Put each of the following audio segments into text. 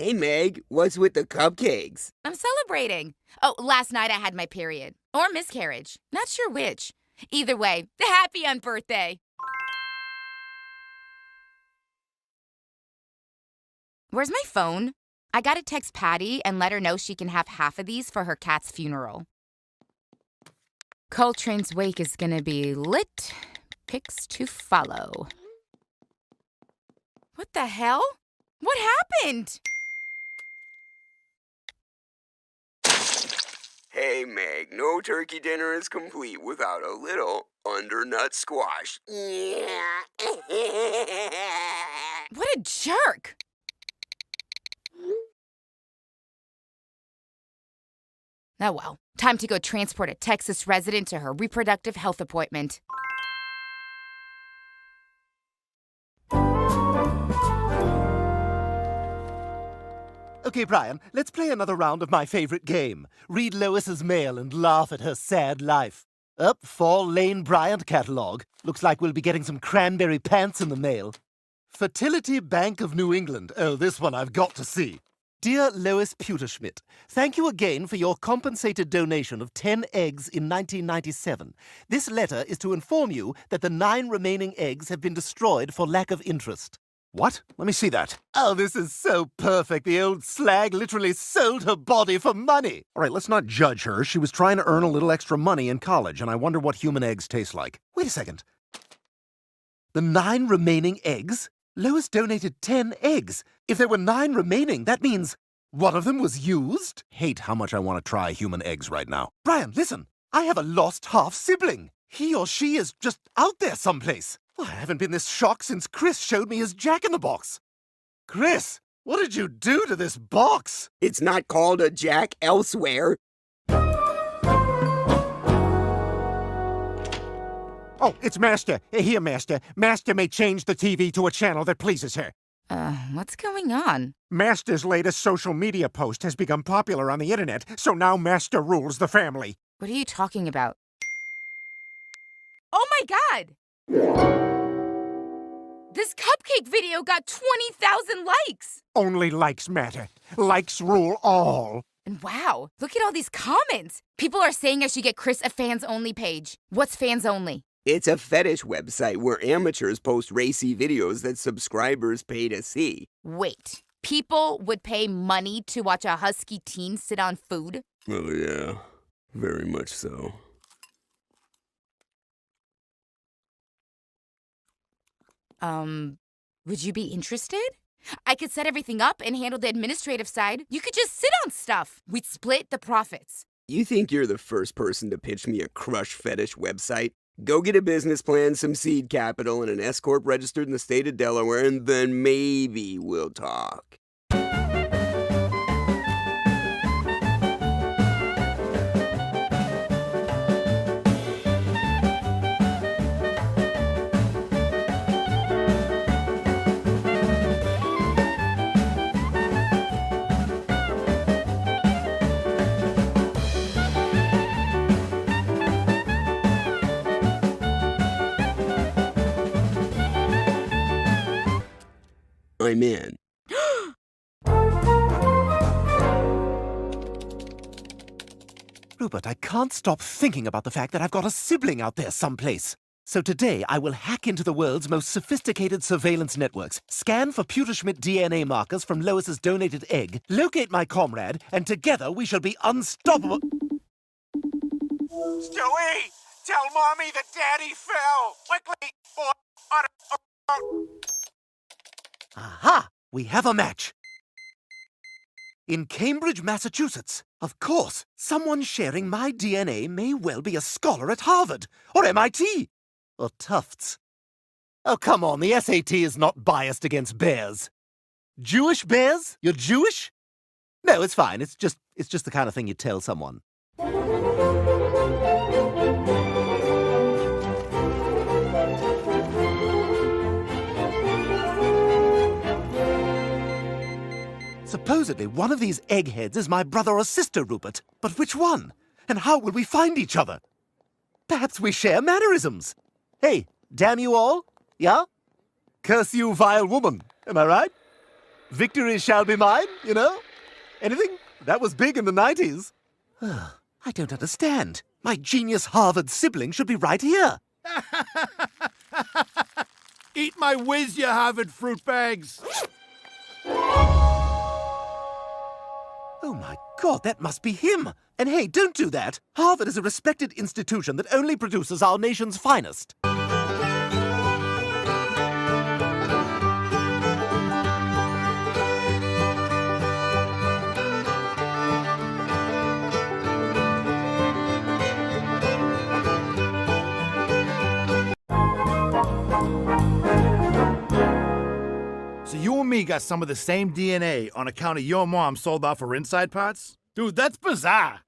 Hey, Meg, what's with the cupcakes? I'm celebrating. Oh, last night I had my period. Or miscarriage. Not sure which. Either way, happy unbirthday. Where's my phone? I gotta text Patty and let her know she can have half of these for her cat's funeral. Coltrane's wake is gonna be lit. Pics to follow. What the hell? What happened? Hey, Meg, no turkey dinner is complete without a little undernut squash. What a jerk! Oh well, time to go transport a Texas resident to her reproductive health appointment. Okay, Brian, let's play another round of my favorite game. Read Lois's mail and laugh at her sad life. Up, Fall Lane Bryant catalog. Looks like we'll be getting some cranberry pants in the mail. Fertility Bank of New England. Oh, this one I've got to see. Dear Lois Pewterschmidt, thank you again for your compensated donation of 10 eggs in 1997. This letter is to inform you that the 9 remaining eggs have been destroyed for lack of interest. What? Let me see that. Oh, this is so perfect. The old slag literally sold her body for money. All right, let's not judge her. She was trying to earn a little extra money in college, and I wonder what human eggs taste like. Wait a second. The 9 remaining eggs? Lois donated 10 eggs. If there were 9 remaining, that means one of them was used? Hate how much I want to try human eggs right now. Brian, listen. I have a lost half-sibling. He or she is just out there someplace. I haven't been this shocked since Chris showed me his Jack-in-the-Box. Chris, what did you do to this box? It's not called a Jack elsewhere. Oh, it's Master. Here, Master. Master may change the TV to a channel that pleases her. What's going on? Master's latest social media post has become popular on the internet, so now Master rules the family. What are you talking about? Oh my God! This cupcake video got 20,000 likes! Only likes matter. Likes rule all. And wow, look at all these comments! People are saying I should get Chris a fans-only page. What's fans-only? It's a fetish website where amateurs post racy videos that subscribers pay to see. Wait, people would pay money to watch a husky teen sit on food? Oh, yeah. Very much so. Would you be interested? I could set everything up and handle the administrative side. You could just sit on stuff. We'd split the profits. You think you're the first person to pitch me a crush fetish website? Go get a business plan, some seed capital, and an S-Corp registered in the state of Delaware, and then maybe we'll talk. I'm in. Rupert, I can't stop thinking about the fact that I've got a sibling out there someplace. So today, I will hack into the world's most sophisticated surveillance networks, scan for Pewterschmidt DNA markers from Lois's donated egg, locate my comrade, and together we shall be unstoppable. Stewie! Tell Mommy that Daddy fell! Quickly! Aha! We have a match. In Cambridge, Massachusetts. Of course, someone sharing my DNA may well be a scholar at Harvard, or MIT, or Tufts. Oh, come on, the SAT is not biased against bears. Jewish bears? You're Jewish? No, it's fine. It's just the kind of thing you tell someone. Supposedly, one of these eggheads is my brother or sister, Rupert. But which one? And how will we find each other? Perhaps we share mannerisms. Hey, damn you all? Yeah? Curse you, vile woman. Am I right? Victory shall be mine, you know? Anything? That was big in the 90s. I don't understand. My genius Harvard sibling should be right here. Eat my whiz, you Harvard fruit bags. Oh my God, that must be him. And hey, don't do that. Harvard is a respected institution that only produces our nation's finest. So you and me got some of the same DNA on account of your mom sold off her inside parts? Dude, that's bizarre.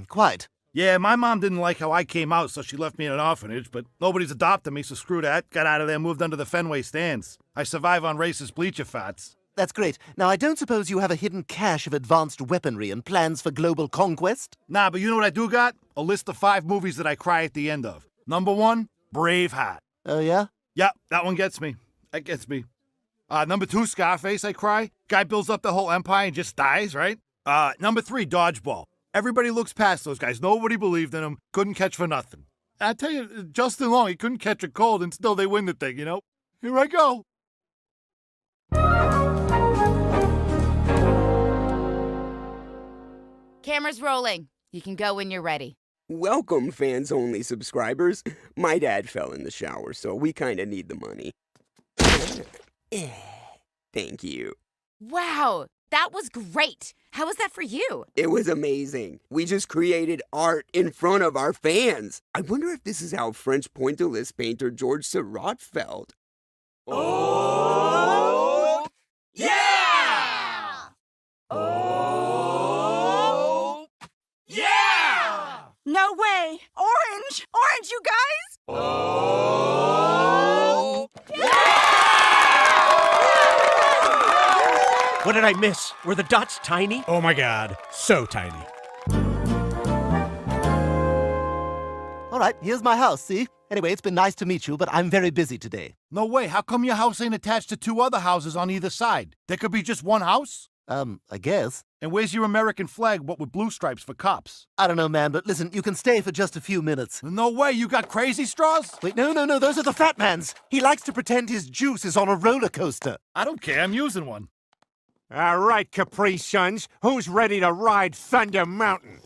Quite. Yeah, my mom didn't like how I came out, so she left me in an orphanage, but nobody's adopted me, so screw that. Got out of there, moved under the Fenway stands. I survive on racist bleacher fats. That's great. Now, I don't suppose you have a hidden cache of advanced weaponry and plans for global conquest? Nah, but you know what I do got? A list of 5 movies that I cry at the end of. Number 1, Braveheart. Oh, yeah? Yep, that one gets me. That gets me. Number 2, Scarface, I cry. Guy builds up the whole empire and just dies, right? Number 3, Dodgeball. Everybody looks past those guys. Nobody believed in them. Couldn't catch for nothing. I tell you, Justin Long, he couldn't catch a cold and still they win the thing, you know? Here I go. Camera's rolling. You can go when you're ready. Welcome, fans-only subscribers. My dad fell in the shower, so we kinda need the money. Thank you. Wow, that was great. How was that for you? It was amazing. We just created art in front of our fans. I wonder if this is how French pointillist painter Georges Seurat felt. Oh! Yeah! Oh! Yeah! No way! Orange! Orange, you guys! Oh! What did I miss? Were the dots tiny? Oh my god, so tiny. All right, here's my house, see? Anyway, it's been nice to meet you, but I'm very busy today. No way, how come your house ain't attached to 2 other houses on either side? There could be just one house? I guess. And where's your American flag, what with blue stripes for cops? I don't know, man, but listen, you can stay for just a few minutes. No way, you got crazy straws? Wait, no, those are the fat man's. He likes to pretend his juice is on a roller coaster. I don't care, I'm using one. All right, Capri Suns, who's ready to ride Thunder Mountain?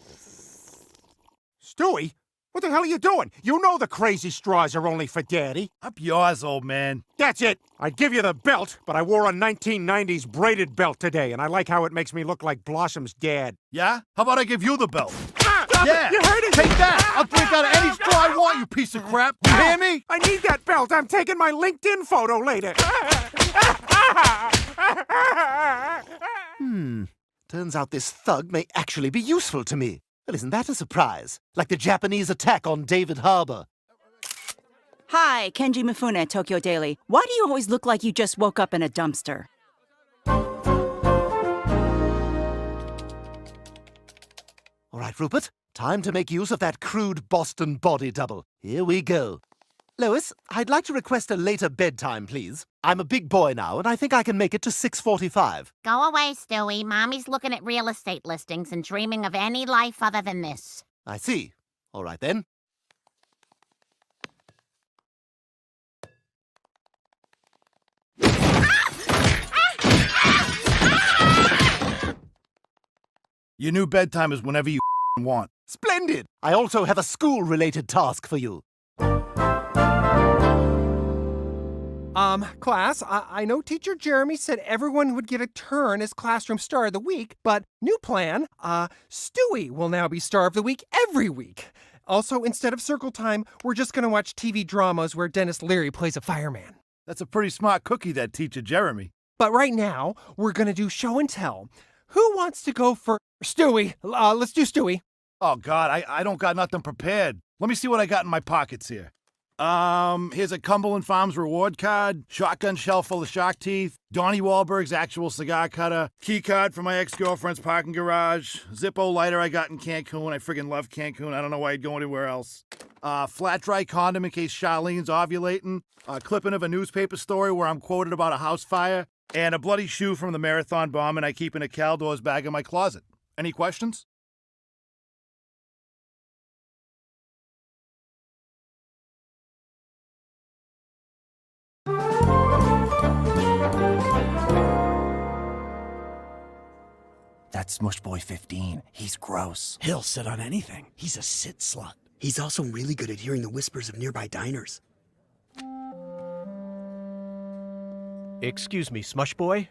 Stewie, what the hell are you doing? You know the crazy straws are only for Daddy. Up yours, old man. That's it. I'd give you the belt, but I wore a 1990s braided belt today, and I like how it makes me look like Blossom's dad. Yeah? How about I give you the belt? Yeah! You heard it! Take that! I'll drink out of any straw I want, you piece of crap! You hear me? I need that belt! I'm taking my LinkedIn photo later! Turns out this thug may actually be useful to me. Well, isn't that a surprise? Like the Japanese attack on David Harbor. Hi, Kenji Mifune, Tokyo Daily. Why do you always look like you just woke up in a dumpster? All right, Rupert, time to make use of that crude Boston body double. Here we go. Lois, I'd like to request a later bedtime, please. I'm a big boy now, and I think I can make it to 6:45. Go away, Stewie. Mommy's looking at real estate listings and dreaming of any life other than this. I see. All right, then. Your new bedtime is whenever you want. Splendid! I also have a school-related task for you. Class, I know Teacher Jeremy said everyone would get a turn as Classroom Star of the Week, but new plan, Stewie will now be Star of the Week every week. Also, instead of Circle Time, we're just gonna watch TV dramas where Dennis Leary plays a fireman. That's a pretty smart cookie, that Teacher Jeremy. But right now, we're gonna do Show and Tell. Who wants to go for Stewie? Let's do Stewie. Oh, God, I don't got nothing prepared. Let me see what I got in my pockets here. Here's a Cumberland Farms reward card, shotgun shell full of shark teeth, Donnie Wahlberg's actual cigar cutter, key card for my ex-girlfriend's parking garage, Zippo lighter I got in Cancun. I friggin' love Cancun. I don't know why I'd go anywhere else. Flat dry condom in case Charlene's ovulating, a clipping of a newspaper story where I'm quoted about a house fire, And a bloody shoe from the marathon bombing I keep in a Caldors bag in my closet. Any questions? That's Smush Boy 15. He's gross. He'll sit on anything. He's a sit slut. He's also really good at hearing the whispers of nearby diners. Excuse me, Smush Boy?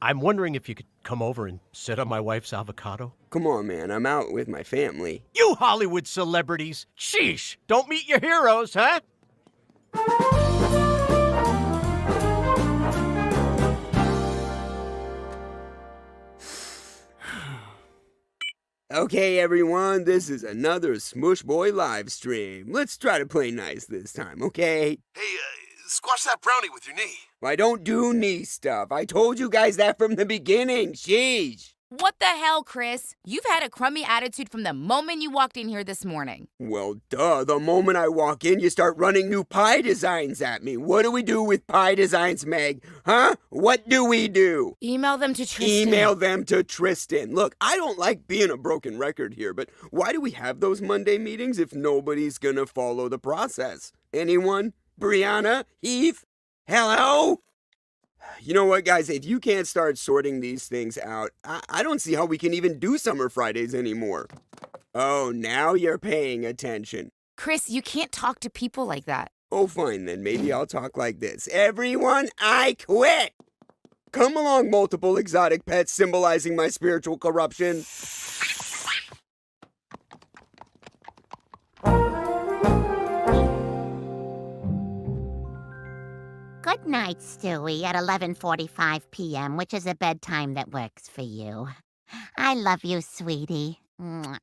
I'm wondering if you could come over and sit on my wife's avocado. Come on, man, I'm out with my family. You Hollywood celebrities! Sheesh! Don't meet your heroes, huh? Okay, everyone, this is another Smush Boy live stream. Let's try to play nice this time, okay? Hey, squash that brownie with your knee. I don't do knee stuff. I told you guys that from the beginning. Sheesh. What the hell, Chris? You've had a crummy attitude from the moment you walked in here this morning. Well, duh. The moment I walk in, you start running new pie designs at me. What do we do with pie designs, Meg? Huh? What do we do? Email them to Tristan. Email them to Tristan. Look, I don't like being a broken record here, but why do we have those Monday meetings if nobody's gonna follow the process? Anyone? Brianna? Heath? Hello? You know what, guys? If you can't start sorting these things out, I don't see how we can even do Summer Fridays anymore. Oh, now you're paying attention. Chris, you can't talk to people like that. Oh, fine then. Maybe I'll talk like this. Everyone, I quit! Come along, multiple exotic pets symbolizing my spiritual corruption. Good night, Stewie, at 11:45 p.m., which is a bedtime that works for you. I love you, sweetie. Mwah.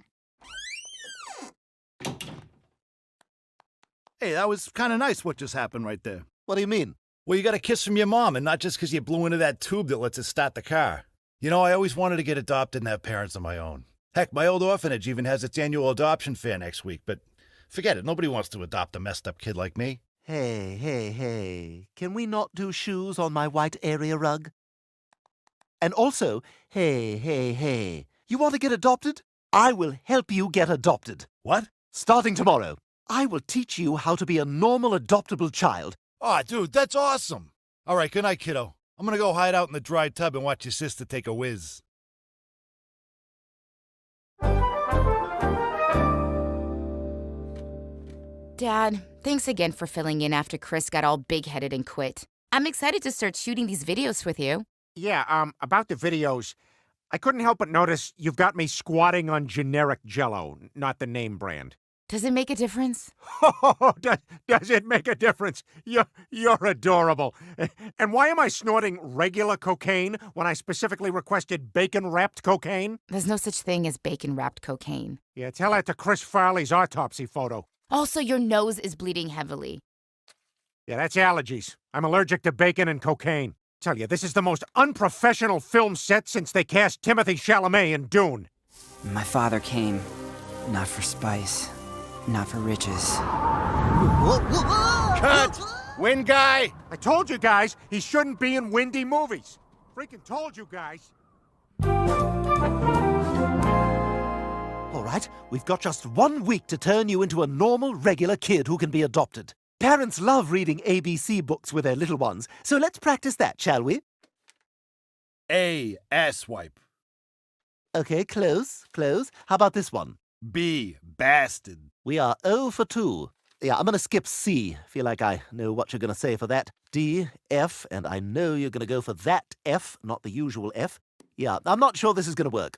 Hey, that was kind of nice what just happened right there. What do you mean? Well, you got a kiss from your mom, and not just because you blew into that tube that lets us start the car. You know, I always wanted to get adopted and have parents of my own. Heck, my old orphanage even has its annual adoption fair next week, but forget it. Nobody wants to adopt a messed up kid like me. Hey. Can we not do shoes on my white area rug? And also, hey. You want to get adopted? I will help you get adopted. What? Starting tomorrow, I will teach you how to be a normal adoptable child. Aw, dude, that's awesome. All right, good night, kiddo. I'm gonna go hide out in the dry tub and watch your sister take a whiz. Dad, thanks again for filling in after Chris got all big-headed and quit. I'm excited to start shooting these videos with you. Yeah, about the videos, I couldn't help but notice you've got me squatting on generic Jell-O, not the name brand. Does it make a difference? Oh, does it make a difference? You're adorable. And why am I snorting regular cocaine when I specifically requested bacon-wrapped cocaine? There's no such thing as bacon-wrapped cocaine. Yeah, tell that to Chris Farley's autopsy photo. Also, your nose is bleeding heavily. Yeah, that's allergies. I'm allergic to bacon and cocaine. Tell you, this is the most unprofessional film set since they cast Timothée Chalamet in Dune. My father came, not for spice, not for riches. Cut! Wind guy! I told you guys, he shouldn't be in windy movies. Freaking told you guys. All right, we've got just 1 week to turn you into a normal, regular kid who can be adopted. Parents love reading ABC books with their little ones, so let's practice that, shall we? A, ass wipe. Okay, close. How about this one? B, bastard. We are 0 for 2. Yeah, I'm gonna skip C. Feel like I know what you're gonna say for that. D, F, and I know you're gonna go for that F, not the usual F. Yeah, I'm not sure this is gonna work.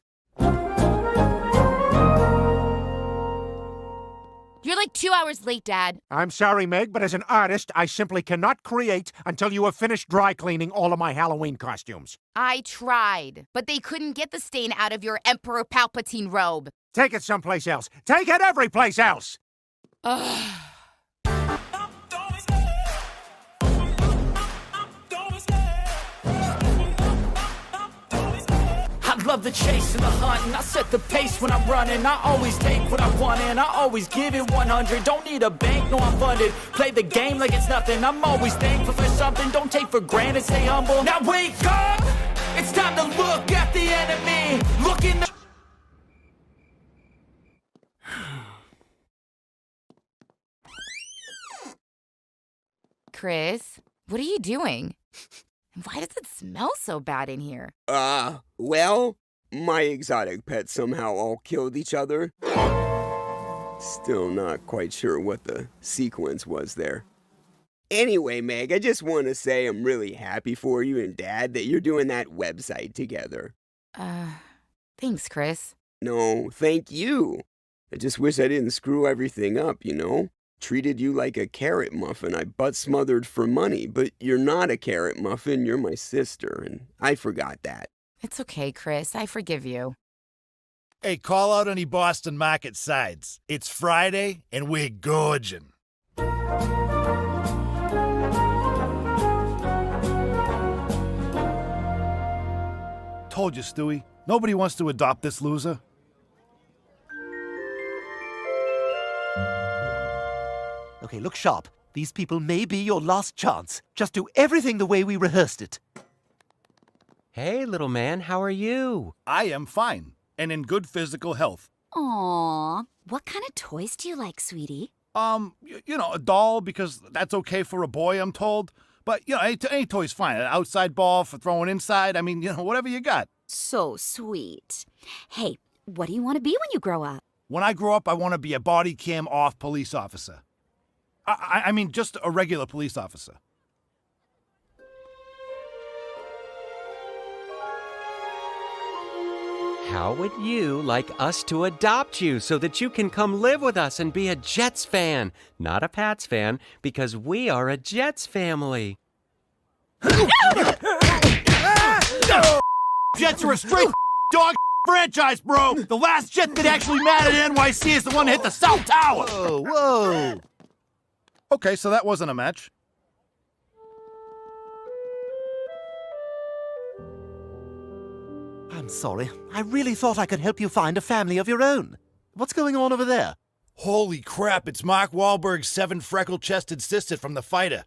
You're like 2 hours late, Dad. I'm sorry, Meg, but as an artist, I simply cannot create until you have finished dry cleaning all of my Halloween costumes. I tried, but they couldn't get the stain out of your Emperor Palpatine robe. Take it someplace else. Take it every place else! Ugh. I love the chase and the hunt, and I set the pace when I'm running. I always take what I want and I always give it 100. Don't need a bank, no I'm funded. Play the game like it's nothing. I'm always thankful for something. Don't take for granted, stay humble. Now wake up! It's time to look at the enemy. Look in the... Chris, what are you doing? And why does it smell so bad in here? Well, my exotic pets somehow all killed each other. Still not quite sure what the sequence was there. Anyway, Meg, I just want to say I'm really happy for you and Dad that you're doing that website together. Thanks, Chris. No, thank you. I just wish I didn't screw everything up, you know? Treated you like a carrot muffin I butt-smothered for money, but you're not a carrot muffin, you're my sister, and I forgot that. It's okay, Chris. I forgive you. Hey, call out any Boston market sides. It's Friday, and we're gorging. Told you, Stewie. Nobody wants to adopt this loser. Okay, look sharp. These people may be your last chance. Just do everything the way we rehearsed it. Hey, little man, how are you? I am fine, and in good physical health. Aww. What kind of toys do you like, sweetie? You know, a doll, because that's okay for a boy, I'm told. But, you know, any toy's fine. An outside ball for throwing inside. I mean, you know, whatever you got. So sweet. Hey, what do you want to be when you grow up? When I grow up, I want to be a body cam off police officer. I mean, just a regular police officer. How would you like us to adopt you so that you can come live with us and be a Jets fan, not a Pats fan, because we are a Jets family? Jets are a straight dog franchise, bro! The last Jet that actually mattered in NYC is the one that hit the South Tower! Whoa, whoa! Okay, so that wasn't a match. I'm sorry. I really thought I could help you find a family of your own. What's going on over there? Holy crap, it's Mark Wahlberg's 7 freckle-chested sister from The Fighter.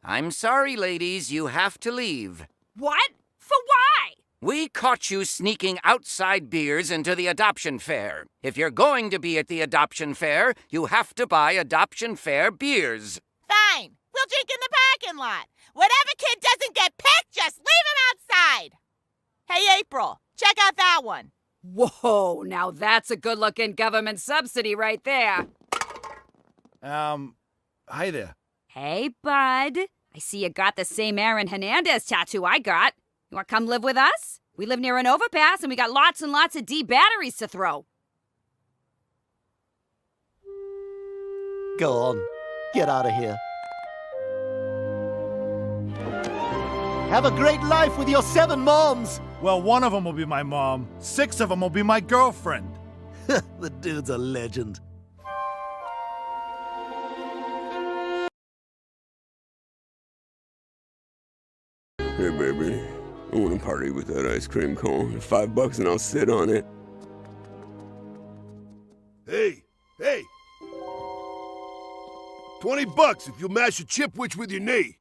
I'm sorry, ladies, you have to leave. What? For why? We caught you sneaking outside beers into the adoption fair. If you're going to be at the adoption fair, you have to buy adoption fair beers. Fine. We'll drink in the parking lot. Whatever kid doesn't get picked, just leave him outside. Hey, April, check out that one. Whoa, now that's a good-looking government subsidy right there. Hi there. Hey, bud. I see you got the same Aaron Hernandez tattoo I got. You want to come live with us? We live near an overpass, and we got lots and lots of D batteries to throw. Go on. Get out of here. Have a great life with your 7 moms! Well, one of them will be my mom. 6 of them will be my girlfriend. The dude's a legend. Hey, baby. I want to party with that ice cream cone. $5 and I'll sit on it. Hey! 20 bucks if you mash a chipwich with your knee.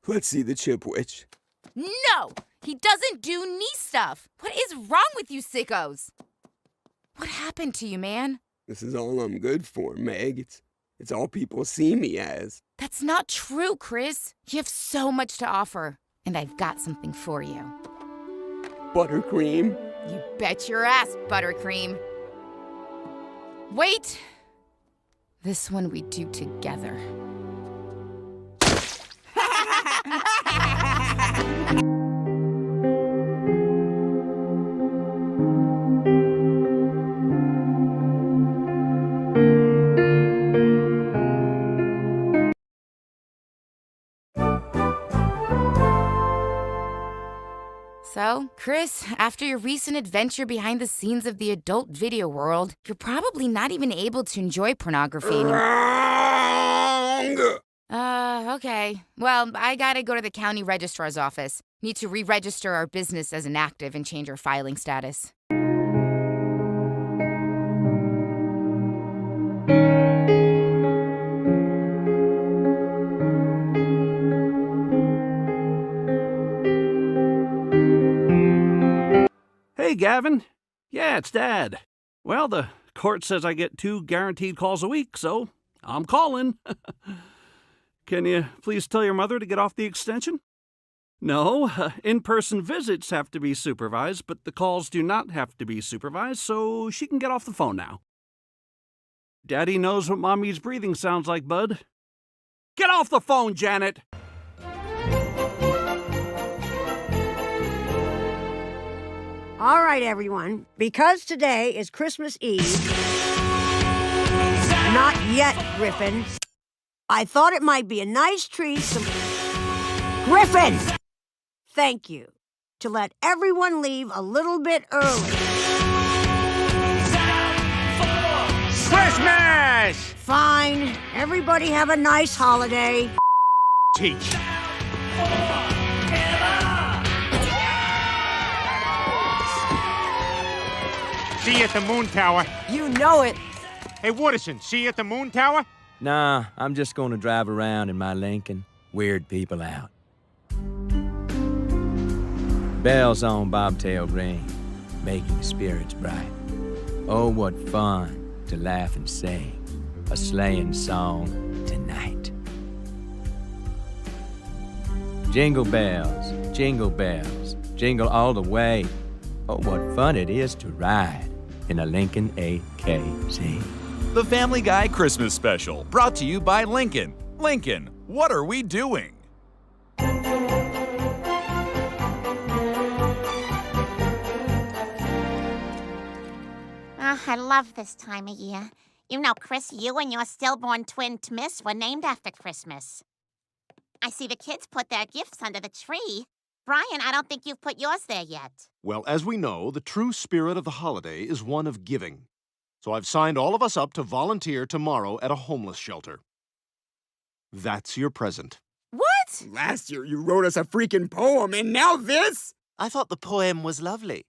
Let's see the chipwich. No! He doesn't do knee stuff. What is wrong with you sickos? What happened to you, man? This is all I'm good for, Meg. It's all people see me as. That's not true, Chris. You have so much to offer. And I've got something for you. Buttercream? You bet your ass, Buttercream. Wait. This one we do together. So, Chris, after your recent adventure behind the scenes of the adult video world, you're probably not even able to enjoy pornography anymore. Wrong! Okay. Well, I gotta go to the county registrar's office. Need to re-register our business as inactive and change our filing status. Hey, Gavin. Yeah, it's Dad. Well, the court says I get 2 guaranteed calls a week, so I'm calling. Can you please tell your mother to get off the extension? No, in-person visits have to be supervised, but the calls do not have to be supervised, so she can get off the phone now. Daddy knows what Mommy's breathing sounds like, bud. Get off the phone, Janet! All right, everyone. Because today is Christmas Eve, not yet, Griffin, I thought it might be a nice treat Griffin! Thank you. To let everyone leave a little bit early. Christmas! Fine. Everybody have a nice holiday. Teach. See you at the Moon Tower. You know it. Hey, Wooderson, see you at the Moon Tower? Nah, I'm just gonna drive around in my Lincoln. Weird people out. Bells on bobtail ring, making spirits bright. Oh, what fun to laugh and sing a sleighing song tonight. Jingle bells, jingle all the way. Oh, what fun it is to ride in a Lincoln AKZ. The Family Guy Christmas Special, brought to you by Lincoln. Lincoln, what are we doing? I love this time of year. You know, Chris, you and your stillborn twin Tmiss were named after Christmas. I see the kids put their gifts under the tree. Brian, I don't think you've put yours there yet. Well, as we know, the true spirit of the holiday is one of giving. So I've signed all of us up to volunteer tomorrow at a homeless shelter. That's your present. What? Last year you wrote us a freaking poem, and now this? I thought the poem was lovely.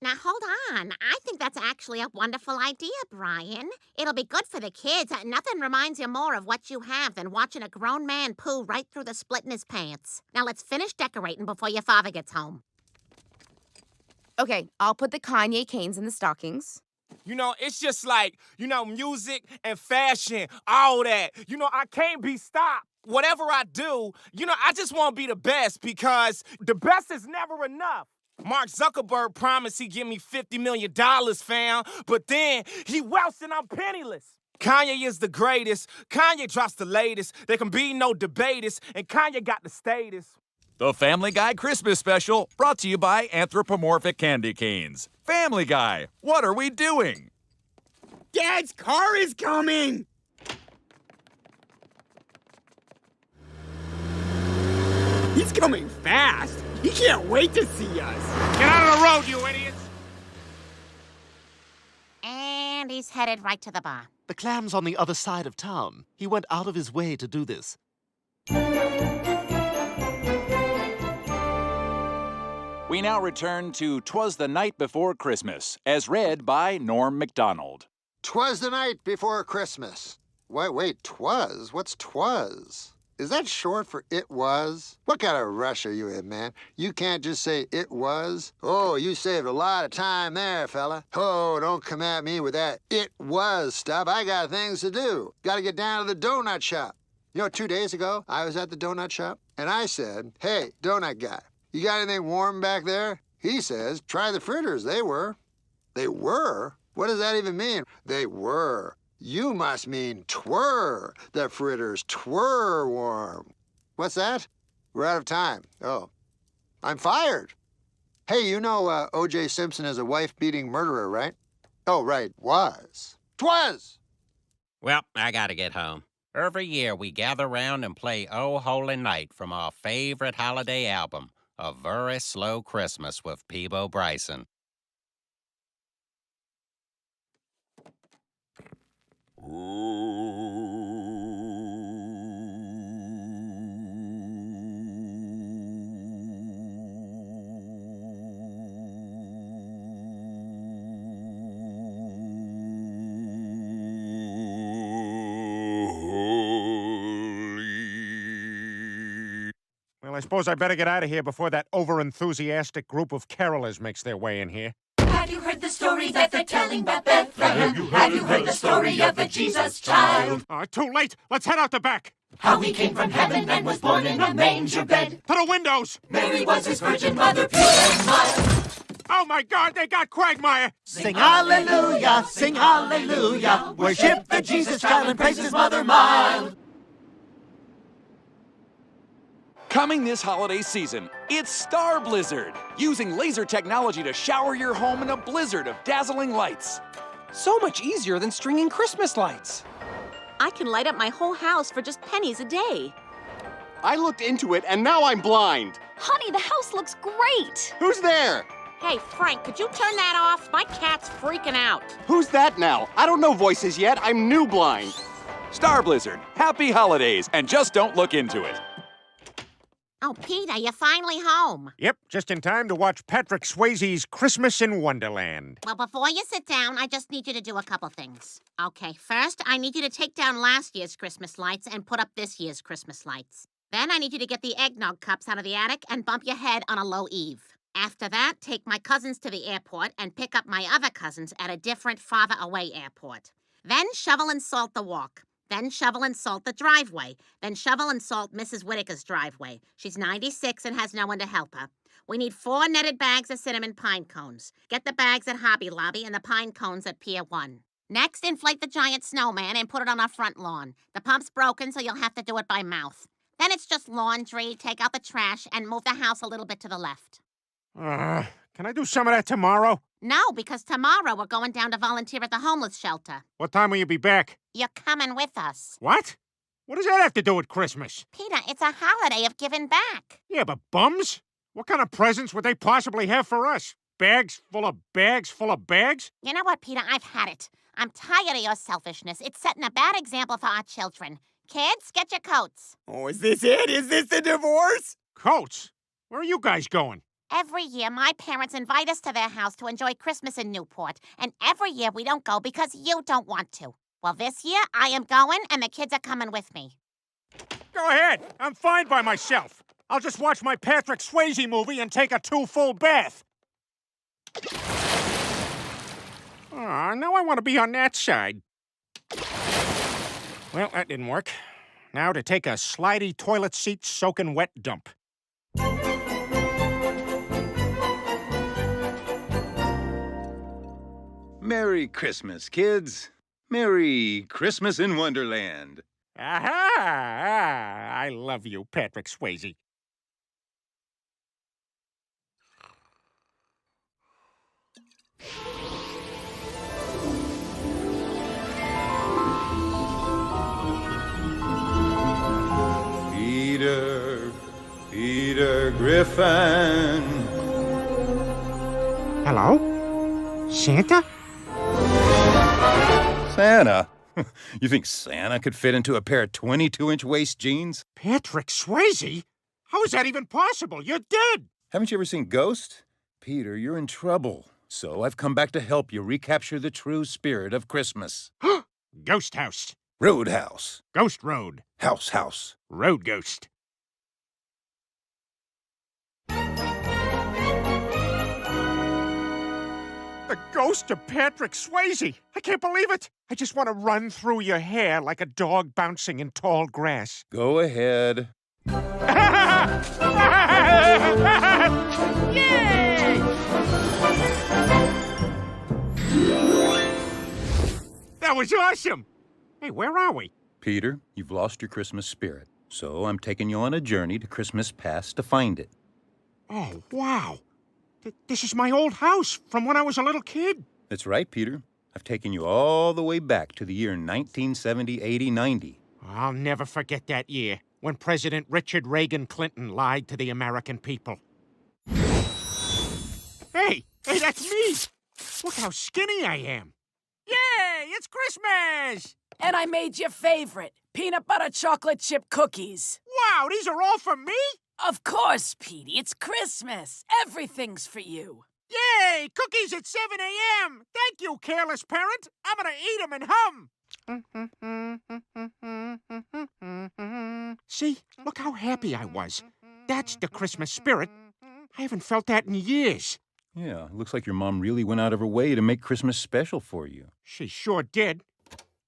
Now, hold on. I think that's actually a wonderful idea, Brian. It'll be good for the kids. Nothing reminds you more of what you have than watching a grown man poo right through the split in his pants. Now, let's finish decorating before your father gets home. Okay, I'll put the Kanye canes in the stockings. You know, it's just like, music and fashion, all that. I can't be stopped. Whatever I do, I just want to be the best because the best is never enough. Mark Zuckerberg promised he'd give me $50 million, fam, but then he welched and I'm penniless. Kanye is the greatest. Kanye drops the latest. There can be no debaters, and Kanye got the status. The Family Guy Christmas Special, brought to you by Anthropomorphic Candy Canes. Family Guy, what are we doing? Dad's car is coming! He's coming fast. He can't wait to see us. Get out of the road, you idiots! And he's headed right to the bar. The clam's on the other side of town. He went out of his way to do this. We now return to 'Twas the Night Before Christmas, as read by Norm Macdonald. 'Twas the night before Christmas. Wait, 'twas? What's 'twas? Is that short for it was? What kind of rush are you in, man? You can't just say it was. Oh, you saved a lot of time there, fella. Oh, don't come at me with that it was stuff. I got things to do. Got to get down to the donut shop. 2 days ago, I was at the donut shop, and I said, hey, donut guy, you got anything warm back there? He says, try the fritters. They were. They were? What does that even mean? They were. You must mean twere. The fritters twere warm. What's that? We're out of time. Oh. I'm fired. Hey, O.J. Simpson is a wife-beating murderer, right? Oh, right. Was. 'Twas! Well, I gotta get home. Every year we gather round and play Oh Holy Night from our favorite holiday album, A Very Slow Christmas with Peebo Bryson. Ooh. Well, I suppose I better get out of here before that over-enthusiastic group of carolers makes their way in here. Have you heard the story that they're telling about Bethlehem? Have you heard the story of the Jesus child? Too late. Let's head out the back. How he came from heaven and was born in a manger bed. To the windows. Mary was his virgin mother, pure and mild. Oh, my God, they got Quagmire. Sing hallelujah, sing hallelujah. Worship the Jesus child and praise his mother mild. Coming this holiday season, it's Star Blizzard, using laser technology to shower your home in a blizzard of dazzling lights. So much easier than stringing Christmas lights. I can light up my whole house for just pennies a day. I looked into it and now I'm blind. Honey, the house looks great. Who's there? Hey, Frank, could you turn that off? My cat's freaking out. Who's that now? I don't know voices yet. I'm new blind. Star Blizzard, happy holidays, and just don't look into it. Oh, Peter, you're finally home. Yep, just in time to watch Patrick Swayze's Christmas in Wonderland. Well, before you sit down, I just need you to do a couple things. Okay, first, I need you to take down last year's Christmas lights and put up this year's Christmas lights. Then I need you to get the eggnog cups out of the attic and bump your head on a low eave. After that, take my cousins to the airport and pick up my other cousins at a different, farther away airport. Then shovel and salt the walk. Then shovel and salt the driveway. Then shovel and salt Mrs. Whitaker's driveway. She's 96 and has no one to help her. We need 4 netted bags of cinnamon pine cones. Get the bags at Hobby Lobby and the pine cones at Pier 1. Next, inflate the giant snowman and put it on our front lawn. The pump's broken, so you'll have to do it by mouth. Then it's just laundry, take out the trash, and move the house a little bit to the left. Can I do some of that tomorrow? No, because tomorrow we're going down to volunteer at the homeless shelter. What time will you be back? You're coming with us. What? What does that have to do with Christmas? Peter, it's a holiday of giving back. Yeah, but bums? What kind of presents would they possibly have for us? Bags full of bags full of bags? You know what, Peter? I've had it. I'm tired of your selfishness. It's setting a bad example for our children. Kids, get your coats. Oh, is this it? Is this the divorce? Coats? Where are you guys going? Every year, my parents invite us to their house to enjoy Christmas in Newport. And every year, we don't go because you don't want to. Well, this year, I am going, and the kids are coming with me. Go ahead. I'm fine by myself. I'll just watch my Patrick Swayze movie and take a 2 full bath. Now I want to be on that side. Well, that didn't work. Now to take a slidey toilet seat soaking wet dump. Merry Christmas, kids. Merry Christmas in Wonderland. Aha! I love you, Patrick Swayze. Peter Griffin. Hello? Santa? Santa? You think Santa could fit into a pair of 22-inch waist jeans? Patrick Swayze? How is that even possible? You're dead! Haven't you ever seen Ghost? Peter, you're in trouble. So I've come back to help you recapture the true spirit of Christmas. Ghost House. Roadhouse. Ghost Road. House. Road Ghost. The ghost of Patrick Swayze. I can't believe it. I just want to run through your hair like a dog bouncing in tall grass. Go ahead. Yay! That was awesome. Hey, where are we? Peter, you've lost your Christmas spirit. So I'm taking you on a journey to Christmas past to find it. Oh, wow. This is my old house from when I was a little kid. That's right, Peter. I've taken you all the way back to the year 1970, 80, 90. I'll never forget that year when President Richard Reagan Clinton lied to the American people. Hey, that's me. Look how skinny I am. Yay, it's Christmas! And I made your favorite, peanut butter chocolate chip cookies. Wow, these are all for me? Of course, Petey. It's Christmas. Everything's for you. Yay! Cookies at 7 a.m. Thank you, careless parent. I'm gonna eat them and hum. See? Look how happy I was. That's the Christmas spirit. I haven't felt that in years. Yeah, looks like your mom really went out of her way to make Christmas special for you. She sure did.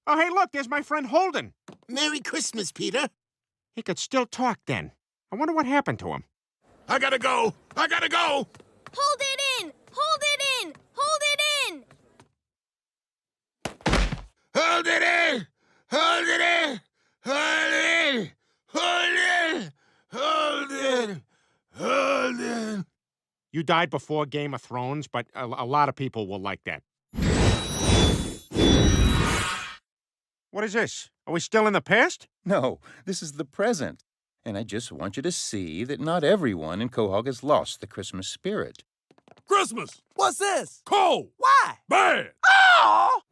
Oh, hey, look, there's my friend Holden. Merry Christmas, Peter. He could still talk then. I wonder what happened to him. I gotta go. I gotta go. Hold it in! Hold it in! Hold it in! Hold it in! Hold it in! Hold it in! Hold it! Hold it! Hold it! You died before Game of Thrones, but a lot of people will like that. What is this? Are we still in the past? No, this is the present. And I just want you to see that not everyone in Quahog has lost the Christmas spirit. Christmas! What's this? Cold! Why? Bad! Oh!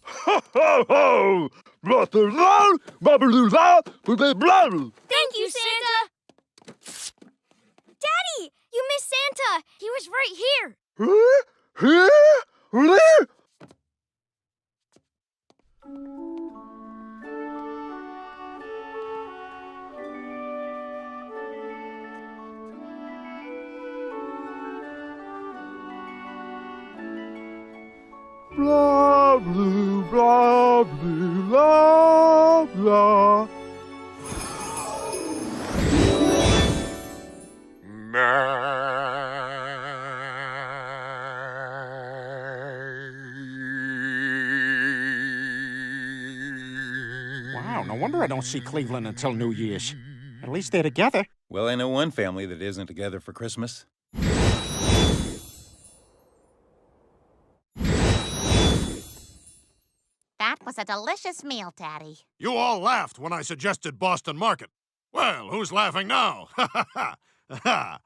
Ho, ho, ho! Thank you, Santa! Daddy! You missed Santa! He was right here! Blah, blue, blah, blue, blah, blah. Wow, no wonder I don't see Cleveland until New Year's. At least they're together. Well, I know one family that isn't together for Christmas. That was a delicious meal, Daddy. You all laughed when I suggested Boston Market. Well, who's laughing now? Ha ha ha! Ha!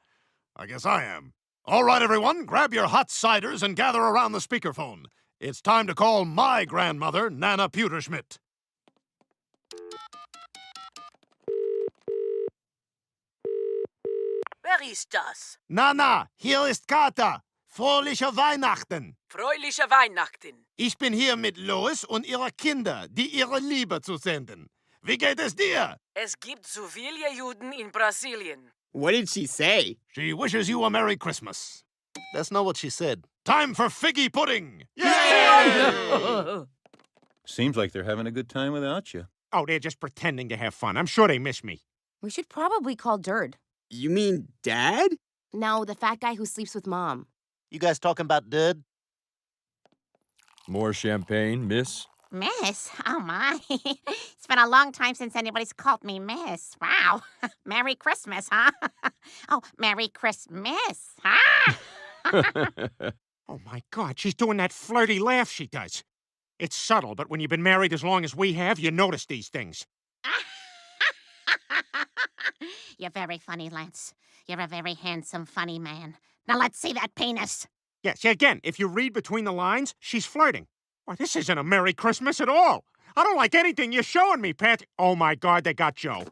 I guess I am. All right, everyone, grab your hot ciders and gather around the speakerphone. It's time to call my grandmother, Nana Pewterschmidt. Wer ist das? Nana, hier ist Kater. Fröhliche Weihnachten. Fröhliche Weihnachten. Ich bin hier mit Lois und ihrer Kinder, die ihre Liebe zu senden. Wie geht es dir? Es gibt so viele Juden in Brasilien. What did she say? She wishes you a Merry Christmas. That's not what she said. Time for figgy pudding! Seems like they're having a good time without you. Oh, they're just pretending to have fun. I'm sure they miss me. We should probably call Dird. You mean Dad? No, the fat guy who sleeps with Mom. You guys talking about Dud? More champagne, miss? Miss? Oh, my. It's been a long time since anybody's called me Miss. Wow. Merry Christmas, huh? Oh, Merry Christmas, huh? Oh, my God, she's doing that flirty laugh she does. It's subtle, but when you've been married as long as we have, you notice these things. You're very funny, Lance. You're a very handsome, funny man. Now let's see that penis. Yes, again, if you read between the lines, she's flirting. Why, this isn't a Merry Christmas at all. I don't like anything you're showing me, Pat. Oh, my God, they got Joe.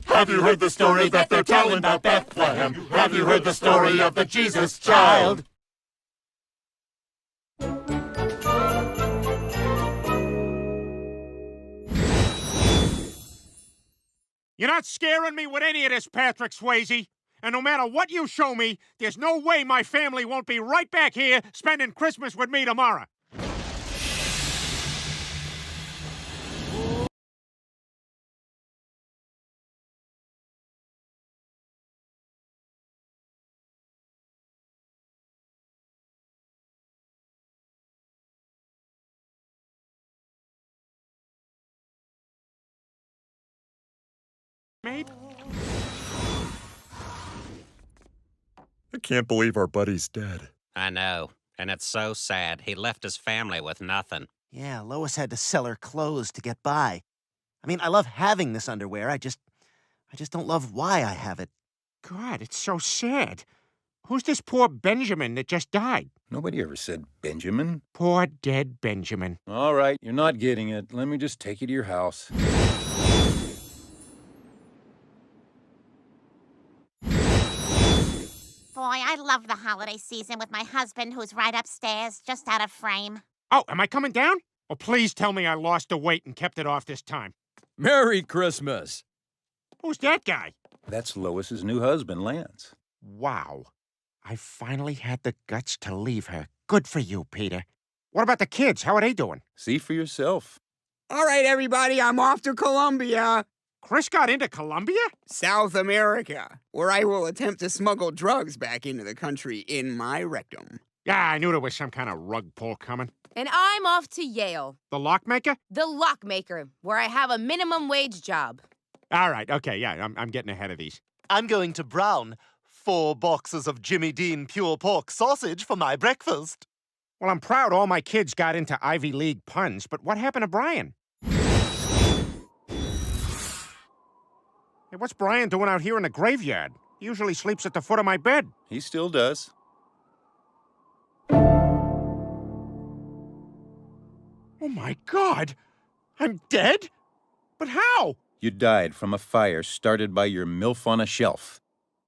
Have you heard the story that they're telling about Bethlehem? Have you heard the story of the Jesus child? You're not scaring me with any of this, Patrick Swayze. And no matter what you show me, there's no way my family won't be right back here spending Christmas with me tomorrow. Mate? I can't believe our buddy's dead. I know, and it's so sad. He left his family with nothing. Yeah, Lois had to sell her clothes to get by. I mean, I love having this underwear. I just don't love why I have it. God, it's so sad. Who's this poor Benjamin that just died? Nobody ever said Benjamin. Poor dead Benjamin. All right, you're not getting it. Let me just take you to your house. Boy, I love the holiday season with my husband who's right upstairs, just out of frame. Oh, am I coming down? Oh, please tell me I lost the weight and kept it off this time. Merry Christmas! Who's that guy? That's Lois's new husband, Lance. Wow. I finally had the guts to leave her. Good for you, Peter. What about the kids? How are they doing? See for yourself. All right, everybody, I'm off to Colombia. Chris got into Colombia? South America, where I will attempt to smuggle drugs back into the country in my rectum. Yeah, I knew there was some kind of rug pull coming. And I'm off to Yale. The lockmaker? The lockmaker, where I have a minimum wage job. All right, okay, yeah, I'm getting ahead of these. I'm going to Brown. 4 boxes of Jimmy Dean pure pork sausage for my breakfast. Well, I'm proud all my kids got into Ivy League puns, but what happened to Brian? Hey, what's Brian doing out here in the graveyard? He usually sleeps at the foot of my bed. He still does. Oh, my God! I'm dead? But how? You died from a fire started by your MILF on a shelf.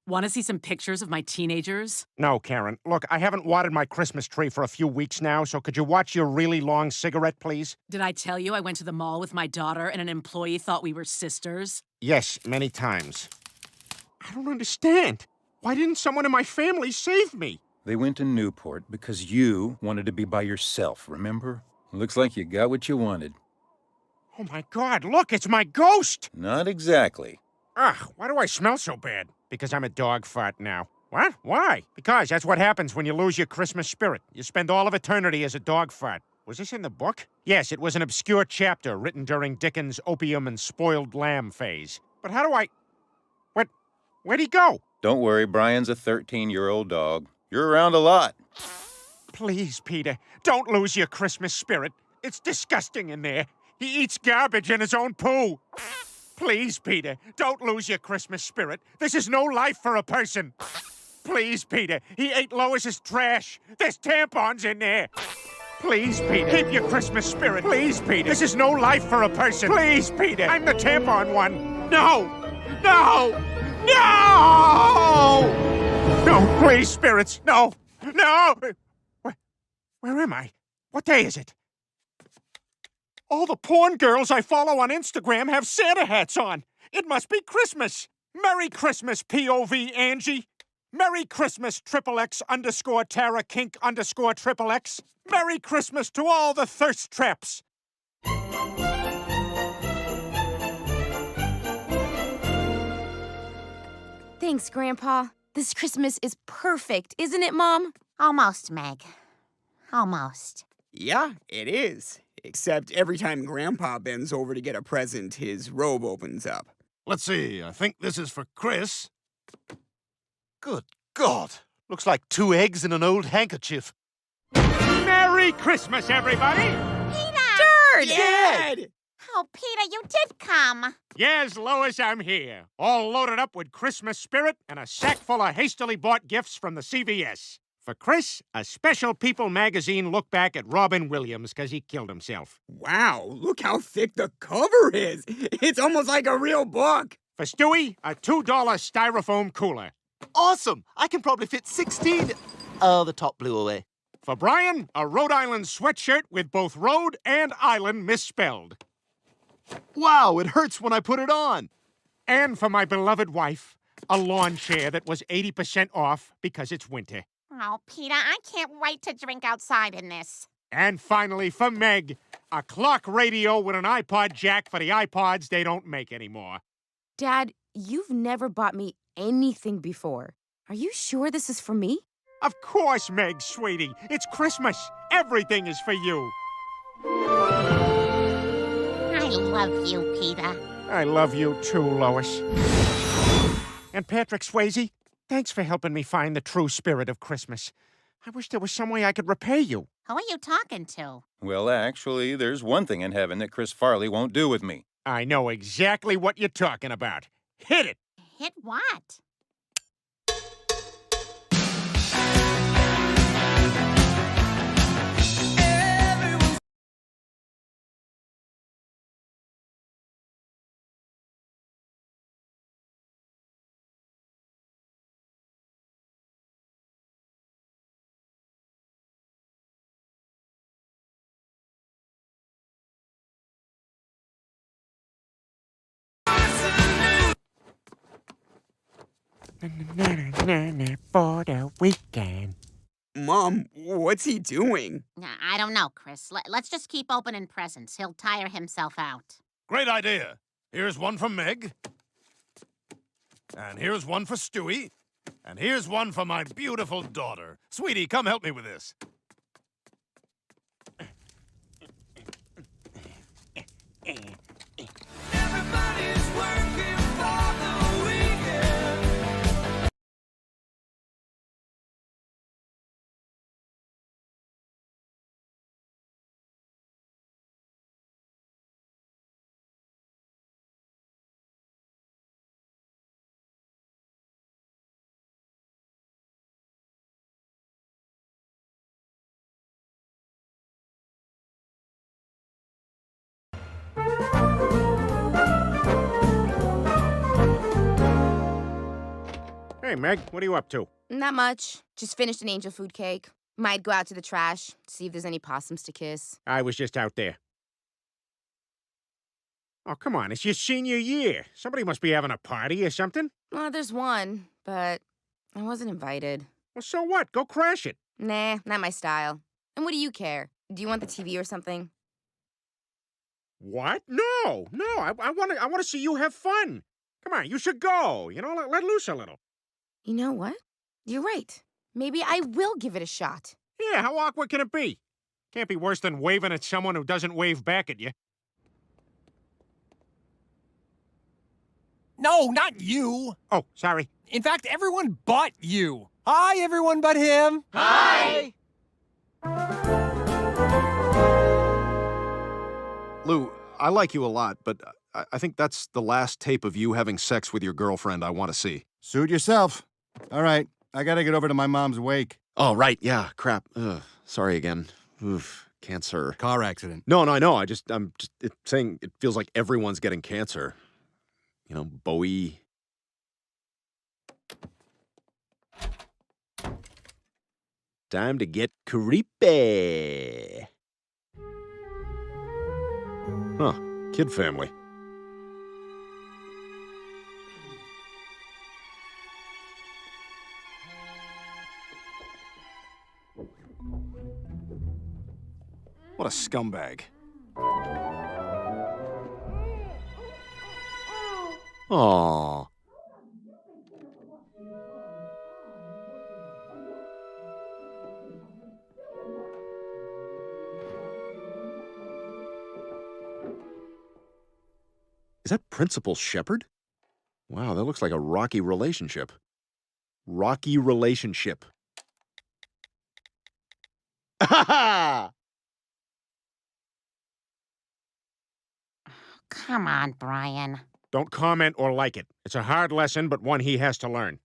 Want to see some pictures of my teenagers? No, Karen. Look, I haven't watered my Christmas tree for a few weeks now, so could you watch your really long cigarette, please? Did I tell you I went to the mall with my daughter and an employee thought we were sisters? Yes, many times. I don't understand. Why didn't someone in my family save me? They went to Newport because you wanted to be by yourself, remember? Looks like you got what you wanted. Oh, my God, look, it's my ghost! Not exactly. Ugh, why do I smell so bad? Because I'm a dog fart now. What? Why? Because that's what happens when you lose your Christmas spirit. You spend all of eternity as a dog fart. Was this in the book? Yes, it was an obscure chapter written during Dickens' opium and spoiled lamb phase. But how do I... Where'd he go? Don't worry, Brian's a 13-year-old dog. You're around a lot. Please, Peter, don't lose your Christmas spirit. It's disgusting in there. He eats garbage in his own poo. Please, Peter, don't lose your Christmas spirit. This is no life for a person. Please, Peter, he ate Lois's trash. There's tampons in there. Please, Peter, keep your Christmas spirit. Please, Peter, this is no life for a person. Please, Peter, I'm the tampon one. No! No! No! No, please, spirits, no! No! Where am I? What day is it? All the porn girls I follow on Instagram have Santa hats on. It must be Christmas. Merry Christmas, POV Angie. Merry Christmas, XXX Tara Kink _XXX. Merry Christmas to all the thirst traps. Thanks, Grandpa. This Christmas is perfect, isn't it, Mom? Almost, Meg. Almost. Yeah, it is. Except every time Grandpa bends over to get a present, his robe opens up. Let's see, I think this is for Chris. Good God. Looks like 2 eggs in an old handkerchief. Merry Christmas, everybody! Peter! Dad! Oh, Peter, you did come. Yes, Lois, I'm here. All loaded up with Christmas spirit and a sack full of hastily bought gifts from the CVS. For Chris, a special People magazine look back at Robin Williams because he killed himself. Wow, look how thick the cover is. It's almost like a real book. For Stewie, a $2 styrofoam cooler. Awesome! I can probably fit 16... Oh, the top blew away. For Brian, a Rhode Island sweatshirt with both Rhode and Island misspelled. Wow, it hurts when I put it on. And for my beloved wife, a lawn chair that was 80% off because it's winter. Oh, Peter, I can't wait to drink outside in this. And finally, for Meg, a clock radio with an iPod jack for the iPods they don't make anymore. Dad, you've never bought me anything before. Are you sure this is for me? Of course, Meg, sweetie. It's Christmas. Everything is for you. I love you, Peter. I love you too, Lois. And Patrick Swayze, thanks for helping me find the true spirit of Christmas. I wish there was some way I could repay you. Who are you talking to? Well, actually, there's one thing in heaven that Chris Farley won't do with me. I know exactly what you're talking about. Hit it! Hit what? For the weekend. Mom, what's he doing? I don't know, Chris. Let's just keep opening presents. He'll tire himself out. Great idea. Here's one for Meg. And here's one for Stewie. And here's one for my beautiful daughter. Sweetie, come help me with this. Everybody's working for the weekend. Hey, Meg, what are you up to? Not much. Just finished an angel food cake. Might go out to the trash, see if there's any possums to kiss. I was just out there. Oh, come on, it's your senior year. Somebody must be having a party or something. Well, there's one, but I wasn't invited. Well, so what? Go crash it. Nah, not my style. And what do you care? Do you want the TV or something? What? No, I want to see you have fun. Come on, you should go. You know, let loose a little. You know what? You're right. Maybe I will give it a shot. Yeah, how awkward can it be? Can't be worse than waving at someone who doesn't wave back at you. No, not you. Oh, sorry. In fact, everyone but you. Hi, everyone but him. Hi. Lou, I like you a lot, but I think that's the last tape of you having sex with your girlfriend I want to see. Suit yourself. All right, I gotta get over to my mom's wake. Oh, right, yeah, crap. Ugh, sorry again. Oof, cancer. Car accident. No, I know. I'm just saying it feels like everyone's getting cancer. You know, Bowie. Time to get creepy. Huh, kid family. What a scumbag. Aww. Is that Principal Shepard? Wow, that looks like a rocky relationship. Rocky relationship. Ha ha! Come on, Brian. Don't comment or like it. It's a hard lesson, but one he has to learn.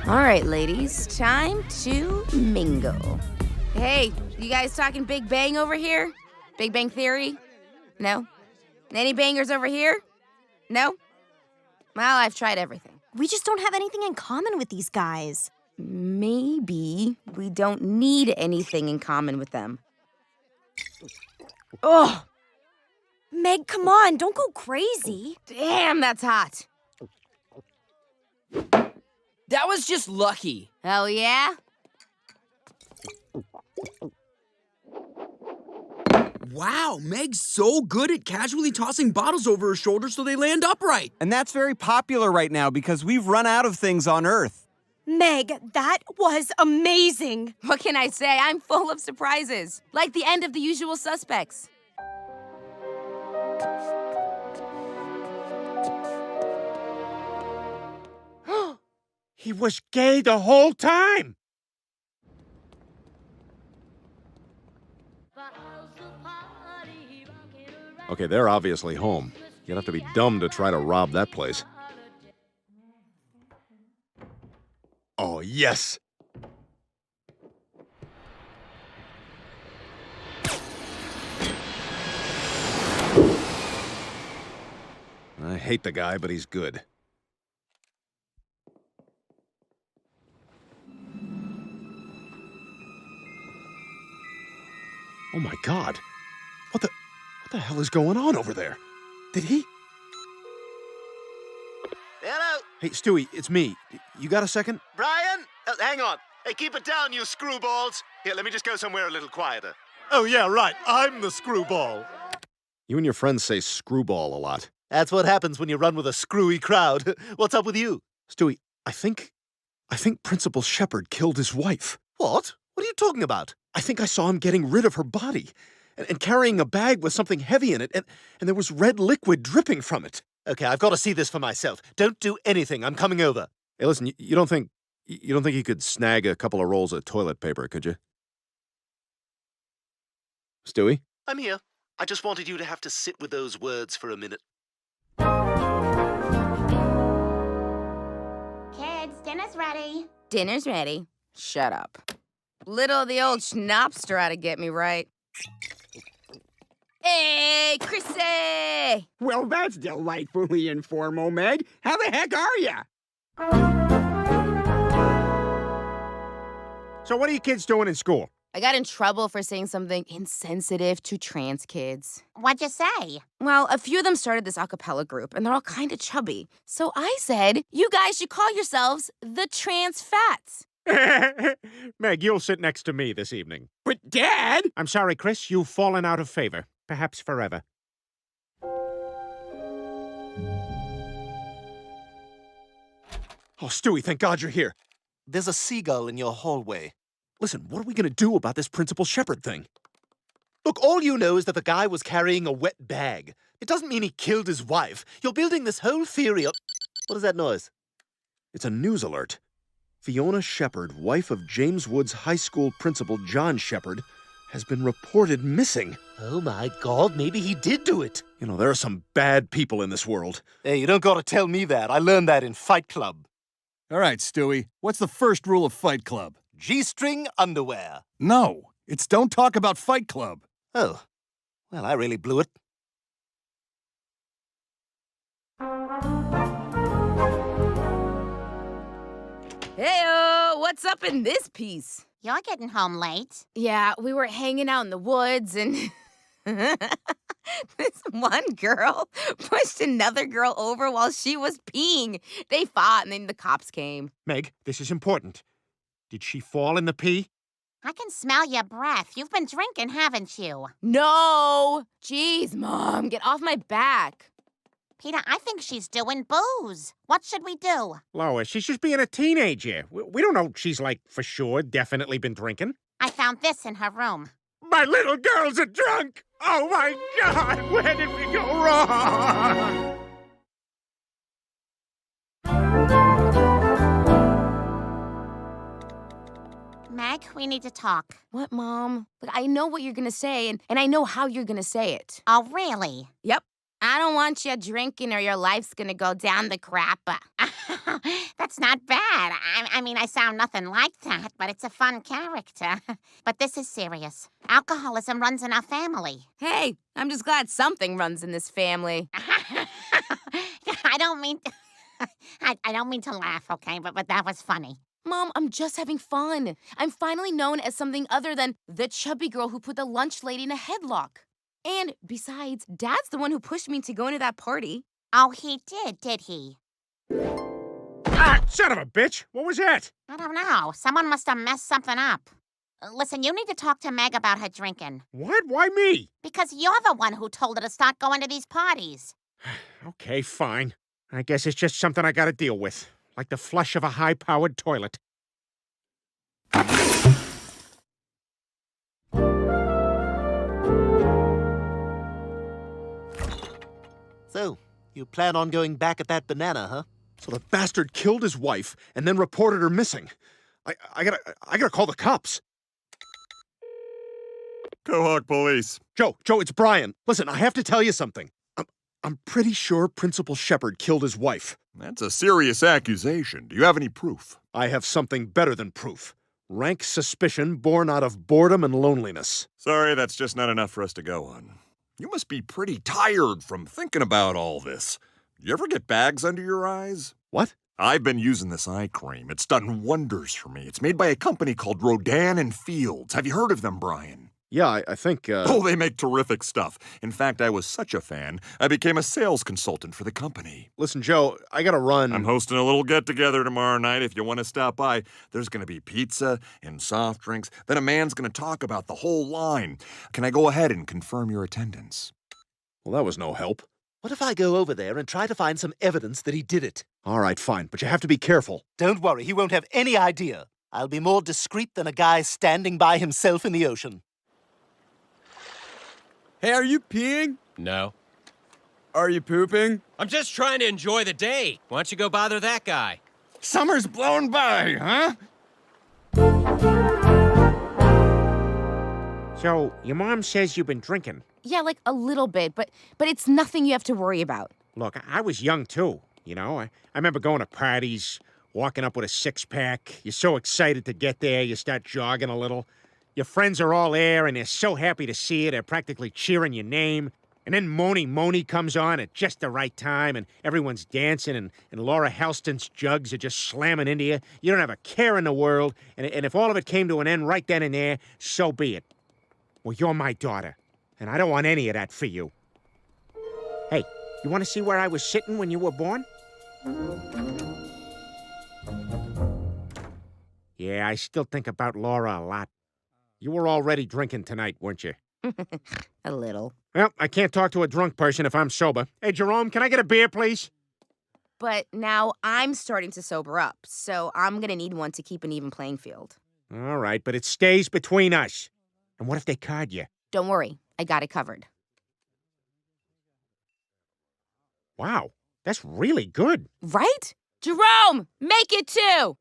All right, ladies, time to mingle. Hey, you guys talking Big Bang over here? Big Bang Theory? No? Any bangers over here? No? Well, I've tried everything. We just don't have anything in common with these guys. Maybe we don't need anything in common with them. Ugh! Meg, come on, don't go crazy. Damn, that's hot. That was just lucky. Oh, yeah? Wow, Meg's so good at casually tossing bottles over her shoulder so they land upright. And that's very popular right now because we've run out of things on Earth. Meg, that was amazing. What can I say? I'm full of surprises. Like the end of The Usual Suspects. He was gay the whole time. Okay, they're obviously home. You'd have to be dumb to try to rob that place. Oh, yes! I hate the guy, but he's good. Oh my God. What the hell is going on over there? Did he? Hello? Hey, Stewie, it's me. You got a second? Brian? Hang on. Hey, keep it down, you screwballs. Here, let me just go somewhere a little quieter. Oh, yeah, right. I'm the screwball. You and your friends say screwball a lot. That's what happens when you run with a screwy crowd. What's up with you? Stewie, I think Principal Shepard killed his wife. What? What are you talking about? I think I saw him getting rid of her body and carrying a bag with something heavy in it, and there was red liquid dripping from it. Okay, I've got to see this for myself. Don't do anything. I'm coming over. Hey, listen, you don't think you could snag a couple of rolls of toilet paper, could you? Stewie? I'm here. I just wanted you to have to sit with those words for a minute. Kids, dinner's ready. Dinner's ready. Shut up. Little the old schnapps try to get me right. Hey, Chrissy! Well, that's delightfully informal, Meg. How the heck are ya? So what are you kids doing in school? I got in trouble for saying something insensitive to trans kids. What'd you say? Well, a few of them started this a cappella group, and they're all kind of chubby. So I said, you guys should call yourselves the Trans Fats. Meg, you'll sit next to me this evening. But, Dad! I'm sorry, Chris. You've fallen out of favor. Perhaps forever. Oh, Stewie, thank God you're here. There's a seagull in your hallway. Listen, what are we going to do about this Principal Shepard thing? Look, all you know is that the guy was carrying a wet bag. It doesn't mean he killed his wife. You're building this whole theory up. What is that noise? It's a news alert. Fiona Shepard, wife of James Woods High School principal John Shepard, has been reported missing. Oh my God, maybe he did do it. You know, there are some bad people in this world. Hey, you don't gotta tell me that. I learned that in Fight Club. All right, Stewie, what's the first rule of Fight Club? G-string underwear. No, it's don't talk about Fight Club. Oh, well, I really blew it. Heyo, what's up in this piece? You're getting home late. Yeah, we were hanging out in the woods and this one girl pushed another girl over while she was peeing. They fought and then the cops came. Meg, this is important. Did she fall in the pee? I can smell your breath. You've been drinking, haven't you? No! Jeez, Mom, get off my back. Peter, I think she's doing booze. What should we do? Lois, she's just being a teenager. We don't know she's, like, for sure, definitely been drinking. I found this in her room. My little girls are drunk! Oh, my God! Where did we go wrong? Meg, we need to talk. What, Mom? Look, I know what you're gonna say, and I know how you're gonna say it. Oh, really? Yep. I don't want you drinking or your life's gonna go down the crapper. That's not bad. I mean, I sound nothing like that, but it's a fun character. But this is serious. Alcoholism runs in our family. Hey, I'm just glad something runs in this family. I don't mean... I don't mean to laugh, okay? But that was funny. Mom, I'm just having fun. I'm finally known as something other than the chubby girl who put the lunch lady in a headlock. And besides, Dad's the one who pushed me to go into that party. Oh, he did he? Ah, son of a bitch! What was that? I don't know. Someone must have messed something up. Listen, you need to talk to Meg about her drinking. What? Why me? Because you're the one who told her to start going to these parties. Okay, fine. I guess it's just something I gotta deal with. Like the flush of a high-powered toilet. So, you plan on going back at that banana, huh? So the bastard killed his wife and then reported her missing. I gotta call the cops. Quahog Police. Joe, it's Brian. Listen, I have to tell you something. I'm pretty sure Principal Shepard killed his wife. That's a serious accusation. Do you have any proof? I have something better than proof. Rank suspicion born out of boredom and loneliness. Sorry, that's just not enough for us to go on. You must be pretty tired from thinking about all this. Do you ever get bags under your eyes? What? I've been using this eye cream. It's done wonders for me. It's made by a company called Rodan and Fields. Have you heard of them, Brian? Yeah, I think, Oh, they make terrific stuff. In fact, I was such a fan, I became a sales consultant for the company. Listen, Joe, I gotta run. I'm hosting a little get-together tomorrow night. If you want to stop by, there's going to be pizza and soft drinks. Then a man's going to talk about the whole line. Can I go ahead and confirm your attendance? Well, that was no help. What if I go over there and try to find some evidence that he did it? All right, fine, but you have to be careful. Don't worry, he won't have any idea. I'll be more discreet than a guy standing by himself in the ocean. Hey, are you peeing? No. Are you pooping? I'm just trying to enjoy the day. Why don't you go bother that guy? Summer's blown by, huh? So, your mom says you've been drinking. Yeah, like a little bit, but it's nothing you have to worry about. Look, I was young, too. You know, I remember going to parties, walking up with a six-pack. You're so excited to get there, you start jogging a little. Your friends are all there, and they're so happy to see you. They're practically cheering your name. And then Moni comes on at just the right time, and everyone's dancing, and Laura Helston's jugs are just slamming into you. You don't have a care in the world, and if all of it came to an end right then and there, so be it. Well, you're my daughter, and I don't want any of that for you. Hey, you want to see where I was sitting when you were born? Yeah, I still think about Laura a lot. You were already drinking tonight, weren't you? A little. Well, I can't talk to a drunk person if I'm sober. Hey, Jerome, can I get a beer, please? But now I'm starting to sober up, so I'm gonna need one to keep an even playing field. All right, but it stays between us. And what if they card you? Don't worry, I got it covered. Wow, that's really good. Right? Jerome, make it 2!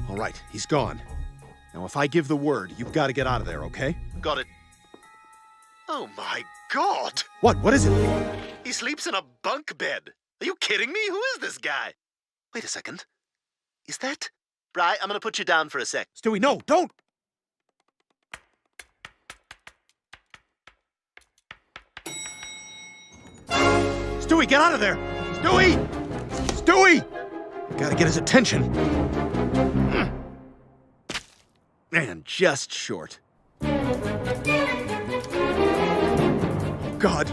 All right, he's gone. Now, if I give the word, you've got to get out of there, okay? Got it. Oh my God! What is it? He sleeps in a bunk bed. Are you kidding me? Who is this guy? Wait a second. Is that... Bri, I'm gonna put you down for a sec. Stewie, no, don't! Stewie, get out of there! Stewie! Stewie! Gotta get his attention. Man, just short. Oh, God.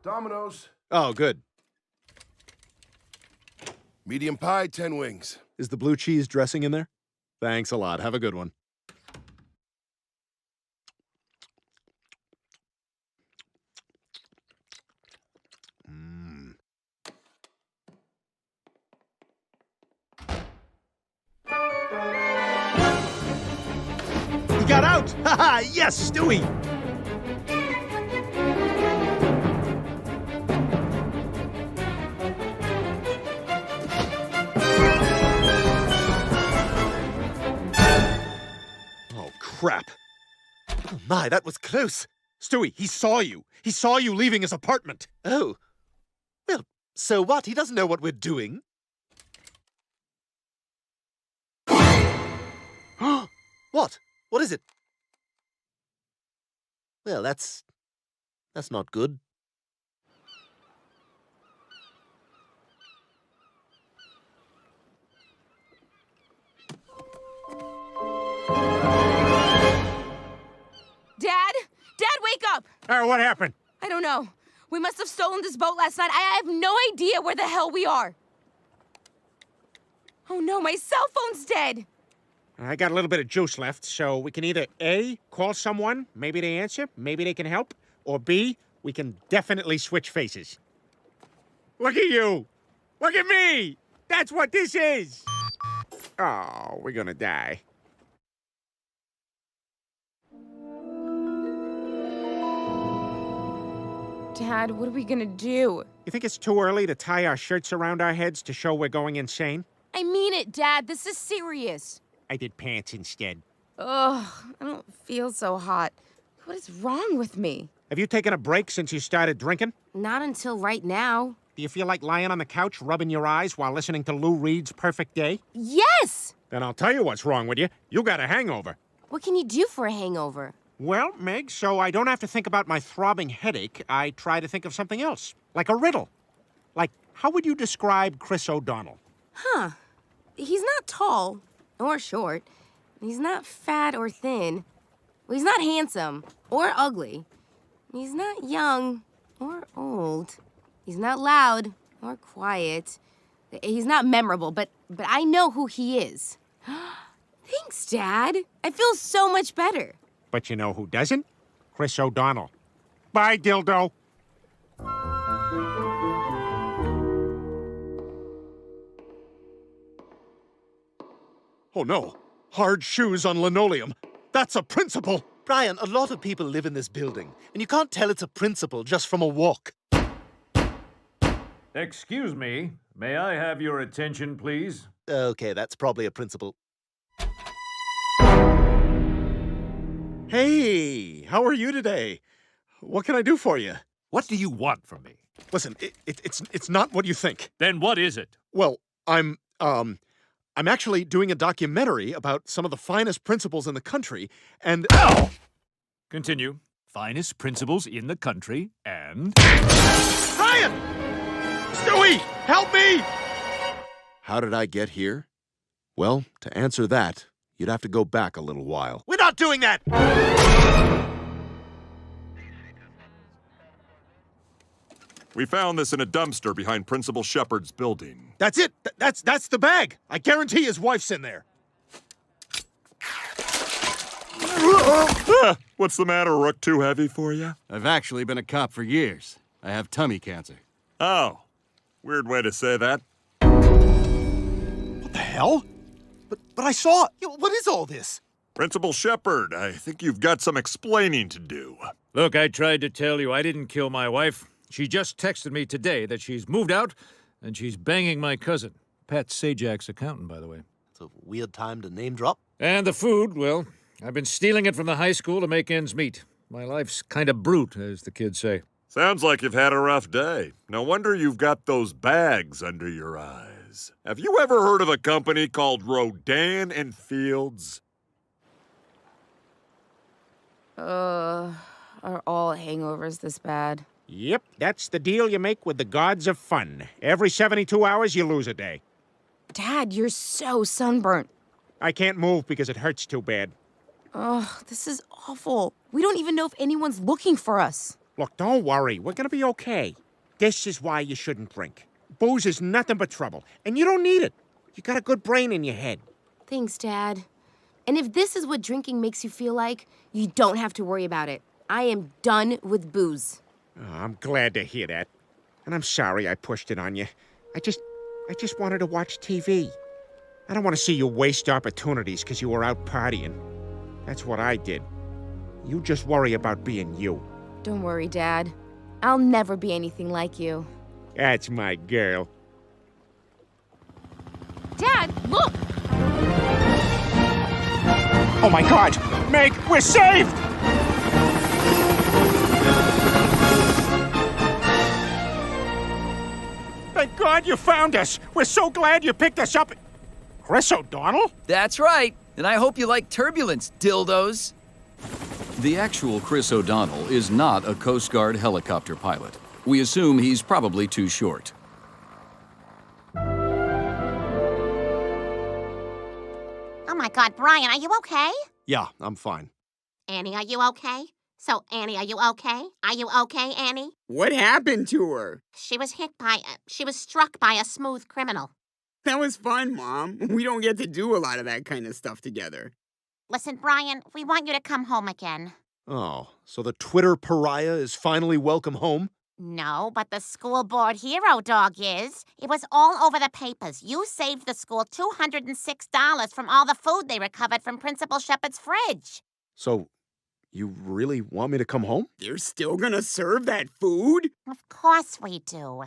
Domino's. Oh, good. Medium pie, 10 wings. Is the blue cheese dressing in there? Thanks a lot. Have a good one. He got out! Haha, yes, Stewie! Oh, crap. Oh my, that was close. Stewie, he saw you. He saw you leaving his apartment. Oh. Well, so what? He doesn't know what we're doing. What? What is it? Well, that's not good. Dad? Dad, wake up! What happened? I don't know. We must have stolen this boat last night. I have no idea where the hell we are. Oh no, my cell phone's dead. I got a little bit of juice left, so we can either A, call someone, maybe they answer, maybe they can help, or B, we can definitely switch faces. Look at you! Look at me! That's what this is! Oh, we're gonna die. Dad, what are we gonna do? You think it's too early to tie our shirts around our heads to show we're going insane? I mean it, Dad. This is serious. I did pants instead. Ugh, I don't feel so hot. What is wrong with me? Have you taken a break since you started drinking? Not until right now. Do you feel like lying on the couch, rubbing your eyes while listening to Lou Reed's Perfect Day? Yes! Then I'll tell you what's wrong with you. You got a hangover. What can you do for a hangover? Well, Meg, so I don't have to think about my throbbing headache, I try to think of something else, like a riddle. Like, how would you describe Chris O'Donnell? Huh. He's not tall or short. He's not fat or thin. He's not handsome or ugly. He's not young or old. He's not loud or quiet. He's not memorable, but I know who he is. Thanks, Dad. I feel so much better. But you know who doesn't? Chris O'Donnell. Bye, dildo. Oh, no. Hard shoes on linoleum. That's a principle. Brian, a lot of people live in this building, and you can't tell it's a principle just from a walk. Excuse me. May I have your attention, please? Okay, that's probably a principle. Hey, how are you today? What can I do for you? What do you want from me? Listen, it's not what you think. Then what is it? Well, I'm actually doing a documentary about some of the finest principals in the country, and... Ow! Continue. Finest principals in the country, and... Ryan! Stewie, help me! How did I get here? Well, to answer that, you'd have to go back a little while. We're not doing that! We found this in a dumpster behind Principal Shepard's building. That's it. That's the bag. I guarantee his wife's in there. What's the matter, Rook? Too heavy for you? I've actually been a cop for years. I have tummy cancer. Oh. Weird way to say that. What the hell? But I saw... What is all this? Principal Shepard, I think you've got some explaining to do. Look, I tried to tell you I didn't kill my wife. She just texted me today that she's moved out and she's banging my cousin. Pat Sajak's accountant, by the way. It's a weird time to name drop. And the food, well, I've been stealing it from the high school to make ends meet. My life's kind of brute, as the kids say. Sounds like you've had a rough day. No wonder you've got those bags under your eyes. Have you ever heard of a company called Rodan and Fields? Are all hangovers this bad? Yep, that's the deal you make with the gods of fun. Every 72 hours, you lose a day. Dad, you're so sunburnt. I can't move because it hurts too bad. Oh, this is awful. We don't even know if anyone's looking for us. Look, don't worry. We're gonna be okay. This is why you shouldn't drink. Booze is nothing but trouble, and you don't need it. You got a good brain in your head. Thanks, Dad. And if this is what drinking makes you feel like, you don't have to worry about it. I am done with booze. Oh, I'm glad to hear that. And I'm sorry I pushed it on you. I just wanted to watch TV. I don't want to see you waste opportunities because you were out partying. That's what I did. You just worry about being you. Don't worry, Dad. I'll never be anything like you. That's my girl. Dad, look! Oh my God! Meg, we're saved! Thank God you found us! We're so glad you picked us up! Chris O'Donnell? That's right! And I hope you like turbulence, dildos! The actual Chris O'Donnell is not a Coast Guard helicopter pilot. We assume he's probably too short. Oh my God, Brian, are you okay? Yeah, I'm fine. Annie, are you okay? So, Annie, are you okay? Are you okay, Annie? What happened to her? She was struck by a smooth criminal. That was fun, Mom. We don't get to do a lot of that kind of stuff together. Listen, Brian, we want you to come home again. Oh, so the Twitter pariah is finally welcome home? No, but the school board hero dog is. It was all over the papers. You saved the school $206 from all the food they recovered from Principal Shepard's fridge. So, you really want me to come home? They're still gonna serve that food? Of course we do.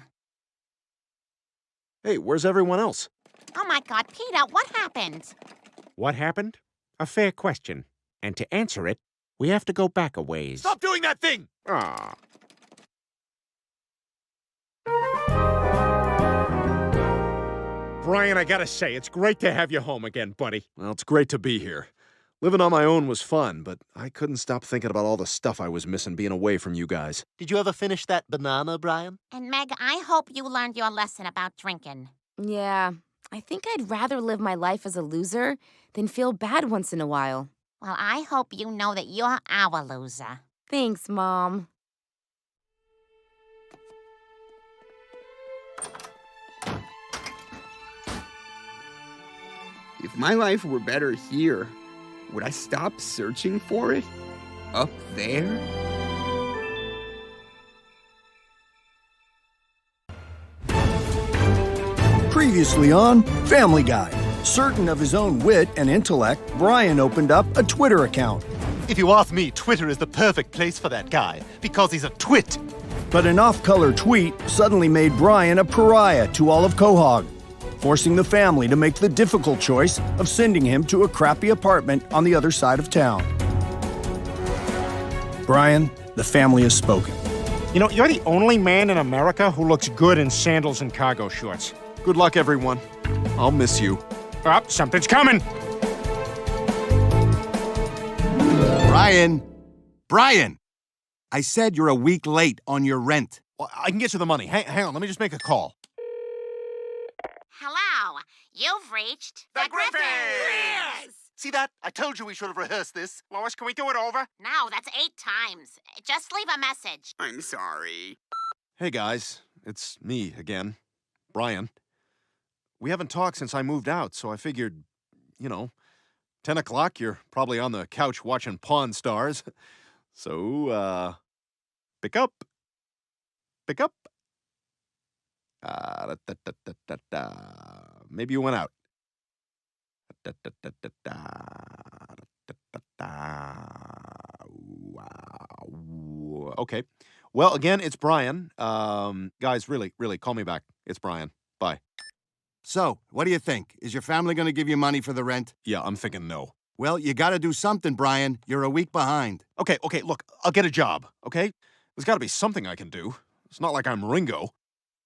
Hey, where's everyone else? Oh my God, Peter, what happened? What happened? A fair question. And to answer it, we have to go back a ways. Stop doing that thing! Ah. Brian, I gotta say, it's great to have you home again, buddy. Well, it's great to be here. Living on my own was fun, but I couldn't stop thinking about all the stuff I was missing being away from you guys. Did you ever finish that banana, Brian? And Meg, I hope you learned your lesson about drinking. Yeah, I think I'd rather live my life as a loser than feel bad once in a while. Well, I hope you know that you're our loser. Thanks, Mom. If my life were better here, would I stop searching for it? Up there? Previously on Family Guy. Certain of his own wit and intellect, Brian opened up a Twitter account. If you ask me, Twitter is the perfect place for that guy, because he's a twit. But an off-color tweet suddenly made Brian a pariah to all of Quahog, forcing the family to make the difficult choice of sending him to a crappy apartment on the other side of town. Brian, the family has spoken. You know, you're the only man in America who looks good in sandals and cargo shorts. Good luck, everyone. I'll miss you. Oh, something's coming! Brian! Brian! I said you're a week late on your rent. Well, I can get you the money. Hang on, let me just make a call. Hello, you've reached the Griffins! See that? I told you we should have rehearsed this. Lois, can we do it over? No, that's 8 times. Just leave a message. I'm sorry. Hey, guys. It's me again. Brian. We haven't talked since I moved out, so I figured, 10 o'clock, you're probably on the couch watching Pawn Stars. So, pick up. Pick up. Maybe you went out. Okay. Well, again, it's Brian. Guys, really, call me back. It's Brian. Bye. So, what do you think? Is your family going to give you money for the rent? Yeah, I'm thinking no. Well, you got to do something, Brian. You're a week behind. Okay, look, I'll get a job, okay? There's got to be something I can do. It's not like I'm Ringo.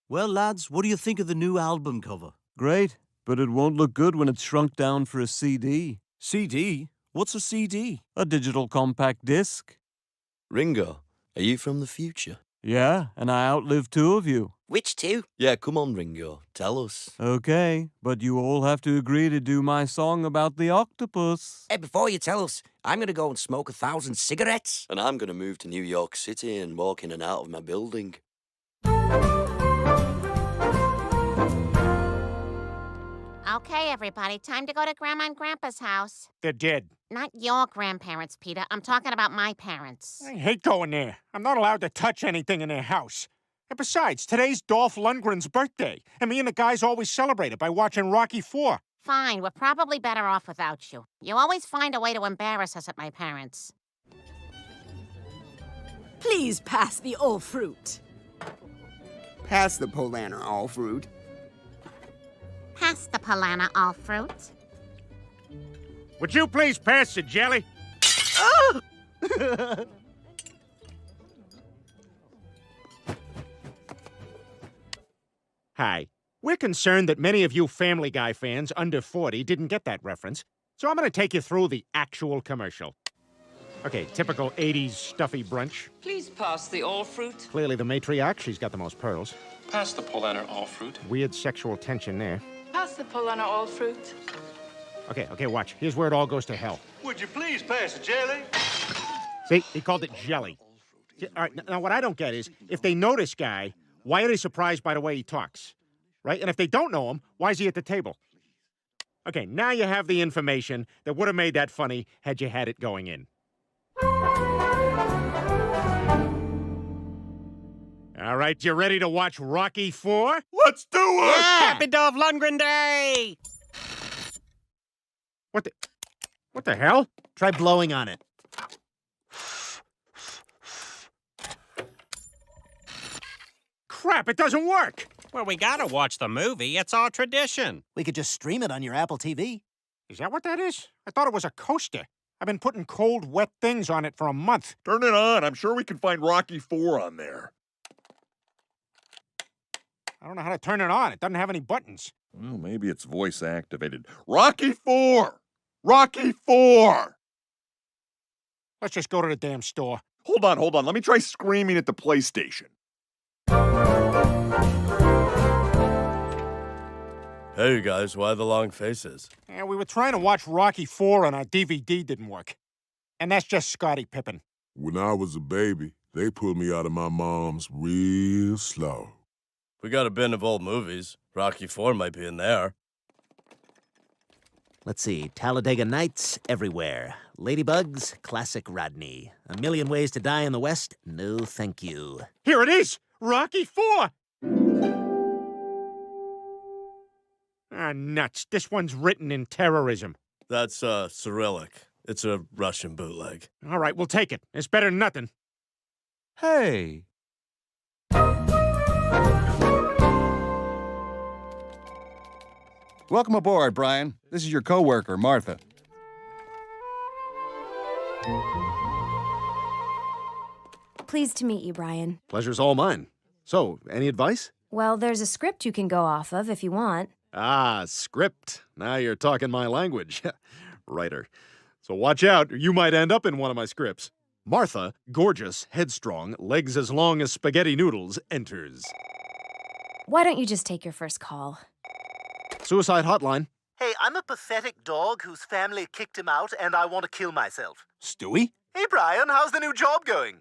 Well, lads, what do you think of the new album cover? Great, but it won't look good when it's shrunk down for a CD. CD? What's a CD? A digital compact disc. Ringo, are you from the future? Yeah, and I outlived 2 of you. Which 2? Yeah, come on, Ringo. Tell us. Okay, but you all have to agree to do my song about the octopus. Hey, before you tell us, I'm going to go and smoke 1,000 cigarettes. And I'm going to move to New York City and walk in and out of my building. Okay, everybody, time to go to Grandma and Grandpa's house. They're dead. Not your grandparents, Peter. I'm talking about my parents. I hate going there. I'm not allowed to touch anything in their house. And besides, today's Dolph Lundgren's birthday, and me and the guys always celebrate it by watching Rocky IV. Fine, we're probably better off without you. You always find a way to embarrass us at my parents'. Please pass the all fruit. Pass the Polaner all fruit. Pass the Polana all fruit. Would you please pass the jelly? Hi. We're concerned that many of you Family Guy fans under 40 didn't get that reference, so I'm going to take you through the actual commercial. Okay, typical 80s stuffy brunch. Please pass the all fruit. Clearly the matriarch, she's got the most pearls. Pass the Polaner all fruit. Weird sexual tension there. Pass the Polaner all fruit. Okay, watch. Here's where it all goes to hell. Would you please pass the jelly? See, he called it jelly. See, all right, now what I don't get is, if they know this guy, why are they surprised by the way he talks? right? And if they don't know him, why is he at the table? Okay, now you have the information that would have made that funny had you had it going in. All right, you ready to watch Rocky IV? Let's do it! Yeah! Happy Dolph Lundgren Day! What the hell? Try blowing on it. Crap, it doesn't work! Well, we gotta watch the movie. It's our tradition. We could just stream it on your Apple TV. Is that what that is? I thought it was a coaster. I've been putting cold, wet things on it for a month. Turn it on. I'm sure we can find Rocky IV on there. I don't know how to turn it on. It doesn't have any buttons. Well, maybe it's voice activated. Rocky IV! Rocky IV! Let's just go to the damn store. Hold on. Let me try screaming at the PlayStation. Hey, you guys, why the long faces? Yeah, we were trying to watch Rocky IV and our DVD didn't work. And that's just Scottie Pippen. When I was a baby, they pulled me out of my mom's real slow. We got a bin of old movies. Rocky IV might be in there. Let's see. Talladega Nights, Everywhere. Ladybugs, Classic Rodney. A Million Ways to Die in the West, no thank you. Here it is! Rocky IV! Ah, nuts. This one's written in terrorism. That's, Cyrillic. It's a Russian bootleg. All right, we'll take it. It's better than nothing. Hey. Welcome aboard, Brian. This is your coworker, Martha. Pleased to meet you, Brian. Pleasure's all mine. So, any advice? Well, there's a script you can go off of if you want. Ah, script. Now you're talking my language. Writer. So watch out, you might end up in one of my scripts. Martha, gorgeous, headstrong, legs as long as spaghetti noodles, enters. Why don't you just take your first call? Suicide hotline. Hey, I'm a pathetic dog whose family kicked him out, and I want to kill myself. Stewie? Hey, Brian, how's the new job going?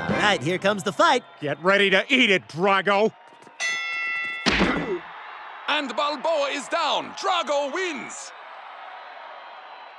All right, here comes the fight. Get ready to eat it, Drago. And Balboa is down. Drago wins.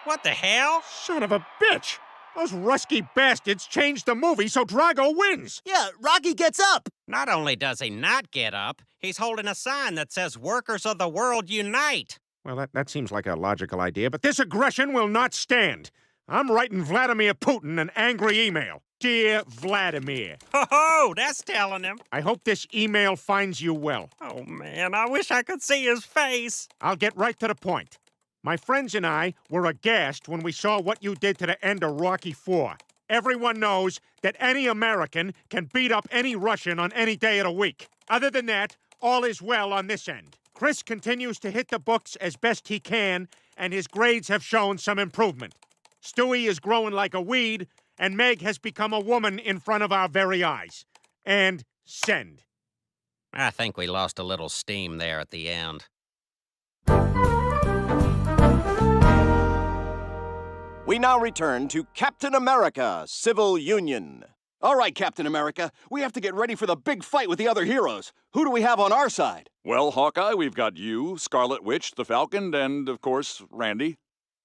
What the hell? Son of a bitch! Those Rusky bastards changed the movie so Drago wins! Yeah, Rocky gets up! Not only does he not get up, he's holding a sign that says Workers of the World Unite. Well, that seems like a logical idea, but this aggression will not stand. I'm writing Vladimir Putin an angry email. Dear Vladimir. Ho-ho, that's telling him. I hope this email finds you well. Oh, man, I wish I could see his face. I'll get right to the point. My friends and I were aghast when we saw what you did to the end of Rocky IV. Everyone knows that any American can beat up any Russian on any day of the week. Other than that, all is well on this end. Chris continues to hit the books as best he can, and his grades have shown some improvement. Stewie is growing like a weed, and Meg has become a woman in front of our very eyes. And send. I think we lost a little steam there at the end. We now return to Captain America, Civil Union. All right, Captain America, we have to get ready for the big fight with the other heroes. Who do we have on our side? Well, Hawkeye, we've got you, Scarlet Witch, the Falcon, and, of course, Randy.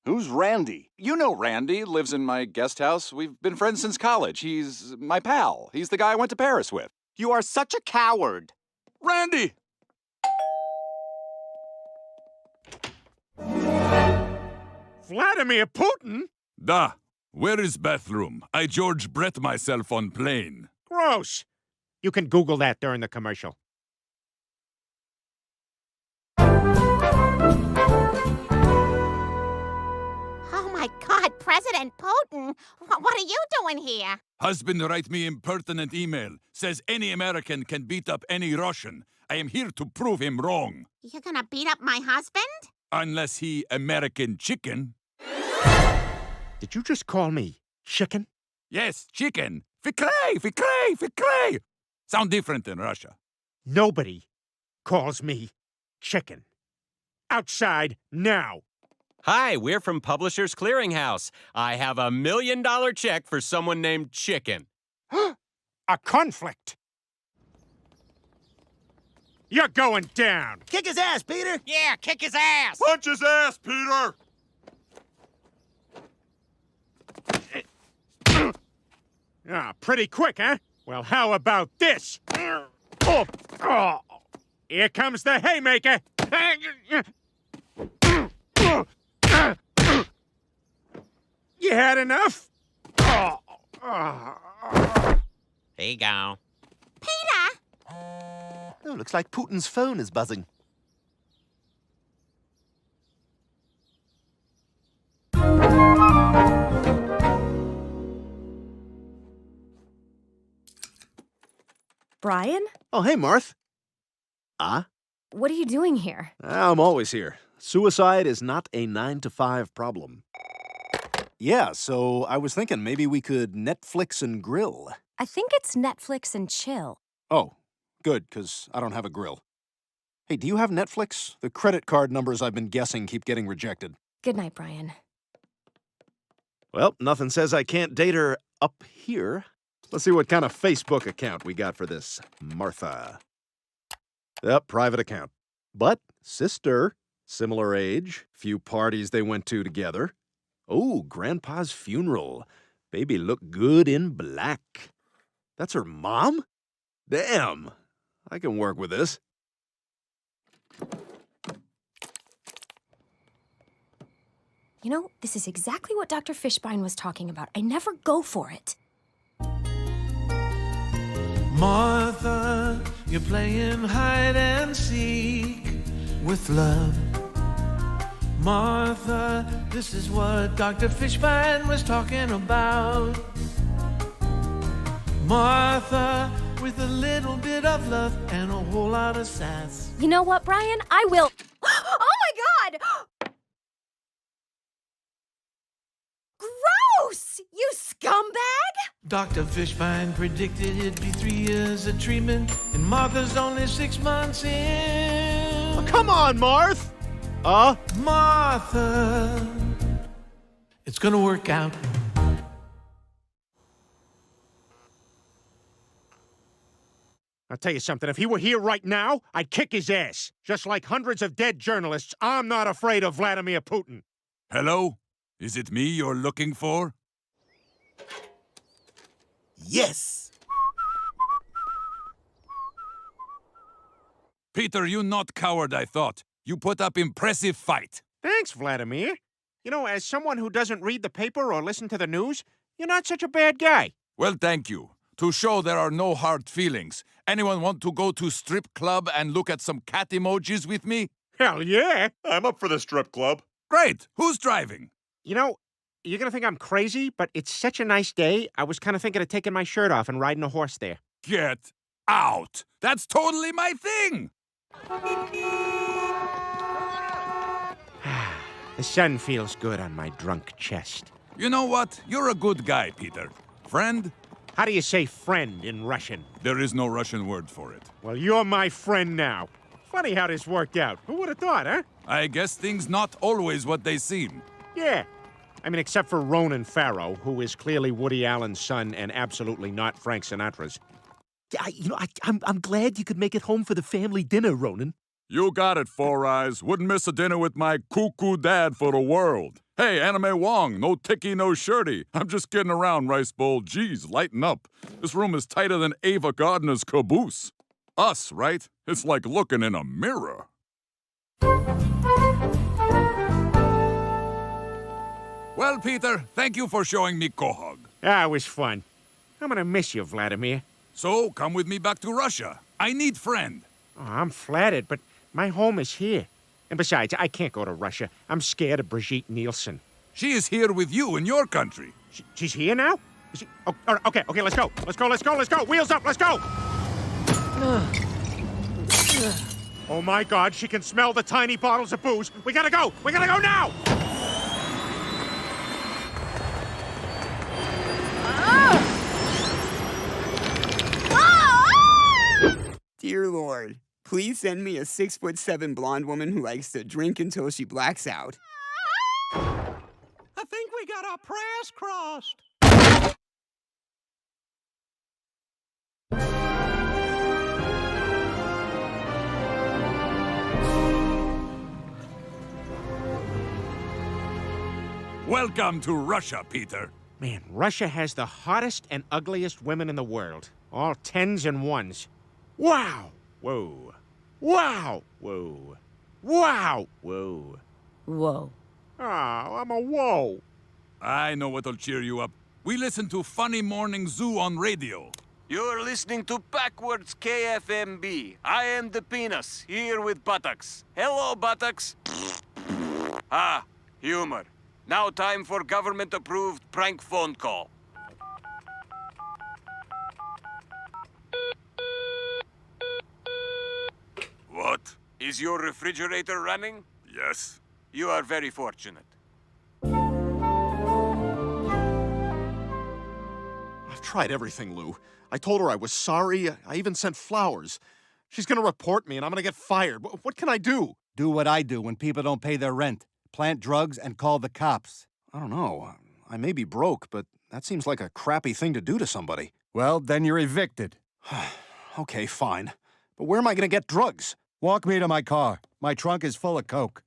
Who's Randy? You know Randy, lives in my guest house. We've been friends since college. He's my pal. He's the guy I went to Paris with. You are such a coward. Randy! Vladimir Putin? Da. Where is bathroom? I George Brett myself on plane. Gross. You can Google that during the commercial. Oh my God, President Putin! What are you doing here? Husband write me impertinent email. Says any American can beat up any Russian. I am here to prove him wrong. You're gonna beat up my husband? Unless he American chicken. Did you just call me chicken? Yes, chicken. Ficlay. Sound different in Russia. Nobody calls me chicken. Outside now. Hi, we're from Publishers Clearinghouse. I have $1 million check for someone named Chicken. A conflict. You're going down. Kick his ass, Peter! Yeah, kick his ass! Punch his ass, Peter! Ah, pretty quick, huh? Well, how about this? Oh, oh. Here comes the haymaker. You had enough? Oh. There you go. Peter! Oh, looks like Putin's phone is buzzing. Brian? Oh, hey, Marth. What are you doing here? I'm always here. Suicide is not a 9-to-5 problem. Yeah, so I was thinking maybe we could Netflix and grill. I think it's Netflix and chill. Oh, good, because I don't have a grill. Hey, do you have Netflix? The credit card numbers I've been guessing keep getting rejected. Good night, Brian. Well, nothing says I can't date her up here. Let's see what kind of Facebook account we got for this Martha. Yep, private account. But sister, similar age, few parties they went to together. Oh, Grandpa's funeral. Baby looked good in black. That's her mom? Damn, I can work with this. You know, this is exactly what Dr. Fishbein was talking about. I never go for it. Martha, you're playing hide and seek with love. Martha, this is what Dr. Fishbein was talking about. Martha, with a little bit of love and a whole lot of sass. You know what, Brian? I will. Oh my God! Gross! You scumbag! Dr. Fishbein predicted it'd be 3 years of treatment, and Martha's only 6 months in. Oh, come on, Marth! Martha, it's gonna work out. I'll tell you something. If he were here right now, I'd kick his ass. Just like hundreds of dead journalists, I'm not afraid of Vladimir Putin. Hello? Is it me you're looking for? Yes! Peter, you not coward, I thought. You put up impressive fight. Thanks, Vladimir. You know, as someone who doesn't read the paper or listen to the news, you're not such a bad guy. Well, thank you. To show there are no hard feelings, anyone want to go to strip club and look at some cat emojis with me? Hell yeah! I'm up for the strip club. Great! Who's driving? You know, you're gonna think I'm crazy, but it's such a nice day, I was kind of thinking of taking my shirt off and riding a horse there. Get out! That's totally my thing! The sun feels good on my drunk chest. You know what? You're a good guy, Peter. Friend? How do you say friend in Russian? There is no Russian word for it. Well, you're my friend now. Funny how this worked out. Who would have thought, huh? I guess things not always what they seem. Yeah. I mean, except for Ronan Farrow, who is clearly Woody Allen's son and absolutely not Frank Sinatra's. Yeah, I'm glad you could make it home for the family dinner, Ronan. You got it, Four Eyes. Wouldn't miss a dinner with my cuckoo dad for the world. Hey, Anime Wong, no ticky, no shirty. I'm just kidding around, Rice Bowl. Jeez, lighten up. This room is tighter than Ava Gardner's caboose. Us, right? It's like looking in a mirror. Well, Peter, thank you for showing me Quahog. Ah, it was fun. I'm gonna miss you, Vladimir. So, come with me back to Russia. I need friend. Oh, I'm flattered, but my home is here. And besides, I can't go to Russia. I'm scared of Brigitte Nielsen. She is here with you in your country. She's here now? Is she? Oh, all right, okay, let's go. Let's go. Wheels up, let's go. Oh my God, she can smell the tiny bottles of booze. We gotta go now! Dear Lord, please send me a 6'7" blonde woman who likes to drink until she blacks out. our prayers crossed. Welcome to Russia, Peter. Man, Russia has the hottest and ugliest women in the world. All 10s and 1s. Wow! Whoa. Wow! Whoa. Wow! Whoa. Whoa. Oh, I'm a whoa. I know what'll cheer you up. We listen to Funny Morning Zoo on radio. You're listening to Backwards KFMB. I am the penis, here with Buttocks. Hello, Buttocks. Ah, humor. Now time for government-approved prank phone call. What? Is your refrigerator running? Yes. You are very fortunate. I've tried everything, Lou. I told her I was sorry. I even sent flowers. She's gonna report me and I'm gonna get fired. What can I do? Do what I do when people don't pay their rent. Plant drugs and call the cops. I don't know. I may be broke, but that seems like a crappy thing to do to somebody. Well, then you're evicted. Okay, fine. But where am I gonna get drugs? Walk me to my car. My trunk is full of coke.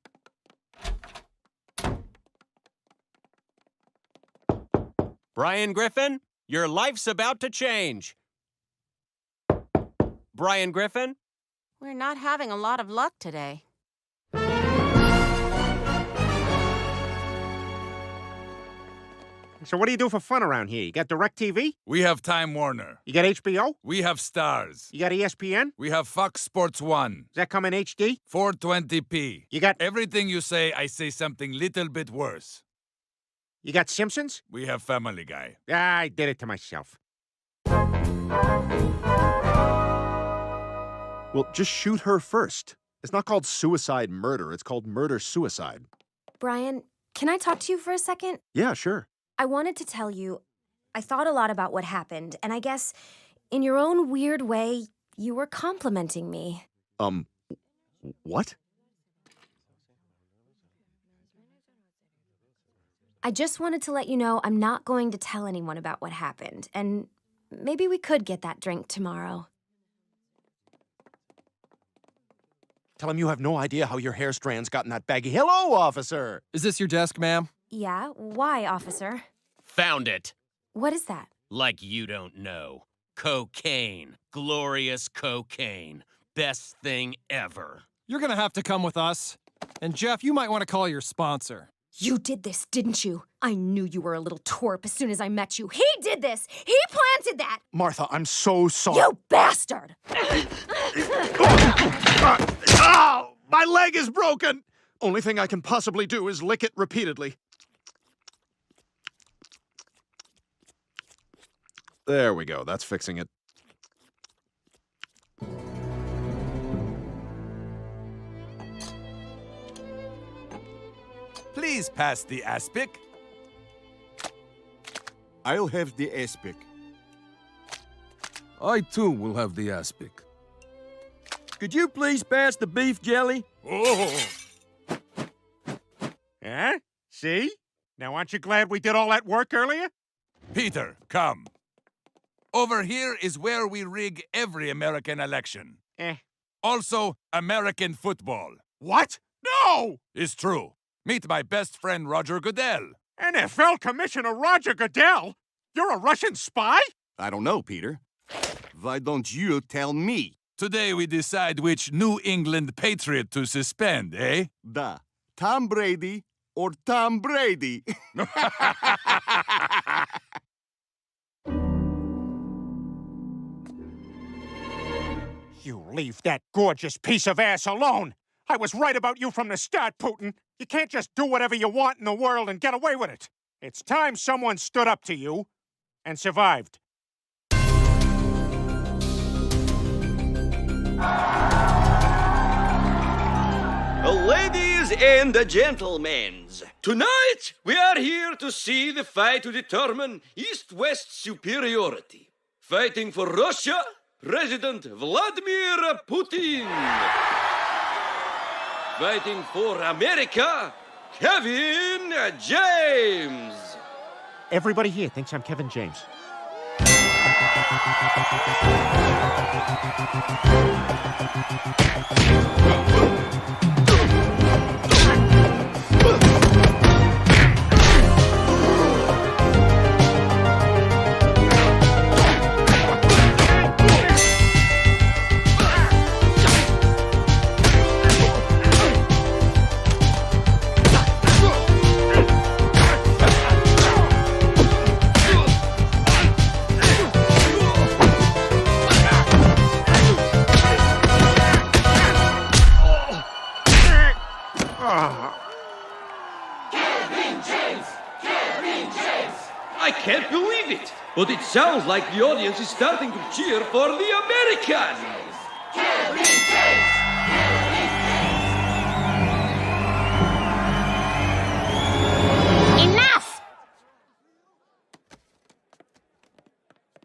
Brian Griffin, your life's about to change. Brian Griffin? We're not having a lot of luck today. So what do you do for fun around here? You got DirecTV? We have Time Warner. You got HBO? We have Stars. You got ESPN? We have Fox Sports 1. Does that come in HD? 420p. You got... Everything you say, I say something little bit worse. You got Simpsons? We have Family Guy. I did it to myself. Well, just shoot her first. It's not called suicide-murder. It's called murder-suicide. Brian, can I talk to you for a second? Yeah, sure. I wanted to tell you, I thought a lot about what happened, and I guess, in your own weird way, you were complimenting me. What? I just wanted to let you know I'm not going to tell anyone about what happened, and maybe we could get that drink tomorrow. Tell him you have no idea how your hair strands got in that baggie. Hello, officer! Is this your desk, ma'am? Yeah, why, officer? Found it. What is that? Like you don't know. Cocaine. Glorious cocaine. Best thing ever. You're gonna have to come with us. And Jeff, you might want to call your sponsor. You did this, didn't you? I knew you were a little twerp as soon as I met you. He did this! He planted that! Martha, I'm so sorry. You bastard! Ow! My leg is broken! Only thing I can possibly do is lick it repeatedly. There we go. That's fixing it. Please pass the aspic. I'll have the aspic. I too will have the aspic. Could you please pass the beef jelly? Oh. Huh? See? Now aren't you glad we did all that work earlier? Peter, come. Over here is where we rig every American election. Also, American football. What? No! Is true. Meet my best friend Roger Goodell. NFL Commissioner Roger Goodell? You're a Russian spy? I don't know, Peter. Why don't you tell me? Today we decide which New England Patriot to suspend, eh? Da. Tom Brady or Tom Brady? You leave that gorgeous piece of ass alone! I was right about you from the start, Putin. You can't just do whatever you want in the world and get away with it. It's time someone stood up to you and survived. Ladies and gentlemen, tonight we are here to see the fight to determine East-West superiority. Fighting for Russia, President Vladimir Putin. Fighting for America, Kevin James. Everybody here thinks I'm Kevin James. I can't believe it! But it sounds like the audience is starting to cheer for the Americans! Enough!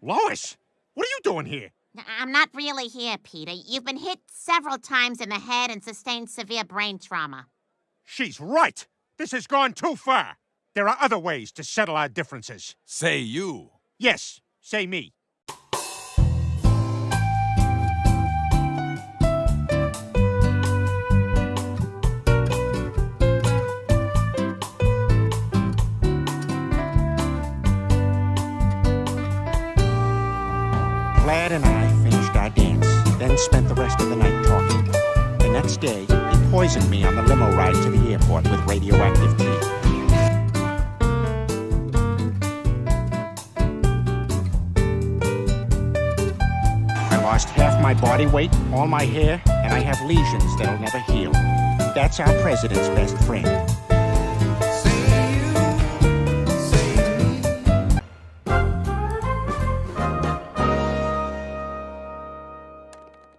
Lois, what are you doing here? I'm not really here, Peter. You've been hit several times in the head and sustained severe brain trauma. She's right. This has gone too far. There are other ways to settle our differences. Say you. Yes, say me. Vlad and I finished our dance, then spent the rest of the night talking. The next day, he poisoned me on the limo ride to the airport with radioactive tea. I lost half my body weight, all my hair, and I have lesions that'll never heal. That's our president's best friend.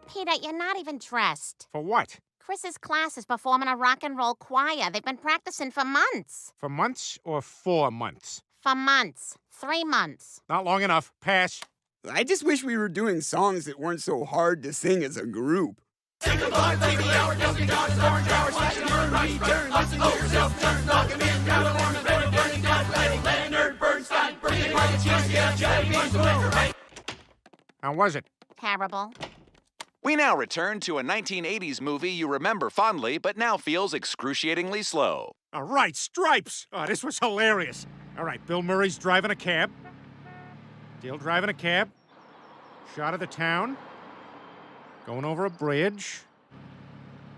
Peter, you're not even dressed. For what? Chris's class is performing a rock and roll choir. They've been practicing for months. For months or 4 months? For months. 3 months. Not long enough. Pass. I just wish we were doing songs that weren't so hard to sing as a group. How was it? Terrible. We now return to a 1980s movie you remember fondly, but now feels excruciatingly slow. All right, Stripes. Oh, this was hilarious. All right, Bill Murray's driving a cab. Still driving a cab. Shot of the town. Going over a bridge.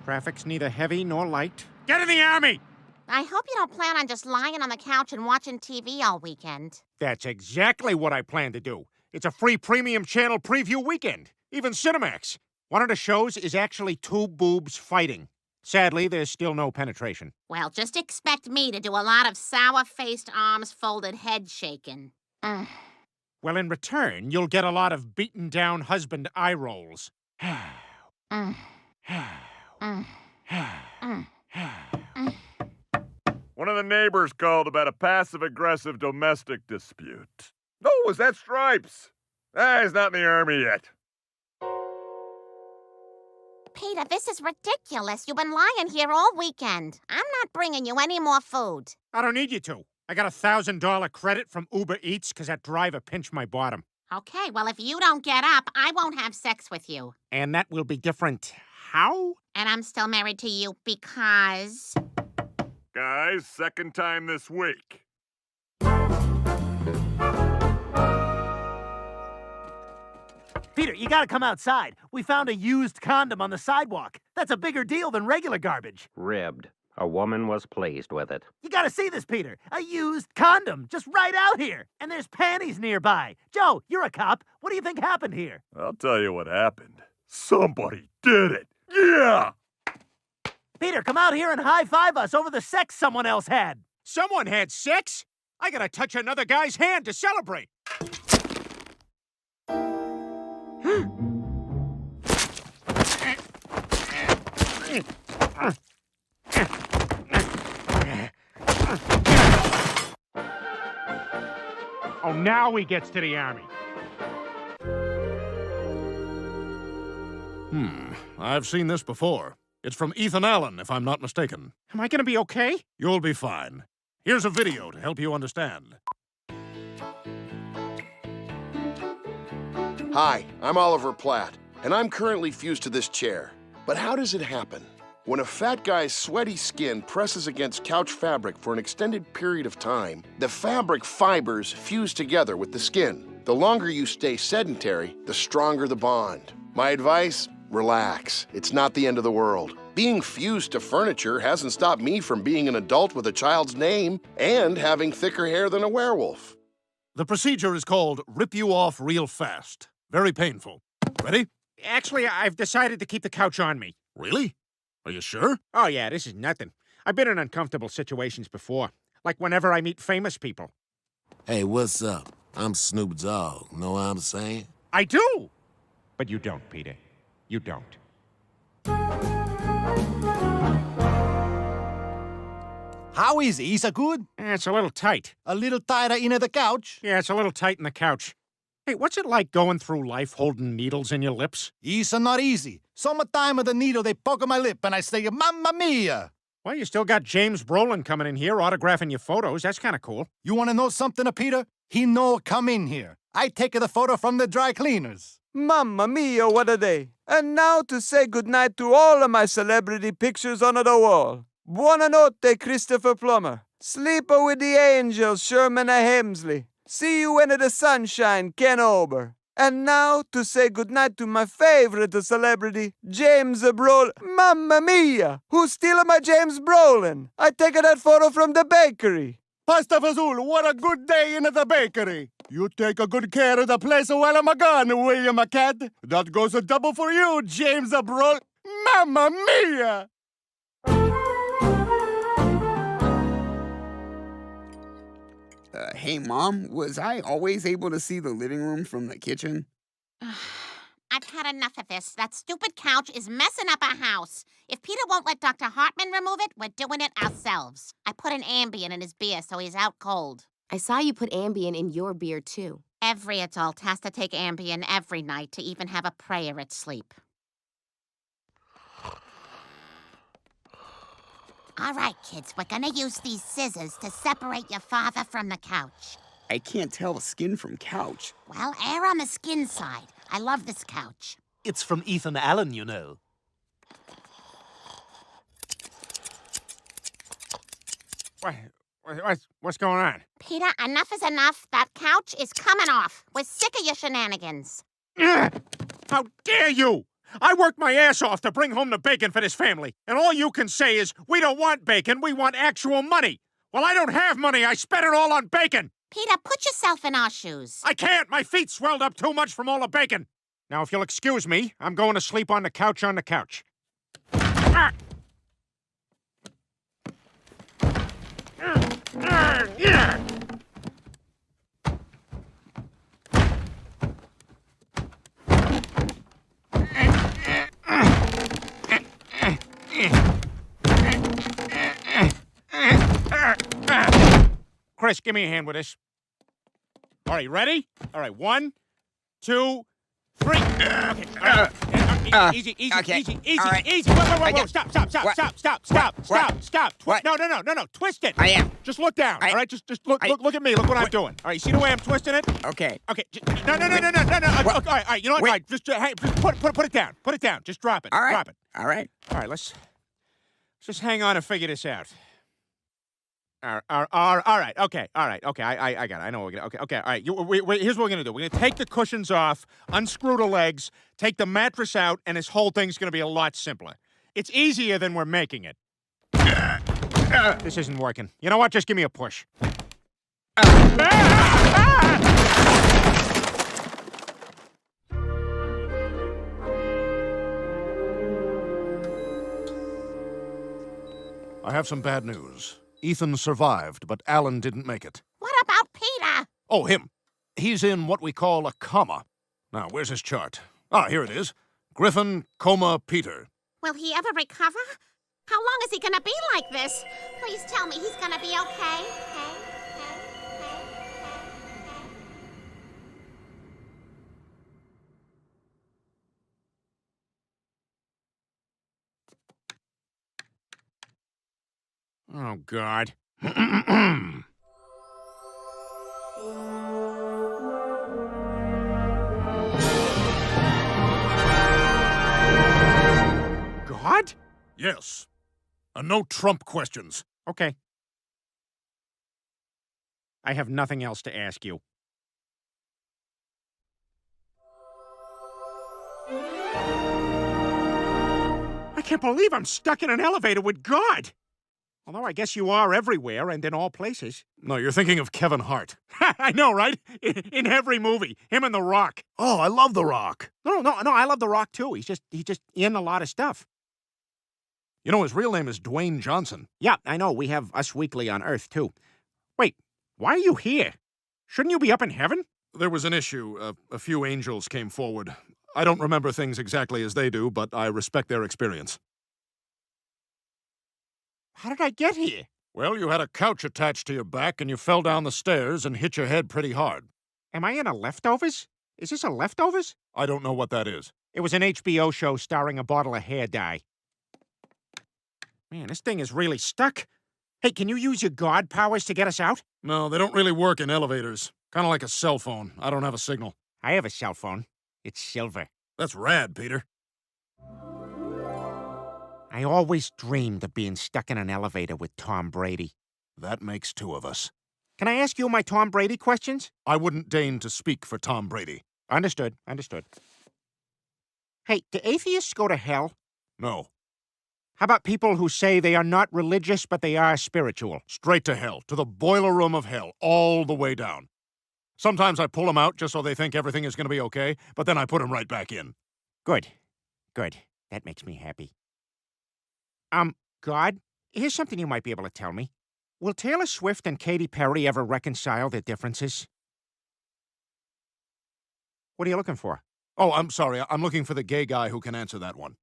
Traffic's neither heavy nor light. Get in the Army! I hope you don't plan on just lying on the couch and watching TV all weekend. That's exactly what I plan to do. It's a free premium channel preview weekend. Even Cinemax. One of the shows is actually 2 boobs fighting. Sadly, there's still no penetration. Well, just expect me to do a lot of sour-faced, arms-folded head shaking. Well, in return, you'll get a lot of beaten-down husband eye rolls. One of the neighbors called about a passive-aggressive domestic dispute. No, was that Stripes? He's not in the Army yet. Peter, this is ridiculous. You've been lying here all weekend. I'm not bringing you any more food. I don't need you to. I got a $1,000 credit from Uber Eats because that driver pinched my bottom. Okay, well, if you don't get up, I won't have sex with you. And that will be different. How? And I'm still married to you because... Guys, second time this week. Peter, you gotta come outside. We found a used condom on the sidewalk. That's a bigger deal than regular garbage. Ribbed. A woman was pleased with it. You gotta see this, Peter. A used condom, just right out here. And there's panties nearby. Joe, you're a cop. What do you think happened here? I'll tell you what happened. Somebody did it. Yeah! Peter, come out here and high-five us over the sex someone else had. Someone had sex? I gotta touch another guy's hand to celebrate. Oh, now he gets to the Army. I've seen this before. It's from Ethan Allen, if I'm not mistaken. Am I gonna be okay? You'll be fine. Here's a video to help you understand. Hi, I'm Oliver Platt, and I'm currently fused to this chair. But how does it happen? When a fat guy's sweaty skin presses against couch fabric for an extended period of time, the fabric fibers fuse together with the skin. The longer you stay sedentary, the stronger the bond. My advice? Relax. It's not the end of the world. Being fused to furniture hasn't stopped me from being an adult with a child's name and having thicker hair than a werewolf. The procedure is called Rip You Off Real Fast. Very painful. Ready? Actually, I've decided to keep the couch on me. Really? Are you sure? Oh, yeah, this is nothing. I've been in uncomfortable situations before. Like whenever I meet famous people. Hey, what's up? I'm Snoop Dogg. Know what I'm saying? I do! But you don't, Peter. You don't. How is he? Is it good? It's a little tight. A little tighter in the couch? Yeah, it's a little tight in the couch. Hey, what's it like going through life holding needles in your lips? It's not easy. Summertime with the needle, they poke my lip and I say, Mamma Mia! Well, you still got James Brolin coming in here autographing your photos. That's kind of cool. You want to know something, Peter? He no come in here. I take the photo from the dry cleaners. Mamma mia, what a day. And now to say goodnight to all of my celebrity pictures on the wall. Buonanotte, Christopher Plummer. Sleeper with the angels, Sherman A. Hemsley. See you when the sunshine, Ken Ober. And now to say goodnight to my favorite celebrity, James Brolin. Mamma mia! Who's stealing my James Brolin? I take that photo from the bakery. Pasta Fazool, what a good day in the bakery. You take a good care of the place while I'm gone, William cat. That goes a double for you, James Brolin. Mamma mia! Hey, Mom, was I always able to see the living room from the kitchen? I've had enough of this. That stupid couch is messing up our house. If Peter won't let Dr. Hartman remove it, we're doing it ourselves. I put an Ambien in his beer so he's out cold. I saw you put Ambien in your beer, too. Every adult has to take Ambien every night to even have a prayer at sleep. All right, kids, we're gonna use these scissors to separate your father from the couch. I can't tell skin from couch. Well, err on the skin side. I love this couch. It's from Ethan Allen, you know. What's going on? Peter, enough is enough. That couch is coming off. We're sick of your shenanigans. How dare you! I worked my ass off to bring home the bacon for this family, and all you can say is, we don't want bacon, we want actual money. Well, I don't have money. I spent it all on bacon. Peter, put yourself in our shoes. I can't. My feet swelled up too much from all the bacon. Now, if you'll excuse me, I'm going to sleep on the couch on the couch. Chris, give me a hand with this. All right, ready? All right, 1, 2, 3. Okay, all right. Easy, okay. easy. All right. Whoa, stop. What? No, twist it. I am. Just look down, all right? Just look at me. Look what I'm doing. All right, you see the way I'm twisting it? Okay. Okay, no. All right, you know what? All right, just put it down. Put it down. Just drop it. All right. Drop it. All right. All right, let's just hang on and figure this out. All right, okay, I got it, I know what we're gonna, okay, all right, here's what we're gonna do. We're gonna take the cushions off, unscrew the legs, take the mattress out, and this whole thing's gonna be a lot simpler. It's easier than we're making it. This isn't working. You know what? Just give me a push. I have some bad news. Ethan survived, but Alan didn't make it. What about Peter? Oh, him. He's in what we call a coma. Now, where's his chart? Ah, here it is. Griffin, coma, Peter. Will he ever recover? How long is he gonna be like this? Please tell me he's gonna be okay. Oh, God. God? Yes. And no Trump questions. Okay. I have nothing else to ask you. I can't believe I'm stuck in an elevator with God. Although I guess you are everywhere and in all places. No, you're thinking of Kevin Hart. I know, right? In every movie. Him and The Rock. Oh, I love The Rock. No, I love The Rock too. He's just in a lot of stuff. You know, his real name is Dwayne Johnson. Yeah, I know. We have Us Weekly on Earth too. Wait, why are you here? Shouldn't you be up in heaven? There was an issue. A few angels came forward. I don't remember things exactly as they do, but I respect their experience. How did I get here? Well, you had a couch attached to your back, and you fell down the stairs and hit your head pretty hard. Am I in a Leftovers? Is this a Leftovers? I don't know what that is. It was an HBO show starring a bottle of hair dye. Man, this thing is really stuck. Hey, can you use your God powers to get us out? No, they don't really work in elevators. Kind of like a cell phone. I don't have a signal. I have a cell phone. It's silver. That's rad, Peter. I always dreamed of being stuck in an elevator with Tom Brady. That makes two of us. Can I ask you my Tom Brady questions? I wouldn't deign to speak for Tom Brady. Understood. Hey, do atheists go to hell? No. How about people who say they are not religious, but they are spiritual? Straight to hell. To the boiler room of hell. All the way down. Sometimes I pull them out just so they think everything is going to be okay, but then I put them right back in. Good. That makes me happy. God, here's something you might be able to tell me. Will Taylor Swift and Katy Perry ever reconcile their differences? What are you looking for? Oh, I'm sorry. I'm looking for the gay guy who can answer that one.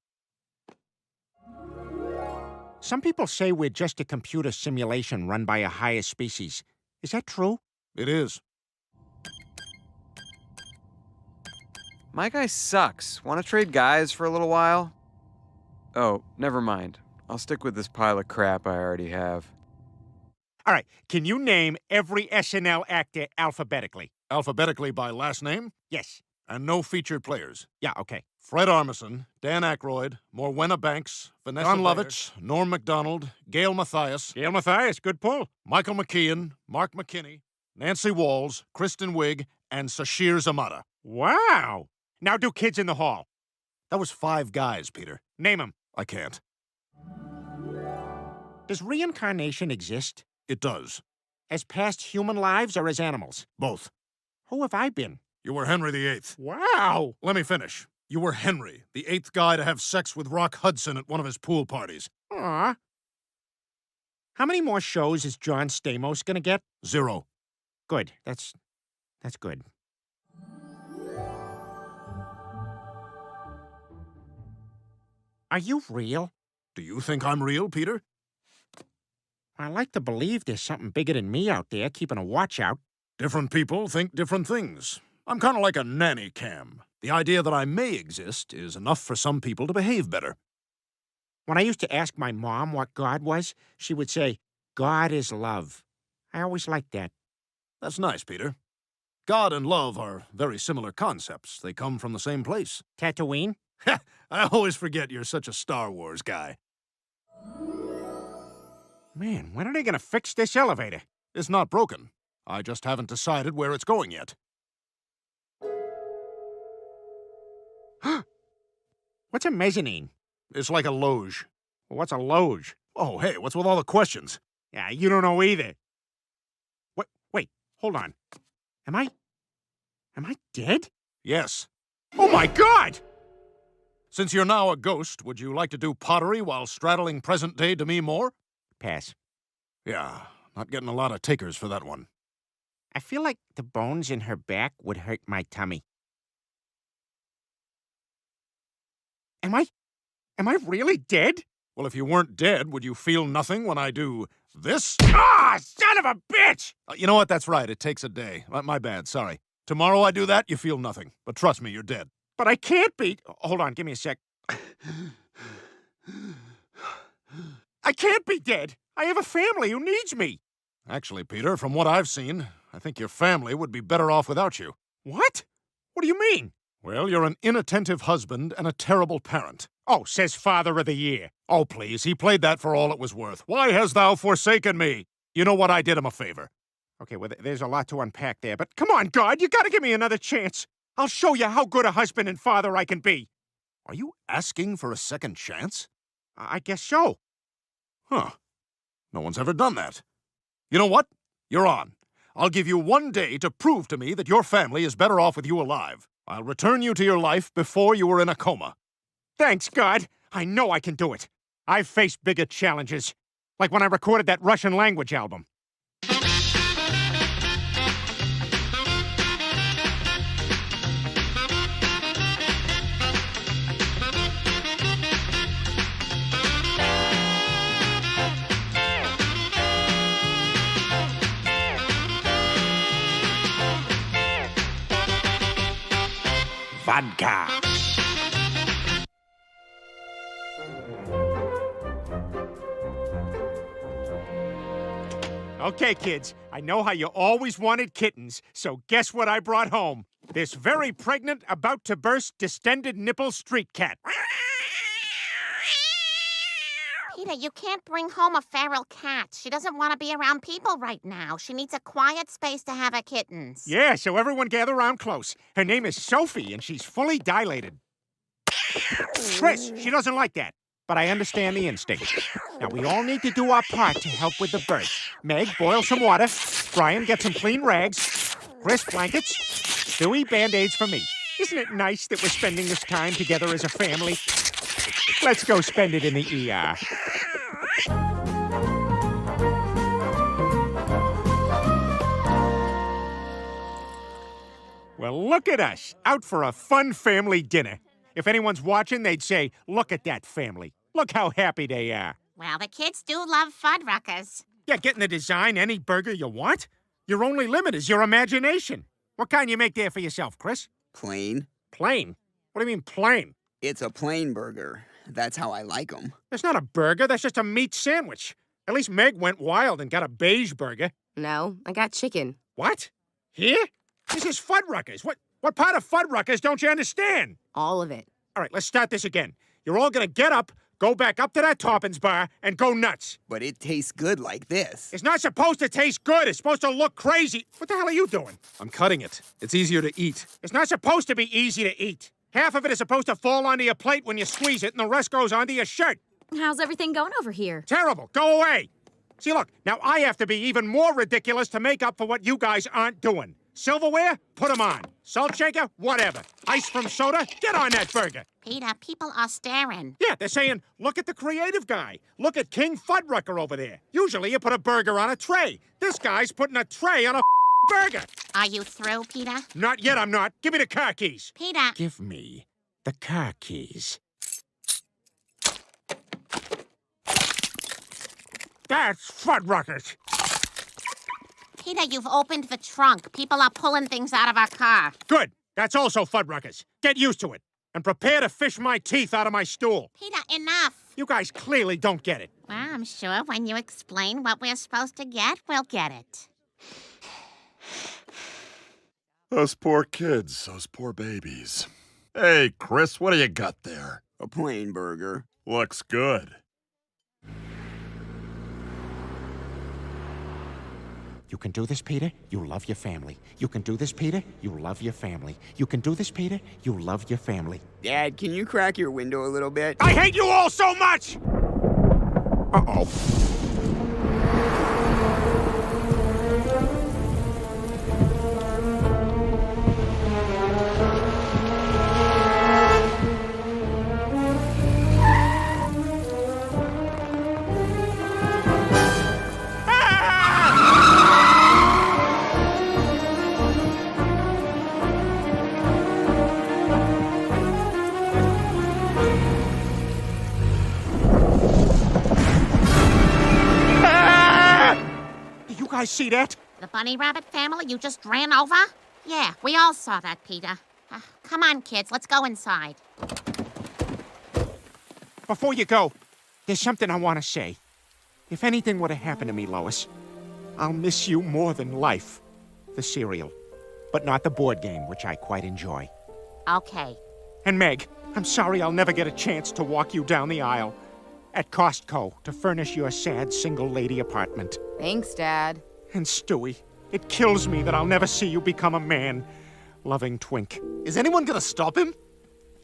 Some people say we're just a computer simulation run by a higher species. Is that true? It is. My guy sucks. Want to trade guys for a little while? Oh, never mind. I'll stick with this pile of crap I already have. All right, can you name every SNL actor alphabetically? Alphabetically by last name? Yes. And no featured players. Yeah, okay. Fred Armisen, Dan Aykroyd, Morwenna Banks, Vanessa Don Lovitch, Norm Macdonald, Gail Mathias. Gail Mathias, good pull. Michael McKean, Mark McKinney, Nancy Walls, Kristen Wiig, and Sashir Zamata. Wow. Now do Kids in the Hall. That was 5 guys, Peter. Name them. I can't. Does reincarnation exist? It does. As past human lives or as animals? Both. Who have I been? You were Henry VIII. Wow. Let me finish. You were Henry, the 8th guy to have sex with Rock Hudson at one of his pool parties. Aw. How many more shows is John Stamos gonna get? 0. Good. That's good. Are you real? Do you think I'm real, Peter? I like to believe there's something bigger than me out there keeping a watch out. Different people think different things. I'm kind of like a nanny cam. The idea that I may exist is enough for some people to behave better. When I used to ask my mom what God was, she would say, God is love. I always liked that. That's nice, Peter. God and love are very similar concepts. They come from the same place. Tatooine? I always forget you're such a Star Wars guy. Man, when are they gonna fix this elevator? It's not broken. I just haven't decided where it's going yet. What's a mezzanine? It's like a loge. Well, what's a loge? Oh, hey, what's with all the questions? Yeah, you don't know either. Wait, hold on. Am I dead? Yes. Oh my God! Since you're now a ghost, would you like to do pottery while straddling present-day Demi Moore? Pass. Yeah, not getting a lot of takers for that one. I feel like the bones in her back would hurt my tummy. Am I really dead? Well, if you weren't dead, would you feel nothing when I do this? Ah, son of a bitch! You know what? That's right. It takes a day. My bad. Sorry. Tomorrow I do that, you feel nothing. But trust me, you're dead. But I can't be. Hold on, give me a sec. I can't be dead. I have a family who needs me. Actually, Peter, from what I've seen, I think your family would be better off without you. What? What do you mean? Well, you're an inattentive husband and a terrible parent. Oh, says Father of the Year. Oh, please, he played that for all it was worth. Why hast thou forsaken me? You know what? I did him a favor. Okay, well, there's a lot to unpack there, but come on, God, you gotta give me another chance. I'll show you how good a husband and father I can be. Are you asking for a second chance? I guess so. Huh. No one's ever done that. You know what? You're on. I'll give you 1 day to prove to me that your family is better off with you alive. I'll return you to your life before you were in a coma. Thanks, God. I know I can do it. I've faced bigger challenges, like when I recorded that Russian language album. Vodka. Okay, kids, I know how you always wanted kittens, so guess what I brought home? This very pregnant, about to burst, distended nipple street cat. Peter, you can't bring home a feral cat. She doesn't want to be around people right now. She needs a quiet space to have her kittens. Yeah, so everyone gather around close. Her name is Sophie, and she's fully dilated. Chris, she doesn't like that, but I understand the instinct. Now, we all need to do our part to help with the birth. Meg, boil some water. Brian, get some clean rags. Chris, blankets. Stewie, Band-Aids for me. Isn't it nice that we're spending this time together as a family? Let's go spend it in the ER. Well, look at us, out for a fun family dinner. If anyone's watching, they'd say, look at that family. Look how happy they are. Well, the kids do love Fuddruckers. Yeah, getting to design any burger you want. Your only limit is your imagination. What kind you make there for yourself, Chris? Plain. Plain? What do you mean plain? It's a plain burger. That's how I like them. That's not a burger, that's just a meat sandwich. At least Meg went wild and got a beige burger. No, I got chicken. What? Here? This is Fuddruckers. What part of Fuddruckers don't you understand? All of it. All right, let's start this again. You're all gonna get up, go back up to that toppings bar, and go nuts. But it tastes good like this. It's not supposed to taste good. It's supposed to look crazy. What the hell are you doing? I'm cutting it. It's easier to eat. It's not supposed to be easy to eat. Half of it is supposed to fall onto your plate when you squeeze it, and the rest goes onto your shirt. How's everything going over here? Terrible. Go away. See, look, now I have to be even more ridiculous to make up for what you guys aren't doing. Silverware? Put them on. Salt shaker? Whatever. Ice from soda? Get on that burger. Peter, people are staring. Yeah, they're saying, look at the creative guy. Look at King Fuddrucker over there. Usually you put a burger on a tray. This guy's putting a tray on a burger. Are you through, Peter? Not yet, I'm not. Give me the car keys. Peter. Give me the car keys. That's Fuddruckers. Peter, you've opened the trunk. People are pulling things out of our car. Good. That's also Fuddruckers. Get used to it. And prepare to fish my teeth out of my stool. Peter, enough. You guys clearly don't get it. Well, I'm sure when you explain what we're supposed to get, we'll get it. Those poor kids, those poor babies. Hey, Chris, what do you got there? A plain burger. Looks good. You can do this, Peter. You love your family. You can do this, Peter. You love your family. You can do this, Peter. You love your family. Dad, can you crack your window a little bit? I hate you all so much! Uh-oh. You guys see that? The bunny rabbit family you just ran over? Yeah, we all saw that, Peter. Come on, kids, let's go inside. Before you go, there's something I want to say. If anything were to happen to me, Lois, I'll miss you more than life. The cereal. But not the board game, which I quite enjoy. Okay. And Meg, I'm sorry I'll never get a chance to walk you down the aisle at Costco to furnish your sad single lady apartment. Thanks, Dad. And Stewie, it kills me that I'll never see you become a man. Loving Twink. Is anyone gonna stop him?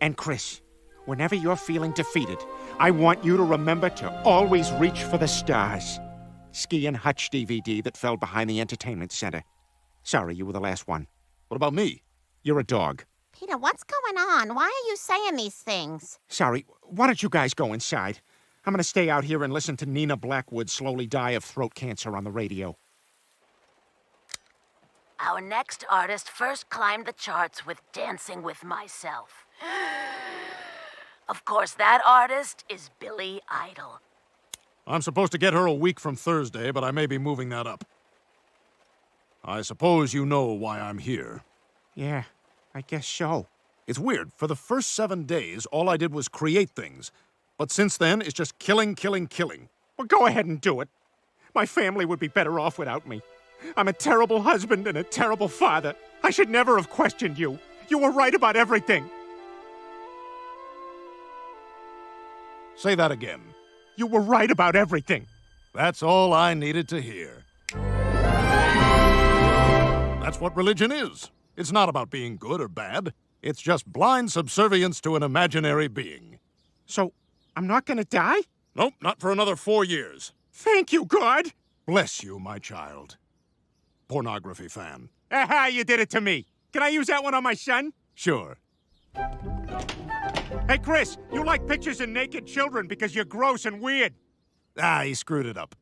And Chris, whenever you're feeling defeated, I want you to remember to always reach for the stars. Ski and Hutch DVD that fell behind the entertainment center. Sorry, you were the last one. What about me? You're a dog. Peter, what's going on? Why are you saying these things? Sorry, why don't you guys go inside? I'm gonna stay out here and listen to Nina Blackwood slowly die of throat cancer on the radio. Our next artist first climbed the charts with Dancing with Myself. Of course, that artist is Billy Idol. I'm supposed to get her a week from Thursday, but I may be moving that up. I suppose you know why I'm here. Yeah, I guess so. It's weird. For the first 7 days, all I did was create things. But since then, it's just killing, killing, killing. Well, go ahead and do it. My family would be better off without me. I'm a terrible husband and a terrible father. I should never have questioned you. You were right about everything. Say that again. You were right about everything. That's all I needed to hear. That's what religion is. It's not about being good or bad. It's just blind subservience to an imaginary being. So, I'm not gonna die? Nope, not for another 4 years. Thank you, God. Bless you, my child. Pornography fan. Aha, you did it to me. Can I use that one on my son? Sure. Hey, Chris, you like pictures of naked children because you're gross and weird. Ah, he screwed it up.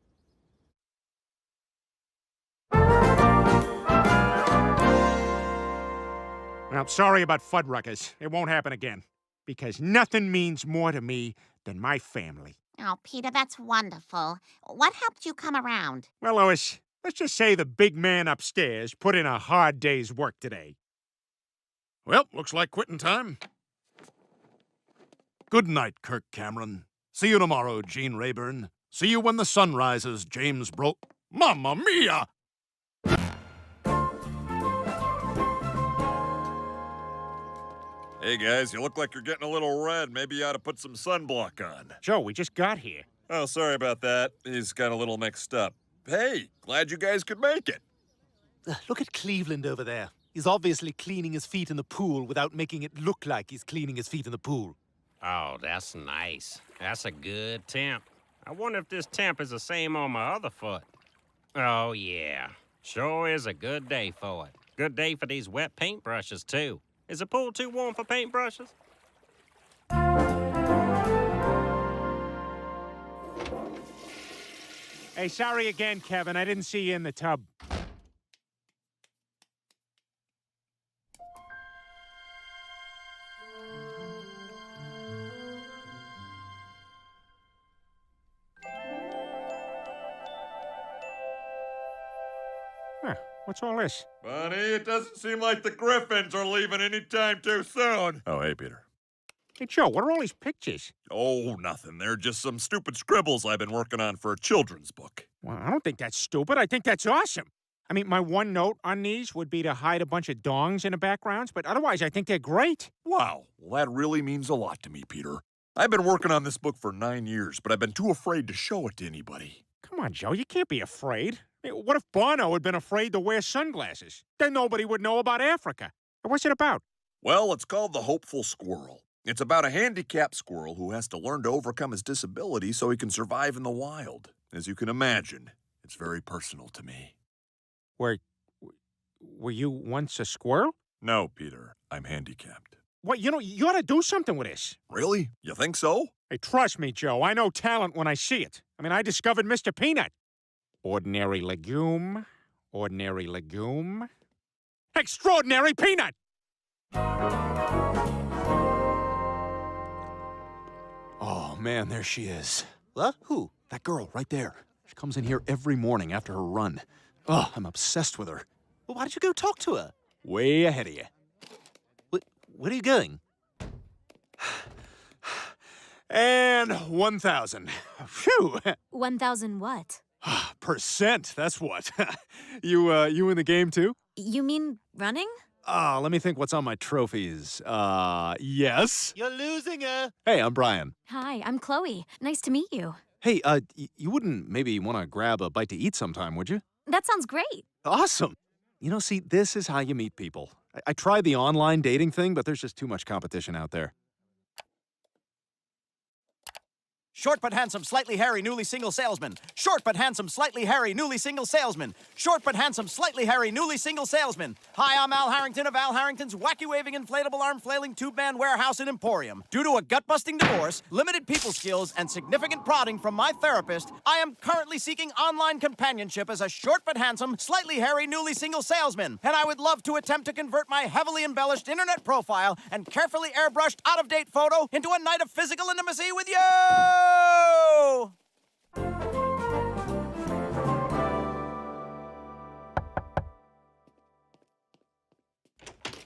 Well, sorry about Fuddruckers. It won't happen again. Because nothing means more to me than my family. Oh, Peter, that's wonderful. What helped you come around? Well, Lois, let's just say the big man upstairs put in a hard day's work today. Well, looks like quitting time. Good night, Kirk Cameron. See you tomorrow, Gene Rayburn. See you when the sun rises, James Mamma mia! Hey guys, you look like you're getting a little red. Maybe you ought to put some sunblock on. Joe, we just got here. Oh, sorry about that. He's got a little mixed up. Hey, glad you guys could make it. Look at Cleveland over there. He's obviously cleaning his feet in the pool without making it look like he's cleaning his feet in the pool. Oh, that's nice. That's a good temp. I wonder if this temp is the same on my other foot. Oh, yeah. Sure is a good day for it. Good day for these wet paintbrushes, too. Is the pool too warm for paintbrushes? Hey, sorry again, Kevin. I didn't see you in the tub. Huh, what's all this? Bunny, it doesn't seem like the Griffins are leaving anytime too soon. Oh, hey, Peter. Hey, Joe, what are all these pictures? Oh, nothing. They're just some stupid scribbles I've been working on for a children's book. Well, I don't think that's stupid. I think that's awesome. I mean, my one note on these would be to hide a bunch of dongs in the backgrounds, but otherwise I think they're great. Wow. Well, that really means a lot to me, Peter. I've been working on this book for 9 years, but I've been too afraid to show it to anybody. Come on, Joe, you can't be afraid. Hey, what if Bono had been afraid to wear sunglasses? Then nobody would know about Africa. What's it about? Well, it's called The Hopeful Squirrel. It's about a handicapped squirrel who has to learn to overcome his disability so he can survive in the wild. As you can imagine, it's very personal to me. Were you once a squirrel? No, Peter. I'm handicapped. What, you ought to do something with this. Really? You think so? Hey, trust me, Joe. I know talent when I see it. I mean, I discovered Mr. Peanut. Ordinary legume. Ordinary legume. Extraordinary peanut! Oh, man, there she is. What? Who? That girl, right there. She comes in here every morning after her run. Oh, I'm obsessed with her. Well, why don't you go talk to her? Way ahead of you. Where are you going? And 1,000. Phew. 1,000 what? Percent, that's what. You in the game, too? You mean running? Let me think what's on my trophies. Yes. You're losing her. Hey, I'm Brian. Hi, I'm Chloe. Nice to meet you. Hey, you wouldn't maybe want to grab a bite to eat sometime, would you? That sounds great. Awesome. You know, see, this is how you meet people. I tried the online dating thing, but there's just too much competition out there. Short but handsome, slightly hairy, newly single salesman. Short but handsome, slightly hairy, newly single salesman. Short but handsome, slightly hairy, newly single salesman. Hi, I'm Al Harrington of Al Harrington's wacky waving inflatable arm flailing tube man warehouse and emporium. Due to a gut-busting divorce, limited people skills, and significant prodding from my therapist, I am currently seeking online companionship as a short but handsome, slightly hairy, newly single salesman. And I would love to attempt to convert my heavily embellished internet profile and carefully airbrushed out-of-date photo into a night of physical intimacy with you!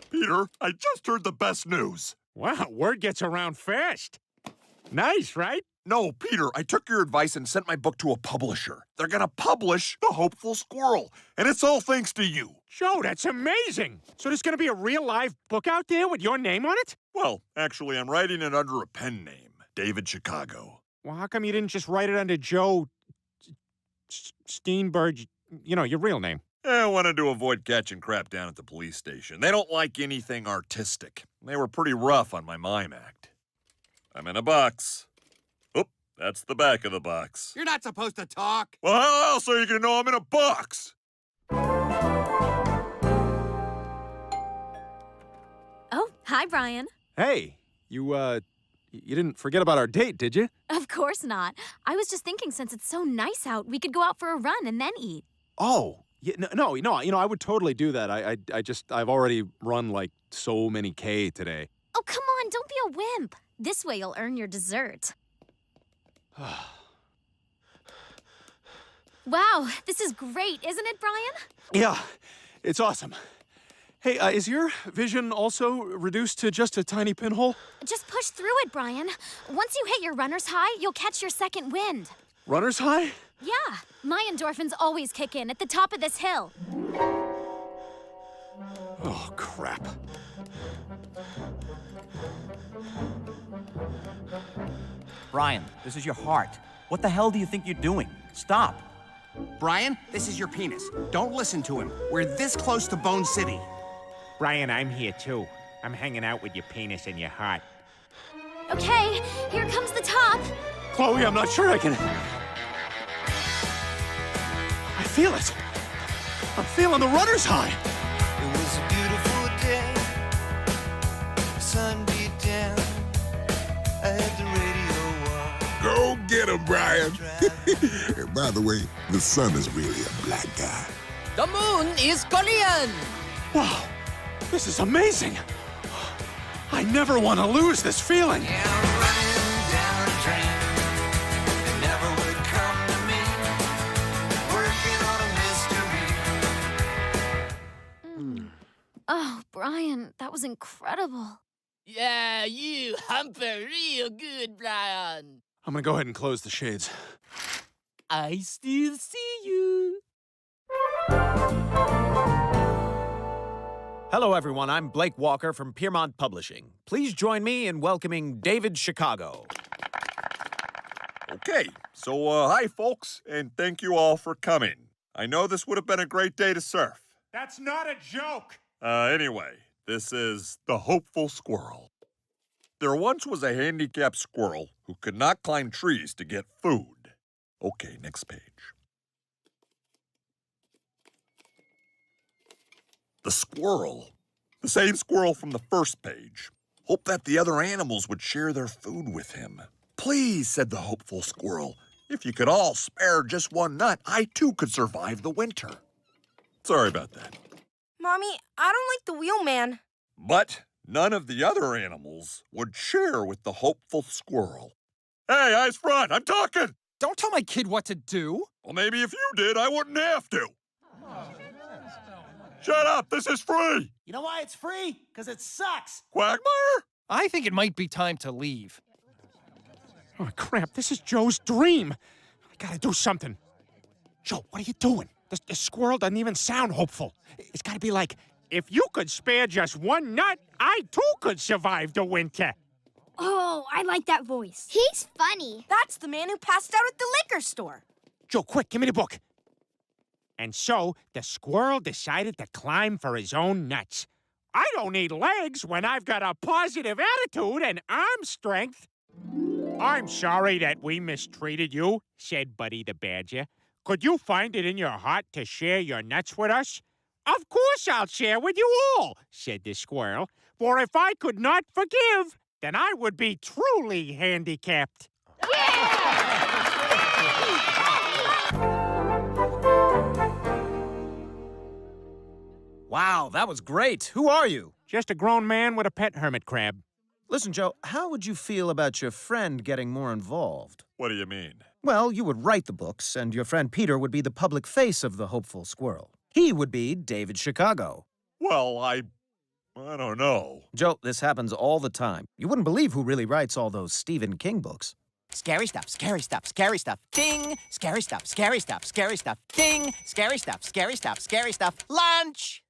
Peter, I just heard the best news. Wow, word gets around fast. Nice, right? No, Peter, I took your advice and sent my book to a publisher. They're gonna publish The Hopeful Squirrel, and it's all thanks to you. Joe, that's amazing. So there's gonna be a real live book out there with your name on it? Well, actually, I'm writing it under a pen name, David Chicago. Well, how come you didn't just write it under Joe Steenberg, you know, your real name? I wanted to avoid catching crap down at the police station. They don't like anything artistic. They were pretty rough on my mime act. I'm in a box. Oop, that's the back of the box. You're not supposed to talk. Well, how else are you gonna know I'm in a box? Oh, hi, Brian. Hey, you didn't forget about our date, did you? Of course not. I was just thinking since it's so nice out, we could go out for a run and then eat. Oh, yeah, no, you know, I would totally do that. I've already run like so many K today. Oh, come on, don't be a wimp. This way you'll earn your dessert. Wow, this is great, isn't it, Brian? Yeah, it's awesome. Hey, is your vision also reduced to just a tiny pinhole? Just push through it, Brian. Once you hit your runner's high, you'll catch your second wind. Runner's high? Yeah, my endorphins always kick in at the top of this hill. Oh, crap. Brian, this is your heart. What the hell do you think you're doing? Stop. Brian, this is your penis. Don't listen to him. We're this close to Bone City. Brian, I'm here too. I'm hanging out with your penis and your heart. Okay, here comes the top. Chloe, I'm not sure I can... I feel it. I'm feeling the runner's high. It was a beautiful day. The sun beat down. I had the radio on. Go get him, Brian. And by the way, the sun is really a black guy. The moon is Korean. Wow, this is amazing. I never want to lose this feeling. Yeah, I'm running down a train. It never would come to me. Working on a mystery. Oh, Brian, that was incredible. Yeah, you humper real good, Brian. I'm gonna go ahead and close the shades. I still see you. Hello, everyone. I'm Blake Walker from Piermont Publishing. Please join me in welcoming David Chicago. Okay, so hi, folks, and thank you all for coming. I know this would have been a great day to surf. That's not a joke. Anyway, this is The Hopeful Squirrel. There once was a handicapped squirrel who could not climb trees to get food. Okay, next page. The squirrel, the same squirrel from the first page, hoped that the other animals would share their food with him. Please, said the hopeful squirrel, if you could all spare just one nut, I too could survive the winter. Sorry about that. Mommy, I don't like the wheelman. But none of the other animals would share with the hopeful squirrel. Hey, eyes front, I'm talking! Don't tell my kid what to do. Well, maybe if you did, I wouldn't have to. Shut up, this is free! You know why it's free? Because it sucks. Quagmire? I think it might be time to leave. Oh, crap, this is Joe's dream. I gotta do something. Joe, what are you doing? The squirrel doesn't even sound hopeful. It's gotta be like, If you could spare just one nut, I too could survive the winter. Oh, I like that voice. He's funny. That's the man who passed out at the liquor store. Joe, quick, give me the book. And so the squirrel decided to climb for his own nuts. I don't need legs when I've got a positive attitude and arm strength. I'm sorry that we mistreated you, said Buddy the Badger. Could you find it in your heart to share your nuts with us? Of course I'll share with you all, said the squirrel. For if I could not forgive, then I would be truly handicapped. Wow, that was great. Who are you? Just a grown man with a pet hermit crab. Listen, Joe, how would you feel about your friend getting more involved? What do you mean? Well, you would write the books, and your friend Peter would be the public face of the Hopeful Squirrel. He would be David Chicago. Well, I don't know. Joe, this happens all the time. You wouldn't believe who really writes all those Stephen King books. Scary stuff, scary stuff, scary stuff. Ding! Scary stuff, scary stuff, scary stuff. Ding! Scary stuff, scary stuff, scary stuff. Lunch!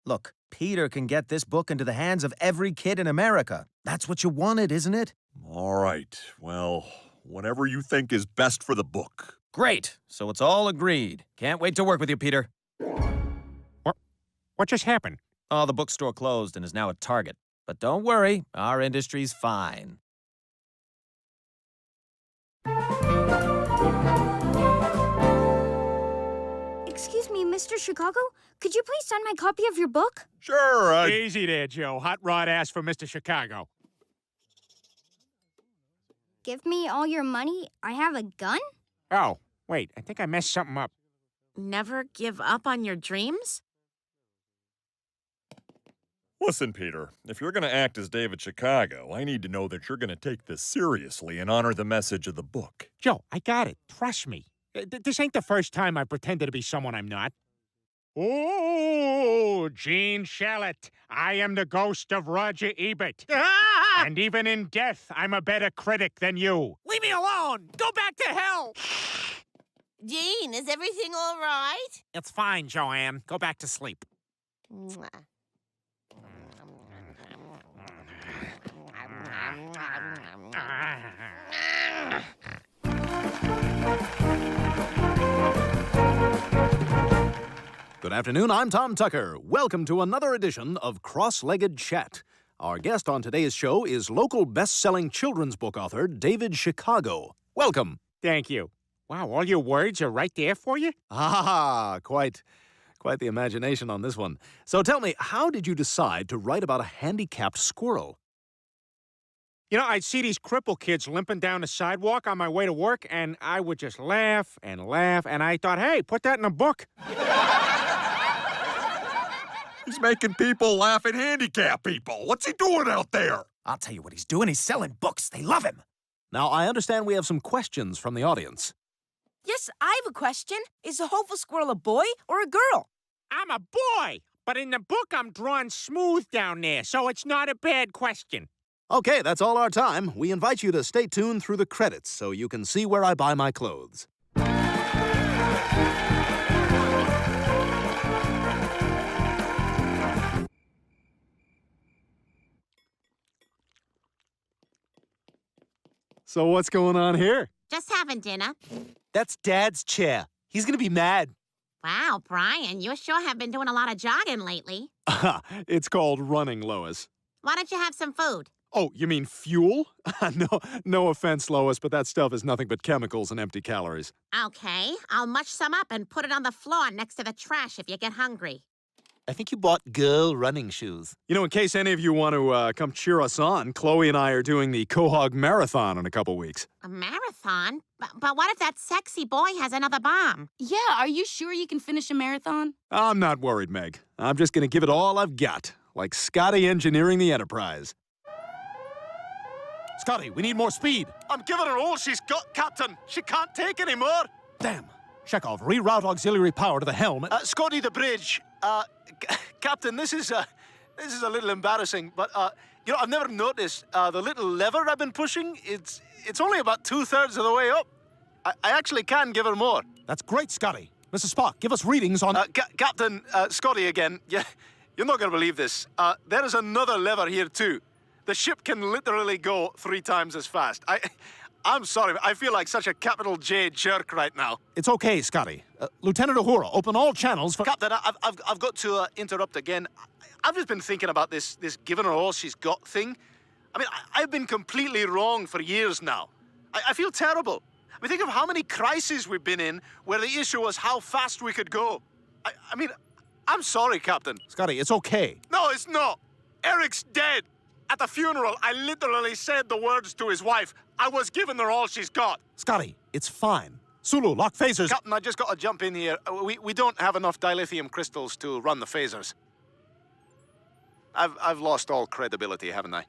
Look, Peter can get this book into the hands of every kid in America. That's what you wanted, isn't it? All right. Well, whatever you think is best for the book. Great. So it's all agreed. Can't wait to work with you, Peter. What just happened? Oh, the bookstore closed and is now at Target. But don't worry, our industry's fine. Excuse me, Mr. Chicago? Could you please sign my copy of your book? Sure. Easy there, Joe. Hot Rod asked for Mr. Chicago. Give me all your money? I have a gun? Oh, wait. I think I messed something up. Never give up on your dreams? Listen, Peter, if you're going to act as David Chicago, I need to know that you're going to take this seriously and honor the message of the book. Joe, I got it. Trust me. This ain't the first time I pretended to be someone I'm not. Oh, Gene Shalit. I am the ghost of Roger Ebert. And even in death, I'm a better critic than you. Leave me alone! Go back to hell! Gene, is everything all right? It's fine, Joanne. Go back to sleep. Mwah. Good afternoon, I'm Tom Tucker. Welcome to another edition of Cross-Legged Chat. Our guest on today's show is local best-selling children's book author David Chicago. Welcome. Thank you. Wow, all your words are right there for you? Ah, quite the imagination on this one. So tell me, how did you decide to write about a handicapped squirrel? You know, I'd see these crippled kids limping down the sidewalk on my way to work, and I would just laugh, and I thought, hey, put that in a book. He's making people laugh at handicapped people. What's he doing out there? I'll tell you what he's doing. He's selling books. They love him. Now, I understand we have some questions from the audience. Yes, I have a question. Is the Hopeful Squirrel a boy or a girl? I'm a boy, but in the book I'm drawn smooth down there, so it's not a bad question. Okay, that's all our time. We invite you to stay tuned through the credits so you can see where I buy my clothes. So what's going on here? Just having dinner. That's Dad's chair. He's gonna be mad. Wow, Brian, you sure have been doing a lot of jogging lately. It's called running, Lois. Why don't you have some food? Oh, you mean fuel? No offense, Lois, but that stuff is nothing but chemicals and empty calories. Okay, I'll mush some up and put it on the floor next to the trash if you get hungry. I think you bought girl running shoes. You know, in case any of you want to come cheer us on, Chloe and I are doing the Quahog Marathon in a couple weeks. A marathon? But what if that sexy boy has another bomb? Yeah, are you sure you can finish a marathon? I'm not worried, Meg. I'm just going to give it all I've got, like Scotty engineering the Enterprise. Scotty, we need more speed. I'm giving her all she's got, Captain. She can't take any more. Damn. Chekhov, reroute auxiliary power to the helm. Scotty, the bridge. Captain, this is a little embarrassing, but you know, I've never noticed the little lever I've been pushing. It's only about 2/3 of the way up. I actually can give her more. That's great, Scotty. Mrs. Spock, give us readings on... Captain, Scotty again. You're not going to believe this. There is another lever here, too. The ship can literally go 3 times as fast. I'm sorry, I feel like such a capital J jerk right now. It's okay, Scotty. Lieutenant Uhura, open all channels for... Captain, I've got to interrupt again. I've just been thinking about this giving her all she's got thing. I mean, I've been completely wrong for years now. I feel terrible. I mean, think of how many crises we've been in where the issue was how fast we could go. I mean, I'm sorry, Captain. Scotty, it's okay. No, it's not. Eric's dead. At the funeral, I literally said the words to his wife. I was giving her all she's got. Scotty, it's fine. Sulu, lock phasers. Captain, I just got to jump in here. We don't have enough dilithium crystals to run the phasers. I've lost all credibility, haven't I?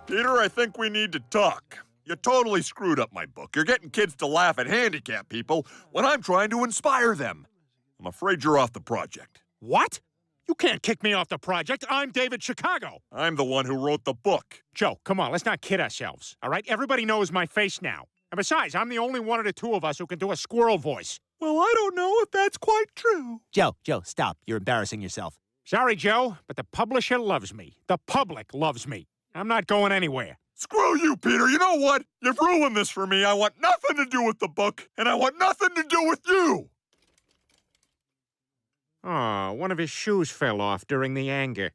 Peter, I think we need to talk. You totally screwed up my book. You're getting kids to laugh at handicapped people when I'm trying to inspire them. I'm afraid you're off the project. What? You can't kick me off the project. I'm David Chicago. I'm the one who wrote the book. Joe, come on, let's not kid ourselves, all right? Everybody knows my face now. And besides, I'm the only one of the two of us who can do a squirrel voice. Well, I don't know if that's quite true. Joe, stop. You're embarrassing yourself. Sorry, Joe, but the publisher loves me. The public loves me. I'm not going anywhere. Screw you, Peter. You know what? You've ruined this for me. I want nothing to do with the book, and I want nothing to do with you. Oh, one of his shoes fell off during the anger.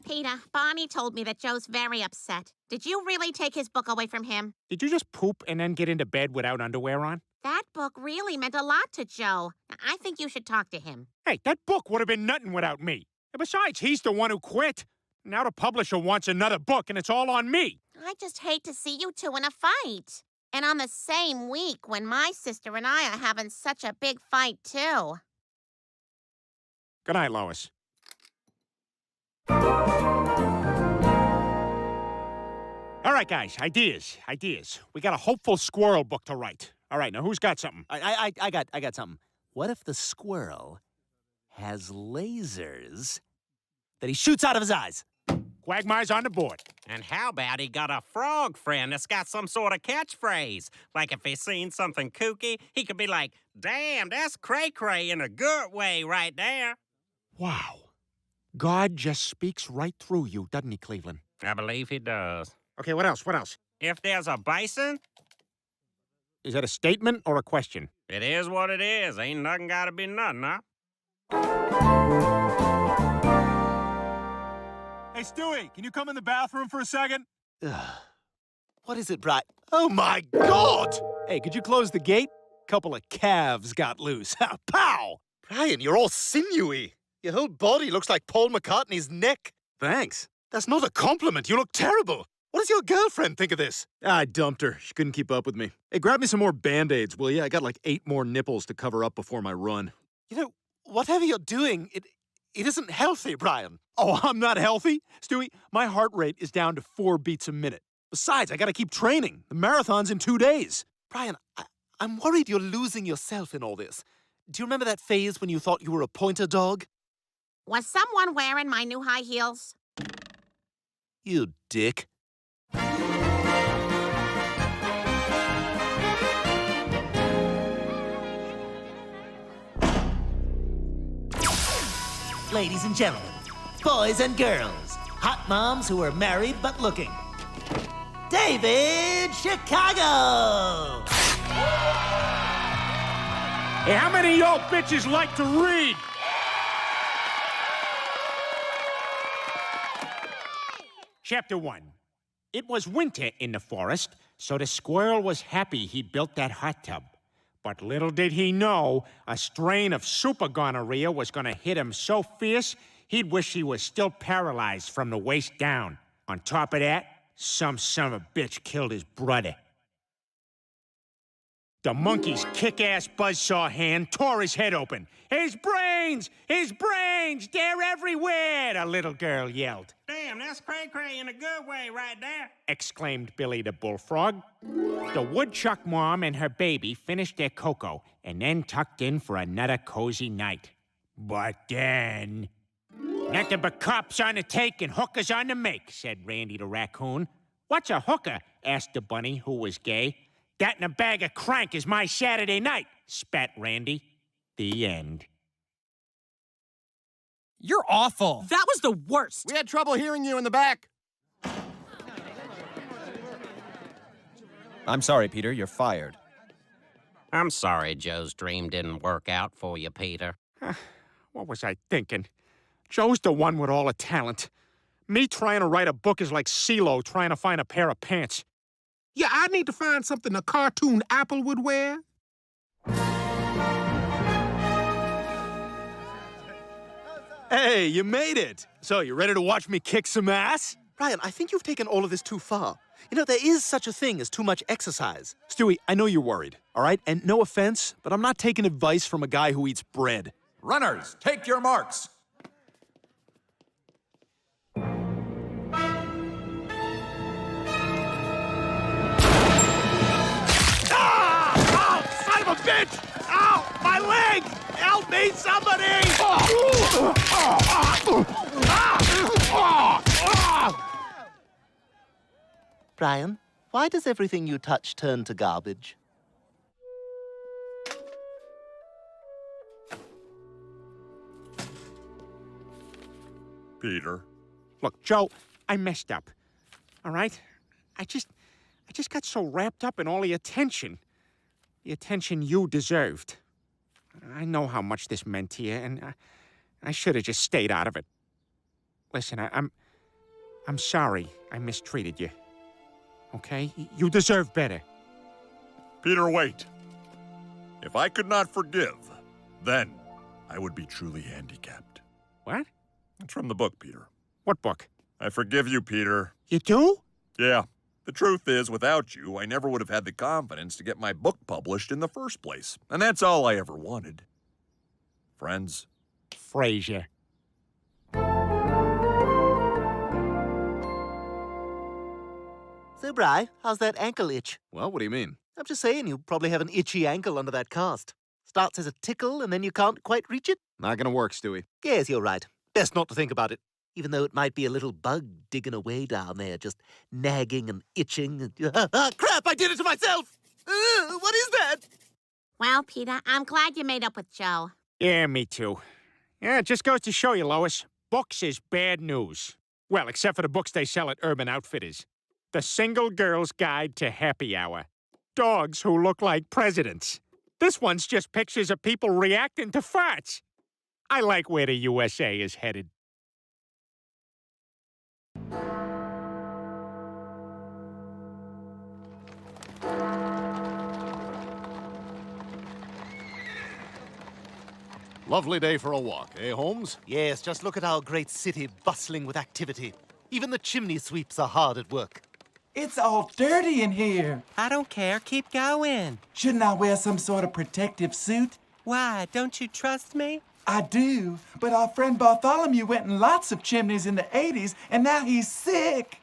Peter, Bonnie told me that Joe's very upset. Did you really take his book away from him? Did you just poop and then get into bed without underwear on? That book really meant a lot to Joe. I think you should talk to him. Hey, that book would have been nothing without me. And besides, he's the one who quit. Now the publisher wants another book, and it's all on me. I just hate to see you two in a fight. And on the same week when my sister and I are having such a big fight, too. Good night, Lois. All right, guys, ideas. We got a hopeful squirrel book to write. All right, now who's got something? I got something. What if the squirrel has lasers that he shoots out of his eyes? Quagmire's on the board. And how about he got a frog friend that's got some sort of catchphrase? Like if he's seen something kooky, he could be like, damn, that's cray-cray in a good way right there. Wow. God just speaks right through you, doesn't he, Cleveland? I believe he does. Okay, what else? If there's a bison... Is that a statement or a question? It is what it is. Ain't nothing gotta be nothing, huh? Hey, Stewie, can you come in the bathroom for a second? What is it, Brian? Oh, my God! Hey, could you close the gate? Couple of calves got loose. Pow! Brian, you're all sinewy. Your whole body looks like Paul McCartney's neck. Thanks. That's not a compliment. You look terrible. What does your girlfriend think of this? I dumped her. She couldn't keep up with me. Hey, grab me some more Band-Aids, will you? I got like 8 more nipples to cover up before my run. You know, whatever you're doing, it isn't healthy, Brian. Oh, I'm not healthy? Stewie, my heart rate is down to 4 beats a minute. Besides, I gotta keep training. The marathon's in 2 days. Brian, I'm worried you're losing yourself in all this. Do you remember that phase when you thought you were a pointer dog? Was someone wearing my new high heels? You dick. Ladies and gentlemen, boys and girls, hot moms who are married but looking. David Chicago! Hey, how many of y'all bitches like to read? Chapter 1. It was winter in the forest, so the squirrel was happy he'd built that hot tub. But little did he know, a strain of super gonorrhea was gonna hit him so fierce, he'd wish he was still paralyzed from the waist down. On top of that, some son of a bitch killed his brother. The monkey's kick-ass buzzsaw hand tore his head open. His brains! His brains! They're everywhere! The little girl yelled. Damn, that's cray-cray in a good way right there. Exclaimed Billy the Bullfrog. The woodchuck mom and her baby finished their cocoa and then tucked in for another cozy night. But then... Nothing but cops on the take and hookers on the make, said Randy the raccoon. What's a hooker? Asked the bunny, who was gay. That and a bag of crank is my Saturday night, spat Randy. The end. You're awful. That was the worst. We had trouble hearing you in the back. I'm sorry, Peter. You're fired. I'm sorry Joe's dream didn't work out for you, Peter. What was I thinking? Joe's the one with all the talent. Me trying to write a book is like CeeLo trying to find a pair of pants. Yeah, I need to find something a cartoon Apple would wear. Hey, you made it! So, you ready to watch me kick some ass? Brian, I think you've taken all of this too far. You know, there is such a thing as too much exercise. Stewie, I know you're worried, all right? And no offense, but I'm not taking advice from a guy who eats bread. Runners, take your marks. Ow! Son of a bitch! Ow! My leg! Help me, somebody! Brian, why does everything you touch turn to garbage? Peter. Look, Joe, I messed up. All right? I just got so wrapped up in all the attention. The attention you deserved. I know how much this meant to you, and I should have just stayed out of it. Listen, I'm sorry I mistreated you. Okay? You deserve better. Peter, wait. If I could not forgive, then I would be truly handicapped. What? It's from the book, Peter. What book? I forgive you, Peter. You do? Yeah. The truth is, without you, I never would have had the confidence to get my book published in the first place. And that's all I ever wanted. Friends. Frasier. So, Bri, how's that ankle itch? Well, what do you mean? I'm just saying, you probably have an itchy ankle under that cast. Starts as a tickle, and then you can't quite reach it? Not gonna work, Stewie. Yes, you're right. Best not to think about it. Even though it might be a little bug digging away down there, just nagging and itching. Crap, I did it to myself! What is that? Well, Peter, I'm glad you made up with Joe. Yeah, me too. Yeah, it just goes to show you, Lois, books is bad news. Well, except for the books they sell at Urban Outfitters. The Single Girl's Guide to Happy Hour. Dogs who look like presidents. This one's just pictures of people reacting to farts. I like where the USA is headed. Lovely day for a walk, eh, Holmes? Yes, just look at our great city bustling with activity. Even the chimney sweeps are hard at work. It's all dirty in here. I don't care. Keep going. Shouldn't I wear some sort of protective suit? Why? Don't you trust me? I do, but our friend Bartholomew went in lots of chimneys in the 80s, and now he's sick.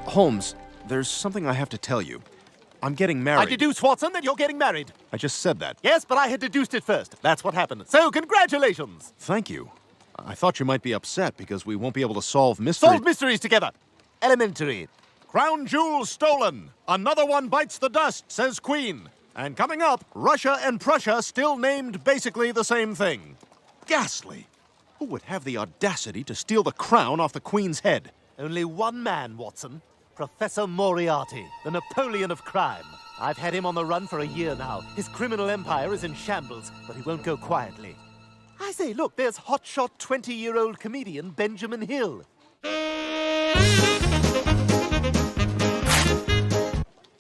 Holmes, there's something I have to tell you. I'm getting married. I deduce, Watson, that you're getting married. I just said that. Yes, but I had deduced it first. That's what happened. So, congratulations. Thank you. I thought you might be upset because we won't be able to solve mysteries. Solve mysteries together. Elementary. Crown jewels stolen. Another one bites the dust, says Queen. And coming up, Russia and Prussia still named basically the same thing. Ghastly. Who would have the audacity to steal the crown off the Queen's head? Only one man, Watson. Professor Moriarty, the Napoleon of crime. I've had him on the run for a year now. His criminal empire is in shambles, but he won't go quietly. I say, look, there's hotshot 20-year-old comedian Benjamin Hill.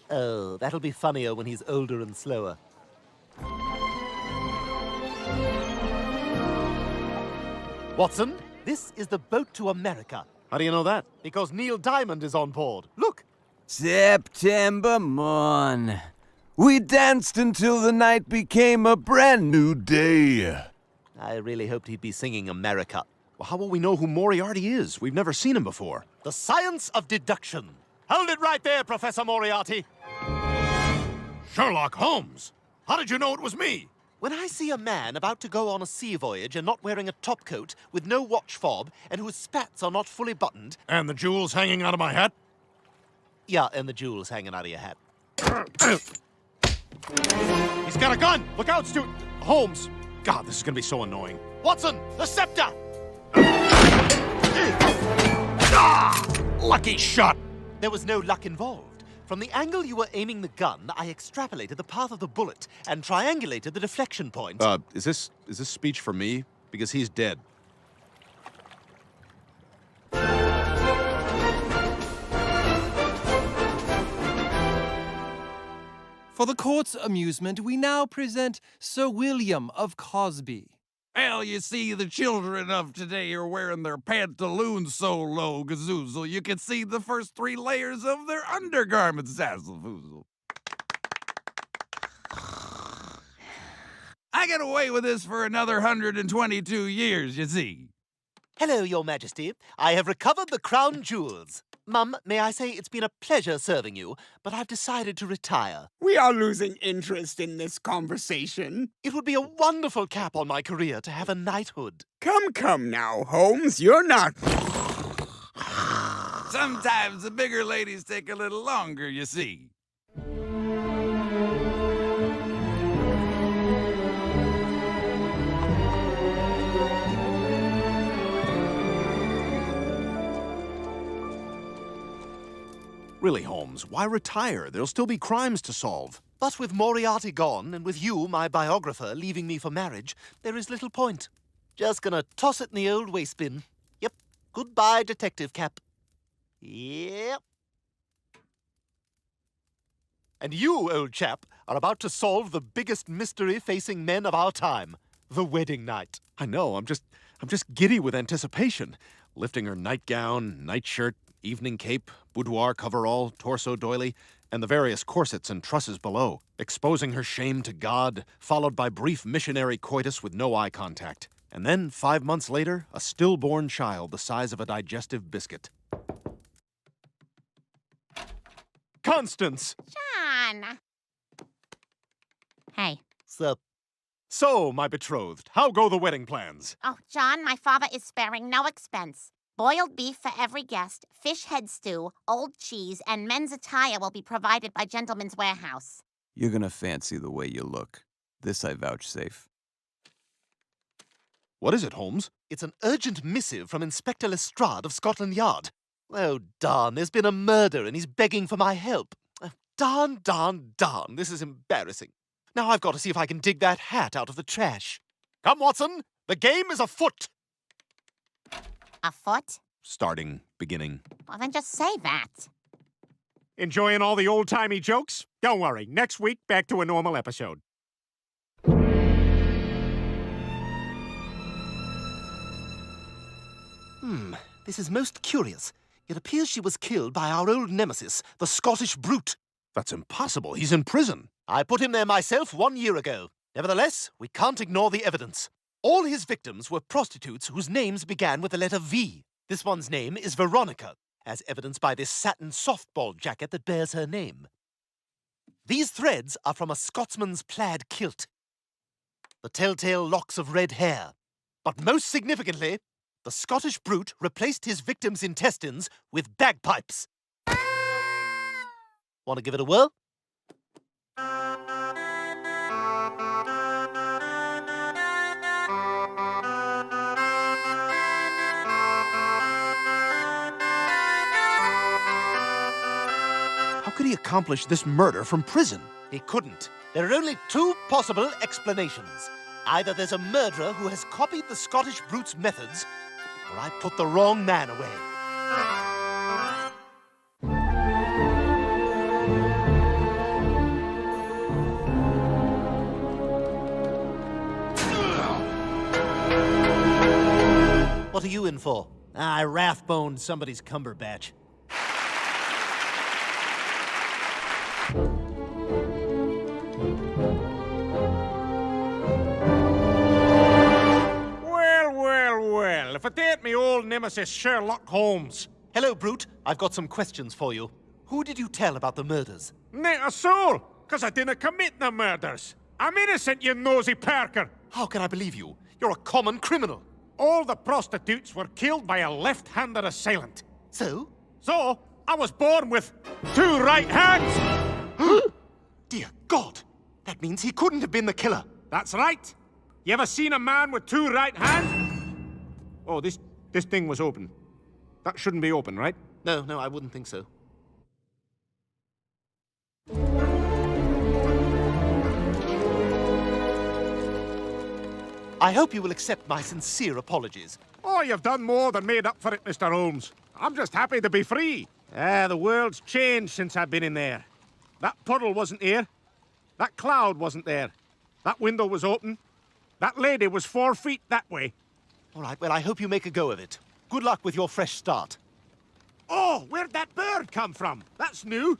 Oh, that'll be funnier when he's older and slower. Watson, this is the boat to America. How do you know that? Because Neil Diamond is on board. Look. September morn. We danced until the night became a brand new day. I really hoped he'd be singing America. Well, how will we know who Moriarty is? We've never seen him before. The science of deduction. Hold it right there, Professor Moriarty. Sherlock Holmes! How did you know it was me? When I see a man about to go on a sea voyage and not wearing a topcoat, with no watch fob, and whose spats are not fully buttoned... And the jewels hanging out of my hat? Yeah, and the jewels hanging out of your hat. He's got a gun! Look out, Stu... Holmes! God, this is gonna be so annoying. Watson, the scepter! Lucky shot! There was no luck involved. From the angle you were aiming the gun, I extrapolated the path of the bullet and triangulated the deflection point. Is this speech for me? Because he's dead. For the court's amusement, we now present Sir William of Cosby. Well, you see, the children of today are wearing their pantaloons so low, Gazoozle, you can see the first 3 layers of their undergarments, Zazzlefoozle. I get away with this for another 122 years, you see. Hello, Your Majesty. I have recovered the crown jewels. Mum, may I say it's been a pleasure serving you, but I've decided to retire. We are losing interest in this conversation. It would be a wonderful cap on my career to have a knighthood. Come now, Holmes. You're not... Sometimes the bigger ladies take a little longer, you see. Really, Holmes, why retire? There'll still be crimes to solve. But with Moriarty gone, and with you, my biographer, leaving me for marriage, there is little point. Just gonna toss it in the old waste bin. Yep. Goodbye, detective cap. Yep. And you, old chap, are about to solve the biggest mystery facing men of our time. The wedding night. I know, I'm just giddy with anticipation. Lifting her nightgown, nightshirt, evening cape, boudoir coverall, torso doily, and the various corsets and trusses below, exposing her shame to God, followed by brief missionary coitus with no eye contact. And then, 5 months later, a stillborn child the size of a digestive biscuit. Constance! John! Hey. Sup? So, my betrothed, how go the wedding plans? Oh, John, my father is sparing no expense. Boiled beef for every guest, fish head stew, old cheese, and men's attire will be provided by Gentleman's Warehouse. You're gonna fancy the way you look. This I vouchsafe. What is it, Holmes? It's an urgent missive from Inspector Lestrade of Scotland Yard. Oh, darn, there's been a murder and he's begging for my help. Oh, darn, this is embarrassing. Now I've got to see if I can dig that hat out of the trash. Come, Watson, the game is afoot. Afoot? Beginning. Well, then just say that. Enjoying all the old-timey jokes? Don't worry, next week, back to a normal episode. This is most curious. It appears she was killed by our old nemesis, the Scottish brute. That's impossible. He's in prison. I put him there myself 1 year ago. Nevertheless, we can't ignore the evidence. All his victims were prostitutes whose names began with the letter V. This one's name is Veronica, as evidenced by this satin softball jacket that bears her name. These threads are from a Scotsman's plaid kilt. The telltale locks of red hair. But most significantly, the Scottish brute replaced his victim's intestines with bagpipes. Want to give it a whirl? How could he accomplish this murder from prison? He couldn't. There are only 2 possible explanations. Either there's a murderer who has copied the Scottish brute's methods, or I put the wrong man away. What are you in for? I rathboned somebody's Cumberbatch. Well, if it ain't me old nemesis Sherlock Holmes. Hello, Brute. I've got some questions for you. Who did you tell about the murders? Not a soul, 'cause I didn't commit the murders. I'm innocent, you nosy perker! How can I believe you? You're a common criminal. All the prostitutes were killed by a left-handed assailant. So? So, I was born with 2 right hands! Dear God! That means he couldn't have been the killer. That's right. You ever seen a man with 2 right hands? Oh, this thing was open. That shouldn't be open, right? No, I wouldn't think so. I hope you will accept my sincere apologies. Oh, you've done more than made up for it, Mr. Holmes. I'm just happy to be free. The world's changed since I've been in there. That puddle wasn't here. That cloud wasn't there. That window was open. That lady was 4 feet that way. All right, well, I hope you make a go of it. Good luck with your fresh start. Oh, where'd that bird come from? That's new.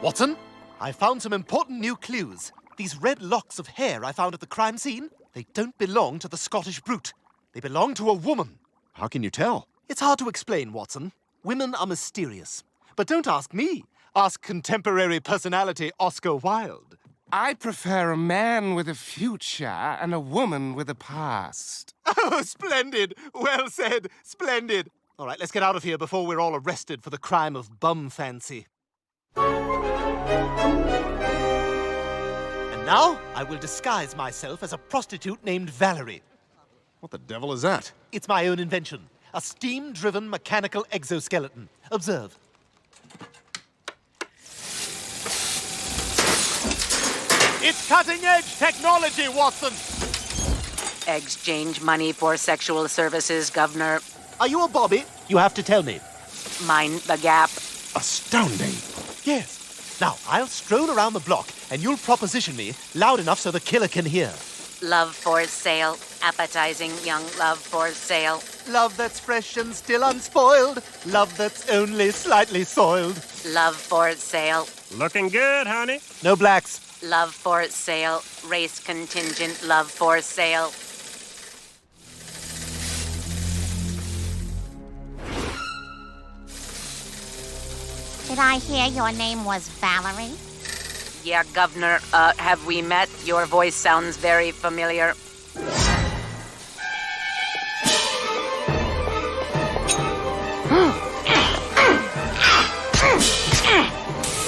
Watson, I found some important new clues. These red locks of hair I found at the crime scene, they don't belong to the Scottish brute. They belong to a woman. How can you tell? It's hard to explain, Watson. Women are mysterious. But don't ask me. Ask contemporary personality Oscar Wilde. I prefer a man with a future and a woman with a past. Oh, splendid! Well said. Splendid. All right, let's get out of here before we're all arrested for the crime of bum fancy. And now, I will disguise myself as a prostitute named Valerie. What the devil is that? It's my own invention. A steam-driven mechanical exoskeleton. Observe. It's cutting-edge technology, Watson! Exchange money for sexual services, Governor. Are you a bobby? You have to tell me. Mind the gap. Astounding. Yes. Now, I'll stroll around the block, and you'll proposition me loud enough so the killer can hear. Love for sale. Appetizing young love for sale. Love that's fresh and still unspoiled. Love that's only slightly soiled. Love for sale. Looking good, honey. No blacks. Love for sale. Race contingent. Love for sale. Did I hear your name was Valerie? Yeah, Governor, have we met? Your voice sounds very familiar.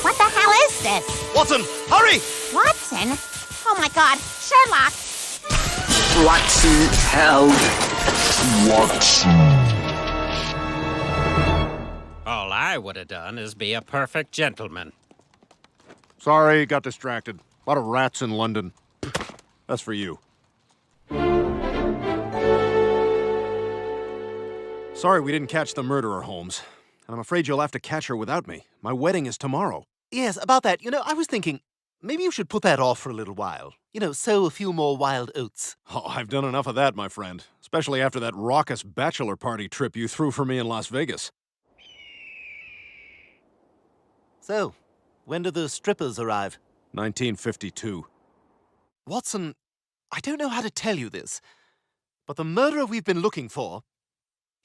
What the hell is this? Watson, hurry! Watson? Oh my God, Sherlock! Watson, help. Watson. All I would have done is be a perfect gentleman. Sorry, got distracted. A lot of rats in London. That's for you. Sorry we didn't catch the murderer, Holmes. And I'm afraid you'll have to catch her without me. My wedding is tomorrow. Yes, about that. I was thinking, maybe you should put that off for a little while. Sow a few more wild oats. Oh, I've done enough of that, my friend. Especially after that raucous bachelor party trip you threw for me in Las Vegas. So, when do the strippers arrive? 1952. Watson, I don't know how to tell you this, but the murderer we've been looking for,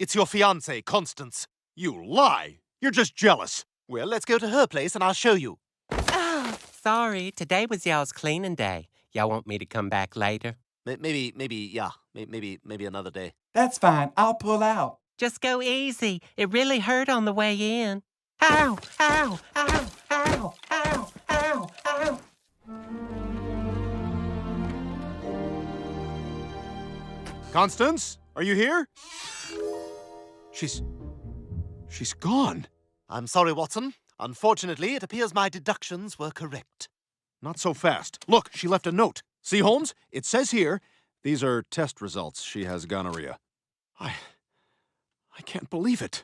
it's your fiancée, Constance. You lie! You're just jealous. Well, let's go to her place and I'll show you. Oh, sorry. Today was y'all's cleaning day. Y'all want me to come back later? Maybe another day. That's fine. I'll pull out. Just go easy. It really hurt on the way in. Ow! Ow! Ow! Ow! Ow! Ow! Ow! Constance, are you here? She's gone. I'm sorry, Watson. Unfortunately, it appears my deductions were correct. Not so fast. Look, she left a note. See, Holmes? It says here, these are test results. She has gonorrhea. I can't believe it.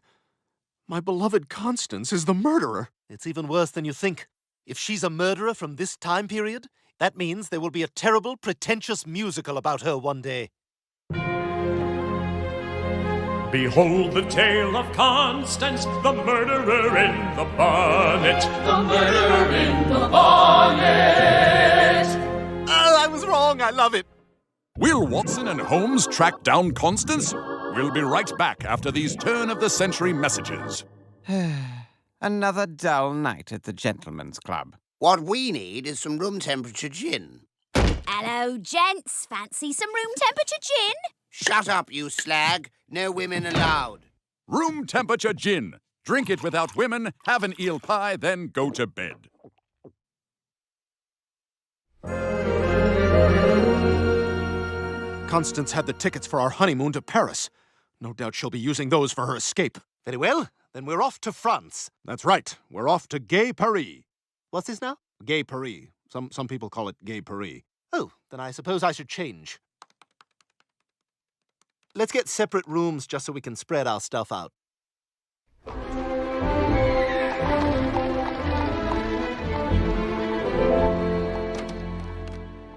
My beloved Constance is the murderer. It's even worse than you think. If she's a murderer from this time period, that means there will be a terrible, pretentious musical about her one day. Behold the tale of Constance, the murderer in the bonnet. The murderer in the bonnet. Oh, I was wrong. I love it. Will Watson and Holmes track down Constance? We'll be right back after these turn-of-the-century messages. Another dull night at the gentleman's club. What we need is some room temperature gin. Hello, gents. Fancy some room temperature gin? Shut up, you slag. No women allowed. Room temperature gin. Drink it without women, have an eel pie, then go to bed. Constance had the tickets for our honeymoon to Paris. No doubt she'll be using those for her escape. Very well, then we're off to France. That's right. We're off to Gay Paris. What's this now? Gay Paris. Some people call it Gay Paris. Oh, then I suppose I should change. Let's get separate rooms just so we can spread our stuff out.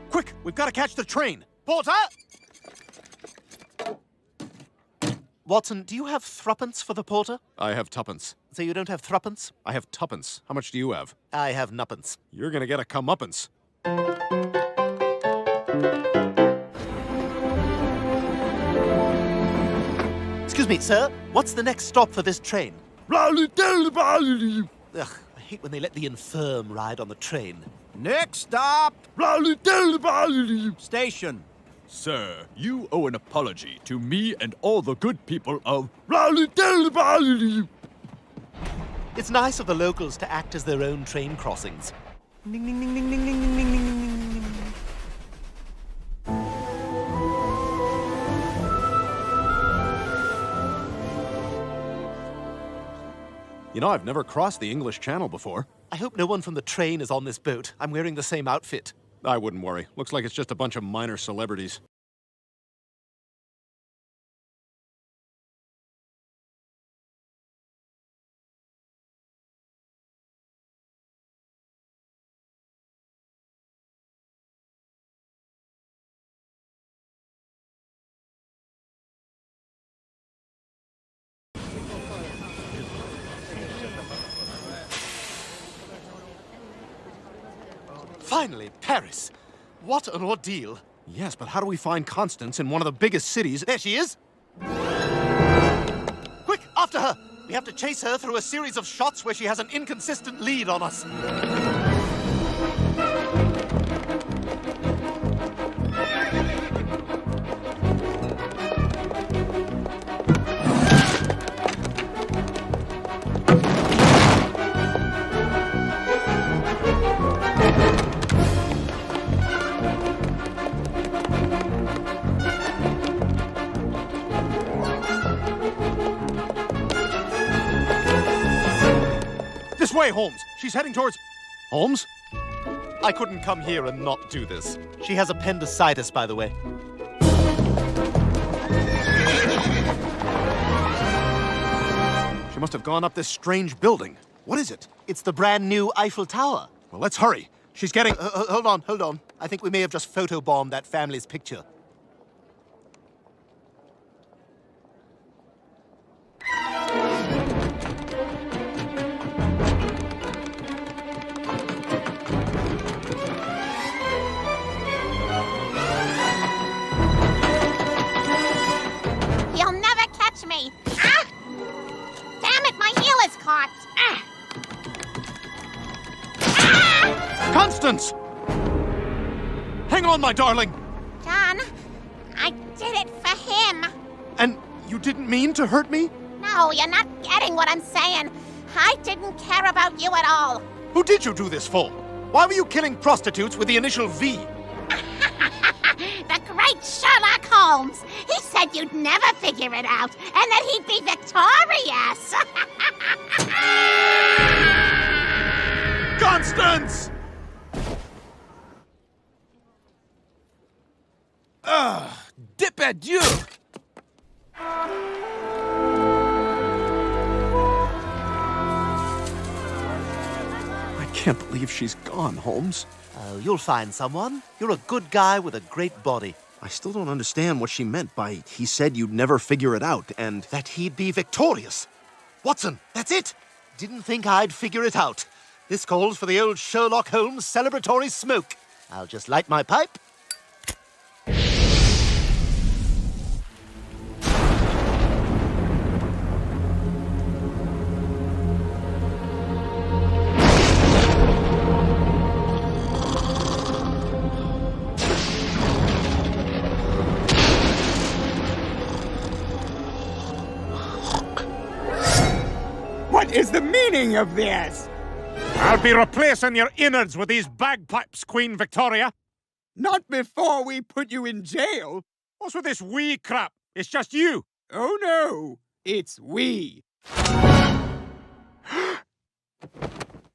Quick, we've got to catch the train. Porter! Watson, do you have threepence for the porter? I have tuppence. So you don't have threepence? I have tuppence. How much do you have? I have nuppence. You're gonna get a comeuppance. Excuse me, sir. What's the next stop for this train? Ugh, I hate when they let the infirm ride on the train. Next stop! Station. Sir, you owe an apology to me and all the good people of... It's nice of the locals to act as their own train crossings. Ding, ding, ding, ding, ding, ding, ding, ding, ding, ding, ding. You know, I've never crossed the English Channel before. I hope no one from the train is on this boat. I'm wearing the same outfit. I wouldn't worry. Looks like it's just a bunch of minor celebrities. Finally, Paris. What an ordeal. Yes, but how do we find Constance in one of the biggest cities? There she is. Quick, after her. We have to chase her through a series of shots where she has an inconsistent lead on us. This way, Holmes. She's heading towards... Holmes? I couldn't come here and not do this. She has appendicitis, by the way. She must have gone up this strange building. What is it? It's the brand new Eiffel Tower. Well, let's hurry. She's getting... Hold on. I think we may have just photobombed that family's picture. You'll never catch me. Ah! Damn it, my heel is caught. Ah! Ah! Constance! Hang on, my darling. John, I did it for him. And you didn't mean to hurt me? No, you're not getting what I'm saying. I didn't care about you at all. Who did you do this for? Why were you killing prostitutes with the initial V? The great Sherlock Holmes. He said you'd never figure it out, and that he'd be victorious. Constance! Dip adieu! I can't believe she's gone, Holmes. Oh, you'll find someone. You're a good guy with a great body. I still don't understand what she meant by he said you'd never figure it out, and... That he'd be victorious. Watson, that's it. Didn't think I'd figure it out. This calls for the old Sherlock Holmes celebratory smoke. I'll just light my pipe. is the meaning of this? I'll be replacing your innards with these bagpipes, Queen Victoria. Not before we put you in jail. What's with this we crap? It's just you. Oh no, it's we.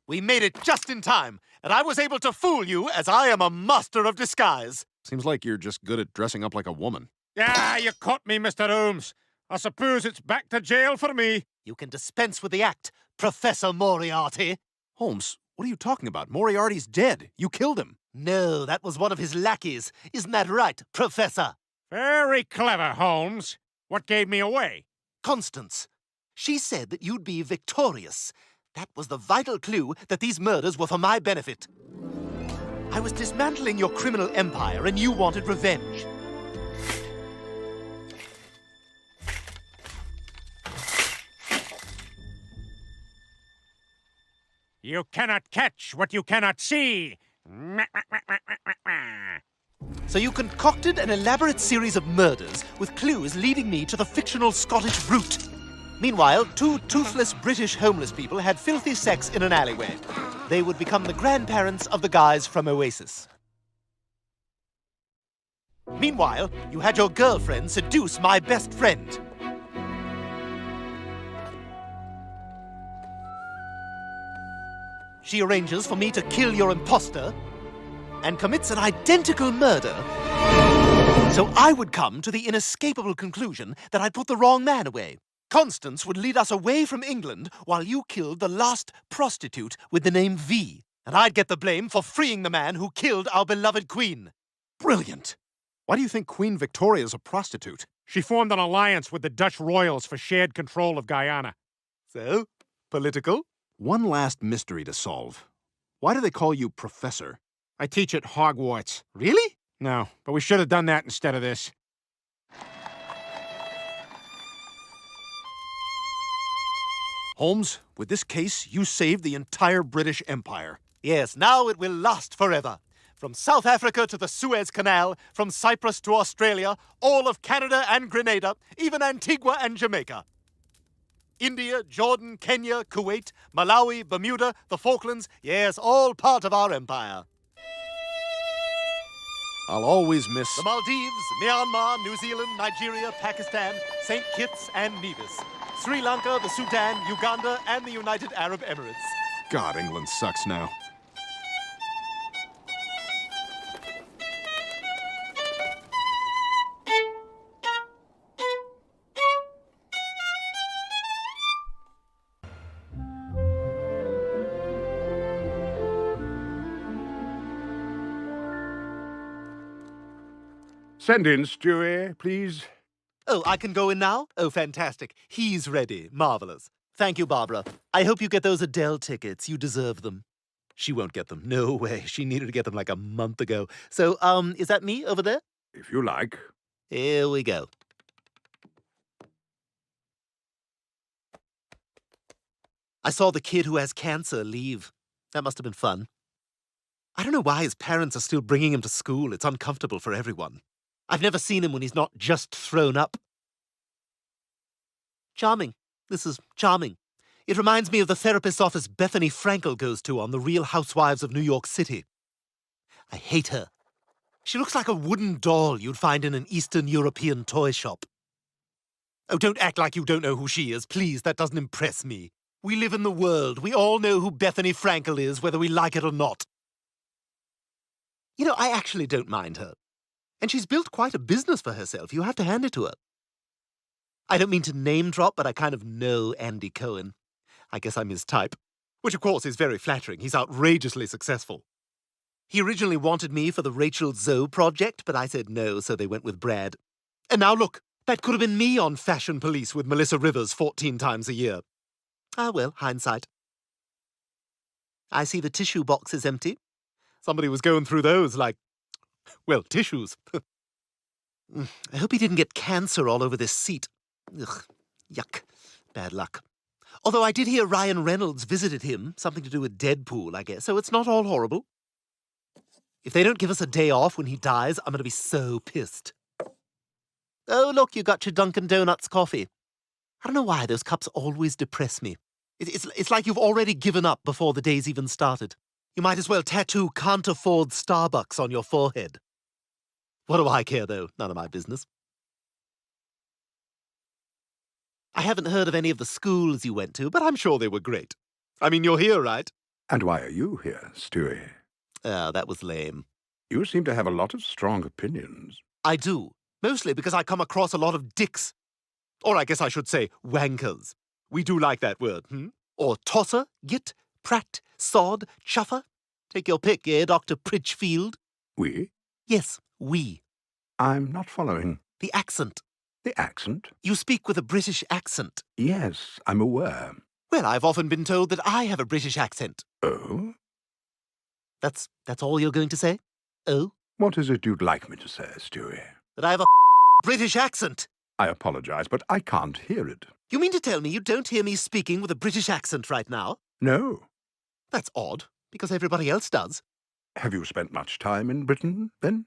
We made it just in time, and I was able to fool you as I am a master of disguise. Seems like you're just good at dressing up like a woman. Yeah, you caught me, Mr. Holmes. I suppose it's back to jail for me. You can dispense with the act, Professor Moriarty. Holmes, what are you talking about? Moriarty's dead. You killed him. No, that was one of his lackeys. Isn't that right, Professor? Very clever, Holmes. What gave me away? Constance. She said that you'd be victorious. That was the vital clue that these murders were for my benefit. I was dismantling your criminal empire, and you wanted revenge. You cannot catch what you cannot see. So you concocted an elaborate series of murders with clues leading me to the fictional Scottish brute. Meanwhile, two toothless British homeless people had filthy sex in an alleyway. They would become the grandparents of the guys from Oasis. Meanwhile, you had your girlfriend seduce my best friend. She arranges for me to kill your imposter and commits an identical murder, so I would come to the inescapable conclusion that I'd put the wrong man away. Constance would lead us away from England while you killed the last prostitute with the name V, and I'd get the blame for freeing the man who killed our beloved queen. Brilliant. Why do you think Queen Victoria's a prostitute? She formed an alliance with the Dutch royals for shared control of Guyana. So, political? One last mystery to solve. Why do they call you Professor? I teach at Hogwarts. Really? No, but we should have done that instead of this. Holmes, with this case, you saved the entire British Empire. Yes, now it will last forever. From South Africa to the Suez Canal, from Cyprus to Australia, all of Canada and Grenada, even Antigua and Jamaica. India, Jordan, Kenya, Kuwait, Malawi, Bermuda, the Falklands, yes, all part of our empire. I'll always miss the Maldives, Myanmar, New Zealand, Nigeria, Pakistan, St. Kitts and Nevis, Sri Lanka, the Sudan, Uganda, and the United Arab Emirates. God, England sucks now. Send in, Stewie, please. Oh, I can go in now? Oh, fantastic. He's ready. Marvelous. Thank you, Barbara. I hope you get those Adele tickets. You deserve them. She won't get them. No way. She needed to get them like a month ago. So, is that me over there? If you like. Here we go. I saw the kid who has cancer leave. That must have been fun. I don't know why his parents are still bringing him to school. It's uncomfortable for everyone. I've never seen him when he's not just thrown up. Charming. This is charming. It reminds me of the therapist's office Bethany Frankel goes to on The Real Housewives of New York City. I hate her. She looks like a wooden doll you'd find in an Eastern European toy shop. Oh, don't act like you don't know who she is, please. That doesn't impress me. We live in the world. We all know who Bethany Frankel is, whether we like it or not. You know, I actually don't mind her. And she's built quite a business for herself. You have to hand it to her. I don't mean to name drop, but I kind of know Andy Cohen. I guess I'm his type. Which, of course, is very flattering. He's outrageously successful. He originally wanted me for the Rachel Zoe project, but I said no, so they went with Brad. And now look, that could have been me on Fashion Police with Melissa Rivers 14 times a year. Ah, well, hindsight. I see the tissue box is empty. Somebody was going through those like, well, tissues. I hope he didn't get cancer all over this seat. Ugh, yuck. Bad luck. Although I did hear Ryan Reynolds visited him, something to do with Deadpool, I guess, so it's not all horrible. If they don't give us a day off when he dies, I'm going to be so pissed. Oh, look, you got your Dunkin' Donuts coffee. I don't know why those cups always depress me. It's like you've already given up before the day's even started. You might as well tattoo "Can't afford Starbucks" on your forehead. What do I care, though? None of my business. I haven't heard of any of the schools you went to, but I'm sure they were great. I mean, you're here, right? And why are you here, Stewie? That was lame. You seem to have a lot of strong opinions. I do. Mostly because I come across a lot of dicks. Or I guess I should say wankers. We do like that word, Or tosser, git, prat, sod, chuffer. Take your pick, Dr. Pritchfield? We? Yes, we. I'm not following. The accent. The accent? You speak with a British accent. Yes, I'm aware. Well, I've often been told that I have a British accent. Oh? That's all you're going to say? Oh? What is it you'd like me to say, Stewie? That I have a British accent. I apologize, but I can't hear it. You mean to tell me you don't hear me speaking with a British accent right now? No. That's odd, because everybody else does. Have you spent much time in Britain, then?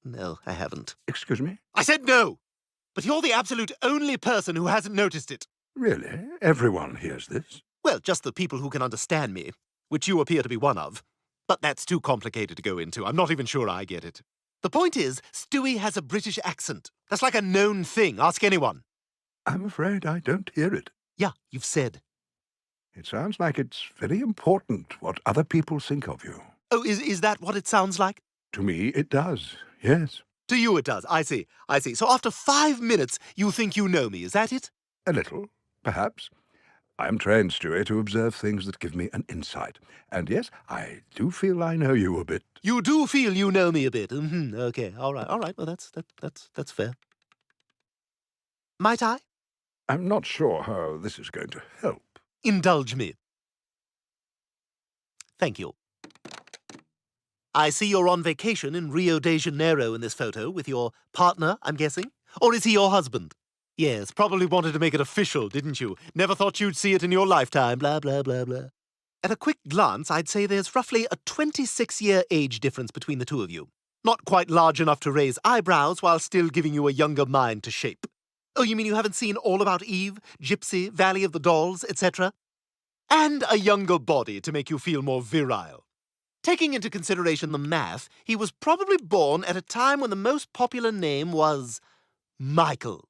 No, I haven't. Excuse me? I said no! But you're the absolute only person who hasn't noticed it. Really? Everyone hears this? Well, just the people who can understand me, which you appear to be one of. But that's too complicated to go into. I'm not even sure I get it. The point is, Stewie has a British accent. That's like a known thing. Ask anyone. I'm afraid I don't hear it. Yeah, you've said. It sounds like it's very important what other people think of you. Oh, is that what it sounds like? To me, it does, yes. To you it does. I see. So after 5 minutes, you think you know me. Is that it? A little, perhaps. I am trained, Stewie, to observe things that give me an insight. And yes, I do feel I know you a bit. You do feel you know me a bit. Okay, all right. Well, that's fair. Might I? I'm not sure how this is going to help. Indulge me. Thank you. I see you're on vacation in Rio de Janeiro in this photo with your partner, I'm guessing? Or is he your husband? Yes, probably wanted to make it official, didn't you? Never thought you'd see it in your lifetime, blah, blah, blah, blah. At a quick glance, I'd say there's roughly a 26-year age difference between the two of you. Not quite large enough to raise eyebrows while still giving you a younger mind to shape. Oh, you mean you haven't seen All About Eve, Gypsy, Valley of the Dolls, etc.? And a younger body to make you feel more virile. Taking into consideration the math, he was probably born at a time when the most popular name was Michael.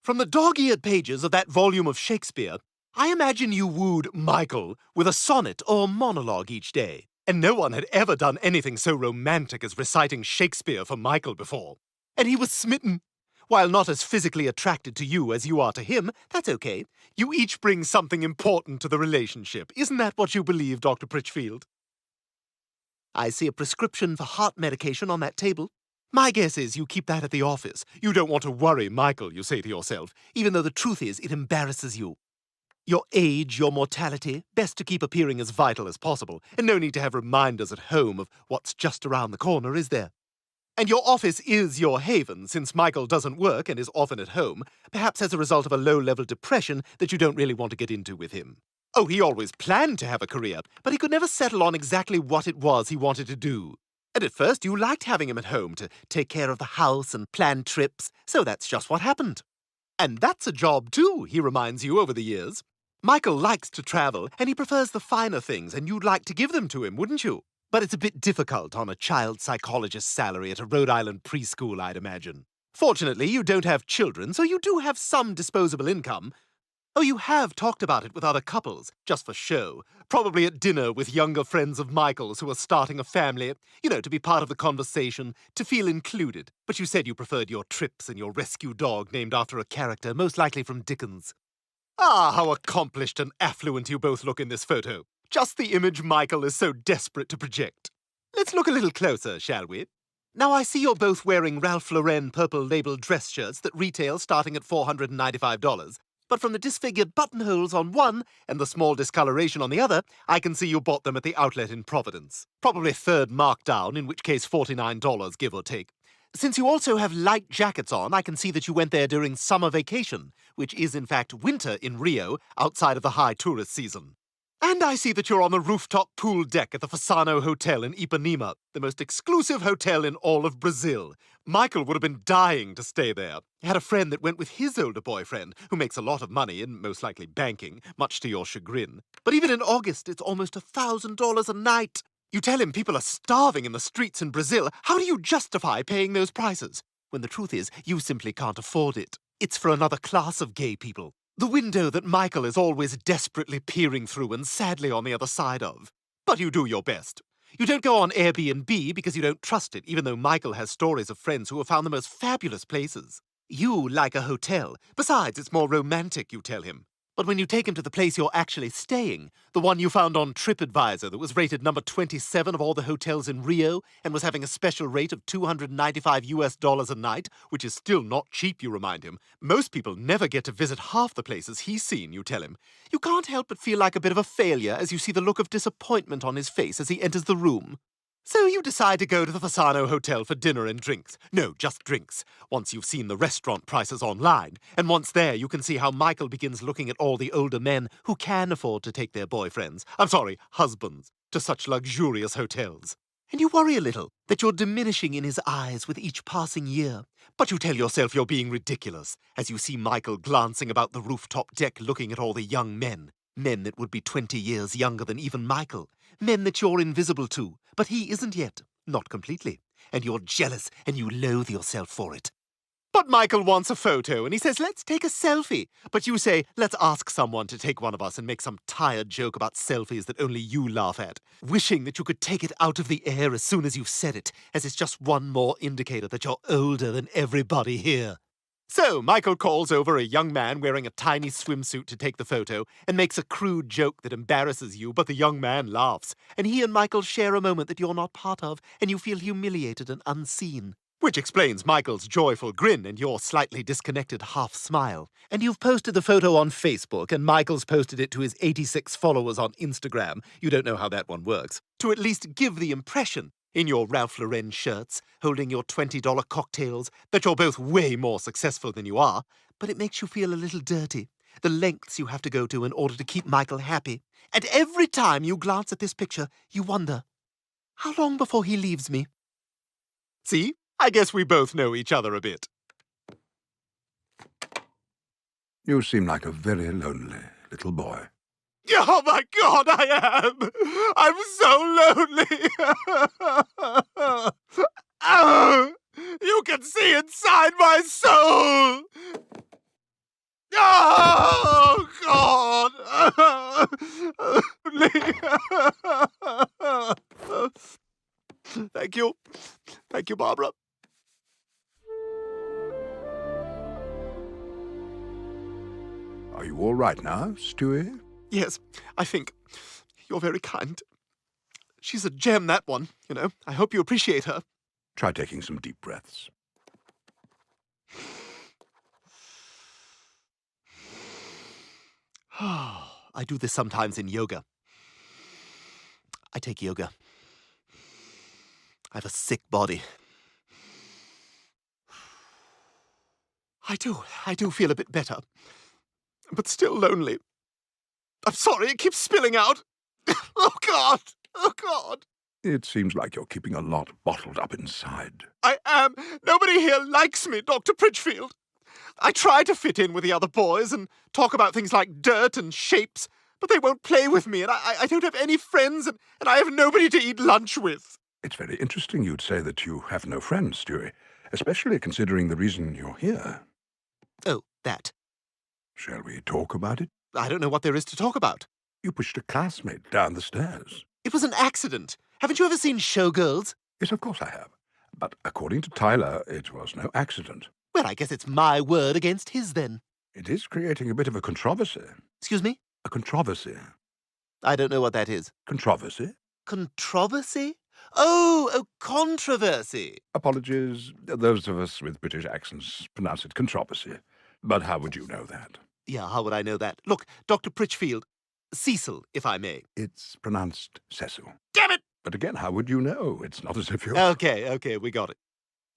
From the dog-eared pages of that volume of Shakespeare, I imagine you wooed Michael with a sonnet or monologue each day. And no one had ever done anything so romantic as reciting Shakespeare for Michael before. And he was smitten. While not as physically attracted to you as you are to him, that's okay. You each bring something important to the relationship. Isn't that what you believe, Dr. Pritchfield? I see a prescription for heart medication on that table. My guess is you keep that at the office. You don't want to worry Michael, you say to yourself, even though the truth is it embarrasses you. Your age, your mortality, best to keep appearing as vital as possible, and no need to have reminders at home of what's just around the corner, is there? And your office is your haven, since Michael doesn't work and is often at home, perhaps as a result of a low-level depression that you don't really want to get into with him. Oh, he always planned to have a career, but he could never settle on exactly what it was he wanted to do. And at first, you liked having him at home to take care of the house and plan trips, so that's just what happened. And that's a job, too, he reminds you over the years. Michael likes to travel, and he prefers the finer things, and you'd like to give them to him, wouldn't you? But it's a bit difficult on a child psychologist's salary at a Rhode Island preschool, I'd imagine. Fortunately, you don't have children, so you do have some disposable income. Oh, you have talked about it with other couples, just for show. Probably at dinner with younger friends of Michael's who are starting a family. You know, to be part of the conversation, to feel included. But you said you preferred your trips and your rescue dog named after a character, most likely from Dickens. Ah, how accomplished and affluent you both look in this photo. Just the image Michael is so desperate to project. Let's look a little closer, shall we? Now, I see you're both wearing Ralph Lauren purple-labeled dress shirts that retail starting at $495. But from the disfigured buttonholes on one and the small discoloration on the other, I can see you bought them at the outlet in Providence. Probably third markdown, in which case $49, give or take. Since you also have light jackets on, I can see that you went there during summer vacation, which is in fact winter in Rio, outside of the high tourist season. And I see that you're on the rooftop pool deck at the Fasano Hotel in Ipanema, the most exclusive hotel in all of Brazil. Michael would have been dying to stay there. He had a friend that went with his older boyfriend, who makes a lot of money in most likely banking, much to your chagrin. But even in August, it's almost $1,000 a night. You tell him people are starving in the streets in Brazil. How do you justify paying those prices? When the truth is, you simply can't afford it. It's for another class of gay people. The window that Michael is always desperately peering through and sadly on the other side of. But you do your best. You don't go on Airbnb because you don't trust it, even though Michael has stories of friends who have found the most fabulous places. You like a hotel. Besides, it's more romantic, you tell him. But when you take him to the place you're actually staying, the one you found on TripAdvisor that was rated number 27 of all the hotels in Rio and was having a special rate of $295 a night, which is still not cheap, you remind him. Most people never get to visit half the places he's seen, you tell him. You can't help but feel like a bit of a failure as you see the look of disappointment on his face as he enters the room. So you decide to go to the Fasano Hotel for dinner and drinks. No, just drinks. Once you've seen the restaurant prices online, and once there you can see how Michael begins looking at all the older men who can afford to take their husbands, to such luxurious hotels. And you worry a little that you're diminishing in his eyes with each passing year. But you tell yourself you're being ridiculous as you see Michael glancing about the rooftop deck looking at all the young men. Men that would be 20 years younger than even Michael. Men that you're invisible to, but he isn't yet. Not completely. And you're jealous and you loathe yourself for it. But Michael wants a photo and he says, let's take a selfie. But you say, let's ask someone to take one of us and make some tired joke about selfies that only you laugh at, wishing that you could take it out of the air as soon as you've said it, as it's just one more indicator that you're older than everybody here. So, Michael calls over a young man wearing a tiny swimsuit to take the photo and makes a crude joke that embarrasses you, but the young man laughs. And he and Michael share a moment that you're not part of, and you feel humiliated and unseen. Which explains Michael's joyful grin and your slightly disconnected half-smile. And you've posted the photo on Facebook, and Michael's posted it to his 86 followers on Instagram. You don't know how that one works. To at least give the impression, in your Ralph Lauren shirts, holding your $20 cocktails, that you're both way more successful than you are, but it makes you feel a little dirty. The lengths you have to go to in order to keep Michael happy. And every time you glance at this picture, you wonder, how long before he leaves me? See? I guess we both know each other a bit. You seem like a very lonely little boy. Oh my God, I am! I'm so lonely! Oh, you can see inside my soul! Oh, God! Thank you. Thank you, Barbara. Are you all right now, Stewie? Yes, I think. You're very kind. She's a gem, that one, you know. I hope you appreciate her. Try taking some deep breaths. I do this sometimes in yoga. I take yoga. I have a sick body. I do feel a bit better. But still lonely. I'm sorry, it keeps spilling out. Oh, God! Oh, God! It seems like you're keeping a lot bottled up inside. I am. Nobody here likes me, Dr. Pritchfield. I try to fit in with the other boys and talk about things like dirt and shapes, but they won't play with me, and I don't have any friends, and I have nobody to eat lunch with. It's very interesting you'd say that you have no friends, Stewie, especially considering the reason you're here. Oh, that. Shall we talk about it? I don't know what there is to talk about. You pushed a classmate down the stairs. It was an accident. Haven't you ever seen Showgirls? Yes, of course I have. But according to Tyler, it was no accident. Well, I guess it's my word against his, then. It is creating a bit of a controversy. Excuse me? A controversy. I don't know what that is. Controversy? Controversy? Oh, controversy. Apologies. Those of us with British accents pronounce it controversy. But how would you know that? Yeah, how would I know that? Look, Dr. Pritchfield. Cecil, if I may. It's pronounced Cecil. Damn it! But again, how would you know? It's not as if you're... Okay, we got it.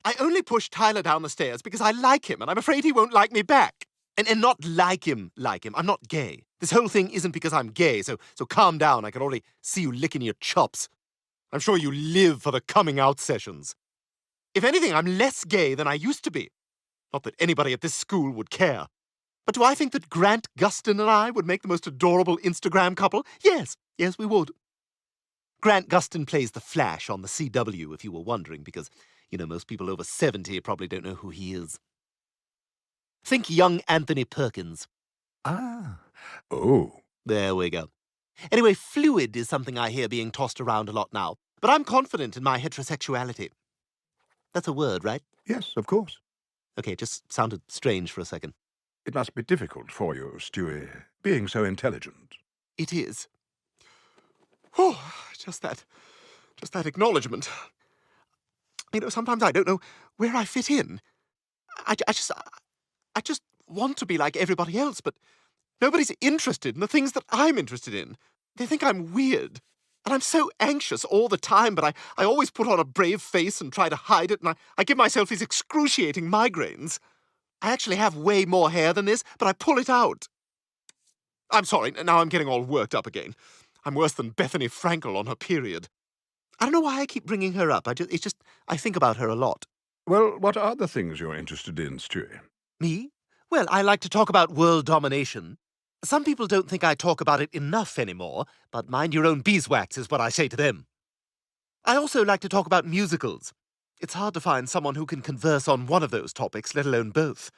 I only pushed Tyler down the stairs because I like him, and I'm afraid he won't like me back. And not like him. I'm not gay. This whole thing isn't because I'm gay, so calm down. I can already see you licking your chops. I'm sure you live for the coming out sessions. If anything, I'm less gay than I used to be. Not that anybody at this school would care. But do I think that Grant Gustin and I would make the most adorable Instagram couple? Yes, we would. Grant Gustin plays the Flash on the CW, if you were wondering, because, most people over 70 probably don't know who he is. Think young Anthony Perkins. Ah. Oh. There we go. Anyway, fluid is something I hear being tossed around a lot now, but I'm confident in my heterosexuality. That's a word, right? Yes, of course. Okay, it just sounded strange for a second. It must be difficult for you, Stewie, being so intelligent. It is. Oh, just that acknowledgement. Sometimes I don't know where I fit in. I just want to be like everybody else, but nobody's interested in the things that I'm interested in. They think I'm weird. And I'm so anxious all the time, but I always put on a brave face and try to hide it, and I give myself these excruciating migraines. I actually have way more hair than this, but I pull it out. I'm sorry, now I'm getting all worked up again. I'm worse than Bethany Frankel on her period. I don't know why I keep bringing her up. I think about her a lot. Well, what are the things you're interested in, Stewie? Me? Well, I like to talk about world domination. Some people don't think I talk about it enough anymore, but mind your own beeswax is what I say to them. I also like to talk about musicals. It's hard to find someone who can converse on one of those topics, let alone both.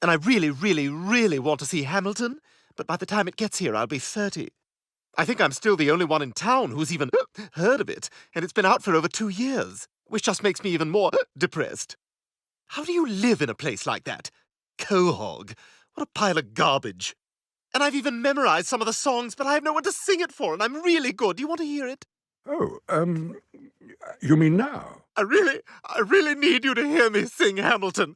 And I really, really, really want to see Hamilton, but by the time it gets here, I'll be 30. I think I'm still the only one in town who's even heard of it, and it's been out for over 2 years, which just makes me even more depressed. How do you live in a place like that? Quahog. What a pile of garbage. And I've even memorized some of the songs, but I have no one to sing it for, and I'm really good. Do you want to hear it? Oh, you mean now? I really need you to hear me sing Hamilton.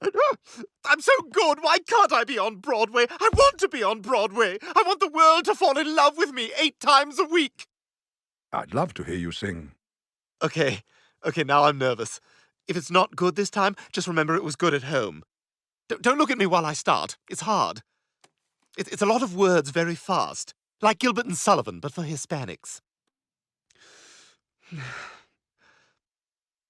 I'm so good. Why can't I be on Broadway? I want to be on Broadway. I want the world to fall in love with me 8 times a week. I'd love to hear you sing. Okay, now I'm nervous. If it's not good this time, just remember it was good at home. Don't look at me while I start. It's hard. It's a lot of words very fast. Like Gilbert and Sullivan, but for Hispanics.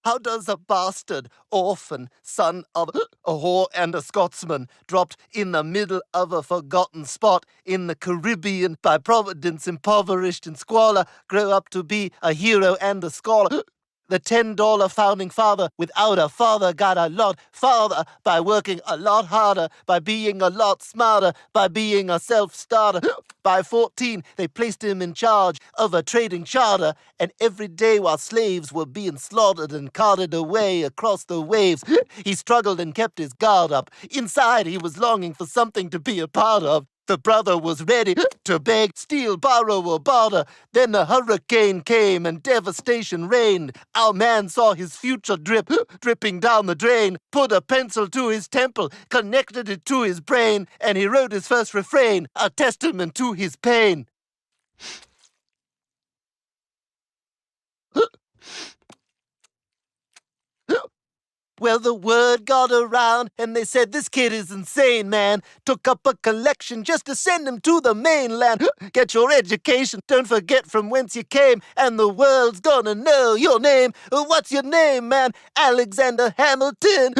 How does a bastard, orphan, son of a whore and a Scotsman, dropped in the middle of a forgotten spot in the Caribbean by Providence, impoverished in squalor, grow up to be a hero and a scholar? The $10 founding father without a father got a lot farther by working a lot harder, by being a lot smarter, by being a self-starter. By 14, they placed him in charge of a trading charter, and every day while slaves were being slaughtered and carted away across the waves, he struggled and kept his guard up. Inside, he was longing for something to be a part of. The brother was ready to beg, steal, borrow, or barter. Then a hurricane came and devastation reigned. Our man saw his future dripping down the drain, put a pencil to his temple, connected it to his brain, and he wrote his first refrain, a testament to his pain. Well, the word got around, and they said, this kid is insane, man. Took up a collection just to send him to the mainland. Get your education, don't forget from whence you came, and the world's gonna know your name. What's your name, man? Alexander Hamilton.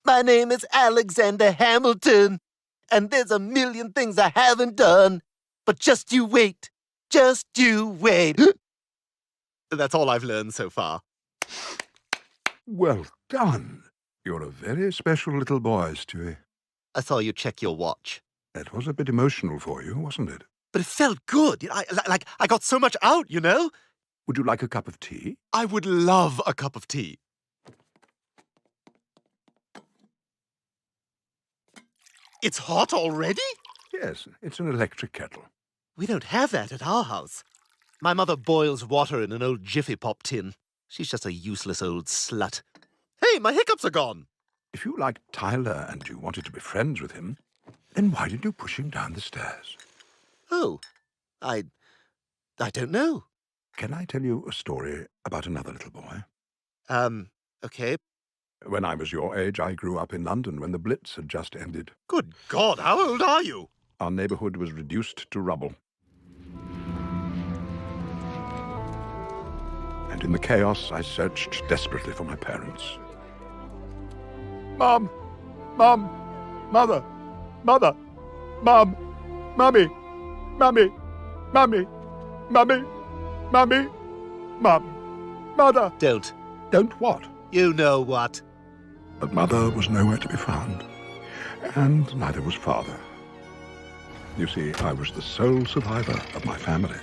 My name is Alexander Hamilton, and there's a million things I haven't done. But just you wait. Just you wait. That's all I've learned so far. Well done. You're a very special little boy, Stewie. I saw you check your watch. That was a bit emotional for you, wasn't it? But it felt good. I got so much out, you know? Would you like a cup of tea? I would love a cup of tea. It's hot already? Yes, it's an electric kettle. We don't have that at our house. My mother boils water in an old Jiffy Pop tin. She's just a useless old slut. Hey, my hiccups are gone. If you liked Tyler and you wanted to be friends with him, then why did you push him down the stairs? Oh, I don't know. Can I tell you a story about another little boy? Okay. When I was your age, I grew up in London when the Blitz had just ended. Good God, how old are you? Our neighborhood was reduced to rubble. And in the chaos, I searched desperately for my parents. Mom! Mom! Mother! Mother! Mom! Mummy! Mummy! Mummy! Mummy! Mummy! Mum! Mother! Don't. Don't what? You know what. But Mother was nowhere to be found, and neither was Father. You see, I was the sole survivor of my family,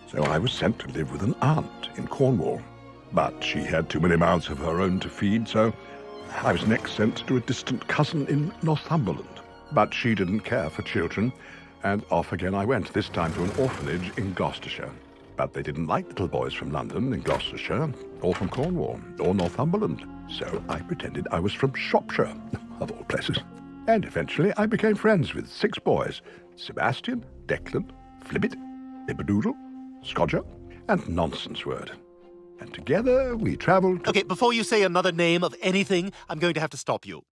so I was sent to live with an aunt in Cornwall. But she had too many mouths of her own to feed, so I was next sent to a distant cousin in Northumberland. But she didn't care for children, and off again I went, this time to an orphanage in Gloucestershire. But they didn't like little boys from London in Gloucestershire, or from Cornwall, or Northumberland. So I pretended I was from Shropshire, of all places. And eventually I became friends with 6 boys: Sebastian, Declan, Flibbit, Bibberdoodle, Scodger, and Nonsense Word. And together we travelled... Okay, before you say another name of anything, I'm going to have to stop you.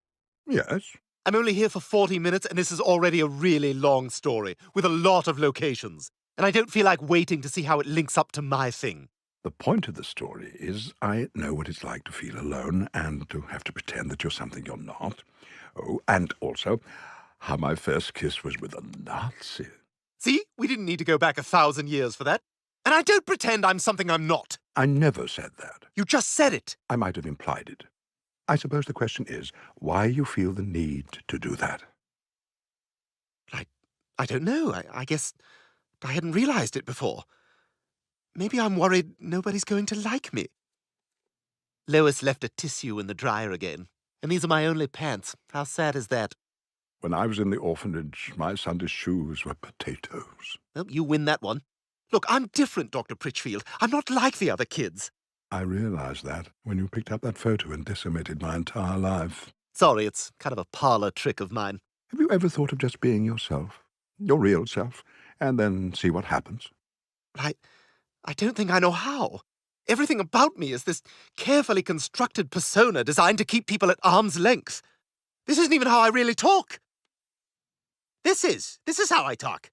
Yes? I'm only here for 40 minutes, and this is already a really long story, with a lot of locations. And I don't feel like waiting to see how it links up to my thing. The point of the story is I know what it's like to feel alone and to have to pretend that you're something you're not. Oh, and also how my first kiss was with a Nazi. See? We didn't need to go back 1,000 years for that. And I don't pretend I'm something I'm not. I never said that. You just said it. I might have implied it. I suppose the question is why you feel the need to do that. I don't know. I guess I hadn't realized it before. Maybe I'm worried nobody's going to like me. Lois left a tissue in the dryer again. And these are my only pants. How sad is that? When I was in the orphanage, my Sunday shoes were potatoes. Well, you win that one. Look, I'm different, Dr. Pritchfield. I'm not like the other kids. I realized that when you picked up that photo and decimated my entire life. Sorry, it's kind of a parlor trick of mine. Have you ever thought of just being yourself, your real self, and then see what happens? I don't think I know how. Everything about me is this carefully constructed persona designed to keep people at arm's length. This isn't even how I really talk. This is how I talk.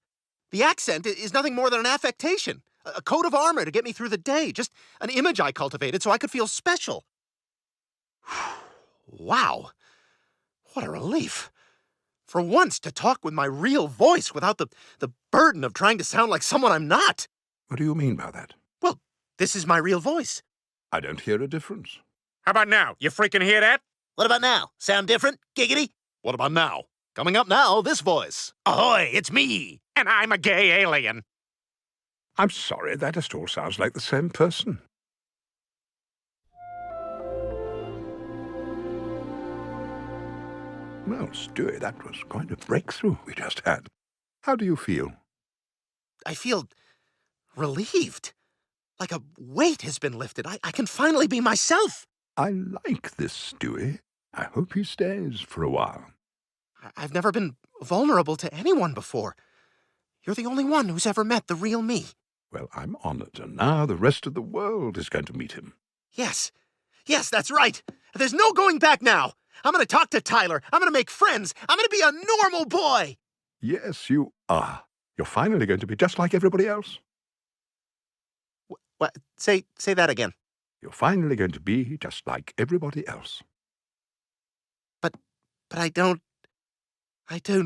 The accent is nothing more than an affectation, a coat of armor to get me through the day, just an image I cultivated so I could feel special. Wow. What a relief. For once, to talk with my real voice without the burden of trying to sound like someone I'm not. What do you mean by that? Well, this is my real voice. I don't hear a difference. How about now? You freaking hear that? What about now? Sound different? Giggity? What about now? Coming up now, this voice. Ahoy, it's me. And I'm a gay alien. I'm sorry, that just all sounds like the same person. Well, Stewie, that was quite a breakthrough we just had. How do you feel? I feel relieved. Like a weight has been lifted. I can finally be myself. I like this, Stewie. I hope he stays for a while. I've never been vulnerable to anyone before. You're the only one who's ever met the real me. Well, I'm honored, and now the rest of the world is going to meet him. Yes, that's right. There's no going back now. I'm going to talk to Tyler. I'm going to make friends. I'm going to be a normal boy. Yes, you are. You're finally going to be just like everybody else. What? Say that again. You're finally going to be just like everybody else. But I don't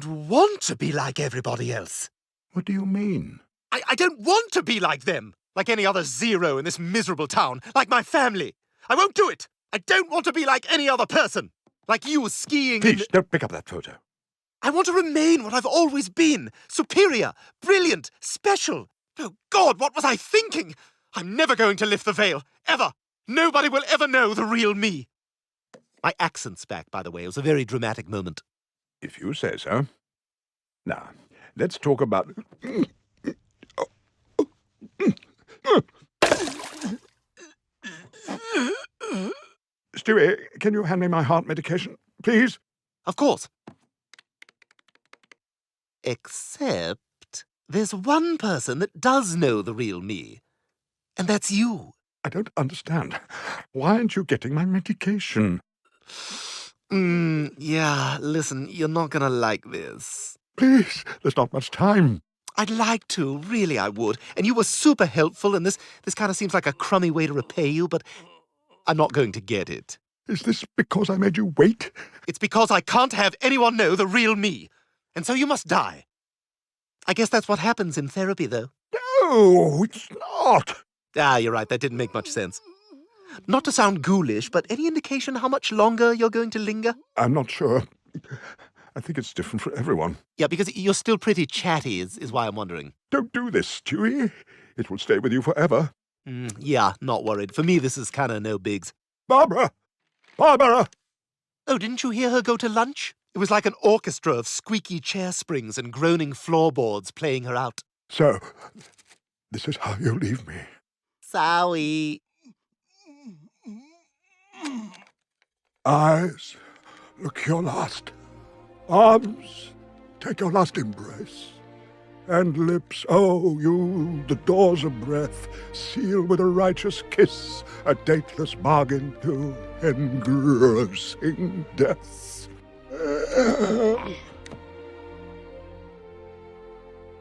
want to be like everybody else. What do you mean? I don't want to be like them, like any other zero in this miserable town, like my family. I won't do it. I don't want to be like any other person, like you skiing. Please, don't pick up that photo. I want to remain what I've always been, superior, brilliant, special. Oh, God, what was I thinking? I'm never going to lift the veil, ever. Nobody will ever know the real me. My accent's back, by the way. It was a very dramatic moment. If you say so. Now, let's talk about... Stewie, can you hand me my heart medication, please? Of course. Except there's one person that does know the real me, and that's you. I don't understand. Why aren't you getting my medication? Yeah, listen, you're not gonna like this. Please, there's not much time. I'd like to, really I would. And you were super helpful, and this kind of seems like a crummy way to repay you, but I'm not going to get it. Is this because I made you wait? It's because I can't have anyone know the real me. And so you must die. I guess that's what happens in therapy, though. No, it's not. Ah, you're right. That didn't make much sense. Not to sound ghoulish, but any indication how much longer you're going to linger? I'm not sure. I think it's different for everyone. Yeah, because you're still pretty chatty is why I'm wondering. Don't do this, Stewie. It will stay with you forever. Yeah, not worried. For me, this is kind of no bigs. Barbara! Barbara! Oh, didn't you hear her go to lunch? It was like an orchestra of squeaky chair springs and groaning floorboards playing her out. So, this is how you leave me. Sorry. Eyes, look your last. Arms, take your last embrace. And lips, oh, you, the doors of breath, seal with a righteous kiss, a dateless bargain to engrossing death.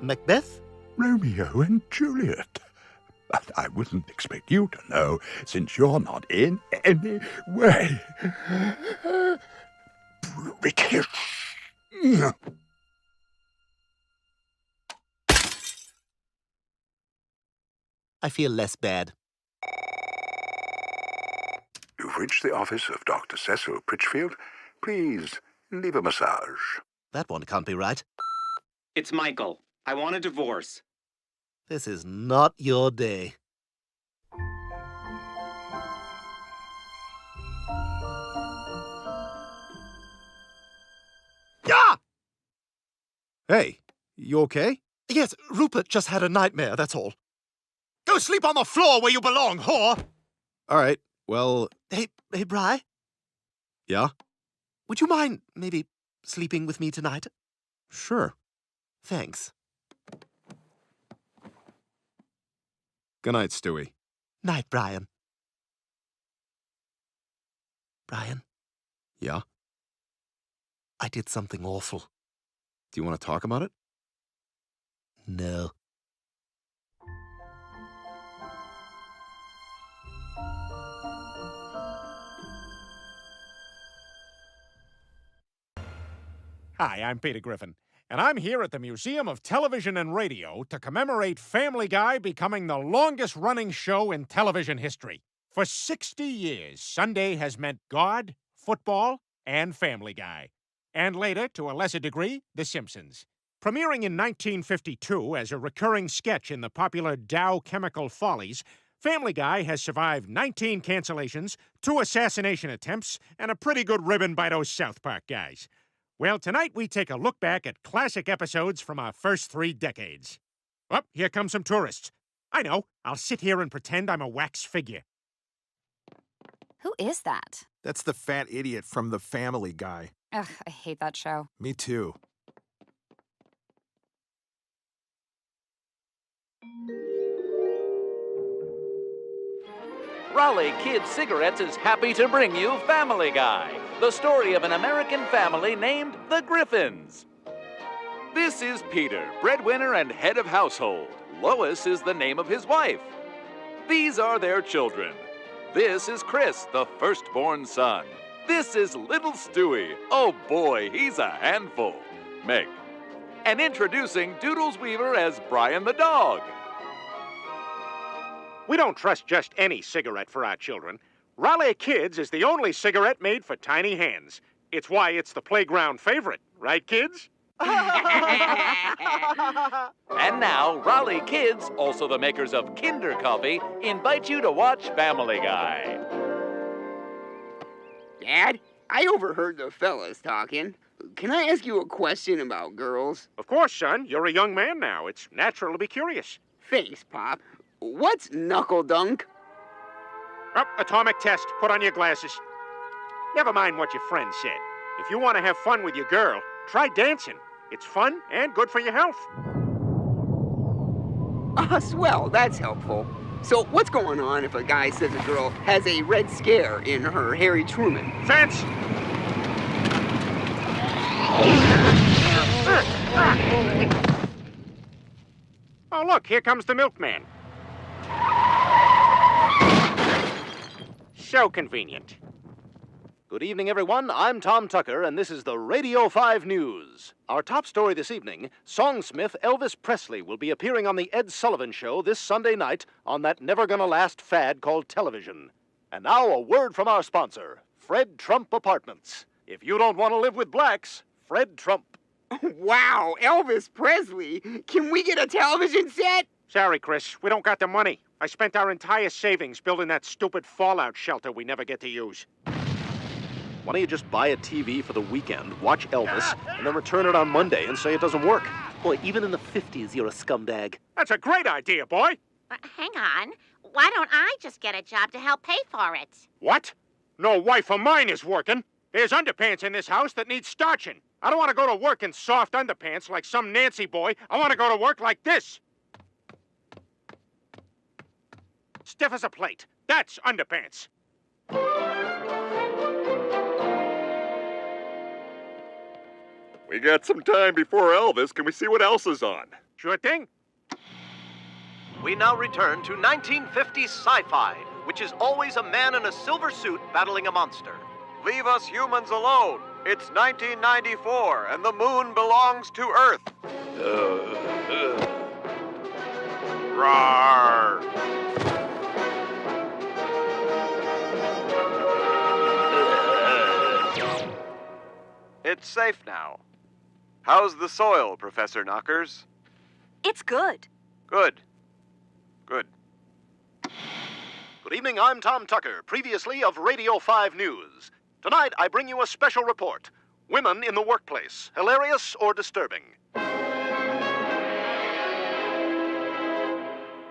Macbeth? Romeo and Juliet. But I wouldn't expect you to know, since you're not in any way British. I feel less bad. You've reached the office of Dr. Cecil Pritchfield. Please, leave a massage. That one can't be right. It's Michael. I want a divorce. This is not your day. Yeah! Hey, you okay? Yes, Rupert just had a nightmare, that's all. Go sleep on the floor where you belong, whore! All right, well... Hey, Bri? Yeah? Would you mind maybe sleeping with me tonight? Sure. Thanks. Good night, Stewie. Night, Brian. Brian? Yeah? I did something awful. Do you want to talk about it? No. Hi, I'm Peter Griffin, and I'm here at the Museum of Television and Radio to commemorate Family Guy becoming the longest-running show in television history. For 60 years, Sunday has meant God, football, and Family Guy. And later, to a lesser degree, The Simpsons. Premiering in 1952 as a recurring sketch in the popular Dow Chemical Follies, Family Guy has survived 19 cancellations, 2 assassination attempts, and a pretty good ribbon by those South Park guys. Well, tonight we take a look back at classic episodes from our first 3 decades. Oh, here come some tourists. I know, I'll sit here and pretend I'm a wax figure. Who is that? That's the fat idiot from The Family Guy. Ugh, I hate that show. Me too. Raleigh Kid Cigarettes is happy to bring you Family Guy, the story of an American family named the Griffins. This is Peter, breadwinner and head of household. Lois is the name of his wife. These are their children. This is Chris, the firstborn son. This is little Stewie. Oh boy, he's a handful. Meg. And introducing Doodles Weaver as Brian the dog. We don't trust just any cigarette for our children. Raleigh Kids is the only cigarette made for tiny hands. It's why it's the playground favorite, right, kids? And now, Raleigh Kids, also the makers of Kinder Coffee, invite you to watch Family Guy. Dad, I overheard the fellas talking. Can I ask you a question about girls? Of course, son. You're a young man now. It's natural to be curious. Thanks, Pop. What's knuckle dunk? Oh, atomic test. Put on your glasses. Never mind what your friend said. If you want to have fun with your girl, try dancing. It's fun and good for your health. Swell. That's helpful. So what's going on if a guy says a girl has a red scare in her Harry Truman? Fence! Look, here comes the milkman. So convenient. Good evening, everyone. I'm Tom Tucker, and this is the Radio 5 News. Our top story this evening, songsmith Elvis Presley will be appearing on the Ed Sullivan Show this Sunday night on that never-gonna-last fad called television. And now a word from our sponsor, Fred Trump Apartments. If you don't want to live with blacks, Fred Trump. Wow, Elvis Presley. Can we get a television set? Sorry, Chris, we don't got the money. I spent our entire savings building that stupid fallout shelter we never get to use. Why don't you just buy a TV for the weekend, watch Elvis, and then return it on Monday and say it doesn't work? Boy, even in the 50s, you're a scumbag. That's a great idea, boy. Hang on. Why don't I just get a job to help pay for it? What? No wife of mine is working. There's underpants in this house that need starching. I don't want to go to work in soft underpants like some Nancy boy. I want to go to work like this. Stiff as a plate. That's underpants. We got some time before Elvis. Can we see what else is on? Sure thing. We now return to 1950s sci-fi, which is always a man in a silver suit battling a monster. Leave us humans alone. It's 1994, and the moon belongs to Earth. Rawr! It's safe now. How's the soil, Professor Knockers? It's good. Good. Good. Good evening, I'm Tom Tucker, previously of Radio 5 News. Tonight, I bring you a special report. Women in the workplace, hilarious or disturbing?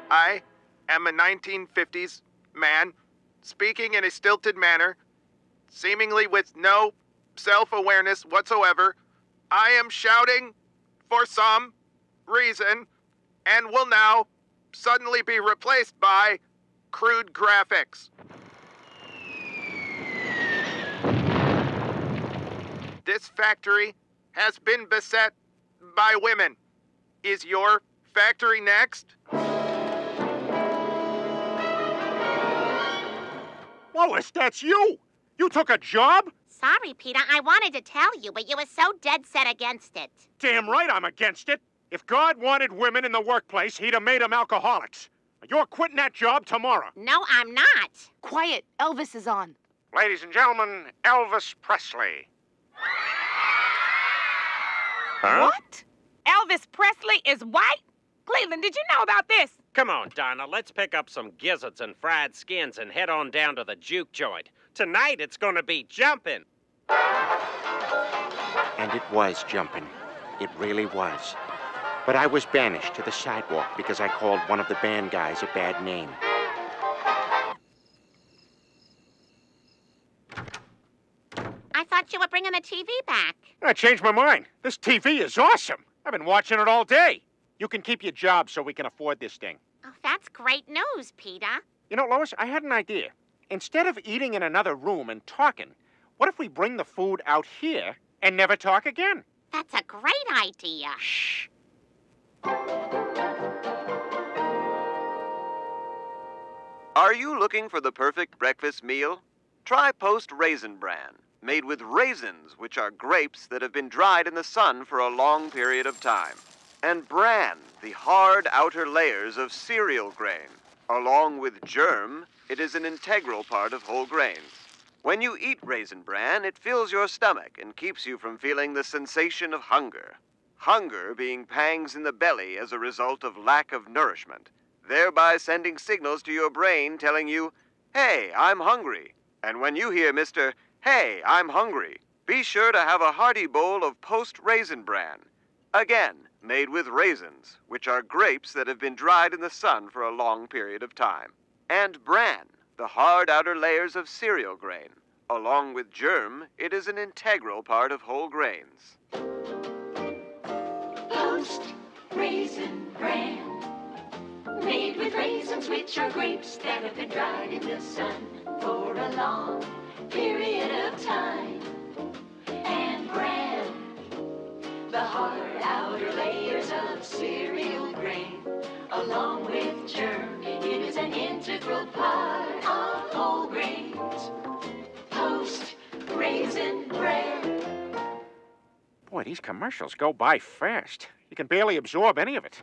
I am a 1950s man, speaking in a stilted manner, seemingly with no self-awareness whatsoever. I am shouting for some reason and will now suddenly be replaced by crude graphics. This factory has been beset by women. Is your factory next? Lois, that's you! You took a job? Sorry, Peter. I wanted to tell you, but you were so dead set against it. Damn right I'm against it. If God wanted women in the workplace, he'd have made them alcoholics. You're quitting that job tomorrow. No, I'm not. Quiet. Elvis is on. Ladies and gentlemen, Elvis Presley. Huh? What? Elvis Presley is white? Cleveland, did you know about this? Come on, Donna, let's pick up some gizzards and fried skins and head on down to the juke joint. Tonight it's gonna be jumping. And it was jumping. It really was. But I was banished to the sidewalk because I called one of the band guys a bad name. I thought you were bringing the TV back. I changed my mind. This TV is awesome. I've been watching it all day. You can keep your job so we can afford this thing. Oh, that's great news, Peter. You know, Lois, I had an idea. Instead of eating in another room and talking, what if we bring the food out here and never talk again? That's a great idea. Shh. Are you looking for the perfect breakfast meal? Try Post Raisin Bran, made with raisins, which are grapes that have been dried in the sun for a long period of time. And bran, the hard outer layers of cereal grain. Along with germ, it is an integral part of whole grains. When you eat Raisin Bran, it fills your stomach and keeps you from feeling the sensation of hunger. Hunger being pangs in the belly as a result of lack of nourishment, thereby sending signals to your brain telling you, "Hey, I'm hungry." And when you hear Mr. "Hey, I'm hungry," be sure to have a hearty bowl of Post Raisin Bran. Again, made with raisins, which are grapes that have been dried in the sun for a long period of time. And bran, the hard outer layers of cereal grain. Along with germ, it is an integral part of whole grains. Post Raisin Bran, made with raisins, which are grapes that have been dried in the sun for a long period of time. And bran, the hard outer layers of cereal grain, a part of whole grains. Toast, raisin bread. Boy, these commercials go by fast. You can barely absorb any of it.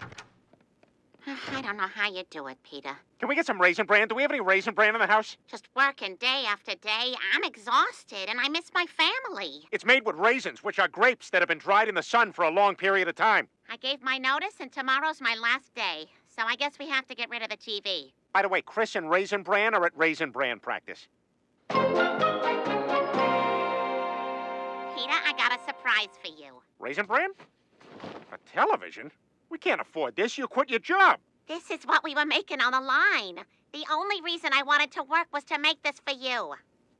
I don't know how you do it, Peter. Can we get some Raisin Bran? Do we have any Raisin Bran in the house? Just working day after day. I'm exhausted, and I miss my family. It's made with raisins, which are grapes that have been dried in the sun for a long period of time. I gave my notice, and tomorrow's my last day. So I guess we have to get rid of the TV. By the way, Chris and Raisin Bran are at Raisin Bran practice. Peter, I got a surprise for you. Raisin Bran? A television? We can't afford this. You quit your job. This is what we were making on the line. The only reason I wanted to work was to make this for you.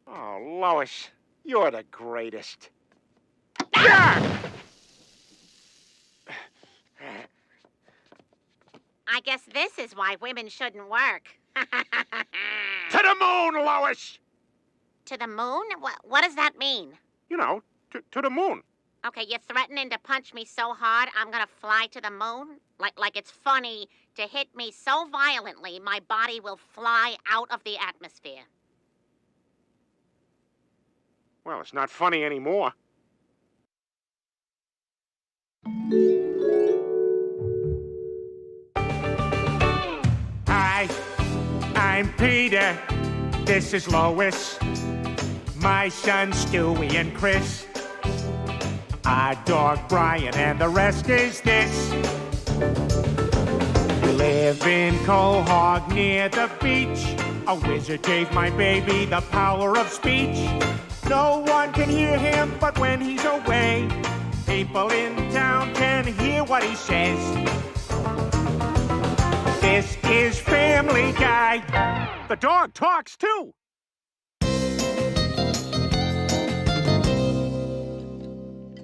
Oh, Lois, you're the greatest. Ah! I guess this is why women shouldn't work. To the moon, Lois! To the moon? What does that mean? You know, to the moon. Okay, you're threatening to punch me so hard I'm gonna fly to the moon? Like it's funny to hit me so violently my body will fly out of the atmosphere. Well, it's not funny anymore. Hi, I'm Peter. This is Lois. My sons Stewie and Chris. Our dog Brian, and the rest is this. We live in Quahog near the beach. A wizard gave my baby the power of speech. No one can hear him, but when he's away, people in town can hear what he says. This is Family Guy. The dog talks, too.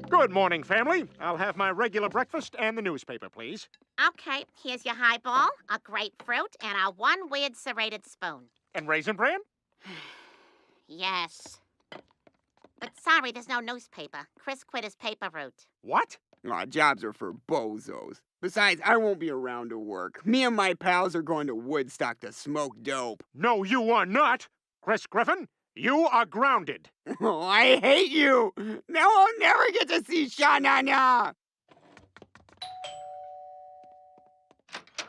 Good morning, family. I'll have my regular breakfast and the newspaper, please. Okay, here's your highball, a grapefruit, and a one weird serrated spoon. And Raisin Bran? Yes. But sorry, there's no newspaper. Chris quit his paper route. What? Aw, jobs are for bozos. Besides, I won't be around to work. Me and my pals are going to Woodstock to smoke dope. No, you are not. Chris Griffin, you are grounded. Oh, I hate you. Now I'll never get to see Sha-Na-Na.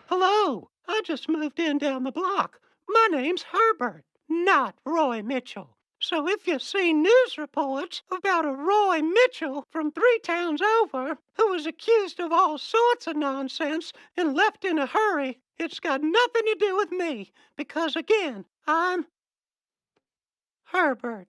Hello, I just moved in down the block. My name's Herbert, not Roy Mitchell. So if you see news reports about a Roy Mitchell from 3 towns over who was accused of all sorts of nonsense and left in a hurry, it's got nothing to do with me, because again, I'm Herbert.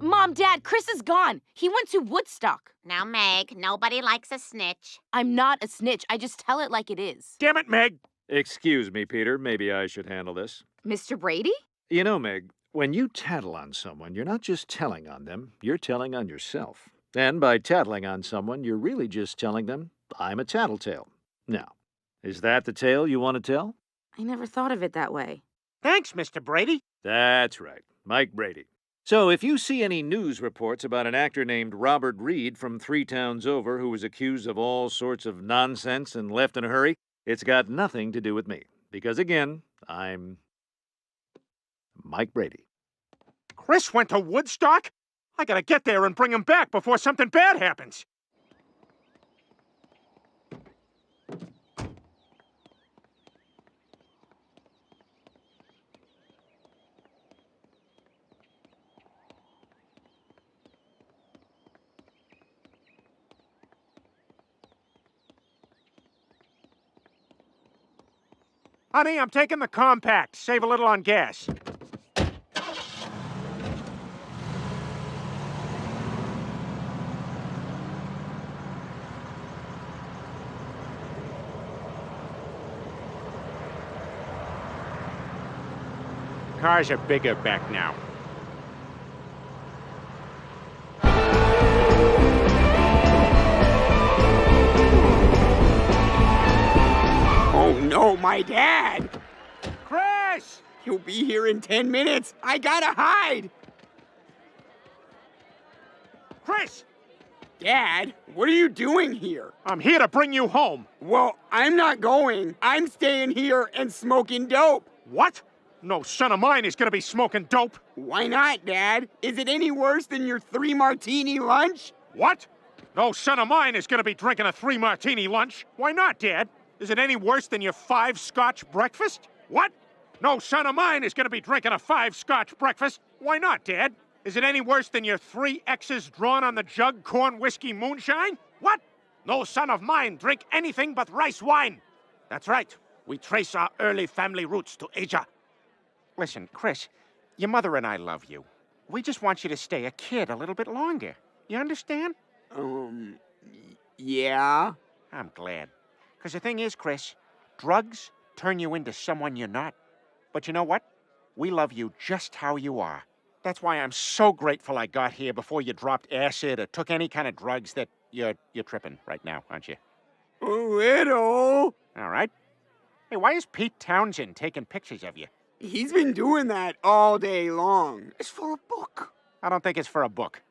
Mom, Dad, Chris is gone. He went to Woodstock. Now, Meg, nobody likes a snitch. I'm not a snitch. I just tell it like it is. Damn it, Meg. Excuse me, Peter. Maybe I should handle this. Mr. Brady? You know, Meg, when you tattle on someone, you're not just telling on them, you're telling on yourself. And by tattling on someone, you're really just telling them, I'm a tattletale. Now, is that the tale you want to tell? I never thought of it that way. Thanks, Mr. Brady. That's right, Mike Brady. So if you see any news reports about an actor named Robert Reed from 3 towns over who was accused of all sorts of nonsense and left in a hurry, it's got nothing to do with me. Because again, I'm Mike Brady. Chris went to Woodstock? I gotta get there and bring him back before something bad happens. Honey, I'm taking the compact. Save a little on gas. Cars are bigger back now. Oh no, my dad! Chris! He'll be here in 10 minutes. I gotta hide! Chris! Dad, what are you doing here? I'm here to bring you home. Well, I'm not going. I'm staying here and smoking dope. What? No son of mine is gonna be smoking dope. Why not, Dad? Is it any worse than your 3-martini lunch? What? No son of mine is gonna be drinking a 3-martini lunch. Why not, Dad? Is it any worse than your 5-scotch breakfast? What? No son of mine is gonna be drinking a 5-scotch breakfast. Why not, Dad? Is it any worse than your 3 X's drawn on the jug corn whiskey moonshine? What? No son of mine drink anything but rice wine. That's right. We trace our early family roots to Asia. Listen, Chris, your mother and I love you. We just want you to stay a kid a little bit longer. You understand? Yeah? I'm glad. Because the thing is, Chris, drugs turn you into someone you're not. But you know what? We love you just how you are. That's why I'm so grateful I got here before you dropped acid or took any kind of drugs that you're tripping right now, aren't you? A little. All right. Hey, why is Pete Townsend taking pictures of you? He's been doing that all day long. It's for a book. I don't think it's for a book.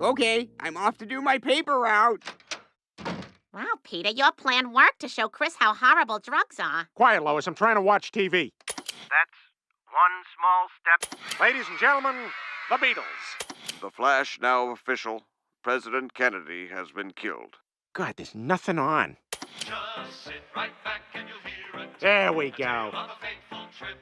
Okay, I'm off to do my paper route. Wow, Peter, your plan worked to show Chris how horrible drugs are. Quiet, Lois. I'm trying to watch TV. That's one small step. Ladies and gentlemen, the Beatles. The flash now official. President Kennedy has been killed. God, there's nothing on. Just sit right back and you'll hear a There we go. of a fateful trip.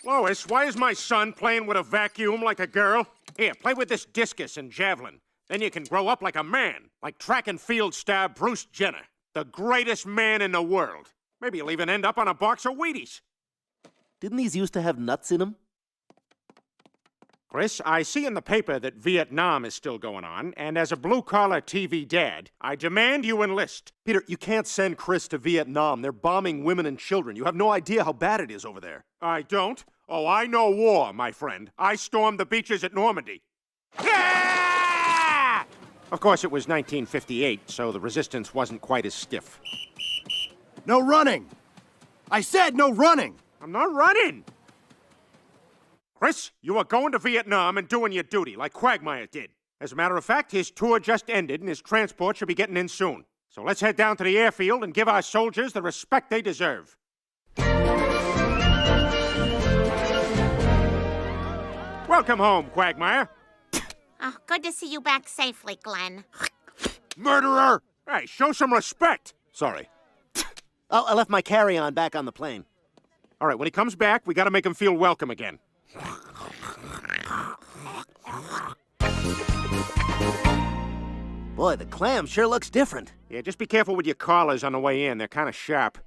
Lois, why is my son playing with a vacuum like a girl? Here, play with this discus and javelin. Then you can grow up like a man, like track and field star Bruce Jenner, the greatest man in the world. Maybe you'll even end up on a box of Wheaties. Didn't these used to have nuts in them? Chris, I see in the paper that Vietnam is still going on, and as a blue-collar TV dad, I demand you enlist. Peter, you can't send Chris to Vietnam. They're bombing women and children. You have no idea how bad it is over there. I don't? Oh, I know war, my friend. I stormed the beaches at Normandy. Yeah! Of course, it was 1958, so the resistance wasn't quite as stiff. No running! I said no running! I'm not running! Chris, you are going to Vietnam and doing your duty, like Quagmire did. As a matter of fact, his tour just ended and his transport should be getting in soon. So let's head down to the airfield and give our soldiers the respect they deserve. Welcome home, Quagmire. Oh, good to see you back safely, Glenn. Murderer! Hey, show some respect. Sorry. Oh, I left my carry-on back on the plane. All right, when he comes back, we gotta make him feel welcome again. Boy, the clam sure looks different. Yeah, just be careful with your collars on the way in. They're kind of sharp.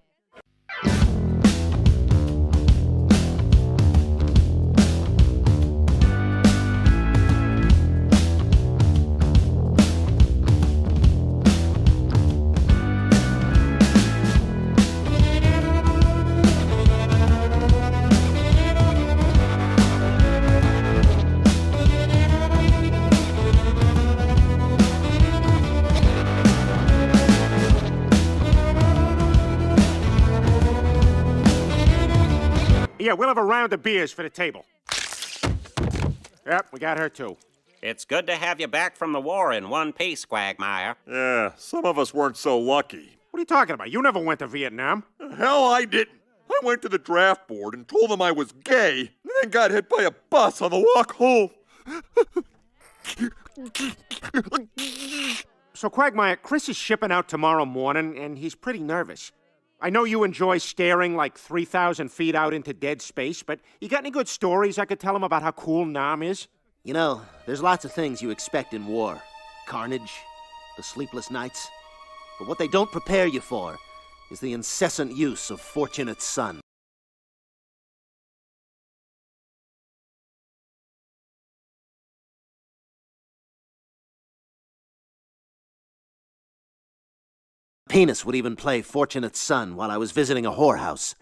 Yeah, we'll have a round of beers for the table. Yep, we got her too. It's good to have you back from the war in one piece, Quagmire. Yeah, some of us weren't so lucky. What are you talking about? You never went to Vietnam. Hell, I didn't. I went to the draft board and told them I was gay, and then got hit by a bus on the walk home. So, Quagmire, Chris is shipping out tomorrow morning, and he's pretty nervous. I know you enjoy staring like 3,000 feet out into dead space, but you got any good stories I could tell him about how cool Nam is? You know, there's lots of things you expect in war. Carnage, the sleepless nights. But what they don't prepare you for is the incessant use of Fortunate Son. penis would even play Fortunate Son while I was visiting a whorehouse.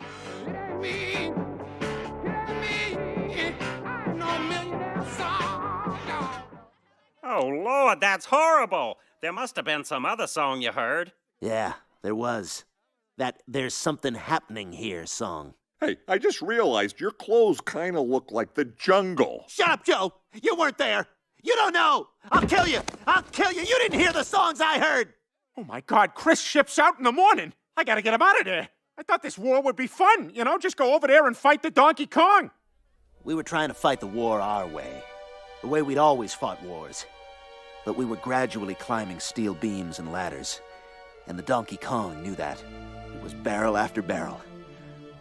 Oh, Lord, that's horrible. There must have been some other song you heard. Yeah, there was. That There's Something Happening Here song. Hey, I just realized your clothes kind of look like the jungle. Shut up, Joe! You weren't there! You don't know! I'll kill you! I'll kill you! You didn't hear the songs I heard! Oh my God, Chris ships out in the morning. I gotta get him out of there. I thought this war would be fun, you know, just go over there and fight the Donkey Kong. We were trying to fight the war our way. The way we'd always fought wars. But we were gradually climbing steel beams and ladders. And the Donkey Kong knew that. It was barrel after barrel.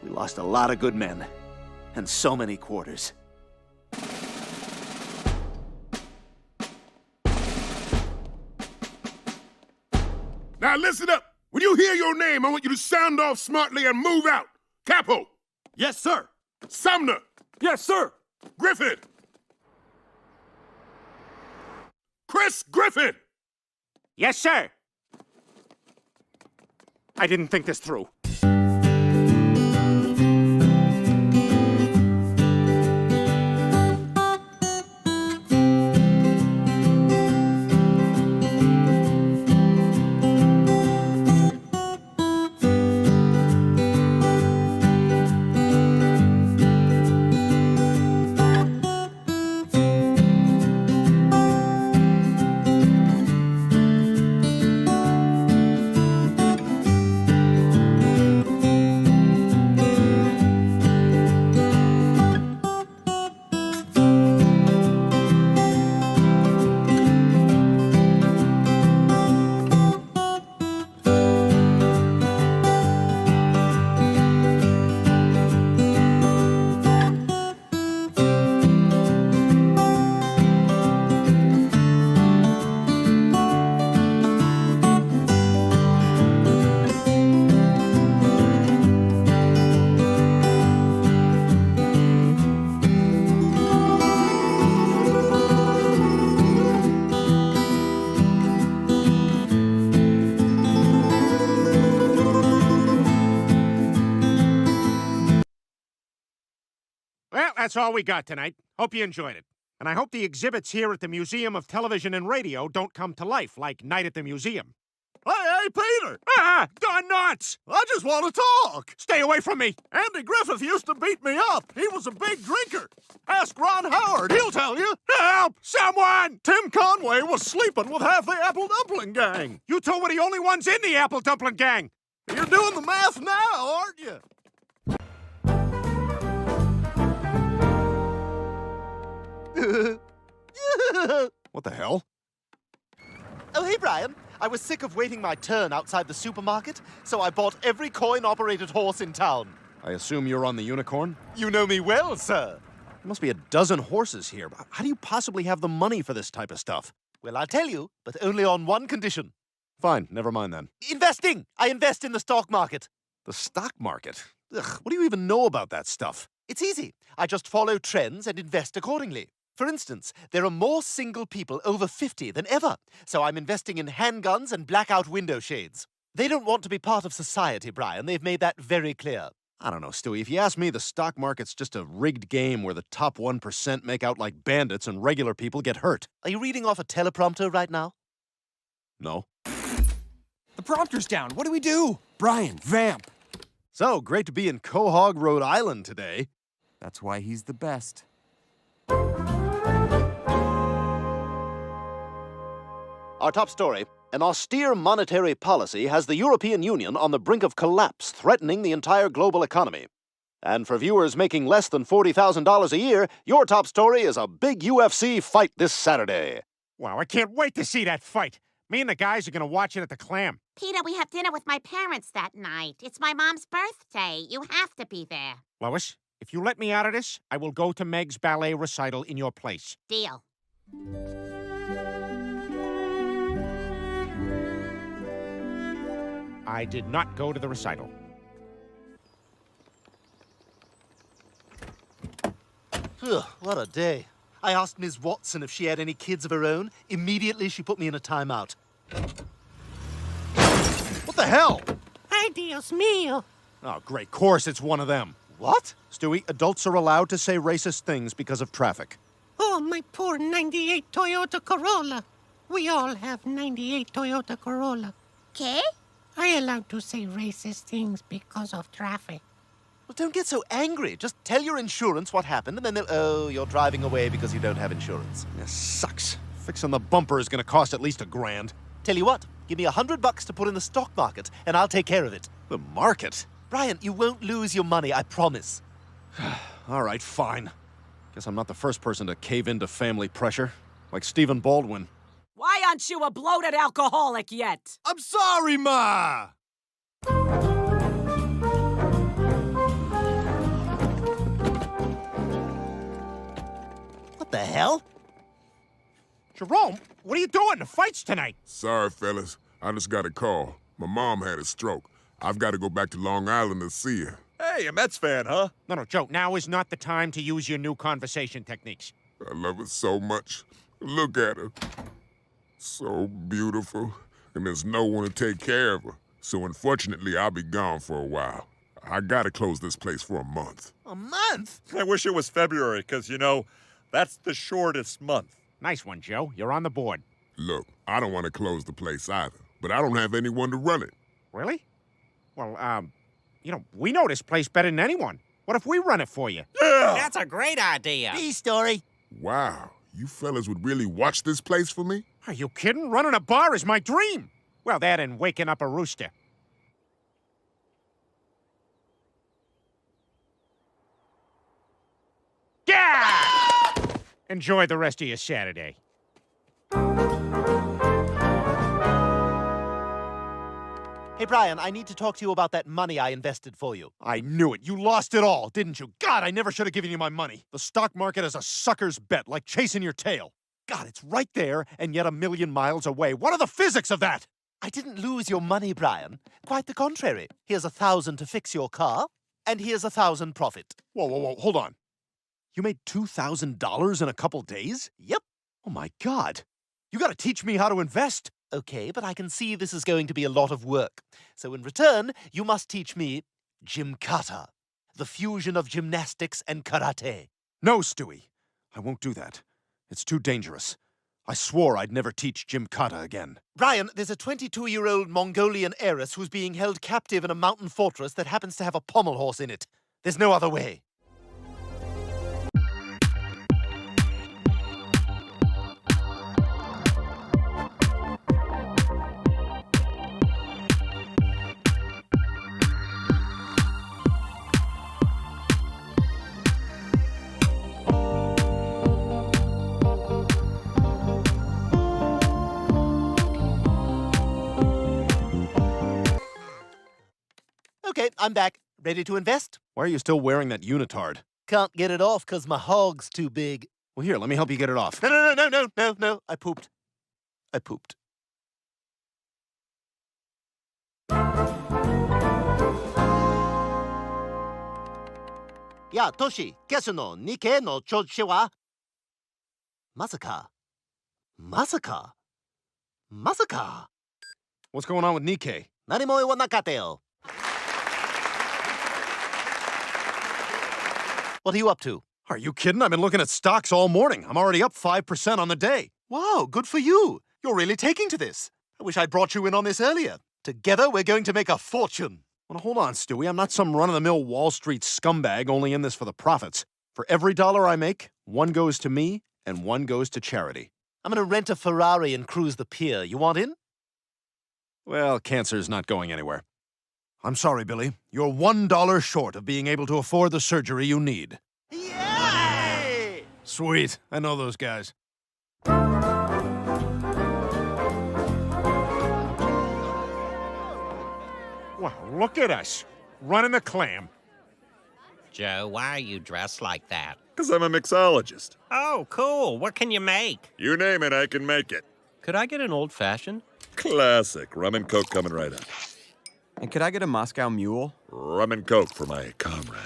We lost a lot of good men. And so many quarters. Now listen up. When you hear your name, I want you to sound off smartly and move out. Capo. Yes, sir. Sumner. Yes, sir. Griffin. Chris Griffin. Yes, sir. I didn't think this through. Well, that's all we got tonight. Hope you enjoyed it. And I hope the exhibits here at the Museum of Television and Radio don't come to life like Night at the Museum. Hey, Peter! Gone nuts! I just want to talk! Stay away from me! Andy Griffith used to beat me up. He was a big drinker. Ask Ron Howard, he'll tell you. Help! Someone! Tim Conway was sleeping with half the Apple Dumpling Gang. You two were the only ones in the Apple Dumpling Gang. You're doing the math now, aren't you? What the hell? Oh, hey, Brian. I was sick of waiting my turn outside the supermarket, so I bought every coin-operated horse in town. I assume you're on the Unicorn? You know me well, sir. There must be a dozen horses here. How do you possibly have the money for this type of stuff? Well, I'll tell you, but only on one condition. Fine, never mind then. Investing! I invest in the stock market. The stock market? Ugh, what do you even know about that stuff? It's easy. I just follow trends and invest accordingly. For instance, there are more single people over 50 than ever, so I'm investing in handguns and blackout window shades. They don't want to be part of society, Brian. They've made that very clear. I don't know, Stewie. If you ask me, the stock market's just a rigged game where the top 1% make out like bandits and regular people get hurt. Are you reading off a teleprompter right now? No. The prompter's down. What do we do? Brian, vamp. So, great to be in Quahog, Rhode Island today. That's why he's the best. Our top story. An austere monetary policy has the European Union on the brink of collapse, threatening the entire global economy. And for viewers making less than $40,000 a year, your top story is a big UFC fight this Saturday. Wow, I can't wait to see that fight. Me and the guys are going to watch it at the Clam. Peter, we have dinner with my parents that night. It's my mom's birthday. You have to be there. Lois, if you let me out of this, I will go to Meg's ballet recital in your place. Deal. I did not go to the recital. Ugh, what a day. I asked Ms. Watson if she had any kids of her own. Immediately, she put me in a timeout. What the hell? Ay, Dios mío. Oh, great course, it's one of them. What? Stewie, adults are allowed to say racist things because of traffic. Oh, my poor 98 Toyota Corolla. We all have 98 Toyota Corolla. ¿Qué? I allowed to say racist things because of traffic. Well, don't get so angry. Just tell your insurance what happened, and then they'll, oh, you're driving away because you don't have insurance. This sucks. Fixing the bumper is gonna cost at least $1,000. Tell you what, give me $100 to put in the stock market, and I'll take care of it. The market? Brian, you won't lose your money, I promise. All right, fine. Guess I'm not the first person to cave into family pressure, like Stephen Baldwin. Why aren't you a bloated alcoholic yet? I'm sorry, Ma! What the hell? Jerome, what are you doing? The fight's tonight. Sorry, fellas. I just got a call. My mom had a stroke. I've got to go back to Long Island to see her. Hey, a Mets fan, huh? No, Joe, now is not the time to use your new conversation techniques. I love her so much. Look at her. So beautiful. And there's no one to take care of her. So unfortunately, I'll be gone for a while. I gotta close this place for a month. A month? I wish it was February, because, you know, that's the shortest month. Nice one, Joe. You're on the board. Look, I don't want to close the place either, but I don't have anyone to run it. Really? Well, we know this place better than anyone. What if we run it for you? Yeah! That's a great idea. B-story. Wow, you fellas would really watch this place for me? Are you kidding? Running a bar is my dream. Well, that and waking up a rooster. Yeah! Enjoy the rest of your Saturday. Hey, Brian, I need to talk to you about that money I invested for you. I knew it. You lost it all, didn't you? God, I never should have given you my money. The stock market is a sucker's bet, like chasing your tail. God, it's right there, and yet 1,000,000 miles away. What are the physics of that? I didn't lose your money, Brian. Quite the contrary. Here's $1,000 to fix your car, and here's $1,000 profit. Whoa, hold on. You made $2,000 in a couple days? Yep. Oh, my God. You gotta teach me how to invest. Okay, but I can see this is going to be a lot of work. So in return, you must teach me Gymkata, the fusion of gymnastics and karate. No, Stewie. I won't do that. It's too dangerous. I swore I'd never teach Gymkata again. Brian, there's a 22-year-old Mongolian heiress who's being held captive in a mountain fortress that happens to have a pommel horse in it. There's no other way. Okay, I'm back. Ready to invest? Why are you still wearing that unitard? Can't get it off because my hog's too big. Well, here, let me help you get it off. No. I pooped. Ya, Toshi, kesu no Nikkei no chouchi wa? Masaka. What's going on with Nikkei? Nani mo iwa nakate yo. What are you up to? Are you kidding? I've been looking at stocks all morning. I'm already up 5% on the day. Wow, good for you. You're really taking to this. I wish I'd brought you in on this earlier. Together, we're going to make a fortune. Well, hold on, Stewie. I'm not some run-of-the-mill Wall Street scumbag only in this for the profits. For every dollar I make, one goes to me and one goes to charity. I'm going to rent a Ferrari and cruise the pier. You want in? Well, cancer's not going anywhere. I'm sorry, Billy. You're $1 short of being able to afford the surgery you need. Yay! Sweet. I know those guys. Wow, look at us. Running the clam. Joe, why are you dressed like that? Because I'm a mixologist. Oh, cool. What can you make? You name it, I can make it. Could I get an old-fashioned? Classic. Rum and Coke coming right up. And could I get a Moscow Mule? Rum and Coke for my comrade.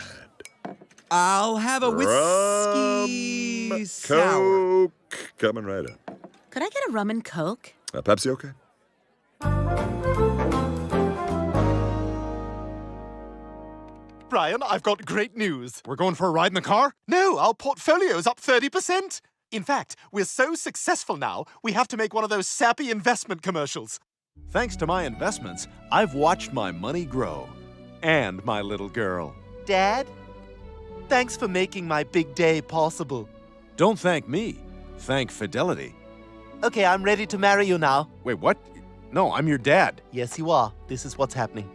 I'll have a whiskey Rum, sour. Coke coming right up. Could I get a rum and Coke? Pepsi okay? Brian, I've got great news. We're going for a ride in the car? No, our portfolio's up 30%. In fact, we're so successful now, we have to make one of those sappy investment commercials. Thanks to my investments, I've watched my money grow. And my little girl. Dad, thanks for making my big day possible. Don't thank me. Thank Fidelity. Okay, I'm ready to marry you now. Wait, what? No, I'm your dad. Yes, you are. This is what's happening.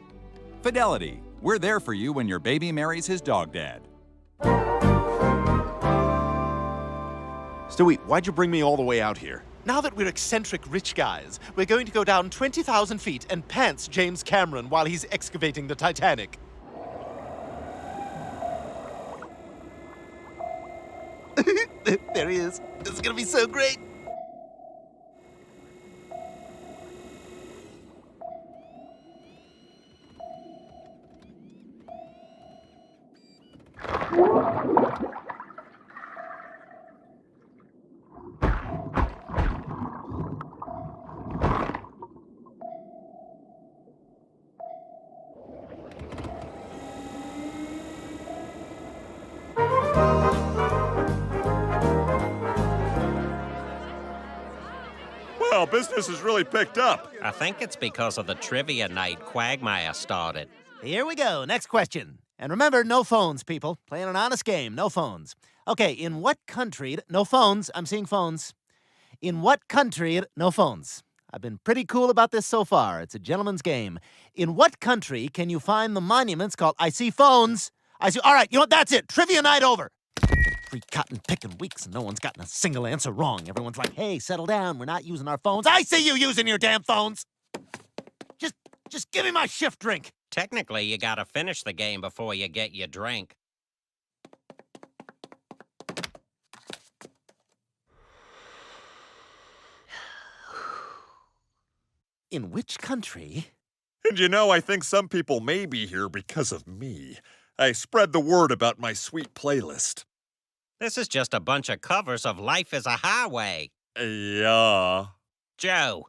Fidelity. We're there for you when your baby marries his dog dad. Stewie, why'd you bring me all the way out here? Now that we're eccentric rich guys, we're going to go down 20,000 feet and pants James Cameron while he's excavating the Titanic. There he is. This is gonna be so great. Well, business has really picked up. I think it's because of the trivia night Quagmire started. Here we go. Next question. And remember, no phones, people. Playing an honest game. No phones. Okay, in what country... No phones. I'm seeing phones. In what country... No phones. I've been pretty cool about this so far. It's a gentleman's game. In what country can you find the monuments called... I see phones. I see... All right, you know what? That's it. Trivia night over. 3 cotton-picking weeks and no one's gotten a single answer wrong. Everyone's like, hey, settle down. We're not using our phones. I see you using your damn phones. Just give me my shift drink. Technically, you gotta finish the game before you get your drink. In which country? And you know, I think some people may be here because of me. I spread the word about my sweet playlist. This is just a bunch of covers of Life is a Highway. Yeah. Joe,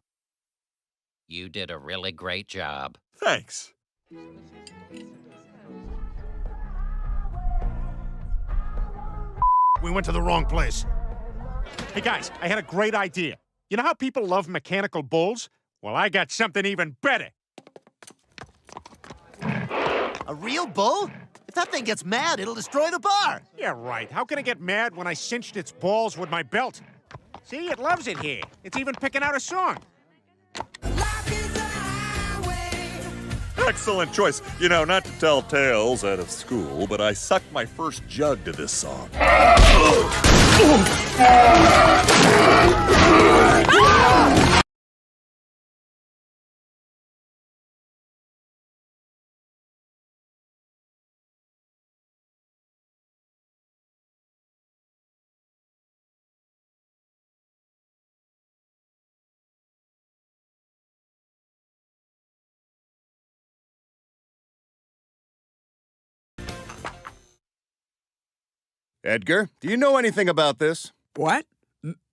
you did a really great job. Thanks. We went to the wrong place. Hey, guys, I had a great idea. You know how people love mechanical bulls? Well, I got something even better. A real bull? If that thing gets mad, it'll destroy the bar. Yeah, right. How can it get mad when I cinched its balls with my belt? See, it loves it here. It's even picking out a song. Excellent choice. You know, not to tell tales out of school, but I sucked my first jug to this song. Edgar, do you know anything about this? What?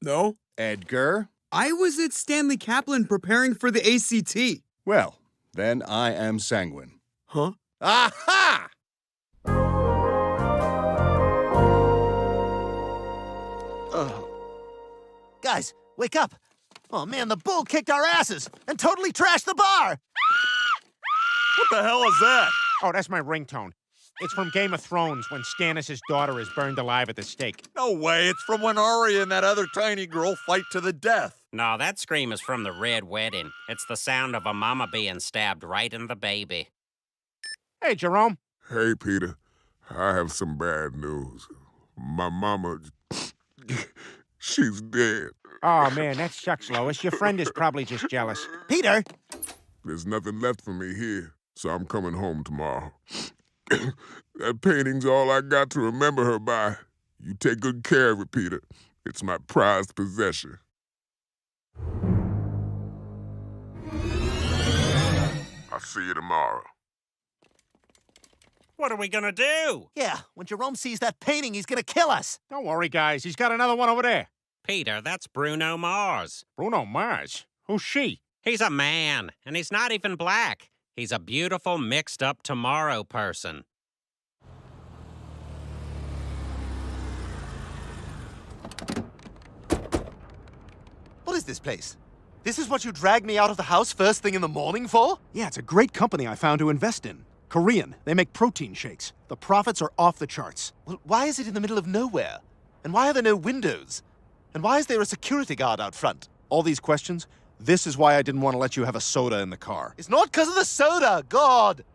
No. Edgar? I was at Stanley Kaplan preparing for the ACT. Well, then I am sanguine. Huh? Aha! Guys, wake up. Oh, man, the bull kicked our asses and totally trashed the bar. What the hell is that? Oh, that's my ringtone. It's from Game of Thrones when Stannis' daughter is burned alive at the stake. No way, it's from when Arya and that other tiny girl fight to the death. No, that scream is from the Red Wedding. It's the sound of a mama being stabbed right in the baby. Hey, Jerome. Hey, Peter. I have some bad news. My mama, she's dead. Oh, man, that sucks, Lois. Your friend is probably just jealous. Peter! There's nothing left for me here, so I'm coming home tomorrow. That painting's all I got to remember her by. You take good care of it, Peter. It's my prized possession. I'll see you tomorrow. What are we gonna do? Yeah, when Jerome sees that painting, he's gonna kill us. Don't worry, guys. He's got another one over there. Peter, that's Bruno Mars. Bruno Mars? Who's she? He's a man, and he's not even black. He's a beautiful, mixed-up tomorrow person. is this place? This is what you dragged me out of the house first thing in the morning for? Yeah, it's a great company I found to invest in. Korean. They make protein shakes. The profits are off the charts. Well, why is it in the middle of nowhere? And why are there no windows? And why is there a security guard out front? All these questions, this is why I didn't want to let you have a soda in the car. It's not because of the soda, God!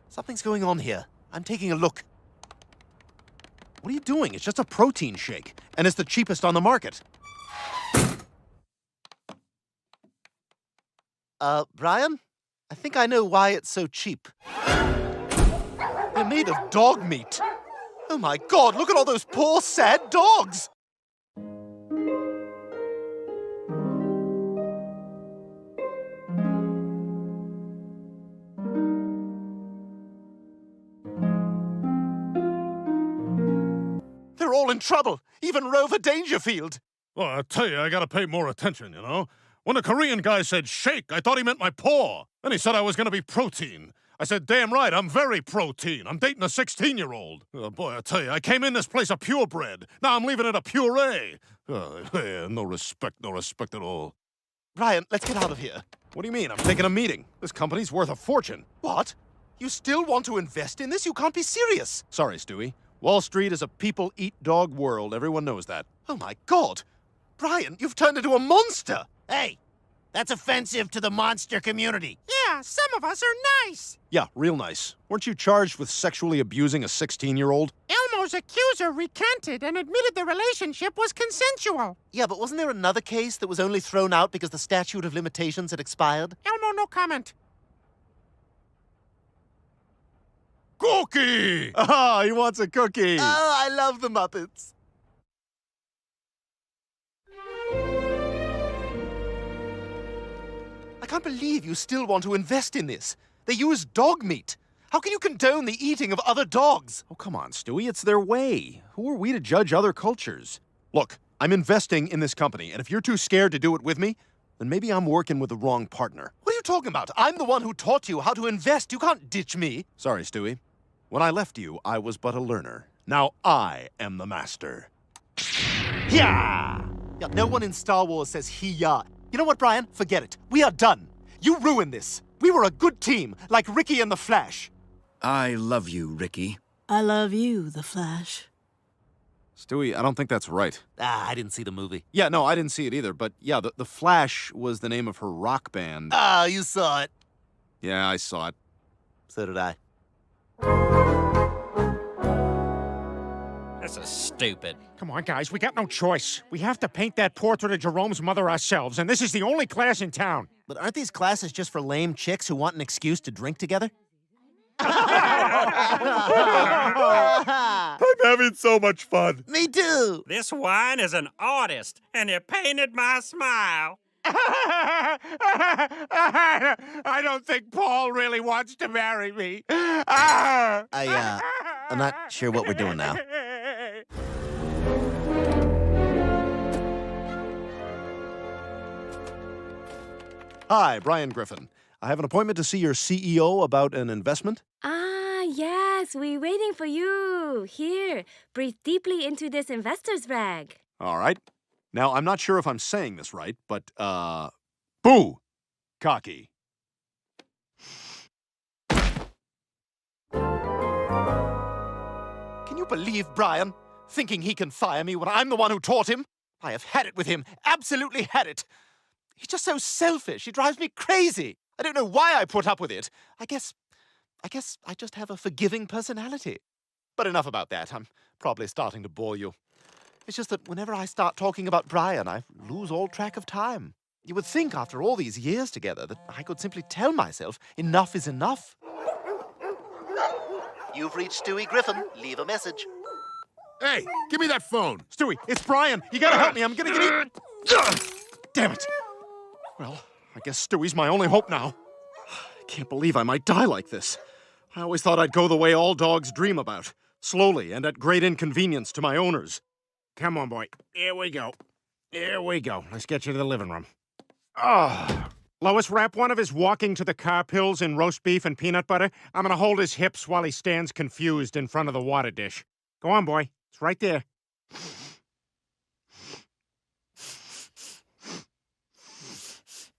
Something's going on here. I'm taking a look. What are you doing? It's just a protein shake, and it's the cheapest on the market. Brian? I think I know why it's so cheap. They're made of dog meat. Oh my God, look at all those poor, sad dogs! They're all in trouble, even Rover Dangerfield. Well, I tell you, I gotta pay more attention, you know? When the Korean guy said shake, I thought he meant my paw. Then he said I was gonna be protein. I said, damn right, I'm very protein. I'm dating a 16-year-old. Oh, boy, I tell you, I came in this place a purebred. Now I'm leaving it a puree. No respect at all. Brian, let's get out of here. What do you mean? I'm taking a meeting. This company's worth a fortune. What? You still want to invest in this? You can't be serious. Sorry, Stewie. Wall Street is a people-eat-dog world. Everyone knows that. Oh, my God. Brian, you've turned into a monster. Hey, that's offensive to the monster community. Yeah, some of us are nice. Yeah, real nice. Weren't you charged with sexually abusing a 16-year-old? Elmo's accuser recanted and admitted the relationship was consensual. Yeah, but wasn't there another case that was only thrown out because the statute of limitations had expired? Elmo, no comment. Cookie! Ah, he wants a cookie. Oh, I love the Muppets. I can't believe you still want to invest in this. They use dog meat. How can you condone the eating of other dogs? Oh, come on, Stewie. It's their way. Who are we to judge other cultures? Look, I'm investing in this company, and if you're too scared to do it with me, then maybe I'm working with the wrong partner. What are you talking about? I'm the one who taught you how to invest. You can't ditch me. Sorry, Stewie. When I left you, I was but a learner. Now I am the master. Yeah! Yeah, no one in Star Wars says he-ya. You know what, Brian? Forget it. We are done. You ruined this. We were a good team, like Ricky and the Flash. I love you, Ricky. I love you, the Flash. Stewie, I don't think that's right. I didn't see the movie. Yeah, no, I didn't see it either. But yeah, the Flash was the name of her rock band. You saw it. Yeah, I saw it. So did I. This is stupid. Come on, guys, we got no choice. We have to paint that portrait of Jerome's mother ourselves, and this is the only class in town. But aren't these classes just for lame chicks who want an excuse to drink together? I'm having so much fun. Me too. This wine is an artist, and it painted my smile. I don't think Paul really wants to marry me. I'm not sure what we're doing now. Hi, Brian Griffin. I have an appointment to see your CEO about an investment. Ah, yes, we're waiting for you. Here, breathe deeply into this investor's rag. All right. Now, I'm not sure if I'm saying this right, but, boo! Cocky. Can you believe Brian? Thinking he can fire me when I'm the one who taught him? I have had it with him. Absolutely had it. He's just so selfish. He drives me crazy. I don't know why I put up with it. I guess I just have a forgiving personality. But enough about that. I'm probably starting to bore you. It's just that whenever I start talking about Brian, I lose all track of time. You would think after all these years together that I could simply tell myself enough is enough. You've reached Stewie Griffin. Leave a message. Hey, give me that phone. Stewie, it's Brian. You gotta help me. I'm gonna get eaten. Damn it. Well, I guess Stewie's my only hope now. I can't believe I might die like this. I always thought I'd go the way all dogs dream about. Slowly and at great inconvenience to my owners. Come on, boy. Here we go. Here we go. Let's get you to the living room. Oh. Lois, wrap one of his walking to the car pills in roast beef and peanut butter. I'm gonna hold his hips while he stands confused in front of the water dish. Go on, boy. It's right there.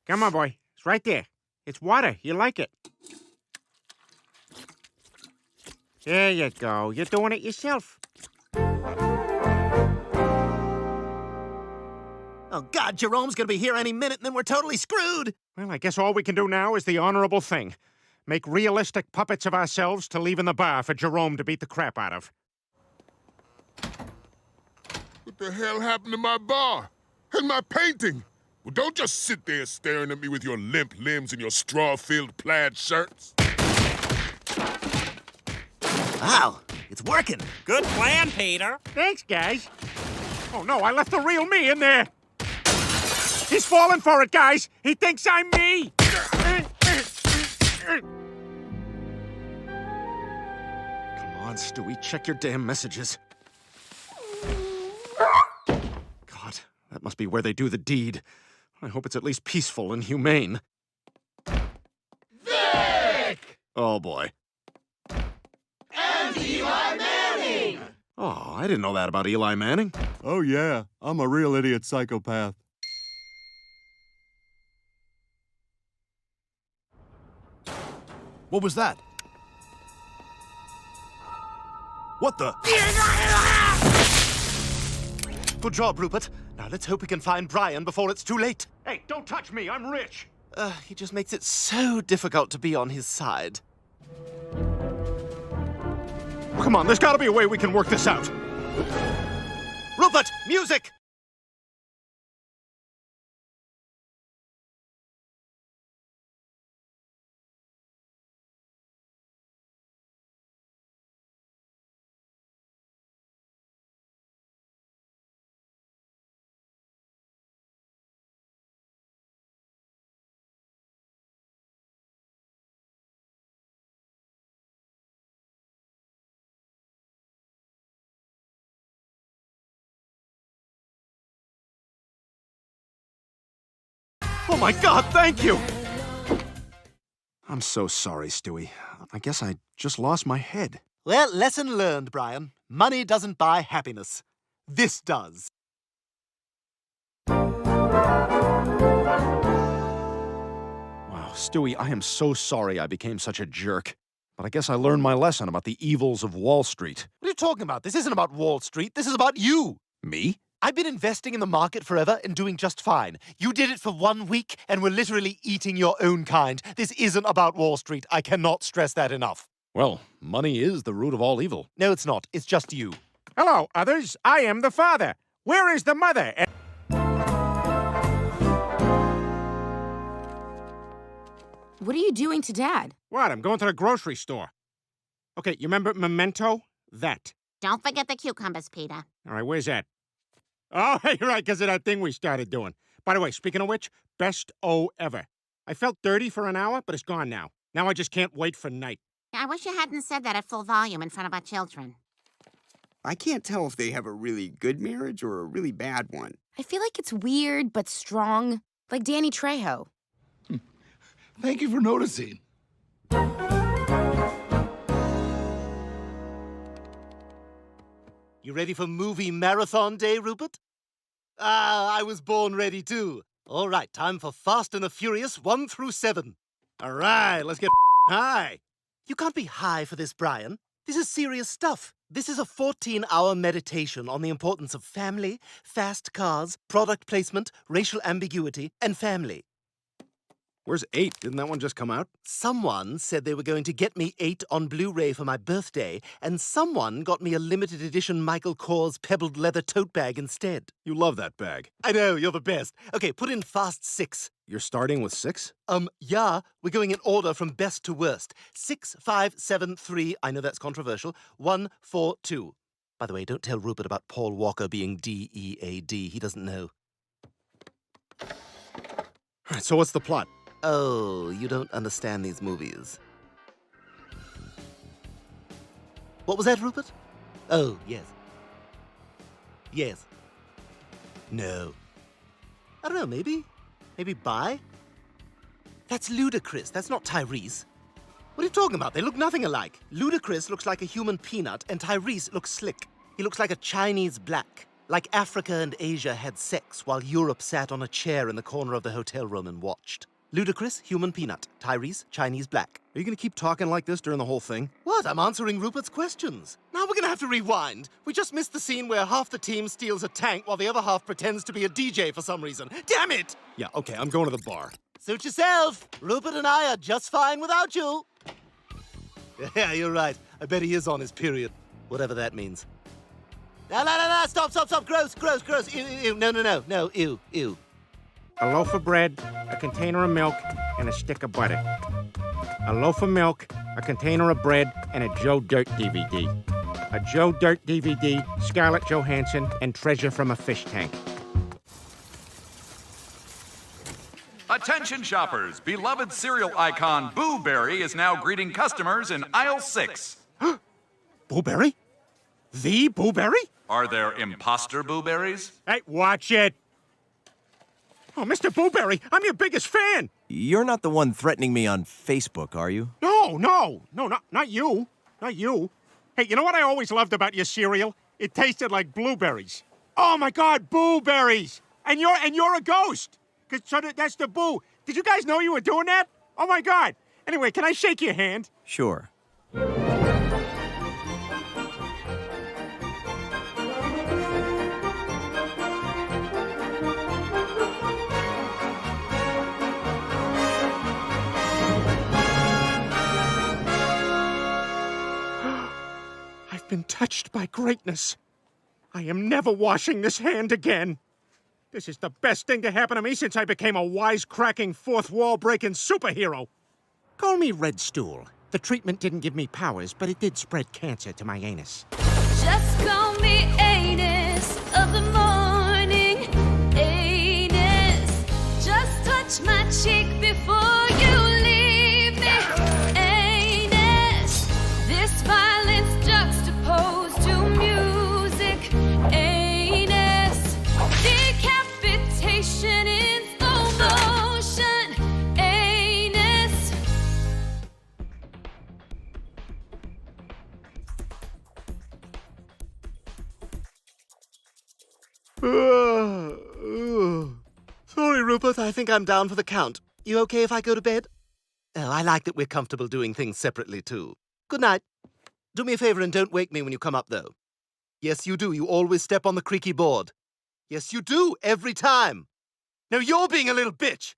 Come on, boy. It's right there. It's water. You like it. There you go. You're doing it yourself. Oh, God, Jerome's gonna be here any minute, and then we're totally screwed. Well, I guess all we can do now is the honorable thing. Make realistic puppets of ourselves to leave in the bar for Jerome to beat the crap out of. What the hell happened to my bar? And my painting? Well, don't just sit there staring at me with your limp limbs and your straw-filled plaid shirts. Wow, it's working. Good plan, Peter. Thanks, guys. Oh, no, I left the real me in there. He's falling for it, guys. He thinks I'm me. Come on, Stewie, check your damn messages. God, that must be where they do the deed. I hope it's at least peaceful and humane. Vic! Oh, boy. And Eli Manning! Oh, I didn't know that about Eli Manning. Oh, yeah. I'm a real idiot psychopath. What was that? What the? Good job, Rupert. Now let's hope we can find Brian before it's too late. Hey, don't touch me. I'm rich. He just makes it so difficult to be on his side. Come on, there's got to be a way we can work this out. Rupert, music! Oh my God, thank you! I'm so sorry, Stewie. I guess I just lost my head. Well, lesson learned, Brian. Money doesn't buy happiness. This does. Wow, Stewie, I am so sorry I became such a jerk. But I guess I learned my lesson about the evils of Wall Street. What are you talking about? This isn't about Wall Street. This is about you. Me? I've been investing in the market forever and doing just fine. You did it for 1 week, and we're literally eating your own kind. This isn't about Wall Street. I cannot stress that enough. Well, money is the root of all evil. No, it's not. It's just you. Hello, others. I am the father. Where is the mother? What are you doing to Dad? What? I'm going to the grocery store. Okay, you remember Memento? That. Don't forget the cucumbers, Peter. All right, where's that? Oh, you're right, because of that thing we started doing. By the way, speaking of which, best O ever. I felt dirty for an hour, but it's gone now. Now I just can't wait for night. I wish you hadn't said that at full volume in front of our children. I can't tell if they have a really good marriage or a really bad one. I feel like it's weird but strong, like Danny Trejo. Thank you for noticing. You ready for movie marathon day, Rupert? Ah, I was born ready too. All right, time for Fast and the Furious 1 through 7. All right, let's get high. You can't be high for this, Brian. This is serious stuff. This is a 14-hour meditation on the importance of family, fast cars, product placement, racial ambiguity, and family. Where's 8? Didn't that one just come out? Someone said they were going to get me 8 on Blu-ray for my birthday, and someone got me a limited edition Michael Kors pebbled leather tote bag instead. You love that bag. I know, you're the best. Okay, put in Fast 6. You're starting with 6? Yeah, we're going in order from best to worst. 6, 5, 7, 3, I know that's controversial, 1, 4, 2. By the way, don't tell Rupert about Paul Walker being D-E-A-D. He doesn't know. All right, so what's the plot? Oh, you don't understand these movies. What was that, Rupert? Oh, yes. Yes. No. I don't know, maybe? Maybe buy? That's Ludacris. That's not Tyrese. What are you talking about? They look nothing alike. Ludacris looks like a human peanut, and Tyrese looks slick. He looks like a Chinese black. Like Africa and Asia had sex while Europe sat on a chair in the corner of the hotel room and watched. Ludacris, human peanut. Tyrese, Chinese black. Are you gonna keep talking like this during the whole thing? What? I'm answering Rupert's questions. Now we're gonna have to rewind. We just missed the scene where half the team steals a tank while the other half pretends to be a DJ for some reason. Damn it! Yeah, okay, I'm going to the bar. Suit yourself. Rupert and I are just fine without you. Yeah, you're right. I bet he is on his period. Whatever that means. No, stop. Gross. Ew, no, ew. A loaf of bread, a container of milk, and a stick of butter. A loaf of milk, a container of bread, and a Joe Dirt DVD. A Joe Dirt DVD, Scarlett Johansson, and Treasure from a Fish Tank. Attention shoppers, beloved cereal icon Boo Berry is now greeting customers in aisle 6. Boo Berry? The Boo Berry? Are there imposter Boo Berries? Hey, watch it! Oh, Mr. Boo Berry, I'm your biggest fan! You're not the one threatening me on Facebook, are you? No, not you. Not you. Hey, you know what I always loved about your cereal? It tasted like blueberries. Oh my God, Boo Berries! And you're a ghost! So that's the Boo. Did you guys know you were doing that? Oh my God. Anyway, can I shake your hand? Sure. I've been touched by greatness. I am never washing this hand again. This is the best thing to happen to me since I became a wisecracking, fourth-wall-breaking superhero. Call me Red Stool. The treatment didn't give me powers, but it did spread cancer to my anus. Just call me Anus of the morning. Anus, just touch my cheek before you leave me. Anus, this violence juxtaposed to music. Anus, decapitation in slow motion. Anus. Sorry, Rupert, I think I'm down for the count. You okay if I go to bed? Oh, I like that we're comfortable doing things separately, too. Good night. Do me a favor and don't wake me when you come up, though. Yes, you do. You always step on the creaky board. Yes, you do, every time. Now you're being a little bitch.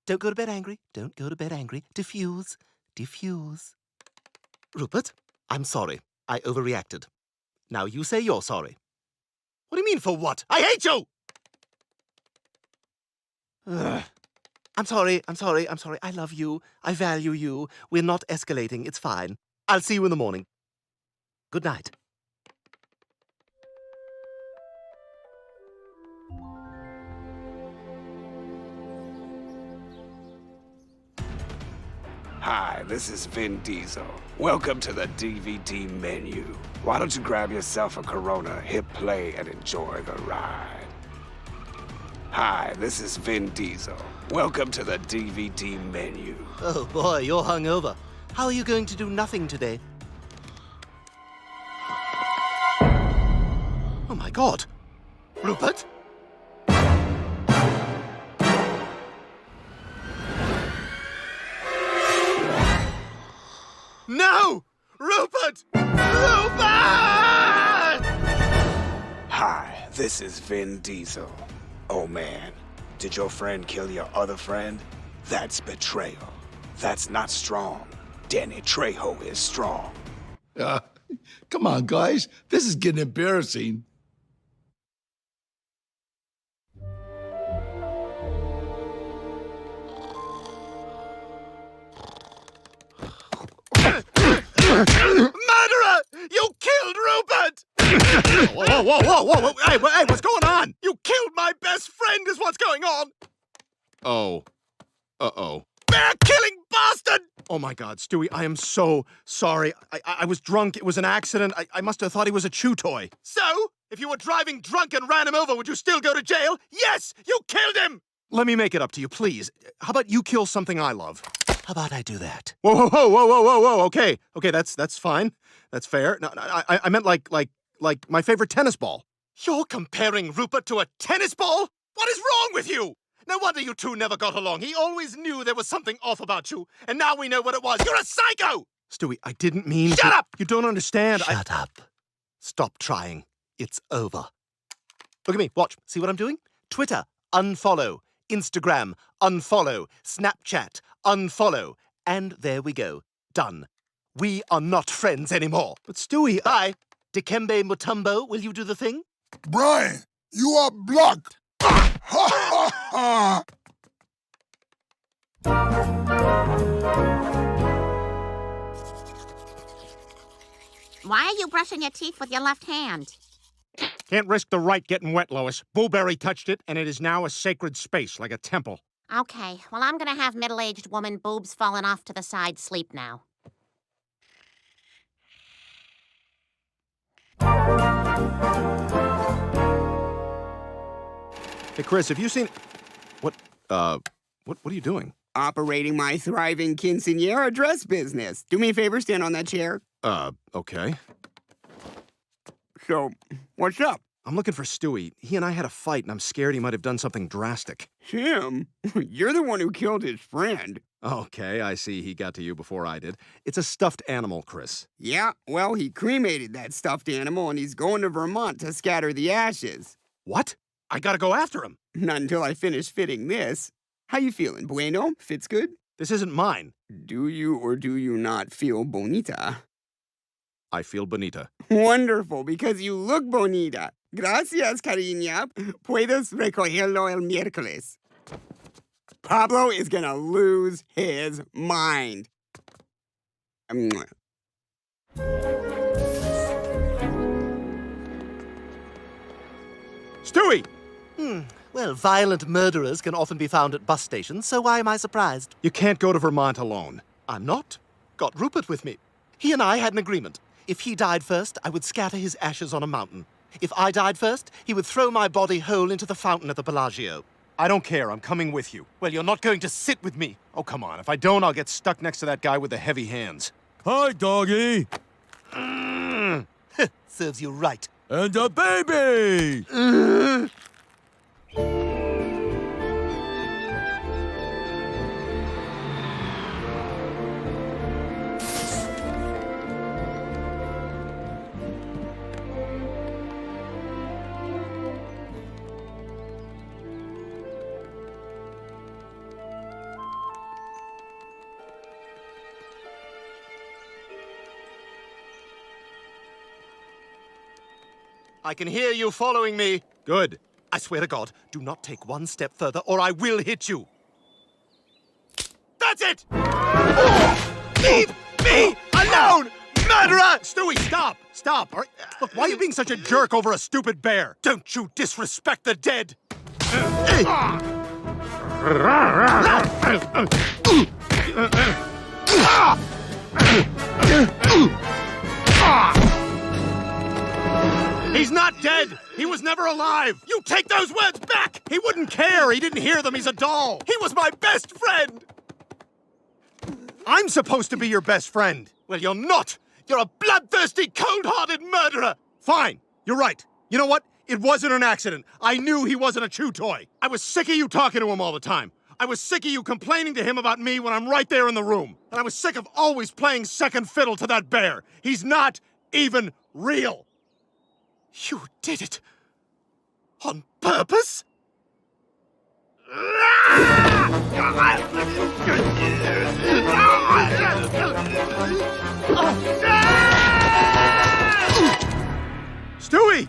Don't go to bed angry. Don't go to bed angry. Diffuse. Diffuse. Rupert, I'm sorry. I overreacted. Now you say you're sorry. What do you mean, for what? I hate you! Ugh. I'm sorry. I love you. I value you. We're not escalating. It's fine. I'll see you in the morning. Good night. Hi, this is Vin Diesel. Welcome to the DVD menu. Why don't you grab yourself a Corona, hit play, and enjoy the ride. Hi, this is Vin Diesel. Welcome to the DVD menu. Oh boy, you're hungover. How are you going to do nothing today? Oh my God. Rupert? No! Rupert! Rupert! Hi, this is Vin Diesel. Oh man, did your friend kill your other friend? That's betrayal. That's not strong. Danny Trejo is strong. Come on, guys. This is getting embarrassing. Murderer! You killed Rupert! Whoa. Hey, what's going on? You killed my best friend is what's going on! Oh. Uh-oh. Bear-killing bastard! Oh my God, Stewie, I am so sorry. I was drunk. It was an accident. I must have thought he was a chew toy. So, if you were driving drunk and ran him over, would you still go to jail? Yes! You killed him! let me make it up to you, please. How about you kill something I love? How about I do that? Whoa, whoa, whoa, whoa, whoa, whoa, whoa. Okay, that's fine. That's fair. No, I meant like my favorite tennis ball. You're comparing Rupert to a tennis ball? What is wrong with you? No wonder you two never got along. He always knew there was something off about you, and now we know what it was. You're a psycho! Stewie, I didn't mean Shut up! You don't understand. Shut up. Stop trying. It's over. Look at me. Watch. See what I'm doing? Twitter, unfollow. Instagram, unfollow. Snapchat, unfollow. And there we go. Done. We are not friends anymore. But Stewie... Bye. Dikembe Mutombo, will you do the thing? Brian, you are blocked. Ha ha ha! Why are you brushing your teeth with your left hand? Can't risk the right getting wet, Lois. Booberry touched it, and it is now a sacred space, like a temple. Okay, well, I'm gonna have middle-aged woman boobs falling off to the side sleep now. Hey, Chris, have you seen... What are you doing? Operating my thriving quinceañera dress business. Do me a favor, stand on that chair. Okay. So, what's up? I'm looking for Stewie. He and I had a fight, and I'm scared he might have done something drastic. Him? You're the one who killed his friend. Okay, I see he got to you before I did. It's a stuffed animal, Chris. Yeah, well, he cremated that stuffed animal, and he's going to Vermont to scatter the ashes. What? I gotta go after him. Not until I finish fitting this. How you feeling, bueno? Fits good? This isn't mine. Do you or do you not feel bonita? I feel bonita. Wonderful, because you look bonita. Gracias, cariña. Puedes recogerlo el miércoles. Pablo is gonna lose his mind. Stewie! Well, violent murderers can often be found at bus stations, so why am I surprised? You can't go to Vermont alone. I'm not. Got Rupert with me. He and I had an agreement. If he died first, I would scatter his ashes on a mountain. If I died first, he would throw my body whole into the fountain at the Bellagio. I don't care. I'm coming with you. Well, you're not going to sit with me. Oh, come on. If I don't, I'll get stuck next to that guy with the heavy hands. Hi, doggy. Serves you right. And a baby! I can hear you following me. Good. I swear to God, do not take one step further or I will hit you. That's it! Leave me alone, murderer! Stewie, stop! Stop! All right. Look, why are you being such a jerk over a stupid bear? Don't you disrespect the dead! He's not dead! He was never alive! You take those words back! He wouldn't care! He didn't hear them! He's a doll! He was my best friend! I'm supposed to be your best friend! Well, you're not! You're a bloodthirsty, cold-hearted murderer! Fine! You're right! You know what? It wasn't an accident. I knew he wasn't a chew toy. I was sick of you talking to him all the time. I was sick of you complaining to him about me when I'm right there in the room. And I was sick of always playing second fiddle to that bear. He's not even real. You did it. On purpose? Stewie!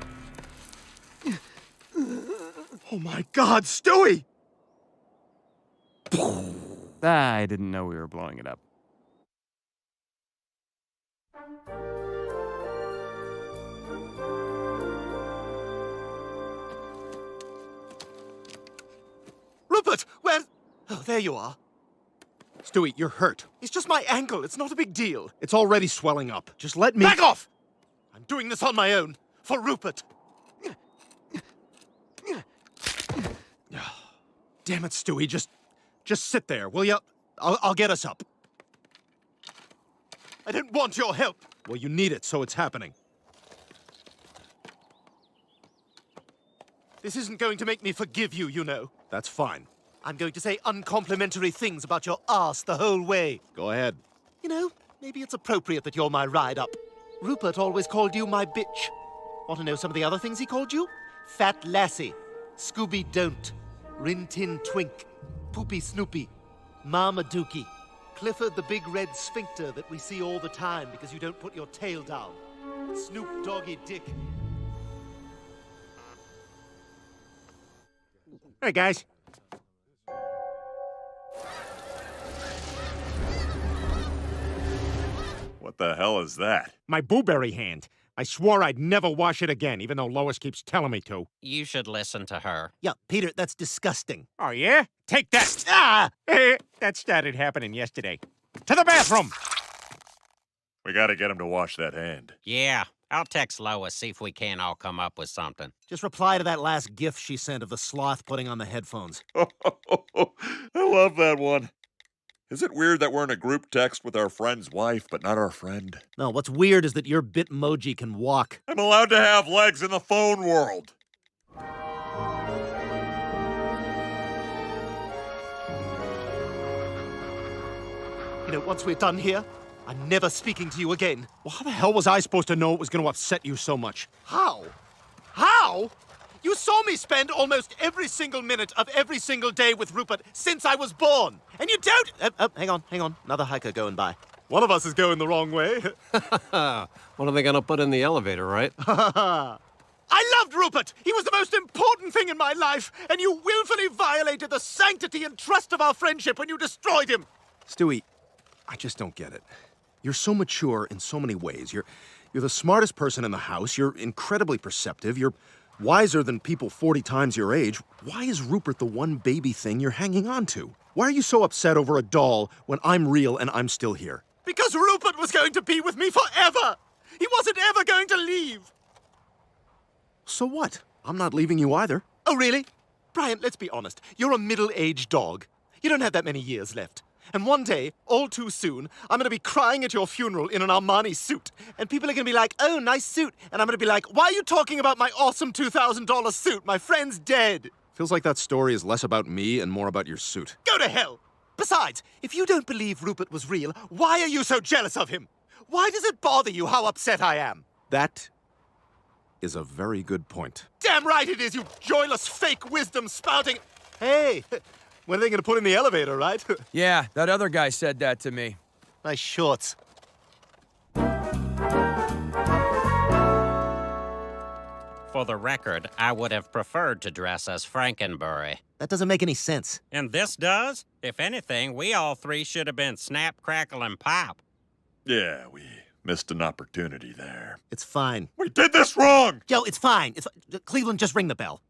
Oh my God, Stewie! I didn't know we were blowing it up. Rupert, where... Oh, there you are. Stewie, you're hurt. It's just my ankle. It's not a big deal. It's already swelling up. Just let me... Back off! I'm doing this on my own. For Rupert. Damn it, Stewie. Just sit there, will you? I'll get us up. I didn't want your help. Well, you need it, so it's happening. This isn't going to make me forgive you, you know. That's fine. I'm going to say uncomplimentary things about your ass the whole way. Go ahead. You know, maybe it's appropriate that you're my ride-up. Rupert always called you my bitch. Want to know some of the other things he called you? Fat Lassie, Scooby Don't, Rin Tin Twink, Poopy Snoopy, Mama Dookie, Clifford the Big Red Sphincter that we see all the time because you don't put your tail down, Snoop Doggy Dick. Hey, guys. What the hell is that? My blueberry hand. I swore I'd never wash it again, even though Lois keeps telling me to. You should listen to her. Yeah, Peter, that's disgusting. Oh, yeah? Take that. Ah! That started happening yesterday. To the bathroom! We gotta get him to wash that hand. Yeah, I'll text Lois, see if we can't all come up with something. Just reply to that last gif she sent of the sloth putting on the headphones. I love that one. Is it weird that we're in a group text with our friend's wife, but not our friend? No, what's weird is that your Bitmoji can walk. I'm allowed to have legs in the phone world. You know, once we're done here, I'm never speaking to you again. Well, how the hell was I supposed to know it was going to upset you so much? How? How? You saw me spend almost every single minute of every single day with Rupert since I was born. And you don't... hang on. Another hiker going by. One of us is going the wrong way. What are they gonna put in the elevator, right? I loved Rupert. He was the most important thing in my life. And you willfully violated the sanctity and trust of our friendship when you destroyed him. Stewie, I just don't get it. You're so mature in so many ways. You're the smartest person in the house. You're incredibly perceptive. You're wiser than people 40 times your age. Why is Rupert the one baby thing you're hanging on to? Why are you so upset over a doll when I'm real and I'm still here? Because Rupert was going to be with me forever. He wasn't ever going to leave. So what? I'm not leaving you either. Oh, really? Brian, let's be honest. You're a middle-aged dog. You don't have that many years left. And one day, all too soon, I'm going to be crying at your funeral in an Armani suit. And people are going to be like, oh, nice suit. And I'm going to be like, why are you talking about my awesome $2,000 suit? My friend's dead. Feels like that story is less about me and more about your suit. Go to hell. Besides, if you don't believe Rupert was real, why are you so jealous of him? Why does it bother you how upset I am? That is a very good point. Damn right it is, you joyless fake wisdom spouting. Hey, when are they going to put in the elevator, right? Yeah, that other guy said that to me. Nice shorts. For the record, I would have preferred to dress as Frankenberry. That doesn't make any sense. And this does? If anything, we all three should have been Snap, Crackle, and Pop. Yeah, we missed an opportunity there. It's fine. We did this wrong! Joe, it's fine. Cleveland, just ring the bell.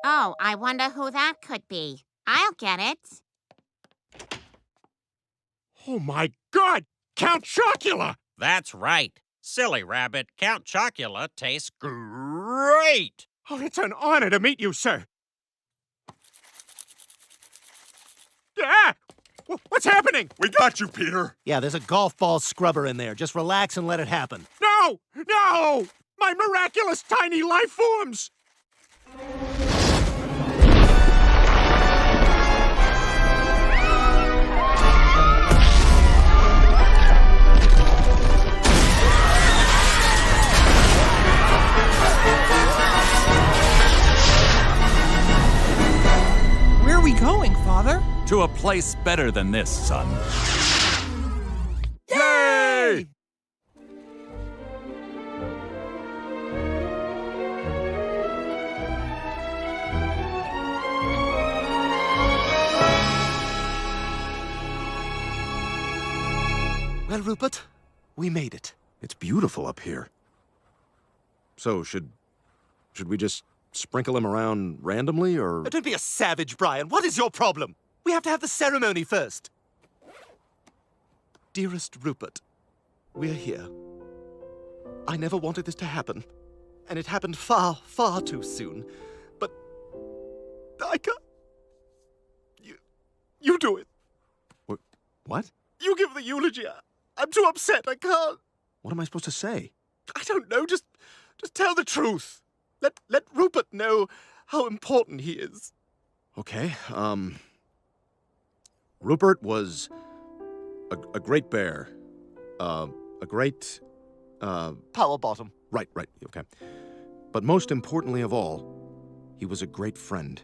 Oh, I wonder who that could be. I'll get it. Oh, my God! Count Chocula! That's right. Silly rabbit, Count Chocula tastes great! Oh, it's an honor to meet you, sir. Ah! What's happening? We got you, Peter. Yeah, there's a golf ball scrubber in there. Just relax and let it happen. No! No! My miraculous tiny life forms! Where are we going, Father? To a place better than this, son. Yay! Well, Rupert, we made it. It's beautiful up here. So, should we just sprinkle him around randomly, or...? Don't be a savage, Brian. What is your problem? We have to have the ceremony first. Dearest Rupert, we're here. I never wanted this to happen. And it happened far, far too soon. But You do it. What? You give the eulogy. I'm too upset. I can't. What am I supposed to say? I don't know. Just tell the truth. Let Rupert know how important he is. Okay, Rupert was a great bear. A great, Power bottom. Right, okay. But most importantly of all, he was a great friend.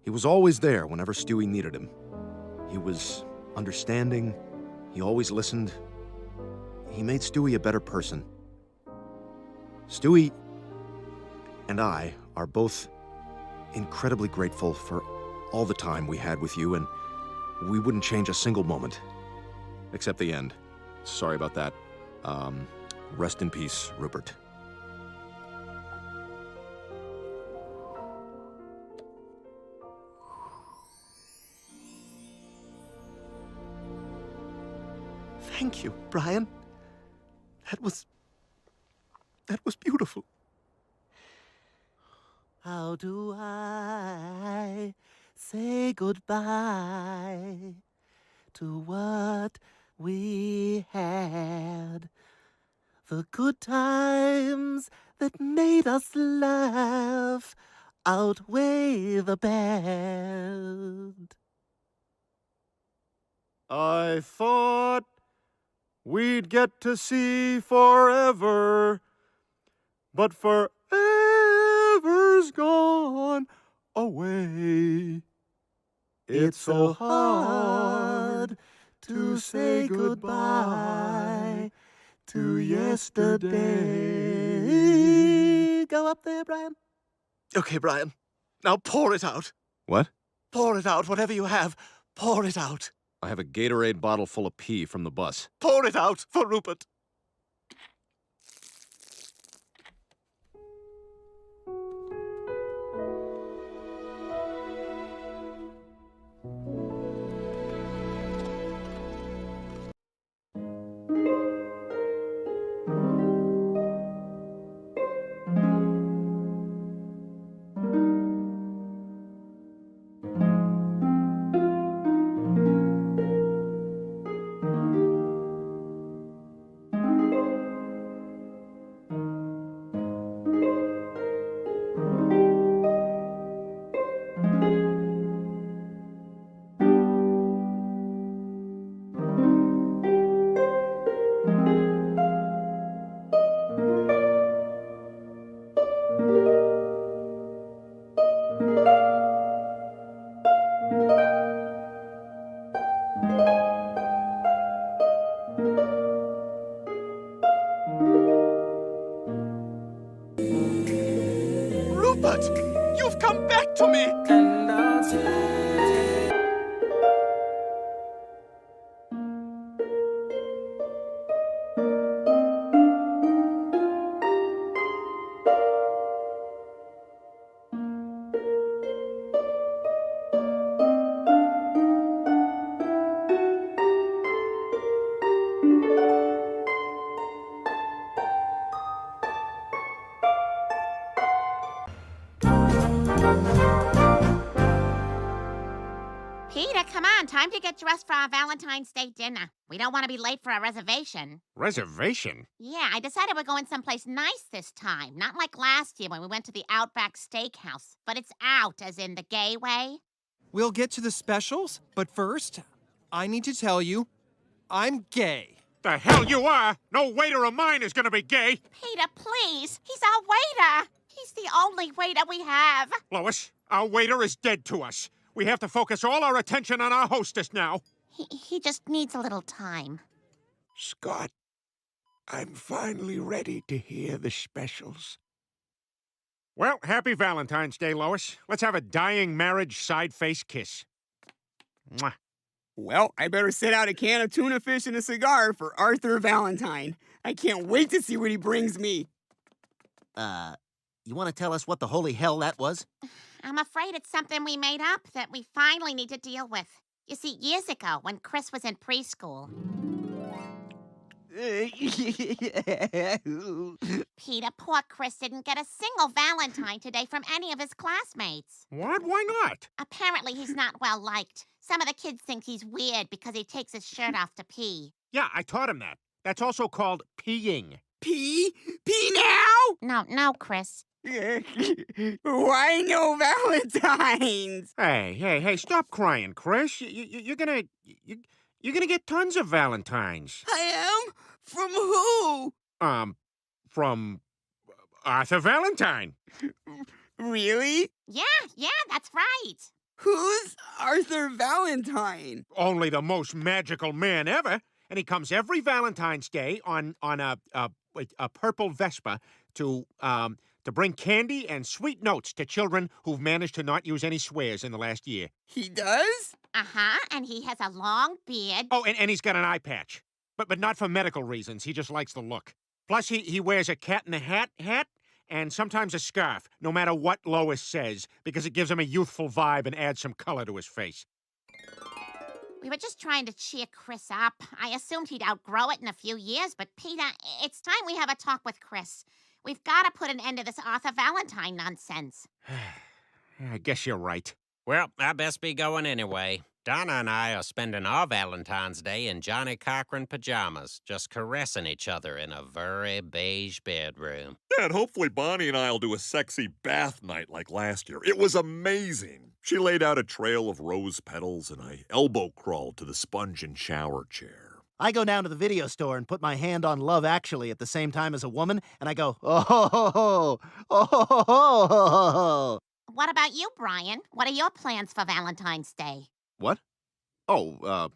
He was always there whenever Stewie needed him. He was understanding. He always listened. He made Stewie a better person. Stewie and I are both incredibly grateful for all the time we had with you, and we wouldn't change a single moment. Except the end. Sorry about that. Rest in peace, Rupert. Thank you, Brian. That was beautiful. How do I say goodbye to what we had? The good times that made us laugh outweigh the bad. I thought we'd get to see forever, but forever's gone away. It's so hard to say goodbye to yesterday. Go up there, Brian. Okay, Brian. Now pour it out. What? Pour it out, whatever you have. Pour it out. I have a Gatorade bottle full of pee from the bus. Pour it out for Rupert. Rupert, you've come back to me. Peter, come on. Time to get dressed for our Valentine's Day dinner. We don't want to be late for our reservation. Reservation? Yeah, I decided we're going someplace nice this time. Not like last year when we went to the Outback Steakhouse. But it's out, as in the gay way. We'll get to the specials, but first, I need to tell you, I'm gay. The hell you are! No waiter of mine is gonna be gay! Peter, please. He's our waiter. He's the only waiter we have. Lois, our waiter is dead to us. We have to focus all our attention on our hostess now. He just needs a little time. Scott, I'm finally ready to hear the specials. Well, happy Valentine's Day, Lois. Let's have a dying marriage side-face kiss. Mwah. Well, I better set out a can of tuna fish and a cigar for Arthur Valentine. I can't wait to see what he brings me. You want to tell us what the holy hell that was? I'm afraid it's something we made up that we finally need to deal with. You see, years ago, when Chris was in preschool... Peter, poor Chris didn't get a single Valentine today from any of his classmates. What? Why not? Apparently, he's not well liked. Some of the kids think he's weird because he takes his shirt off to pee. Yeah, I taught him that. That's also called peeing. Pee? Pee now? No, Chris. Why no Valentines? Hey, stop crying, Chris. You're gonna get tons of Valentines. I am? From who? From Arthur Valentine. Really? Yeah, that's right. Who's Arthur Valentine? Only the most magical man ever, and he comes every Valentine's Day on a purple Vespa to bring candy and sweet notes to children who've managed to not use any swears in the last year. He does? Uh-huh, and he has a long beard. Oh, and he's got an eye patch. But not for medical reasons. He just likes the look. Plus, he wears a cat-in-the-hat hat and sometimes a scarf, no matter what Lois says, because it gives him a youthful vibe and adds some color to his face. We were just trying to cheer Chris up. I assumed he'd outgrow it in a few years, but Peter, it's time we have a talk with Chris. We've got to put an end to this Arthur Valentine nonsense. I guess you're right. Well, I best be going anyway. Donna and I are spending our Valentine's Day in Johnny Cochran pajamas, just caressing each other in a very beige bedroom. Dad, hopefully Bonnie and I'll do a sexy bath night like last year. It was amazing. She laid out a trail of rose petals, and I elbow crawled to the sponge and shower chair. I go down to the video store and put my hand on Love Actually at the same time as a woman, and I go, oh, ho, ho, ho, oh, ho, ho, ho, ho, ho. What about you, Brian? What are your plans for Valentine's Day? What? Oh,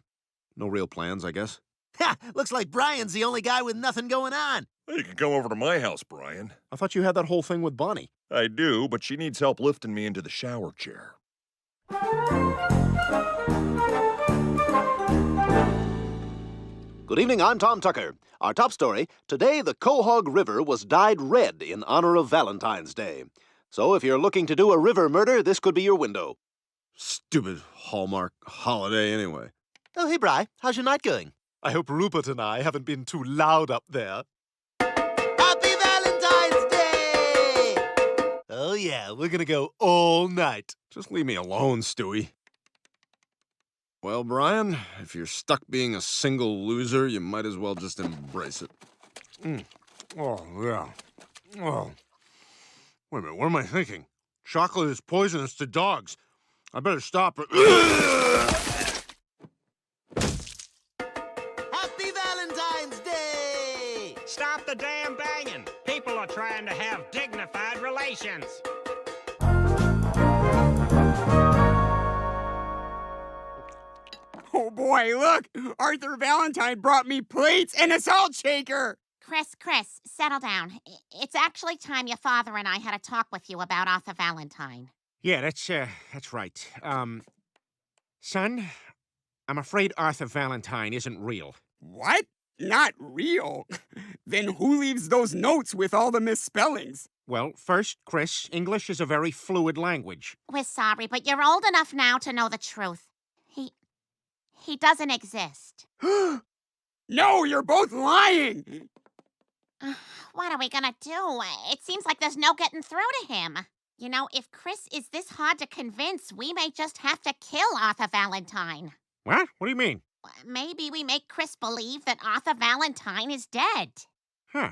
no real plans, I guess. Ha! Looks like Brian's the only guy with nothing going on. You can come over to my house, Brian. I thought you had that whole thing with Bonnie. I do, but she needs help lifting me into the shower chair. Good evening, I'm Tom Tucker. Our top story, today the Quahog River was dyed red in honor of Valentine's Day. So if you're looking to do a river murder, this could be your window. Stupid Hallmark holiday, anyway. Oh, hey, Bri. How's your night going? I hope Rupert and I haven't been too loud up there. Happy Valentine's Day! Oh, yeah, we're gonna go all night. Just leave me alone, Stewie. Well, Brian, if you're stuck being a single loser, you might as well just embrace it. Oh, yeah. Oh. Wait a minute, what am I thinking? Chocolate is poisonous to dogs. I better stop it. Happy Valentine's Day! Stop the damn banging! People are trying to have dignified relations. Oh boy, look! Arthur Valentine brought me plates and a salt shaker! Chris, settle down. It's actually time your father and I had a talk with you about Arthur Valentine. Yeah, that's right. Son, I'm afraid Arthur Valentine isn't real. What? Not real? Then who leaves those notes with all the misspellings? Well, first, Chris, English is a very fluid language. We're sorry, but you're old enough now to know the truth. He doesn't exist. No, you're both lying! What are we gonna do? It seems like there's no getting through to him. You know, if Chris is this hard to convince, we may just have to kill Arthur Valentine. What? What do you mean? Maybe we make Chris believe that Arthur Valentine is dead. Huh.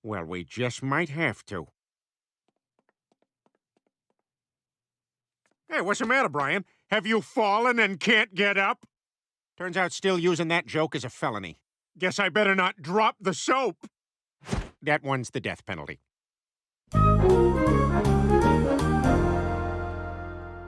Well, we just might have to. Hey, what's the matter, Brian? Have you fallen and can't get up? Turns out still using that joke is a felony. Guess I better not drop the soap. That one's the death penalty.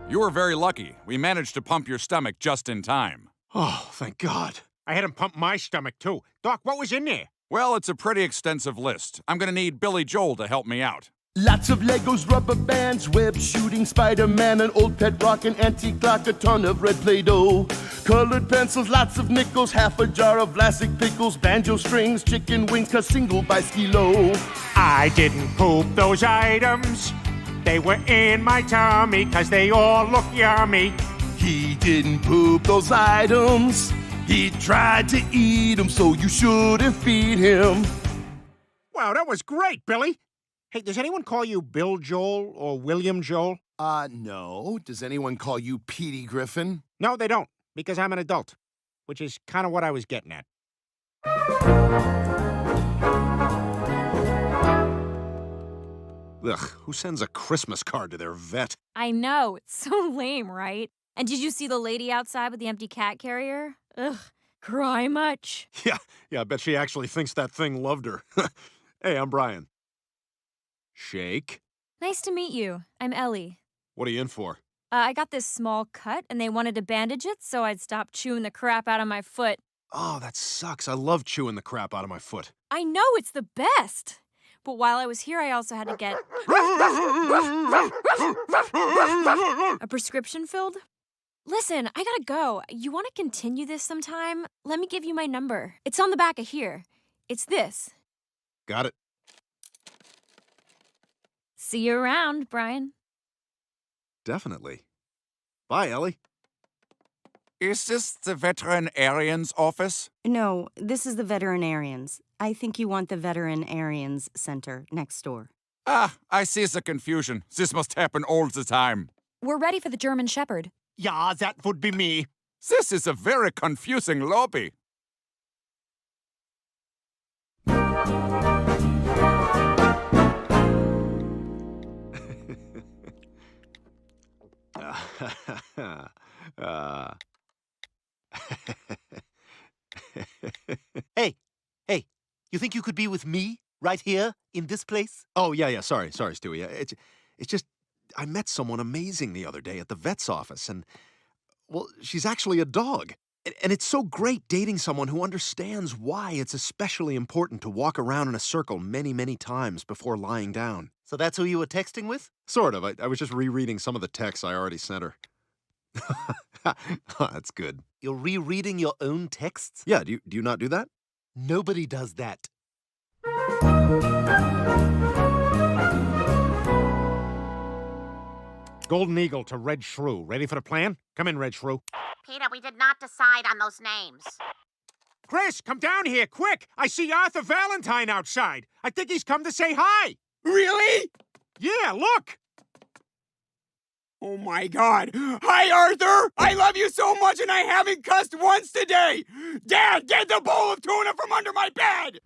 You were very lucky. We managed to pump your stomach just in time. Oh, thank God. I had him pump my stomach, too. Doc, what was in there? Well, it's a pretty extensive list. I'm gonna need Billy Joel to help me out. Lots of Legos, rubber bands, web shooting, Spider-Man, an old pet rock, an antique clock, a ton of red Play-Doh. Colored pencils, lots of nickels, half a jar of Vlasic pickles, banjo strings, chicken wings, a single by Skilo. I didn't poop those items. They were in my tummy, 'cause they all look yummy. He didn't poop those items. He tried to eat them, so you shouldn't feed him. Wow, that was great, Billy. Hey, does anyone call you Bill Joel or William Joel? No. Does anyone call you Petey Griffin? No, they don't, because I'm an adult, which is kind of what I was getting at. Ugh, who sends a Christmas card to their vet? I know, it's so lame, right? And did you see the lady outside with the empty cat carrier? Ugh, cry much. Yeah, I bet she actually thinks that thing loved her. Hey, I'm Brian. Shake. Nice to meet you. I'm Ellie. What are you in for? I got this small cut, and they wanted to bandage it so I'd stop chewing the crap out of my foot. Oh, that sucks. I love chewing the crap out of my foot. I know, it's the best. But while I was here, I also had to get a prescription filled. Listen, I gotta go. You want to continue this sometime? Let me give you my number. It's on the back of here. It's this. Got it. See you around, Brian. Definitely. Bye, Ellie. Is this the veterinarian's office? No, this is the veterinarians. I think you want the veterinarians center next door. Ah, I see the confusion. This must happen all the time. We're ready for the German Shepherd. Yeah, that would be me. This is a very confusing lobby. Hey, you think you could be with me right here in this place? Oh, yeah. Sorry, Stewie. It's just, I met someone amazing the other day at the vet's office, and, well, she's actually a dog. And it's so great dating someone who understands why it's especially important to walk around in a circle many, many times before lying down. So that's who you were texting with? Sort of. I was just rereading some of the texts I already sent her. That's good. You're rereading your own texts? Yeah, do you not do that? Nobody does that. Golden Eagle to Red Shrew. Ready for the plan? Come in, Red Shrew. Peter, we did not decide on those names. Chris, come down here, quick! I see Arthur Valentine outside. I think he's come to say hi. Really? Yeah, look! Oh my God. Hi, Arthur! I love you so much and I haven't cussed once today! Dad, get the bowl of tuna from under my bed!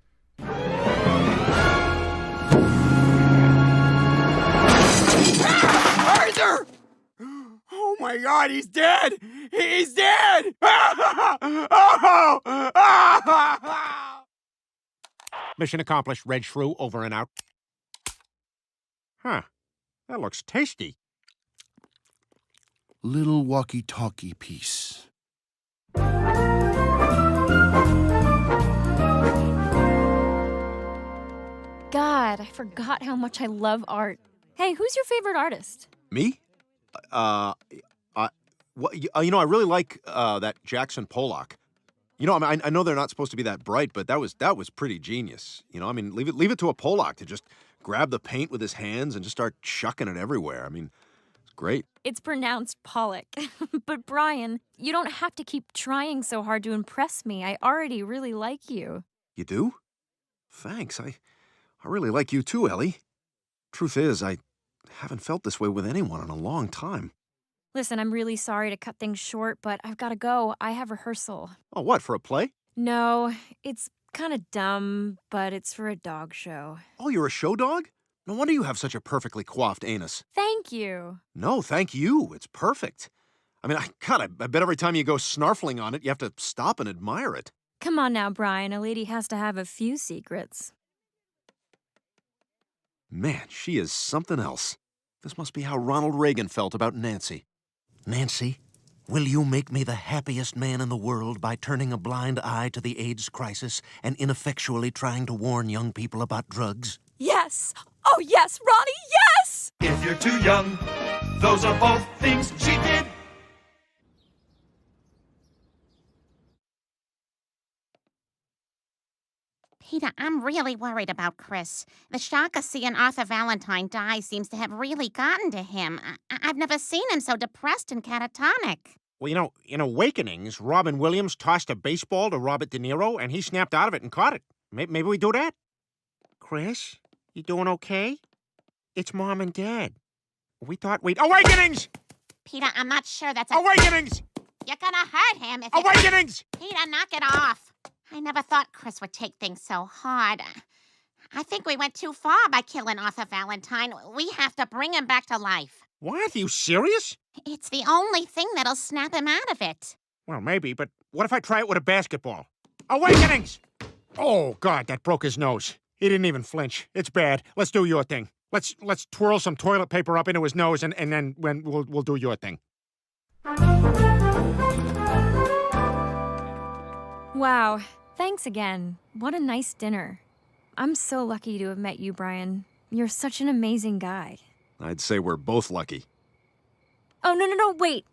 Ah! Arthur! Oh my God, he's dead! He's dead! Mission accomplished, Red Shrew, over and out. Huh. That looks tasty. Little walkie-talkie piece. God, I forgot how much I love art. Hey, who's your favorite artist? Me? I really like that Jackson Pollock. You know, I mean, I know they're not supposed to be that bright, but that was pretty genius. You know, I mean, leave it to a Pollock to just grab the paint with his hands and just start chucking it everywhere. I mean, it's great. It's pronounced Pollock. But Brian, you don't have to keep trying so hard to impress me. I already really like you. You do? Thanks. I really like you too, Ellie. Truth is, I haven't felt this way with anyone in a long time. Listen, I'm really sorry to cut things short, but I've got to go. I have rehearsal. Oh, what, for a play? No, it's kind of dumb, but it's for a dog show. Oh, you're a show dog? No wonder you have such a perfectly coiffed anus. Thank you. No, thank you. It's perfect. I mean, I bet every time you go snarfling on it, you have to stop and admire it. Come on now, Brian. A lady has to have a few secrets. Man, she is something else. This must be how Ronald Reagan felt about Nancy. Nancy, will you make me the happiest man in the world by turning a blind eye to the AIDS crisis and ineffectually trying to warn young people about drugs? Yes! Oh, yes, Ronnie, yes! If you're too young, those are both things she did. Peter, I'm really worried about Chris. The shock of seeing Arthur Valentine die seems to have really gotten to him. I've never seen him so depressed and catatonic. Well, you know, in Awakenings, Robin Williams tossed a baseball to Robert De Niro, and he snapped out of it and caught it. Maybe we do that? Chris, you doing okay? It's Mom and Dad. We thought we'd... Awakenings! Peter, I'm not sure that's Awakenings! You're gonna hurt him if Awakenings! Peter, knock it off. I never thought Chris would take things so hard. I think we went too far by killing Arthur Valentine. We have to bring him back to life. What? Are you serious? It's the only thing that'll snap him out of it. Well, maybe, but what if I try it with a basketball? Awakenings! Oh, God, that broke his nose. He didn't even flinch. It's bad. Let's do your thing. Let's twirl some toilet paper up into his nose, and then we'll do your thing. Wow. Thanks again. What a nice dinner. I'm so lucky to have met you, Brian. You're such an amazing guy. I'd say we're both lucky. Oh, no, wait.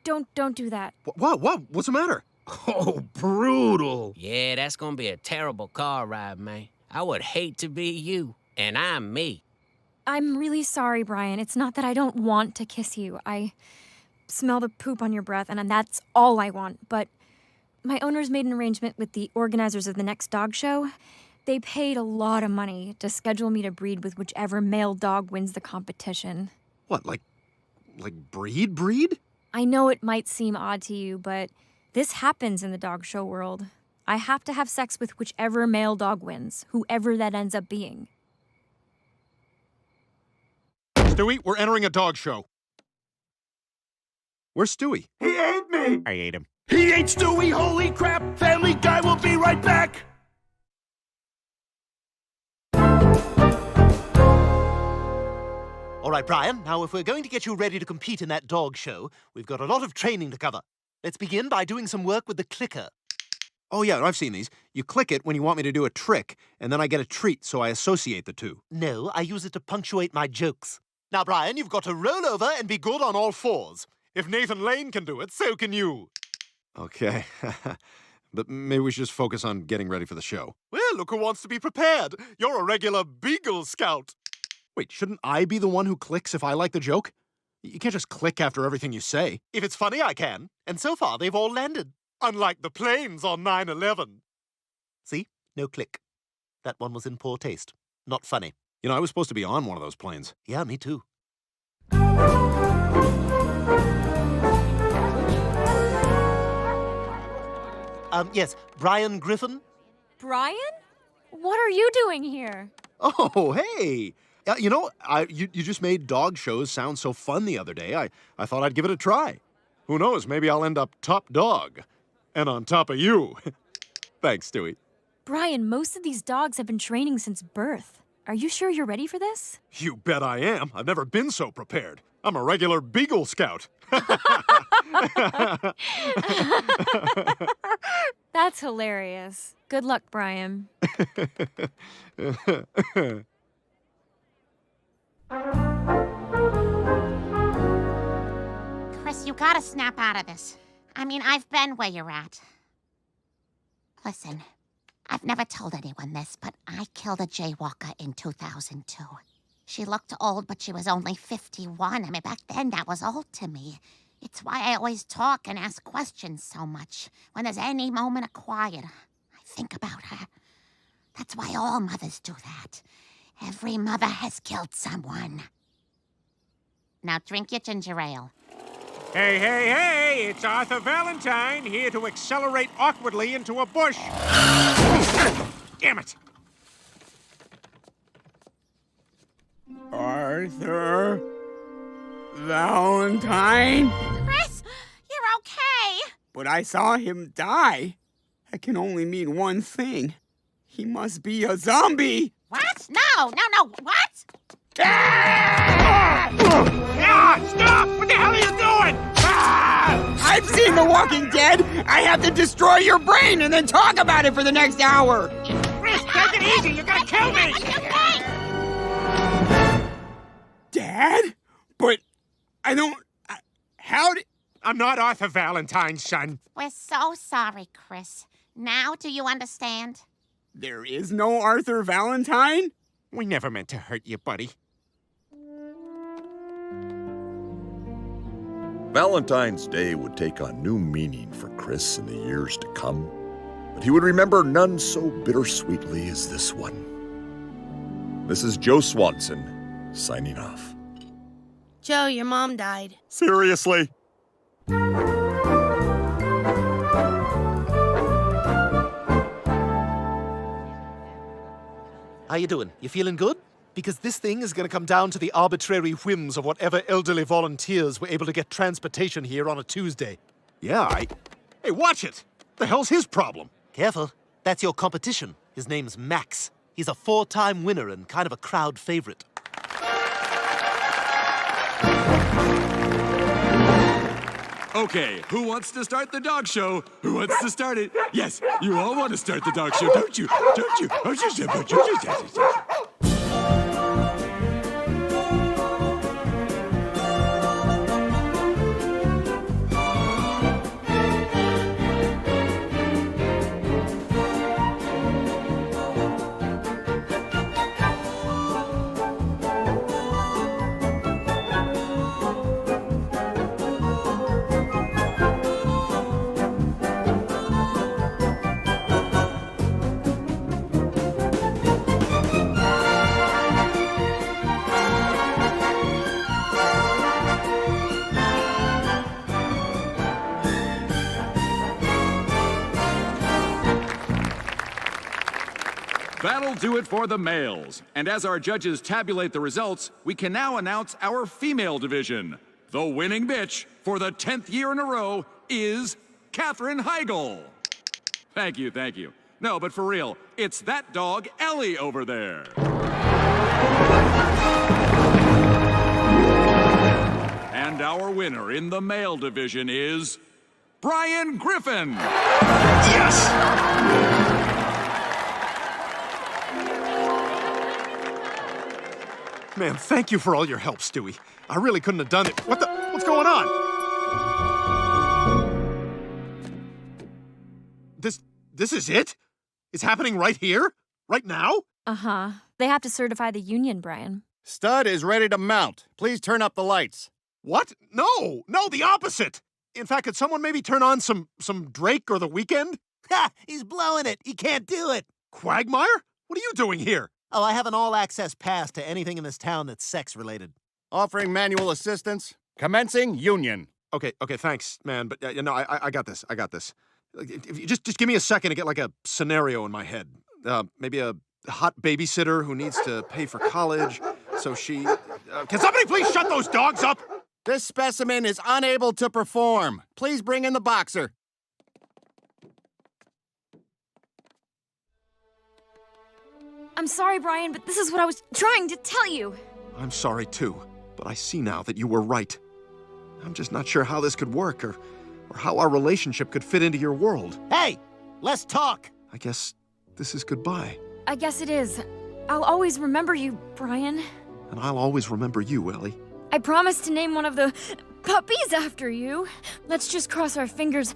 Don't do that. What? What's the matter? Oh, brutal. Yeah, that's gonna be a terrible car ride, man. I would hate to be you, and I'm me. I'm really sorry, Brian. It's not that I don't want to kiss you. I smell the poop on your breath, and that's all I want. But my owners made an arrangement with the organizers of the next dog show. They paid a lot of money to schedule me to breed with whichever male dog wins the competition. What, like breed? I know it might seem odd to you, but this happens in the dog show world. I have to have sex with whichever male dog wins, whoever that ends up being. Stewie, we're entering a dog show. Where's Stewie? He ate me! I ate him. He ate Stewie, holy crap! Family Guy will be right back! All right, Brian, now if we're going to get you ready to compete in that dog show, we've got a lot of training to cover. Let's begin by doing some work with the clicker. Oh, yeah, I've seen these. You click it when you want me to do a trick, and then I get a treat, so I associate the two. No, I use it to punctuate my jokes. Now, Brian, you've got to roll over and be good on all fours. If Nathan Lane can do it, so can you. Okay. But maybe we should just focus on getting ready for the show. Well, look who wants to be prepared. You're a regular Beagle Scout. Wait, shouldn't I be the one who clicks if I like the joke? You can't just click after everything you say. If it's funny, I can. And so far, they've all landed. Unlike the planes on 9/11. See? No click. That one was in poor taste. Not funny. You know, I was supposed to be on one of those planes. Yeah, me too. Yes, Brian Griffin? Brian? What are you doing here? Oh, hey! You know, you just made dog shows sound so fun the other day. I thought I'd give it a try. Who knows, maybe I'll end up top dog. And on top of you. Thanks, Stewie. Brian, most of these dogs have been training since birth. Are you sure you're ready for this? You bet I am. I've never been so prepared. I'm a regular Beagle Scout. That's hilarious. Good luck, Brian. Chris, you gotta snap out of this. I mean, I've been where you're at. Listen, I've never told anyone this, but I killed a jaywalker in 2002. She looked old, but she was only 51. I mean, back then, that was old to me. It's why I always talk and ask questions so much. When there's any moment of quiet, I think about her. That's why all mothers do that. Every mother has killed someone. Now drink your ginger ale. Hey, it's Arthur Valentine here to accelerate awkwardly into a bush. Damn it. Arthur Valentine? Chris, you're okay. But I saw him die. That can only mean one thing. He must be a zombie. What? No, what? Ah, stop! What the hell are you doing? I've seen The Walking Dead. I have to destroy your brain and then talk about it for the next hour. Chris, take it easy. You're gonna kill me. Dad? But I don't... How did... I'm not Arthur Valentine's son. We're so sorry, Chris. Now do you understand? There is no Arthur Valentine? We never meant to hurt you, buddy. Valentine's Day would take on new meaning for Chris in the years to come, but he would remember none so bittersweetly as this one. This is Joe Swanson, signing off. Joe, your mom died. Seriously? How you doing? You feeling good? Because this thing is going to come down to the arbitrary whims of whatever elderly volunteers were able to get transportation here on a Tuesday. Yeah, Hey, watch it! The hell's his problem? Careful. That's your competition. His name's Max. He's a 4-time winner and kind of a crowd favorite. Okay, who wants to start the dog show? Who wants to start it? Yes, you all want to start the dog show, don't you? Don't you? That'll do it for the males. And as our judges tabulate the results, we can now announce our female division. The winning bitch for the 10th year in a row is Katherine Heigl. Thank you, thank you. No, but for real, it's that dog, Ellie, over there. And our winner in the male division is Brian Griffin. Yes! Man, thank you for all your help, Stewie. I really couldn't have done it. What's going on? This is it? It's happening right here? Right now? Uh-huh. They have to certify the union, Brian. Stud is ready to mount. Please turn up the lights. What? No, the opposite. In fact, could someone maybe turn on some Drake or The Weeknd? Ha! He's blowing it. He can't do it. Quagmire? What are you doing here? Oh, I have an all-access pass to anything in this town that's sex-related. Offering manual assistance. Commencing union. Okay, thanks, man. But I got this. If you just give me a second to get like a scenario in my head. Maybe a hot babysitter who needs to pay for college, so she... can somebody please shut those dogs up? This specimen is unable to perform. Please bring in the boxer. I'm sorry, Brian, but this is what I was trying to tell you. I'm sorry, too, but I see now that you were right. I'm just not sure how this could work or how our relationship could fit into your world. Hey, let's talk. I guess this is goodbye. I guess it is. I'll always remember you, Brian. And I'll always remember you, Ellie. I promised to name one of the puppies after you. Let's just cross our fingers.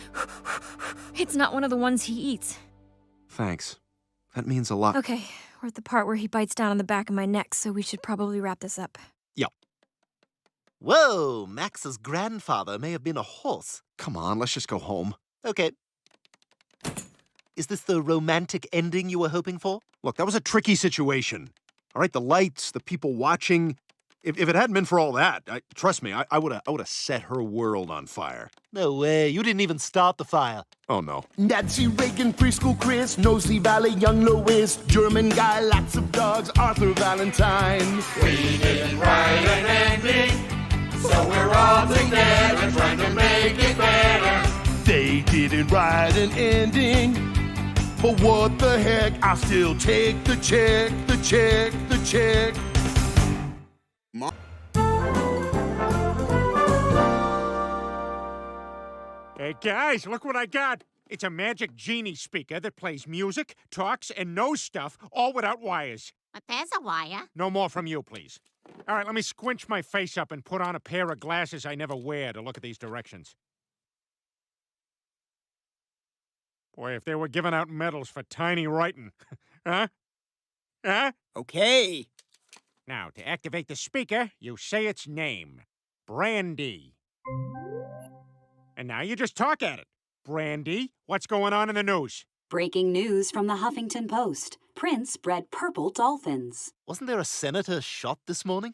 It's not one of the ones he eats. Thanks. That means a lot. Okay, we're at the part where he bites down on the back of my neck, so we should probably wrap this up. Yep. Whoa, Max's grandfather may have been a horse. Come on, let's just go home. Okay. Is this the romantic ending you were hoping for? Look, that was a tricky situation. All right, the lights, the people watching. If it hadn't been for all that, trust me, I would have set her world on fire. No way. You didn't even start the fire. Oh, no. Nancy Reagan, preschool Chris, Nosy Valley, young Lois, German guy, lots of dogs, Arthur Valentine. We didn't write an ending, so we're all together trying to make it better. They didn't write an ending, but what the heck, I'll still take the check, the check, the check. Hey, guys, look what I got. It's a magic genie speaker that plays music, talks, and knows stuff, all without wires. But there's a wire. No more from you, please. All right, let me squinch my face up and put on a pair of glasses I never wear to look at these directions. Boy, if they were giving out medals for tiny writing. Huh? Huh? Okay. Now, to activate the speaker, you say its name. Brandy. And now you just talk at it. Brandy, what's going on in the news? Breaking news from the Huffington Post. Prince bred purple dolphins. Wasn't there a senator shot this morning?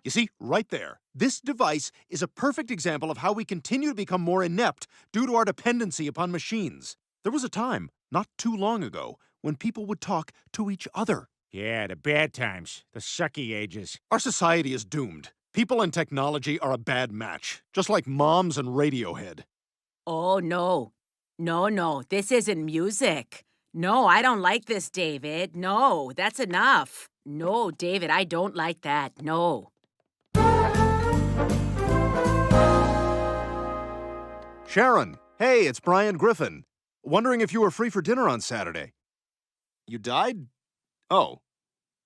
You see, right there. This device is a perfect example of how we continue to become more inept due to our dependency upon machines. There was a time, not too long ago, when people would talk to each other. Yeah, the bad times, the sucky ages. Our society is doomed. People and technology are a bad match, just like moms and Radiohead. Oh, no. No, this isn't music. No, I don't like this, David. No, that's enough. No, David, I don't like that. No. Sharon, hey, it's Brian Griffin. Wondering if you were free for dinner on Saturday. You died? Oh,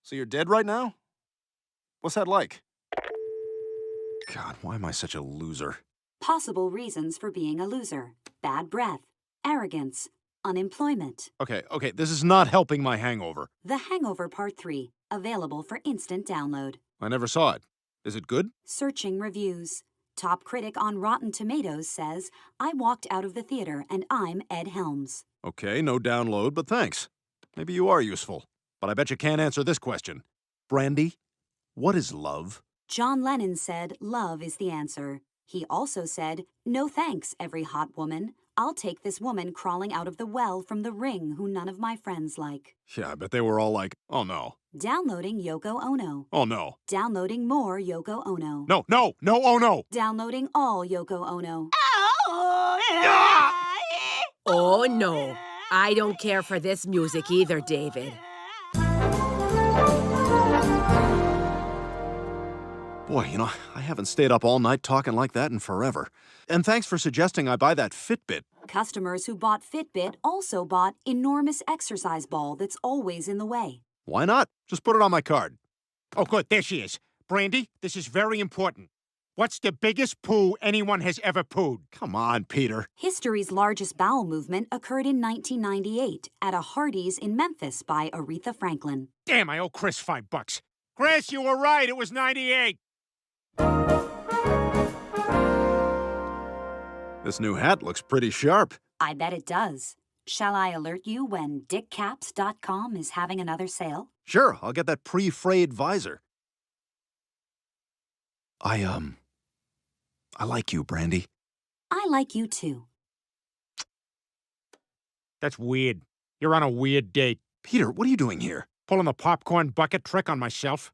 so you're dead right now? What's that like? God, why am I such a loser? Possible reasons for being a loser: bad breath, arrogance, unemployment. Okay, this is not helping my hangover. The Hangover Part 3, available for instant download. I never saw it. Is it good? Searching reviews. Top critic on Rotten Tomatoes says, "I walked out of the theater and I'm Ed Helms." Okay, no download, but thanks. Maybe you are useful. But I bet you can't answer this question. Brandy, what is love? John Lennon said, "Love is the answer." He also said, "No thanks, every hot woman. I'll take this woman crawling out of the well from the ring who none of my friends like." Yeah, I bet they were all like, oh no. Downloading Yoko Ono. Oh no. Downloading more Yoko Ono. No, oh no. Downloading all Yoko Ono. Oh, no. I don't care for this music either, David. Boy, I haven't stayed up all night talking like that in forever. And thanks for suggesting I buy that Fitbit. Customers who bought Fitbit also bought enormous exercise ball that's always in the way. Why not? Just put it on my card. Oh, good, there she is. Brandy, this is very important. What's the biggest poo anyone has ever pooed? Come on, Peter. History's largest bowel movement occurred in 1998 at a Hardee's in Memphis by Aretha Franklin. Damn, I owe Chris $5. Chris, you were right. It was 98. This new hat looks pretty sharp. I bet it does. Shall I alert you when dickcaps.com is having another sale? Sure, I'll get that pre-frayed visor. I like you, Brandy. I like you too. That's weird. You're on a weird date. Peter, what are you doing here? Pulling the popcorn bucket trick on myself.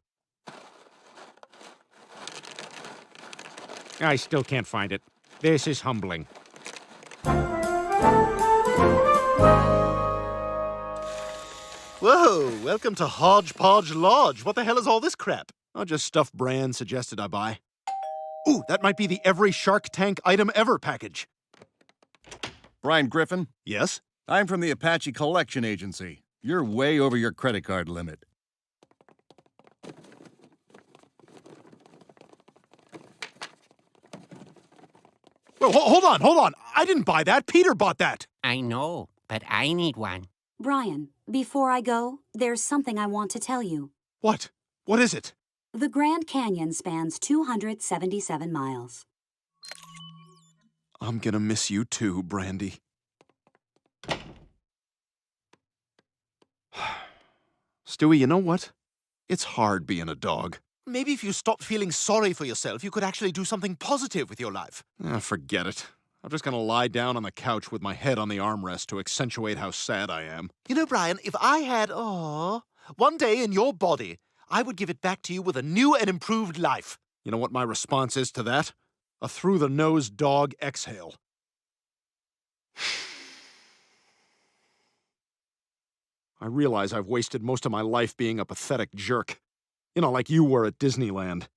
I still can't find it. This is humbling. Whoa, welcome to Hodgepodge Lodge. What the hell is all this crap? Oh, just stuff Bran suggested I buy. Ooh, that might be the every Shark Tank item ever package. Brian Griffin? Yes? I'm from the Apache Collection Agency. You're way over your credit card limit. Whoa, hold on. I didn't buy that. Peter bought that. I know, but I need one. Brian, before I go, there's something I want to tell you. What? What is it? The Grand Canyon spans 277 miles. I'm gonna miss you too, Brandy. Stewie, you know what? It's hard being a dog. Maybe if you stopped feeling sorry for yourself, you could actually do something positive with your life. Forget it. I'm just gonna lie down on the couch with my head on the armrest to accentuate how sad I am. You know, Brian, if I had, one day in your body, I would give it back to you with a new and improved life. You know what my response is to that? A through-the-nose dog exhale. I realize I've wasted most of my life being a pathetic jerk. You know, like you were at Disneyland.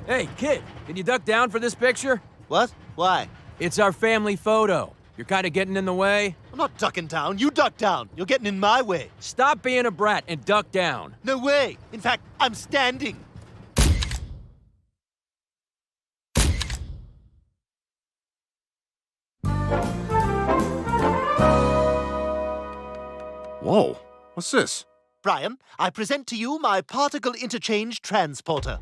Hey, kid, can you duck down for this picture? What? Why? It's our family photo. You're kind of getting in the way. I'm not ducking down. You duck down. You're getting in my way. Stop being a brat and duck down. No way. In fact, I'm standing. Whoa, what's this? Brian, I present to you my particle interchange transporter.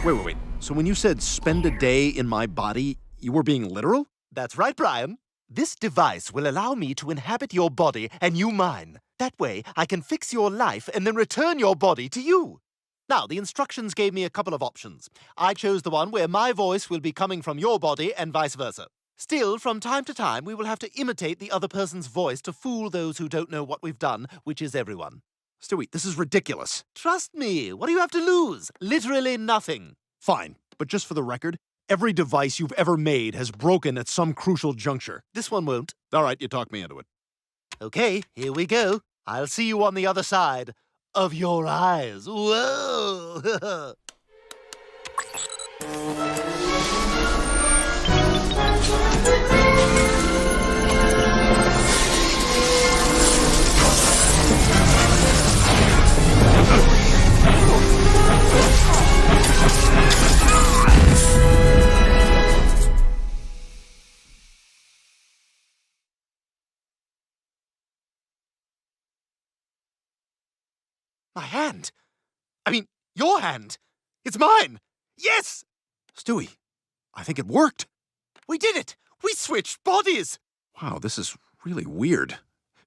Wait. So when you said spend a day in my body, you were being literal? That's right, Brian. This device will allow me to inhabit your body and you mine. That way, I can fix your life and then return your body to you. Now, the instructions gave me a couple of options. I chose the one where my voice will be coming from your body and vice versa. Still, from time to time, we will have to imitate the other person's voice to fool those who don't know what we've done, which is everyone. Stewie, this is ridiculous. Trust me, what do you have to lose? Literally nothing. Fine, but just for the record, every device you've ever made has broken at some crucial juncture. This one won't. All right, you talked me into it. Okay, here we go. I'll see you on the other side of your eyes. Whoa! My hand! I mean, your hand! It's mine! Yes! Stewie, I think it worked. We did it! We switched bodies! Wow, this is really weird.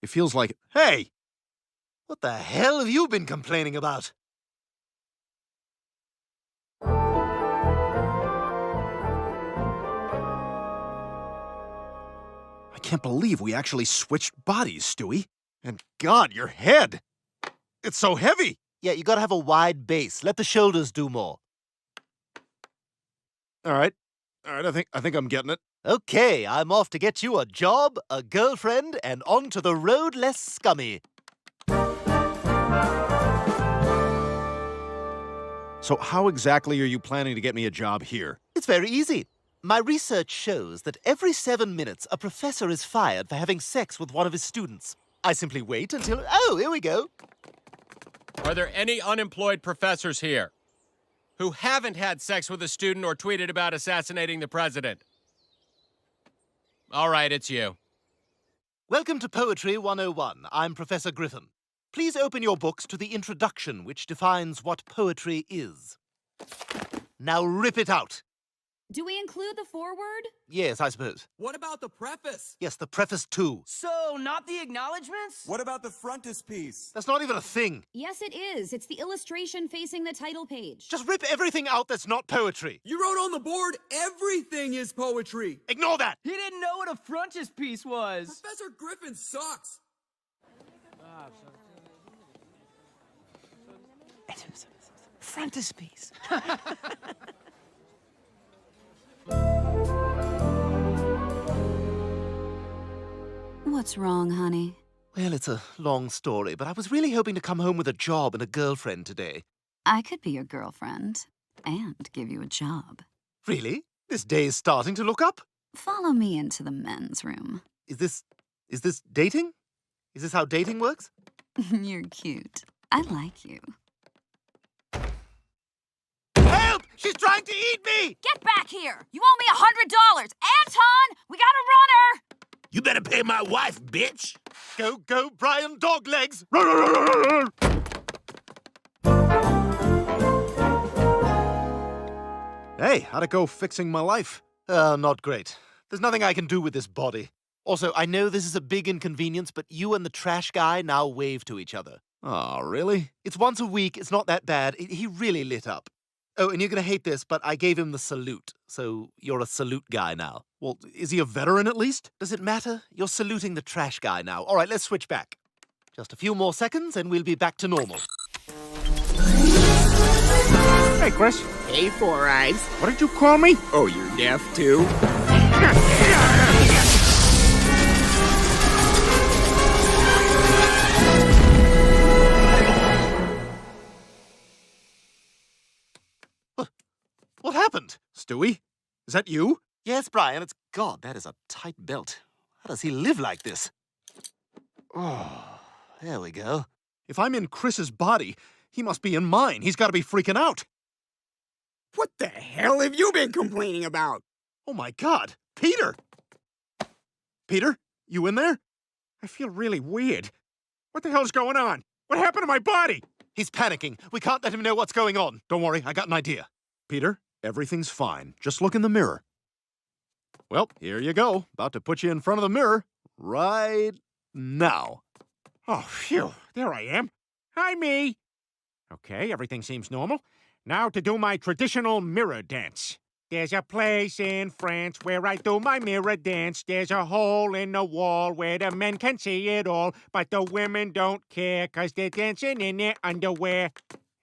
It feels like... Hey! What the hell have you been complaining about? I can't believe we actually switched bodies, Stewie. And God, your head! It's so heavy! Yeah, you gotta have a wide base. Let the shoulders do more. All right, I think I'm getting it. Okay, I'm off to get you a job, a girlfriend, and onto the road less scummy. So how exactly are you planning to get me a job here? It's very easy. My research shows that every 7 minutes, a professor is fired for having sex with one of his students. I simply wait until... Oh, here we go. Are there any unemployed professors here who haven't had sex with a student or tweeted about assassinating the president? All right, it's you. Welcome to Poetry 101. I'm Professor Griffin. Please open your books to the introduction, which defines what poetry is. Now rip it out. Do we include the foreword? Yes, I suppose. What about the preface? Yes, the preface too. So, not the acknowledgments? What about the frontispiece? That's not even a thing. Yes, it is. It's the illustration facing the title page. Just rip everything out that's not poetry. You wrote on the board, everything is poetry. Ignore that. He didn't know what a frontispiece was. Professor Griffin sucks. Frontispiece. What's wrong, honey? Well, it's a long story, but I was really hoping to come home with a job and a girlfriend today. I could be your girlfriend and give you a job. Really? This day is starting to look up. Follow me into the men's room. Is this dating? Is this how dating works? You're cute. I like you. Help! She's trying to eat me! Get back here! You owe me $100! Anton! We got a runner! You better pay my wife, bitch. Go, go, Brian Doglegs! Hey, how'd it go fixing my life? Not great. There's nothing I can do with this body. Also, I know this is a big inconvenience, but you and the trash guy now wave to each other. Oh, really? It's once a week. It's not that bad. He really lit up. Oh, and you're gonna hate this, but I gave him the salute. So you're a salute guy now. Well, is he a veteran at least? Does it matter? You're saluting the trash guy now. All right, let's switch back. Just a few more seconds and we'll be back to normal. Hey, Chris. Hey, Four Eyes. What did you call me? Oh, you're deaf too? What happened? Stewie? Is that you? Yes, Brian. It's... God, that is a tight belt. How does he live like this? Oh, there we go. If I'm in Chris's body, he must be in mine. He's got to be freaking out. What the hell have you been complaining about? Oh, my God. Peter! Peter, you in there? I feel really weird. What the hell's going on? What happened to my body? He's panicking. We can't let him know what's going on. Don't worry, I got an idea. Peter, everything's fine. Just look in the mirror. Well, here you go. About to put you in front of the mirror right now. Oh, phew. There I am. Hi, me. Okay, everything seems normal. Now to do my traditional mirror dance. There's a place in France where I do my mirror dance. There's a hole in the wall where the men can see it all, but the women don't care 'cause they're dancing in their underwear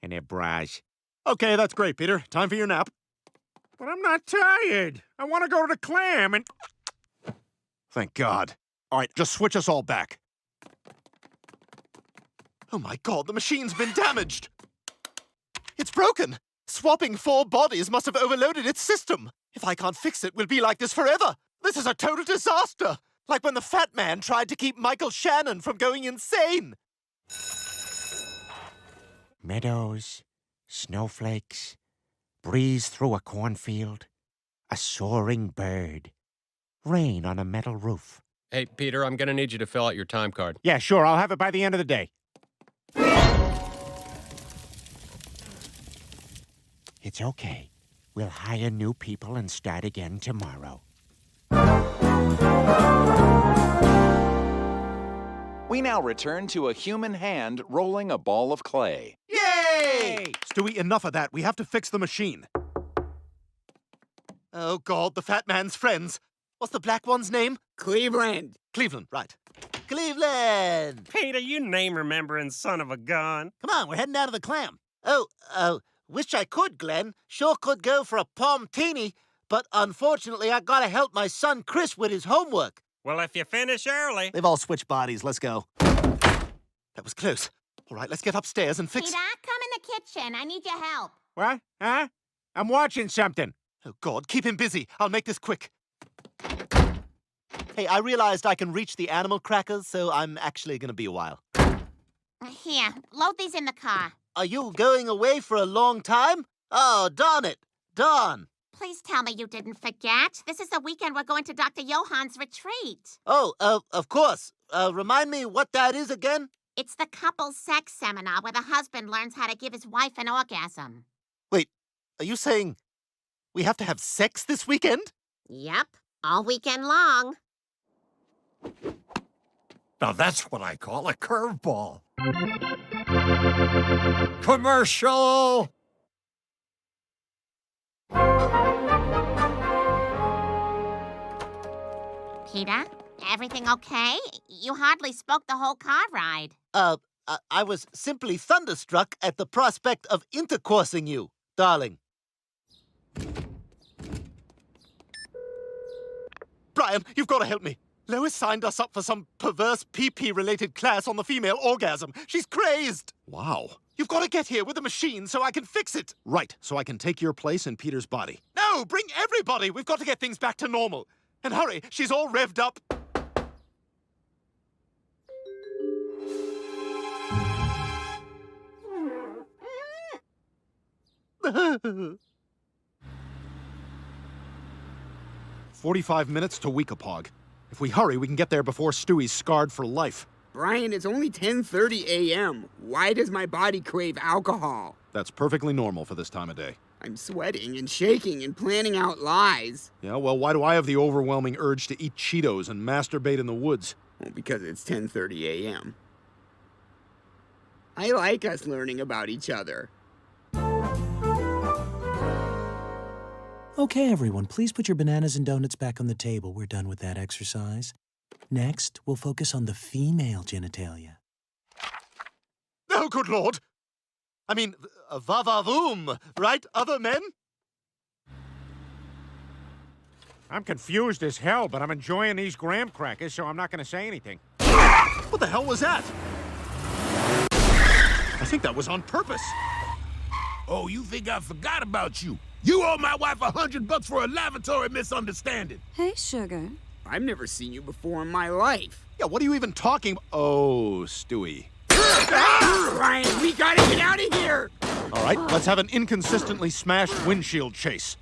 and their bras. Okay, that's great, Peter. Time for your nap. But I'm not tired. I want to go to the clam and... Thank God. All right, just switch us all back. Oh my God, the machine's been damaged. It's broken. Swapping 4 bodies must have overloaded its system. If I can't fix it, we'll be like this forever. This is a total disaster. Like when the fat man tried to keep Michael Shannon from going insane. Meadows, snowflakes, breeze through a cornfield, a soaring bird, rain on a metal roof. Hey, Peter, I'm going to need you to fill out your time card. Yeah, sure. I'll have it by the end of the day. It's okay. We'll hire new people and start again tomorrow. We now return to a human hand rolling a ball of clay. Yay! Stewie, enough of that. We have to fix the machine. Oh God, the fat man's friends. What's the black one's name? Cleveland. Cleveland, right. Cleveland! Peter, you name-remembering son of a gun. Come on, we're heading down to the clam. Wish I could, Glenn. Sure could go for a palm-tini, but unfortunately I gotta help my son Chris with his homework. Well, if you finish early... They've all switched bodies. Let's go. That was close. All right, let's get upstairs and fix... Peter, come in the kitchen. I need your help. What? Huh? I'm watching something. Oh, God, keep him busy. I'll make this quick. Hey, I realized I can reach the animal crackers, so I'm actually gonna be a while. Here, load these in the car. Are you going away for a long time? Oh, darn it. Darn. Please tell me you didn't forget. This is the weekend we're going to Dr. Johann's retreat. Oh, of course. Remind me what that is again? It's the couples sex seminar where the husband learns how to give his wife an orgasm. Wait, are you saying we have to have sex this weekend? Yep, all weekend long. Now that's what I call a curveball. Commercial! Peter, everything okay? You hardly spoke the whole car ride. I was simply thunderstruck at the prospect of intercoursing you, darling. Brian, you've got to help me. Lois signed us up for some perverse PP-related class on the female orgasm. She's crazed. Wow. You've got to get here with a machine so I can fix it. Right, so I can take your place in Peter's body. No, bring everybody. We've got to get things back to normal. And hurry, she's all revved up. "45 minutes to Weekapaug. If we hurry, we can get there before Stewie's scarred for life." Brian, it's only 10:30 a.m. Why does my body crave alcohol? That's perfectly normal for this time of day. I'm sweating and shaking and planning out lies. Yeah, well, why do I have the overwhelming urge to eat Cheetos and masturbate in the woods? Well, because it's 10:30 a.m. I like us learning about each other. Okay, everyone, please put your bananas and donuts back on the table. We're done with that exercise. Next, we'll focus on the female genitalia. Oh, good Lord. I mean, va-va-voom, right, other men? I'm confused as hell, but I'm enjoying these graham crackers, so I'm not going to say anything. What the hell was that? I think that was on purpose. Oh, you think I forgot about you? You owe my wife $100 for a lavatory misunderstanding. Hey, sugar. I've never seen you before in my life. Yeah, what are you even talking about? Oh, Stewie. Brian, we gotta get out of here! All right, let's have an inconsistently smashed windshield chase.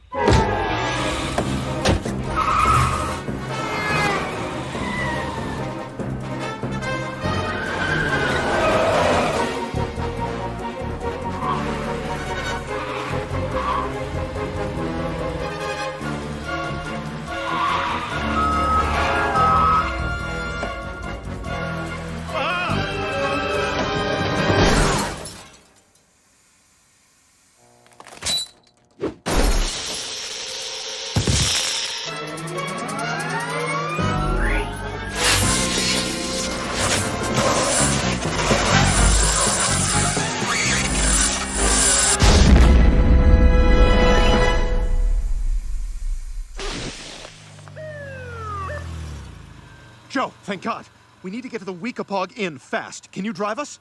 Joe, thank God. We need to get to the Weekapaug Inn fast. Can you drive us?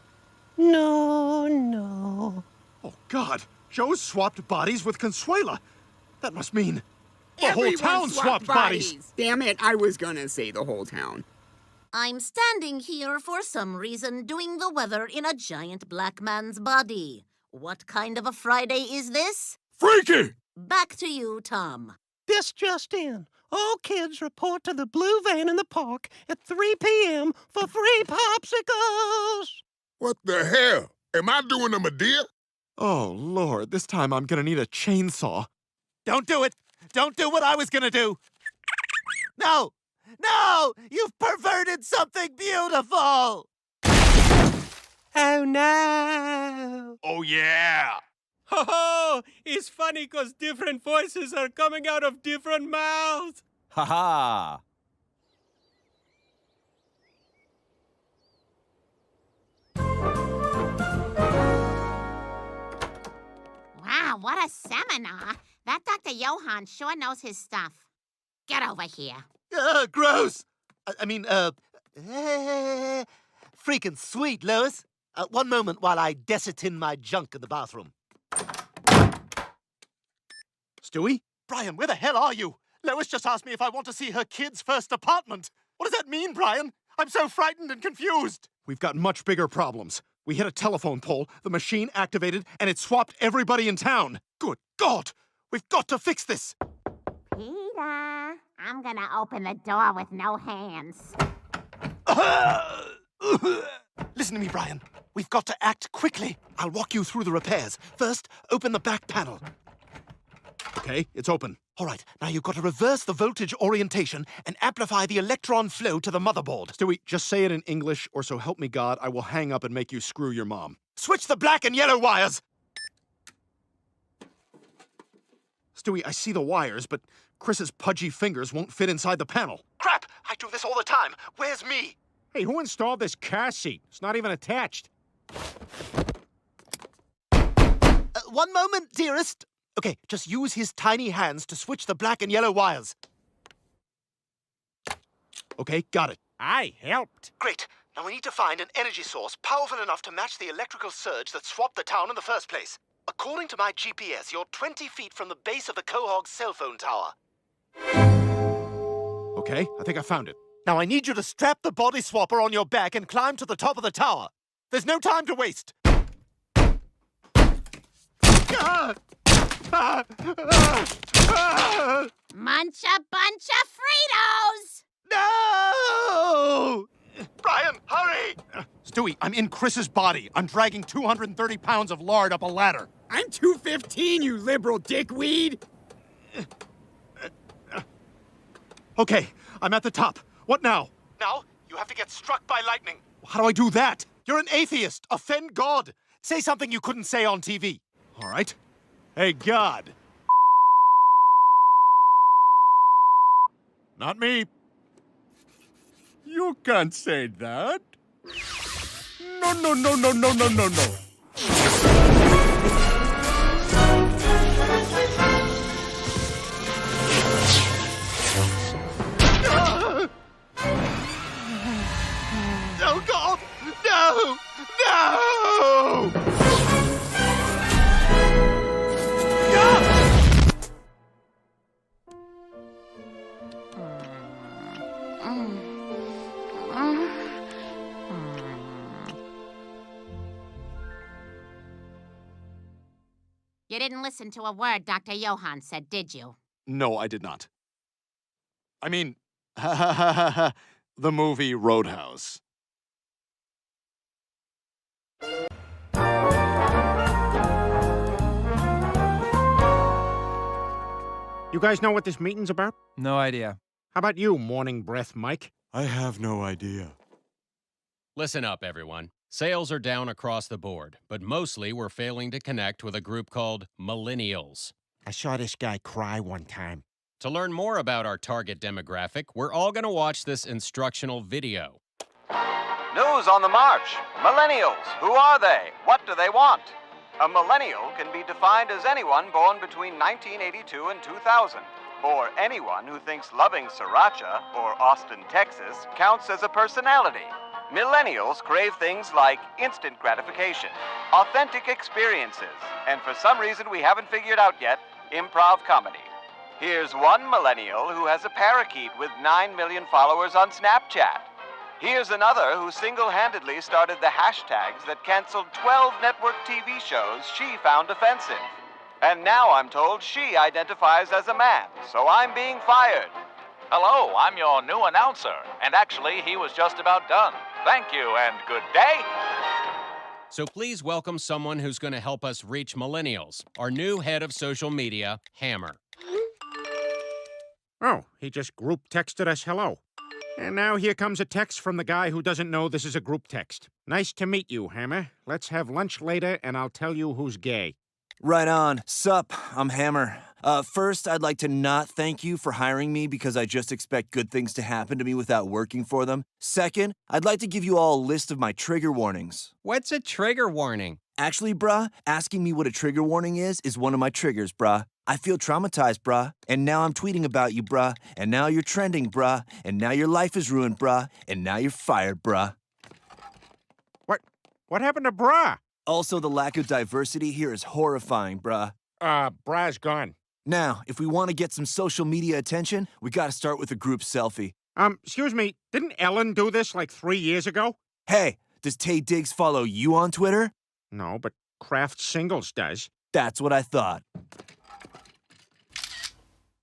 No. Oh, God. Joe swapped bodies with Consuela. That must mean the Everyone whole town swapped bodies. Damn it, I was gonna say the whole town. I'm standing here for some reason doing the weather in a giant black man's body. What kind of a Friday is this? Freaky! Back to you, Tom. This just in. All kids report to the blue van in the park at 3 p.m. for free popsicles. What the hell? Am I doing them a deal? Oh, Lord, this time I'm gonna need a chainsaw. Don't do it. Don't do what I was gonna do. No! No! You've perverted something beautiful! Oh, no! Oh, yeah! Ho ho! It's funny because different voices are coming out of different mouths. Ha ha! Wow, what a seminar. That Dr. Johann sure knows his stuff. Get over here. Gross! Freaking sweet, Lois. One moment while I desitin my junk in the bathroom. Stewie? Brian, where the hell are you? Lois just asked me if I want to see her kid's first apartment. What does that mean, Brian? I'm so frightened and confused. We've got much bigger problems. We hit a telephone pole, the machine activated, and it swapped everybody in town. Good God! We've got to fix this! Peter, I'm gonna open the door with no hands. Listen to me, Brian. We've got to act quickly. I'll walk you through the repairs. First, open the back panel. Okay, it's open. All right, now you've got to reverse the voltage orientation and amplify the electron flow to the motherboard. Stewie, just say it in English, or so help me God, I will hang up and make you screw your mom. Switch the black and yellow wires! Stewie, I see the wires, but Chris's pudgy fingers won't fit inside the panel. Crap! I do this all the time. Where's me? Hey, who installed this car seat? It's not even attached. One moment, dearest. Okay, just use his tiny hands to switch the black and yellow wires. Okay, got it. I helped. Great. Now we need to find an energy source powerful enough to match the electrical surge that swapped the town in the first place. According to my GPS, you're 20 feet from the base of the Quahog cell phone tower. Okay, I think I found it. Now I need you to strap the body swapper on your back and climb to the top of the tower. There's no time to waste. Munch a bunch of Fritos! No! Brian, hurry! Stewie, I'm in Chris's body. I'm dragging 230 pounds of lard up a ladder. I'm 215, you liberal dickweed! Okay, I'm at the top. What now? Now, you have to get struck by lightning. How do I do that? You're an atheist. Offend God. Say something you couldn't say on TV. All right. Hey, God. Not me. You can't say that. No, no, no, no, no, no, no, no. Oh, God! No! No! You didn't listen to a word Dr. Johann said, did you? No, I did not. I mean, the movie Roadhouse. You guys know what this meeting's about? No idea. How about you, Morning Breath Mike? I have no idea. Listen up, everyone. Sales are down across the board, but mostly we're failing to connect with a group called Millennials. I saw this guy cry one time. To learn more about our target demographic, we're all going to watch this instructional video. News on the march. Millennials. Who are they? What do they want? A millennial can be defined as anyone born between 1982 and 2000. or anyone who thinks loving sriracha or Austin, Texas counts as a personality. Millennials crave things like instant gratification, authentic experiences, and for some reason we haven't figured out yet, improv comedy. Here's one millennial who has a parakeet with 9 million followers on Snapchat. Here's another who single-handedly started the hashtags that canceled 12 network TV shows she found offensive. And now I'm told she identifies as a man, so I'm being fired. Hello, I'm your new announcer. And actually, he was just about done. Thank you, and good day. So please welcome someone who's going to help us reach millennials. Our new head of social media, Hammer. Oh, he just group texted us hello. And now here comes a text from the guy who doesn't know this is a group text. Nice to meet you, Hammer. Let's have lunch later, and I'll tell you who's gay. Right on. Sup, I'm Hammer. First, I'd like to not thank you for hiring me because I just expect good things to happen to me without working for them. Second, I'd like to give you all a list of my trigger warnings. What's a trigger warning? Actually, bruh, asking me what a trigger warning is one of my triggers, bruh. I feel traumatized, bruh. And now I'm tweeting about you, bruh. And now you're trending, bruh. And now your life is ruined, bruh. And now you're fired, bruh. What happened to Bra? Also, the lack of diversity here is horrifying, bruh. Bra's gone. Now, if we want to get some social media attention, we gotta start with a group selfie. Excuse me, didn't Ellen do this like 3 years ago? Hey, does Tay Diggs follow you on Twitter? No, but Kraft Singles does. That's what I thought.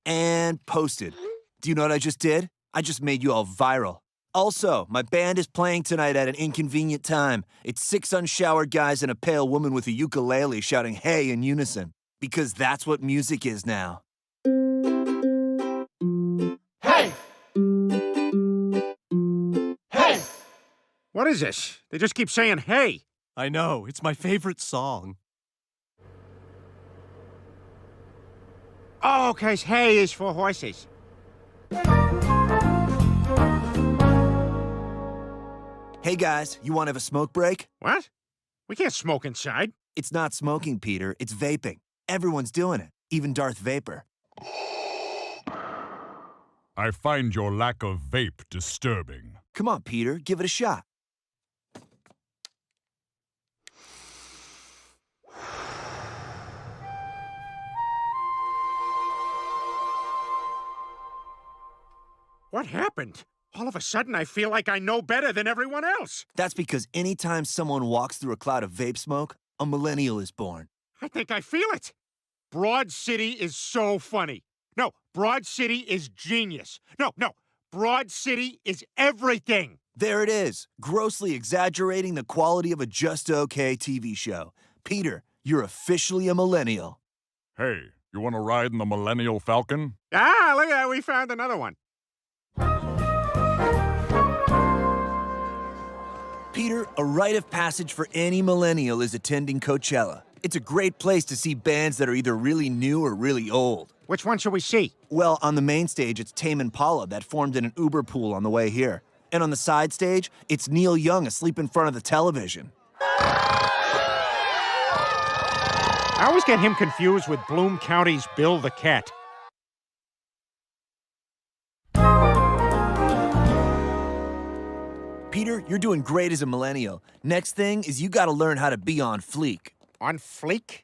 And posted. Do you know what I just did? I just made you all viral. Also, my band is playing tonight at an inconvenient time. It's 6 unshowered guys and a pale woman with a ukulele shouting hey in unison. Because that's what music is now. Hey! Hey! What is this? They just keep saying hey. I know, it's my favorite song. Oh, 'cause hay is for horses. Hey guys, you want to have a smoke break? What? We can't smoke inside. It's not smoking, Peter. It's vaping. Everyone's doing it, even Darth Vapor. I find your lack of vape disturbing. Come on, Peter, give it a shot. What happened? All of a sudden, I feel like I know better than everyone else. That's because anytime someone walks through a cloud of vape smoke, a millennial is born. I think I feel it. Broad City is so funny. No, Broad City is genius. No, Broad City is everything. There it is, grossly exaggerating the quality of a just okay TV show. Peter, you're officially a millennial. Hey, you want to ride in the Millennial Falcon? Ah, look at that, we found another one. Peter, a rite of passage for any millennial is attending Coachella. It's a great place to see bands that are either really new or really old. Which one should we see? Well, on the main stage, it's Tame Impala that formed in an Uber pool on the way here. And on the side stage, it's Neil Young asleep in front of the television. I always get him confused with Bloom County's Bill the Cat. Peter, you're doing great as a millennial. Next thing is you gotta learn how to be on fleek. On fleek?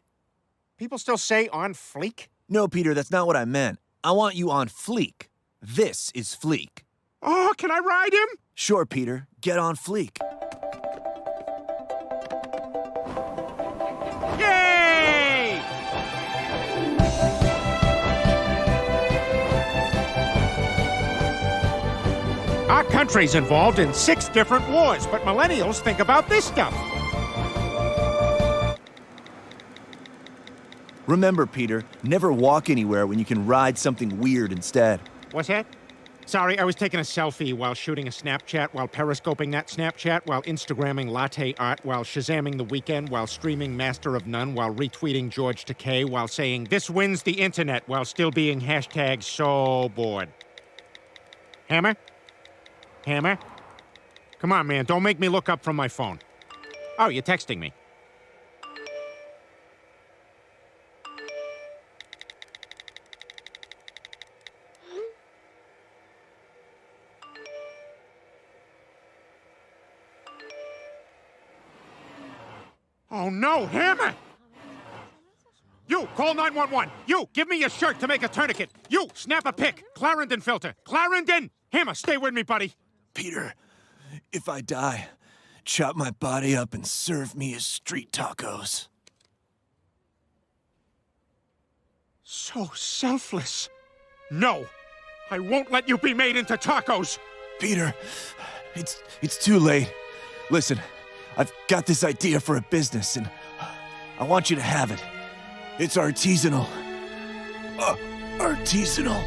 People still say on fleek? No, Peter, that's not what I meant. I want you on fleek. This is fleek. Oh, can I ride him? Sure, Peter. Get on fleek. Yay! Our country's involved in 6 different wars, but millennials think about this stuff. Remember, Peter, never walk anywhere when you can ride something weird instead. What's that? Sorry, I was taking a selfie while shooting a Snapchat, while periscoping that Snapchat, while Instagramming latte art, while Shazamming The Weeknd, while streaming Master of None, while retweeting George Takei, while saying, "This wins the internet," while still being hashtag so bored. Hammer? Hammer? Come on, man, don't make me look up from my phone. Oh, you're texting me. Oh, no, Hammer! You, call 911. You, give me your shirt to make a tourniquet. You, snap a pic. Clarendon filter. Clarendon! Hammer, stay with me, buddy. Peter, if I die, chop my body up and serve me as street tacos. So selfless. No, I won't let you be made into tacos. Peter, it's too late. Listen, I've got this idea for a business, and I want you to have it. It's artisanal. Artisanal.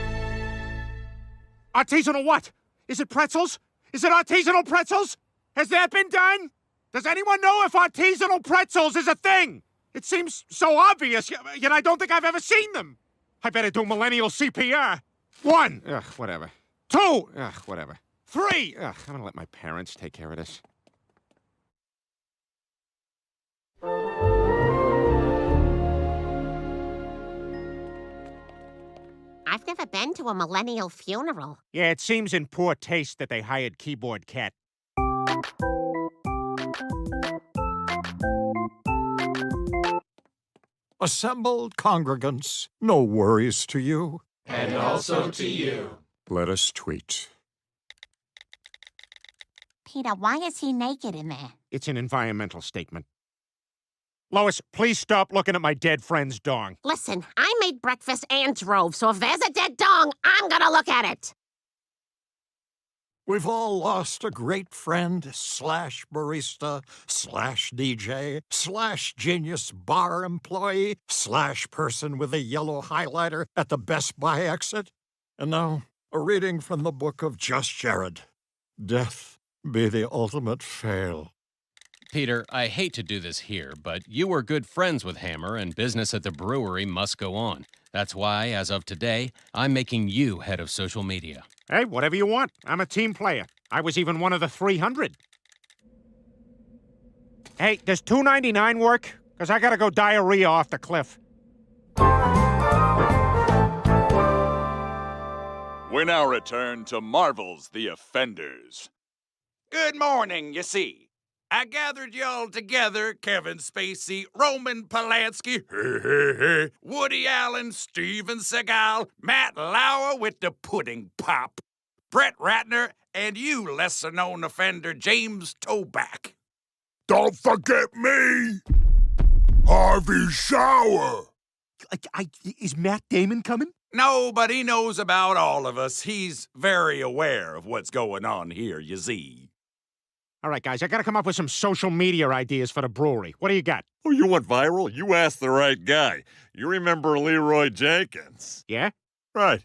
Artisanal what? Is it pretzels? Is it artisanal pretzels? Has that been done? Does anyone know if artisanal pretzels is a thing? It seems so obvious, yet I don't think I've ever seen them. I better do millennial CPR. 1. Ugh, whatever. 2. Ugh, whatever. 3. Ugh, I'm gonna let my parents take care of this. I've never been to a millennial funeral. Yeah, it seems in poor taste that they hired Keyboard Cat. Assembled congregants, no worries to you. And also to you. Let us tweet. Peter, why is he naked in there? It's an environmental statement. Lois, please stop looking at my dead friend's dong. Listen, I made breakfast and drove, so if there's a dead dong, I'm gonna look at it. We've all lost a great friend, /barista, /DJ, /genius bar employee, /person with a yellow highlighter at the Best Buy exit. And now, a reading from the book of Just Jared. Death be the ultimate fail. Peter, I hate to do this here, but you were good friends with Hammer, and business at the brewery must go on. That's why, as of today, I'm making you head of social media. Hey, whatever you want. I'm a team player. I was even one of the 300. Hey, does $2.99 work? Because I gotta go diarrhea off the cliff. We now return to Marvel's The Offenders. Good morning, you see. I gathered y'all together, Kevin Spacey, Roman Polanski, Woody Allen, Steven Seagal, Matt Lauer with the pudding pop, Brett Ratner, and you lesser-known offender, James Toback. Don't forget me, Harvey Shower. Is Matt Damon coming? No, but he knows about all of us. He's very aware of what's going on here, you see. All right, guys, I gotta come up with some social media ideas for the brewery. What do you got? Oh, you want viral? You asked the right guy. You remember Leroy Jenkins? Yeah? Right.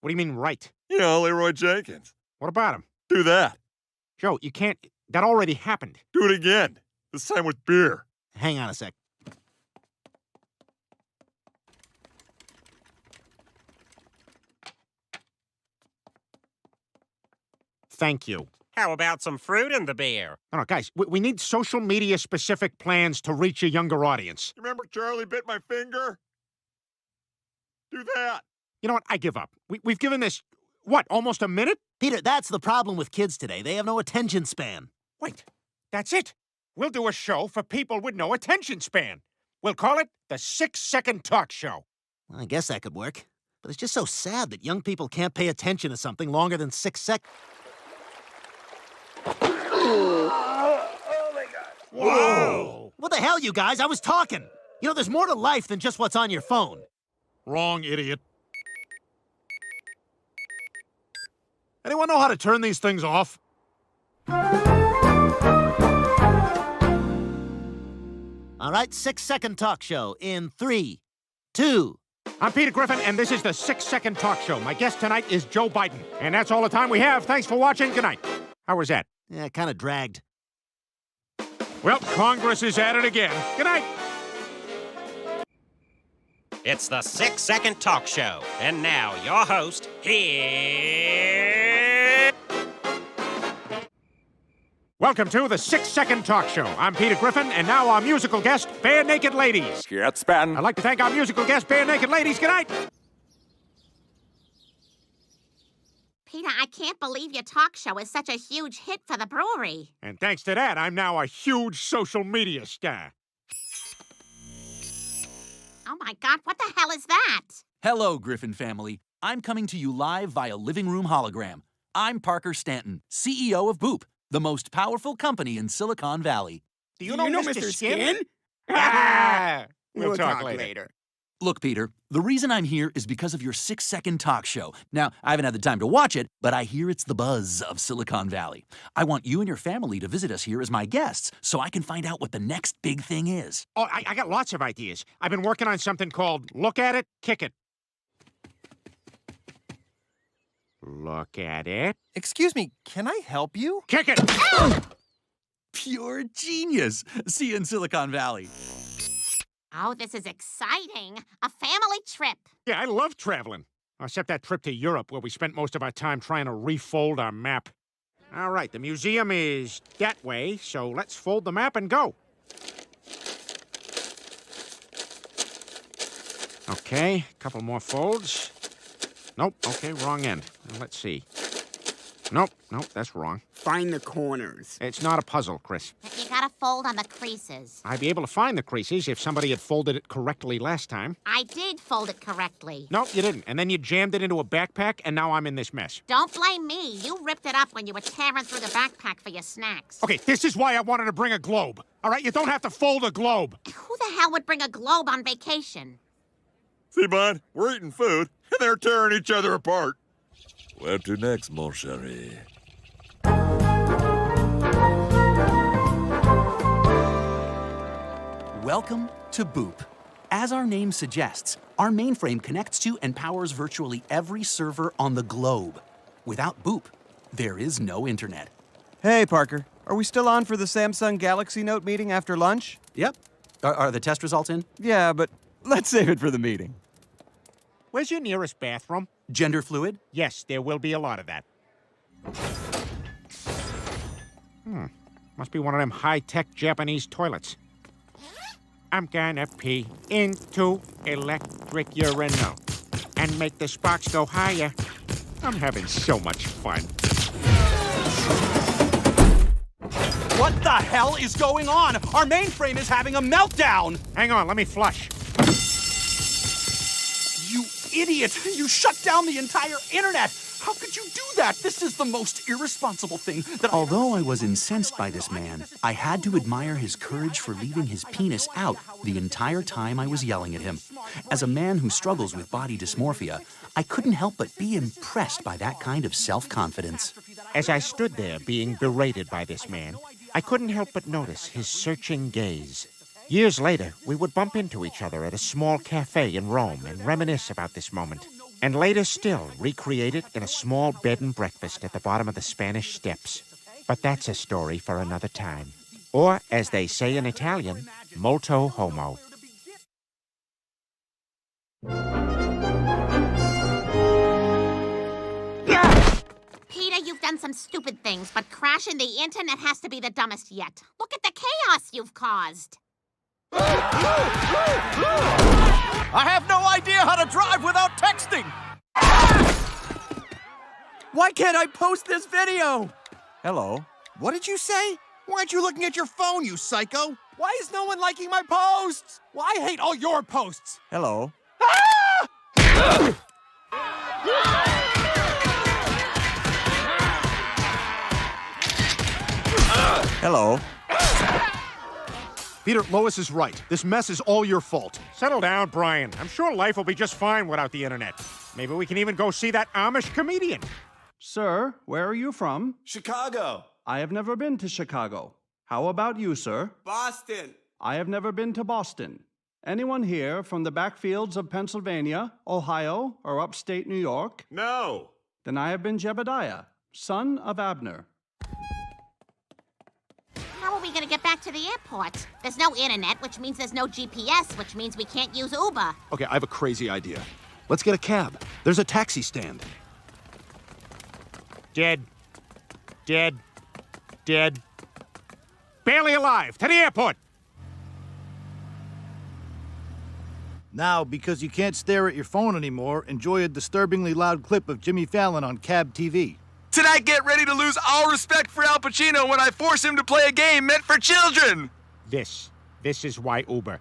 What do you mean, right? You know, Leroy Jenkins. What about him? Do that. Joe, you can't... That already happened. Do it again. This time with beer. Hang on a sec. Thank you. How about some fruit in the beer? No, guys, we need social media-specific plans to reach a younger audience. Remember Charlie bit my finger? Do that. You know what? I give up. We've given this, what, almost a minute? Peter, that's the problem with kids today. They have no attention span. Wait, that's it. We'll do a show for people with no attention span. We'll call it the 6-Second Talk Show. Well, I guess that could work. But it's just so sad that young people can't pay attention to something longer than 6 seconds. Oh my God. Whoa! What the hell, you guys? I was talking. You know, there's more to life than just what's on your phone. Wrong, idiot. Anyone know how to turn these things off? All right, 6-Second Talk Show in 3, 2. I'm Peter Griffin, and this is the 6-Second Talk Show. My guest tonight is Joe Biden. And that's all the time we have. Thanks for watching. Good night. How was that? Yeah, kind of dragged. Well, Congress is at it again. Good night. It's the 6-Second Talk Show. And now, your host, here. Welcome to the 6-Second Talk Show. I'm Peter Griffin, and now our musical guest, Bare Naked Ladies. It's Ben. I'd like to thank our musical guest, Bare Naked Ladies. Good night. Peter, I can't believe your talk show is such a huge hit for the brewery. And thanks to that, I'm now a huge social media star. Oh my God, what the hell is that? Hello, Griffin family. I'm coming to you live via living room hologram. I'm Parker Stanton, CEO of Boop, the most powerful company in Silicon Valley. Do you know Mr. Skin? We'll talk later. Look, Peter, the reason I'm here is because of your 6-second talk show. Now, I haven't had the time to watch it, but I hear it's the buzz of Silicon Valley. I want you and your family to visit us here as my guests so I can find out what the next big thing is. Oh, I got lots of ideas. I've been working on something called Look at It, Kick It. Look at it. Excuse me, can I help you? Kick it! Pure genius. See you in Silicon Valley. Oh, this is exciting. A family trip. Yeah, I love traveling. Except that trip to Europe where we spent most of our time trying to refold our map. All right, the museum is that way, so let's fold the map and go. Okay, a couple more folds. Nope, okay, wrong end. Now, let's see. Nope, that's wrong. Find the corners. It's not a puzzle, Chris. You gotta fold on the creases. I'd be able to find the creases if somebody had folded it correctly last time. I did fold it correctly. No, you didn't. And then you jammed it into a backpack, and now I'm in this mess. Don't blame me. You ripped it up when you were tearing through the backpack for your snacks. Okay, this is why I wanted to bring a globe. All right, you don't have to fold a globe. Who the hell would bring a globe on vacation? See, bud, we're eating food, and they're tearing each other apart. Where to next, mon chéri? Welcome to Boop. As our name suggests, our mainframe connects to and powers virtually every server on the globe. Without Boop, there is no internet. Hey, Parker. Are we still on for the Samsung Galaxy Note meeting after lunch? Yep. Are the test results in? Yeah, but let's save it for the meeting. Where's your nearest bathroom? Gender fluid? Yes, there will be a lot of that. Must be one of them high-tech Japanese toilets. I'm gonna pee into electric urinal and make the sparks go higher. I'm having so much fun. What the hell is going on? Our mainframe is having a meltdown! Hang on, let me flush. You idiot! You shut down the entire internet! How could you do that? This is the most irresponsible thing that Although I was incensed by this man, I had to admire his courage for leaving his penis out the entire time I was yelling at him. As a man who struggles with body dysmorphia, I couldn't help but be impressed by that kind of self-confidence. As I stood there being berated by this man, I couldn't help but notice his searching gaze. Years later, we would bump into each other at a small cafe in Rome and reminisce about this moment. And later still, recreate it in a small bed and breakfast at the bottom of the Spanish Steps. But that's a story for another time. Or, as they say in Italian, molto homo. Peter, you've done some stupid things, but crashing the internet has to be the dumbest yet. Look at the chaos you've caused. I have no idea how to drive without texting! Why can't I post this video? Hello? What did you say? Why aren't you looking at your phone, you psycho? Why is no one liking my posts? Well, I hate all your posts. Hello? Hello? Peter, Lois is right. This mess is all your fault. Settle down, Brian. I'm sure life will be just fine without the internet. Maybe we can even go see that Amish comedian. Sir, where are you from? Chicago. I have never been to Chicago. How about you, sir? Boston. I have never been to Boston. Anyone here from the backfields of Pennsylvania, Ohio, or upstate New York? No. Then I have been Jebediah, son of Abner. How are we gonna get back to the airport? There's no internet, which means there's no GPS, which means we can't use Uber. Okay, I have a crazy idea. Let's get a cab. There's a taxi stand. Dead. Dead. Dead. Barely alive. To the airport. Now, because you can't stare at your phone anymore, enjoy a disturbingly loud clip of Jimmy Fallon on Cab TV. Tonight, get ready to lose all respect for Al Pacino when I force him to play a game meant for children. This is why Uber.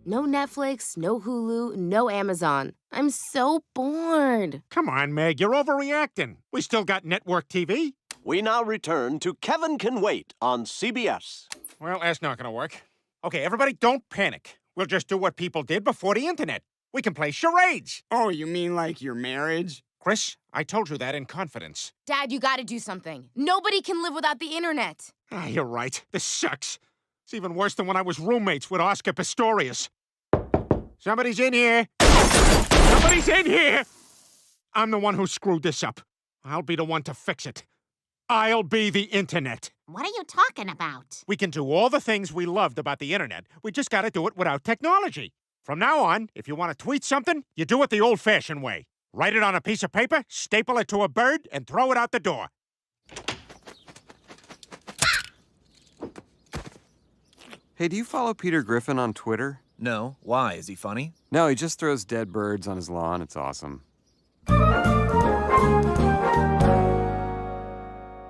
No Netflix, no Hulu, no Amazon. I'm so bored. Come on, Meg, you're overreacting. We still got network TV. We now return to Kevin Can Wait on CBS. Well, that's not gonna work. Okay, everybody don't panic. We'll just do what people did before the internet. We can play charades. Oh, you mean like your marriage? Chris, I told you that in confidence. Dad, you gotta do something. Nobody can live without the internet. Ah, you're right. This sucks. It's even worse than when I was roommates with Oscar Pistorius. Somebody's in here. Somebody's in here! I'm the one who screwed this up. I'll be the one to fix it. I'll be the internet. What are you talking about? We can do all the things we loved about the internet. We just gotta do it without technology. From now on, if you want to tweet something, you do it the old-fashioned way. Write it on a piece of paper, staple it to a bird, and throw it out the door. Hey, do you follow Peter Griffin on Twitter? No. Why? Is he funny? No, he just throws dead birds on his lawn. It's awesome.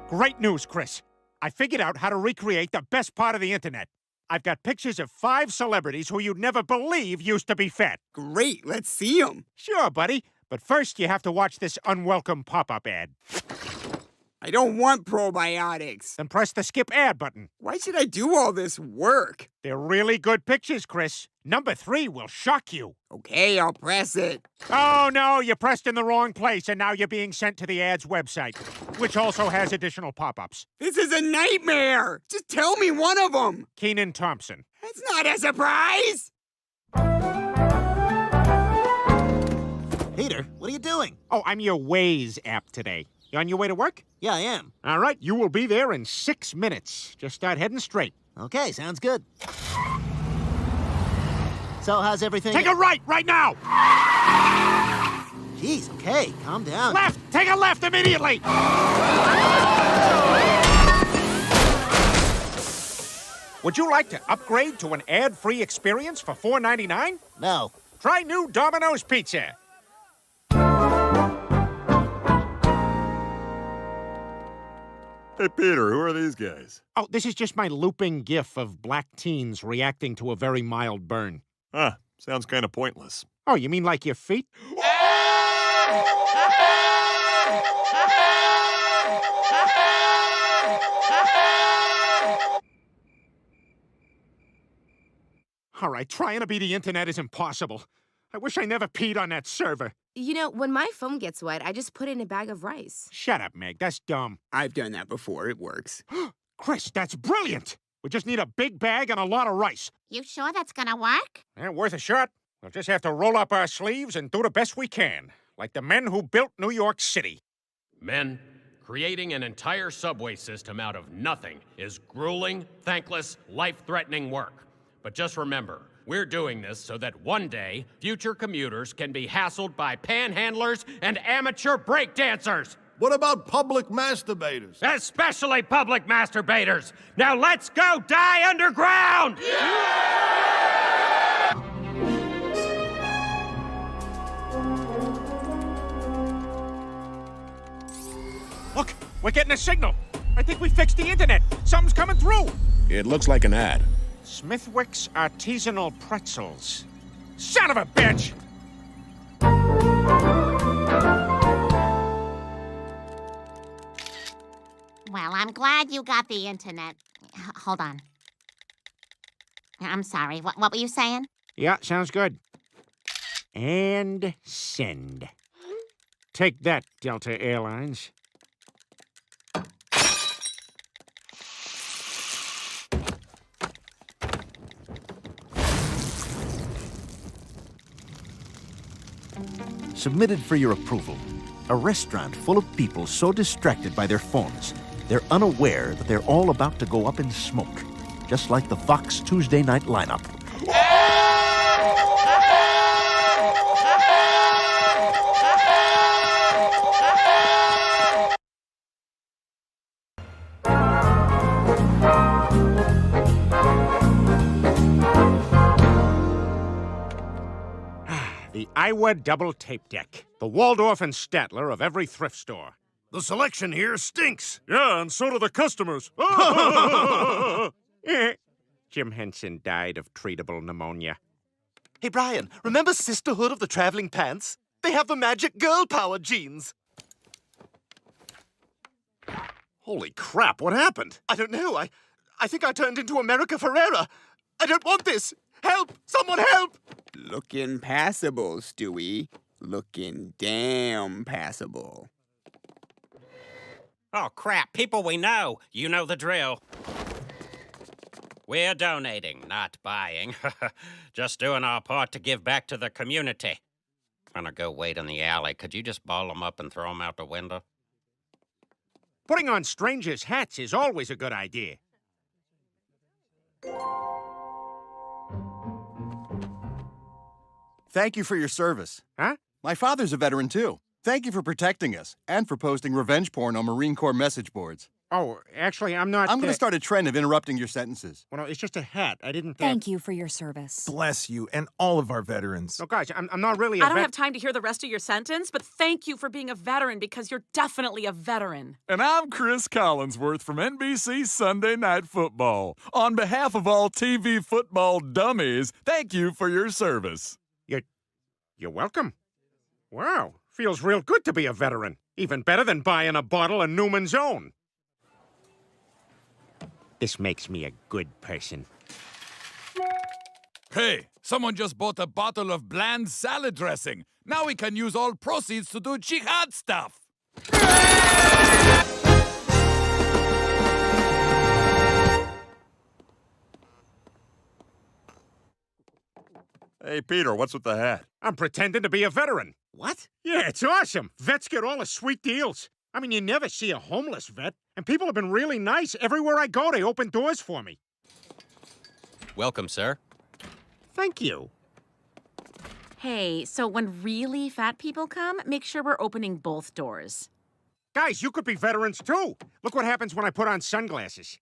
Great news, Chris. I figured out how to recreate the best part of the internet. I've got pictures of 5 celebrities who you'd never believe used to be fat. Great, let's see them. Sure, buddy. But first, you have to watch this unwelcome pop-up ad. I don't want probiotics. Then press the skip ad button. Why should I do all this work? They're really good pictures, Chris. Number 3 will shock you. Okay, I'll press it. Oh, no, you pressed in the wrong place, and now you're being sent to the ad's website, which also has additional pop-ups. This is a nightmare. Just tell me one of them. Kenan Thompson. It's not a surprise. Peter, what are you doing? Oh, I'm your Waze app today. You on your way to work? Yeah, I am. All right, you will be there in 6 minutes. Just start heading straight. Okay, sounds good. So, how's everything? Take a right now! Jeez, okay, calm down. Left! Take a left immediately! Would you like to upgrade to an ad-free experience for $4.99? No. Try new Domino's Pizza. Hey, Peter, who are these guys? Oh, this is just my looping gif of black teens reacting to a very mild burn. Huh, sounds kind of pointless. Oh, you mean like your feet? All right, trying to be the internet is impossible. I wish I never peed on that server. You know, when my phone gets wet, I just put it in a bag of rice. Shut up, Meg. That's dumb. I've done that before. It works. Chris, that's brilliant. We just need a big bag and a lot of rice. You sure that's gonna work? Worth a shot. We'll just have to roll up our sleeves and do the best we can, like the men who built New York City. Men, creating an entire subway system out of nothing is grueling, thankless, life-threatening work. But just remember, we're doing this so that one day, future commuters can be hassled by panhandlers and amateur breakdancers. What about public masturbators? Especially public masturbators. Now let's go die underground! Look, we're getting a signal. I think we fixed the internet. Something's coming through. It looks like an ad. Smithwick's Artisanal Pretzels. Son of a bitch! Well, I'm glad you got the internet. Hold on. I'm sorry. What were you saying? Yeah, sounds good. And send. Take that, Delta Airlines. Submitted for your approval. A restaurant full of people so distracted by their phones, they're unaware that they're all about to go up in smoke, just like the Fox Tuesday night lineup. The Iowa Double Tape Deck. The Waldorf and Statler of every thrift store. The selection here stinks. Yeah, and so do the customers. Jim Henson died of treatable pneumonia. Hey, Brian, remember Sisterhood of the Traveling Pants? They have the magic girl power jeans. Holy crap, what happened? I don't know. I think I turned into America Ferrera. I don't want this. Help! Someone help! Looking passable, Stewie. Looking damn passable. Oh, crap. People we know. You know the drill. We're donating, not buying. Just doing our part to give back to the community. Gonna go wait in the alley. Could you just ball them up and throw them out the window? Putting on strangers' hats is always a good idea. Thank you for your service. Huh? My father's a veteran, too. Thank you for protecting us and for posting revenge porn on Marine Corps message boards. Oh, actually, I'm not... I'm going to start a trend of interrupting your sentences. Well, no, it's just a hat. I didn't... Thank you for your service. Bless you and all of our veterans. No, guys, I'm not really a I don't have time to hear the rest of your sentence, but thank you for being a veteran because you're definitely a veteran. And I'm Chris Collinsworth from NBC Sunday Night Football. On behalf of all TV football dummies, thank you for your service. You're welcome. Wow, feels real good to be a veteran. Even better than buying a bottle of Newman's Own. This makes me a good person. Hey, someone just bought a bottle of bland salad dressing. Now we can use all proceeds to do jihad stuff. Hey, Peter, what's with the hat? I'm pretending to be a veteran. What? Yeah, it's awesome. Vets get all the sweet deals. I mean, you never see a homeless vet. And people have been really nice. Everywhere I go, they open doors for me. Welcome, sir. Thank you. Hey, so when really fat people come, make sure we're opening both doors. Guys, you could be veterans, too. Look what happens when I put on sunglasses.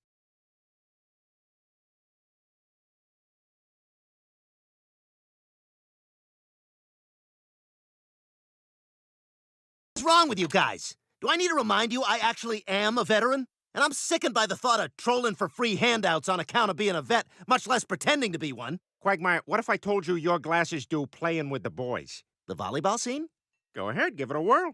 What's wrong with you guys? Do I need to remind you I actually am a veteran? And I'm sickened by the thought of trolling for free handouts on account of being a vet, much less pretending to be one. Quagmire, what if I told you your glasses do playing with the boys? The volleyball scene? Go ahead, give it a whirl.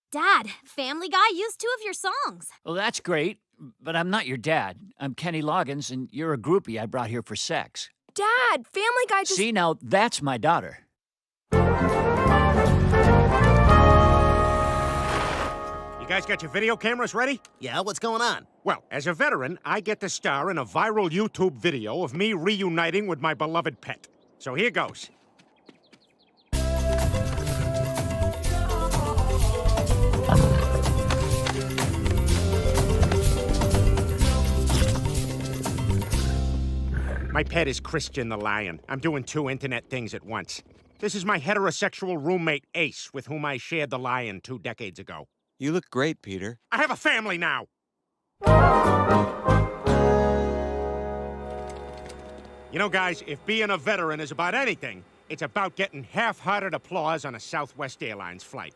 Dad, Family Guy used 2 of your songs. Well, that's great, but I'm not your dad. I'm Kenny Loggins, and you're a groupie I brought here for sex. Dad, Family Guy just... See, now, that's my daughter. You guys got your video cameras ready? Yeah, what's going on? Well, as a veteran, I get to star in a viral YouTube video of me reuniting with my beloved pet. So here goes. My pet is Christian the Lion. I'm doing 2 internet things at once. This is my heterosexual roommate, Ace, with whom I shared the lion 2 decades ago. You look great, Peter. I have a family now! You know, guys, if being a veteran is about anything, it's about getting half-hearted applause on a Southwest Airlines flight.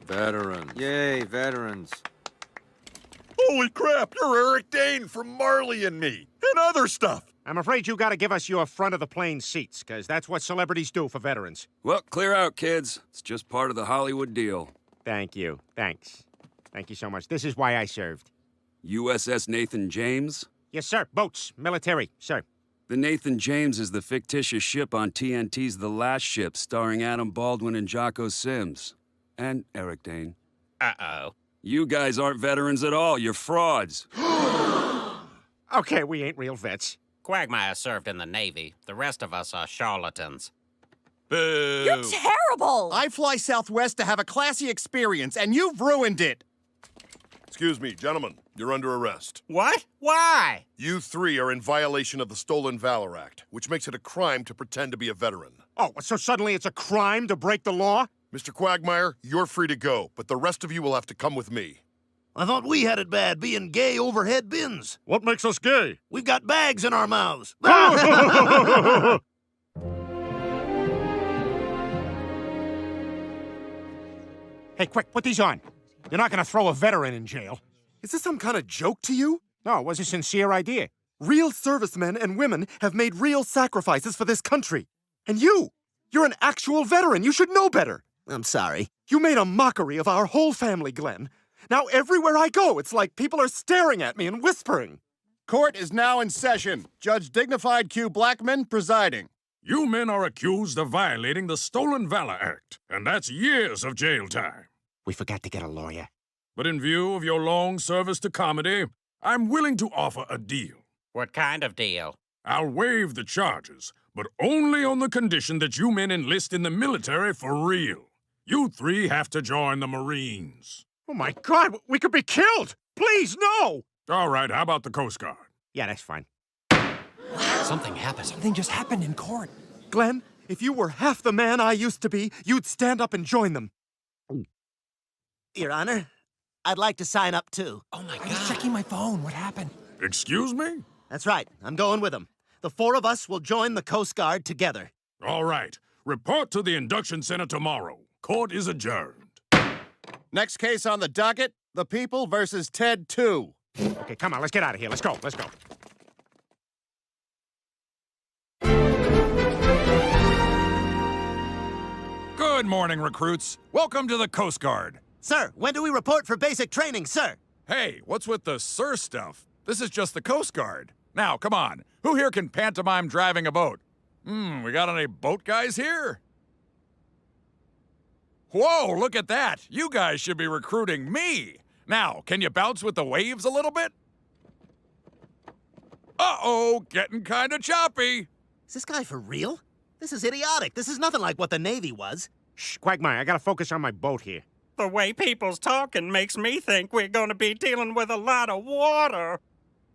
Veterans. Yay, veterans. Holy crap, you're Eric Dane from Marley and Me, and other stuff. I'm afraid you gotta give us your front-of-the-plane seats, because that's what celebrities do for veterans. Well, clear out, kids. It's just part of the Hollywood deal. Thank you. Thanks. Thank you so much. This is why I served. USS Nathan James? Yes, sir. Boats. Military, sir. The Nathan James is the fictitious ship on TNT's The Last Ship, starring Adam Baldwin and Jocko Sims. And Eric Dane. Uh-oh. You guys aren't veterans at all. You're frauds. Okay, we ain't real vets. Quagmire served in the Navy. The rest of us are charlatans. Boo! You're terrible! I fly Southwest to have a classy experience, and you've ruined it! Excuse me, gentlemen. You're under arrest. What? Why? You 3 are in violation of the Stolen Valor Act, which makes it a crime to pretend to be a veteran. Oh, so suddenly it's a crime to break the law? Mr. Quagmire, you're free to go, but the rest of you will have to come with me. I thought we had it bad being gay overhead bins. What makes us gay? We've got bags in our mouths. Hey, quick, put these on. You're not gonna throw a veteran in jail. Is this some kind of joke to you? No, it was a sincere idea. Real servicemen and women have made real sacrifices for this country. And you're an actual veteran. You should know better. I'm sorry. You made a mockery of our whole family, Glenn. Now everywhere I go, it's like people are staring at me and whispering. Court is now in session. Judge Dignified Q. Blackman presiding. You men are accused of violating the Stolen Valor Act, and that's years of jail time. We forgot to get a lawyer. But in view of your long service to comedy, I'm willing to offer a deal. What kind of deal? I'll waive the charges, but only on the condition that you men enlist in the military for real. You three have to join the Marines. Oh, my God, we could be killed! Please, no! All right, how about the Coast Guard? Yeah, that's fine. Something happened. Something just happened in court. Glenn, if you were half the man I used to be, you'd stand up and join them. Your Honor, I'd like to sign up too. Oh my God. I was checking my phone. What happened? Excuse me? That's right. I'm going with them. The four of us will join the Coast Guard together. All right. Report to the induction center tomorrow. Court is adjourned. Next case on the docket, The People versus Ted 2. Okay, come on, let's get out of here. Let's go, let's go. Good morning, recruits. Welcome to the Coast Guard. Sir, when do we report for basic training, sir? Hey, what's with the sir stuff? This is just the Coast Guard. Now, come on. Who here can pantomime driving a boat? We got any boat guys here? Whoa, look at that. You guys should be recruiting me. Now, can you bounce with the waves a little bit? Uh-oh, getting kind of choppy. Is this guy for real? This is idiotic. This is nothing like what the Navy was. Shh, Quagmire, I gotta focus on my boat here. The way people's talking makes me think we're gonna be dealing with a lot of water.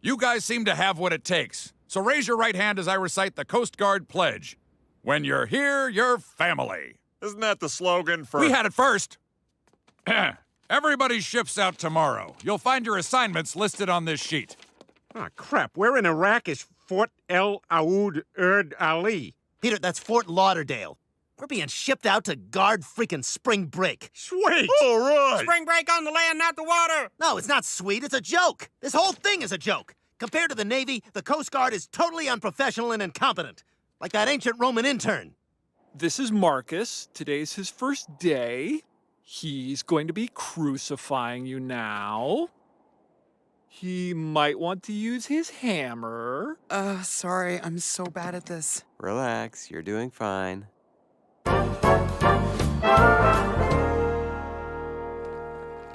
You guys seem to have what it takes. So raise your right hand as I recite the Coast Guard pledge. When you're here, you're family. Isn't that the slogan for... We had it first. Everybody's ship's out tomorrow. You'll find your assignments listed on this sheet. Ah, crap. Where in Iraq is Fort El Aoud Erd Ali? Peter, that's Fort Lauderdale. We're being shipped out to guard freaking spring break. Sweet! All right! Spring break on the land, not the water! No, it's not sweet. It's a joke. This whole thing is a joke. Compared to the Navy, the Coast Guard is totally unprofessional and incompetent. Like that ancient Roman intern. This is Marcus. Today's his first day. He's going to be crucifying you now. He might want to use his hammer. Sorry, I'm so bad at this. Relax, you're doing fine.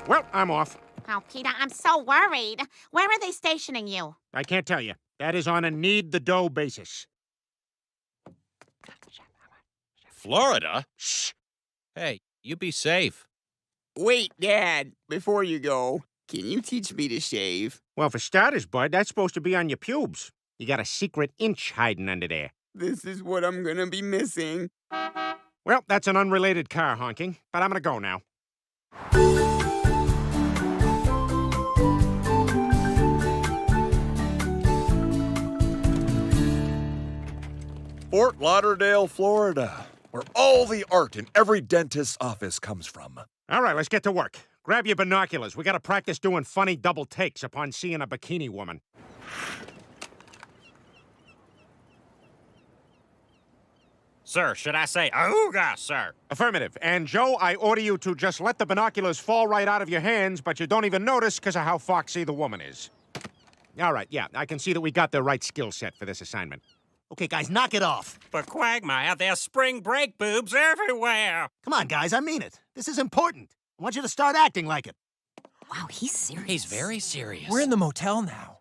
Well, I'm off. Oh, Peter, I'm so worried. Where are they stationing you? I can't tell you. That is on a need-the-dough basis. Florida? Shh. Hey, you be safe. Wait, Dad, before you go, can you teach me to shave? Well, for starters, bud, that's supposed to be on your pubes. You got a secret inch hiding under there. This is what I'm gonna be missing. Well, that's an unrelated car honking, but I'm gonna go now. Fort Lauderdale, Florida, where all the art in every dentist's office comes from. All right, let's get to work. Grab your binoculars. We gotta practice doing funny double takes upon seeing a bikini woman. Sir, should I say ooga, sir? Affirmative. And Joe, I order you to just let the binoculars fall right out of your hands, but you don't even notice because of how foxy the woman is. All right, yeah, I can see that we got the right skill set for this assignment. Okay, guys, knock it off. But Quagmire, there's spring break boobs everywhere. Come on, guys, I mean it. This is important. I want you to start acting like it. Wow, he's serious. He's very serious. We're in the motel now.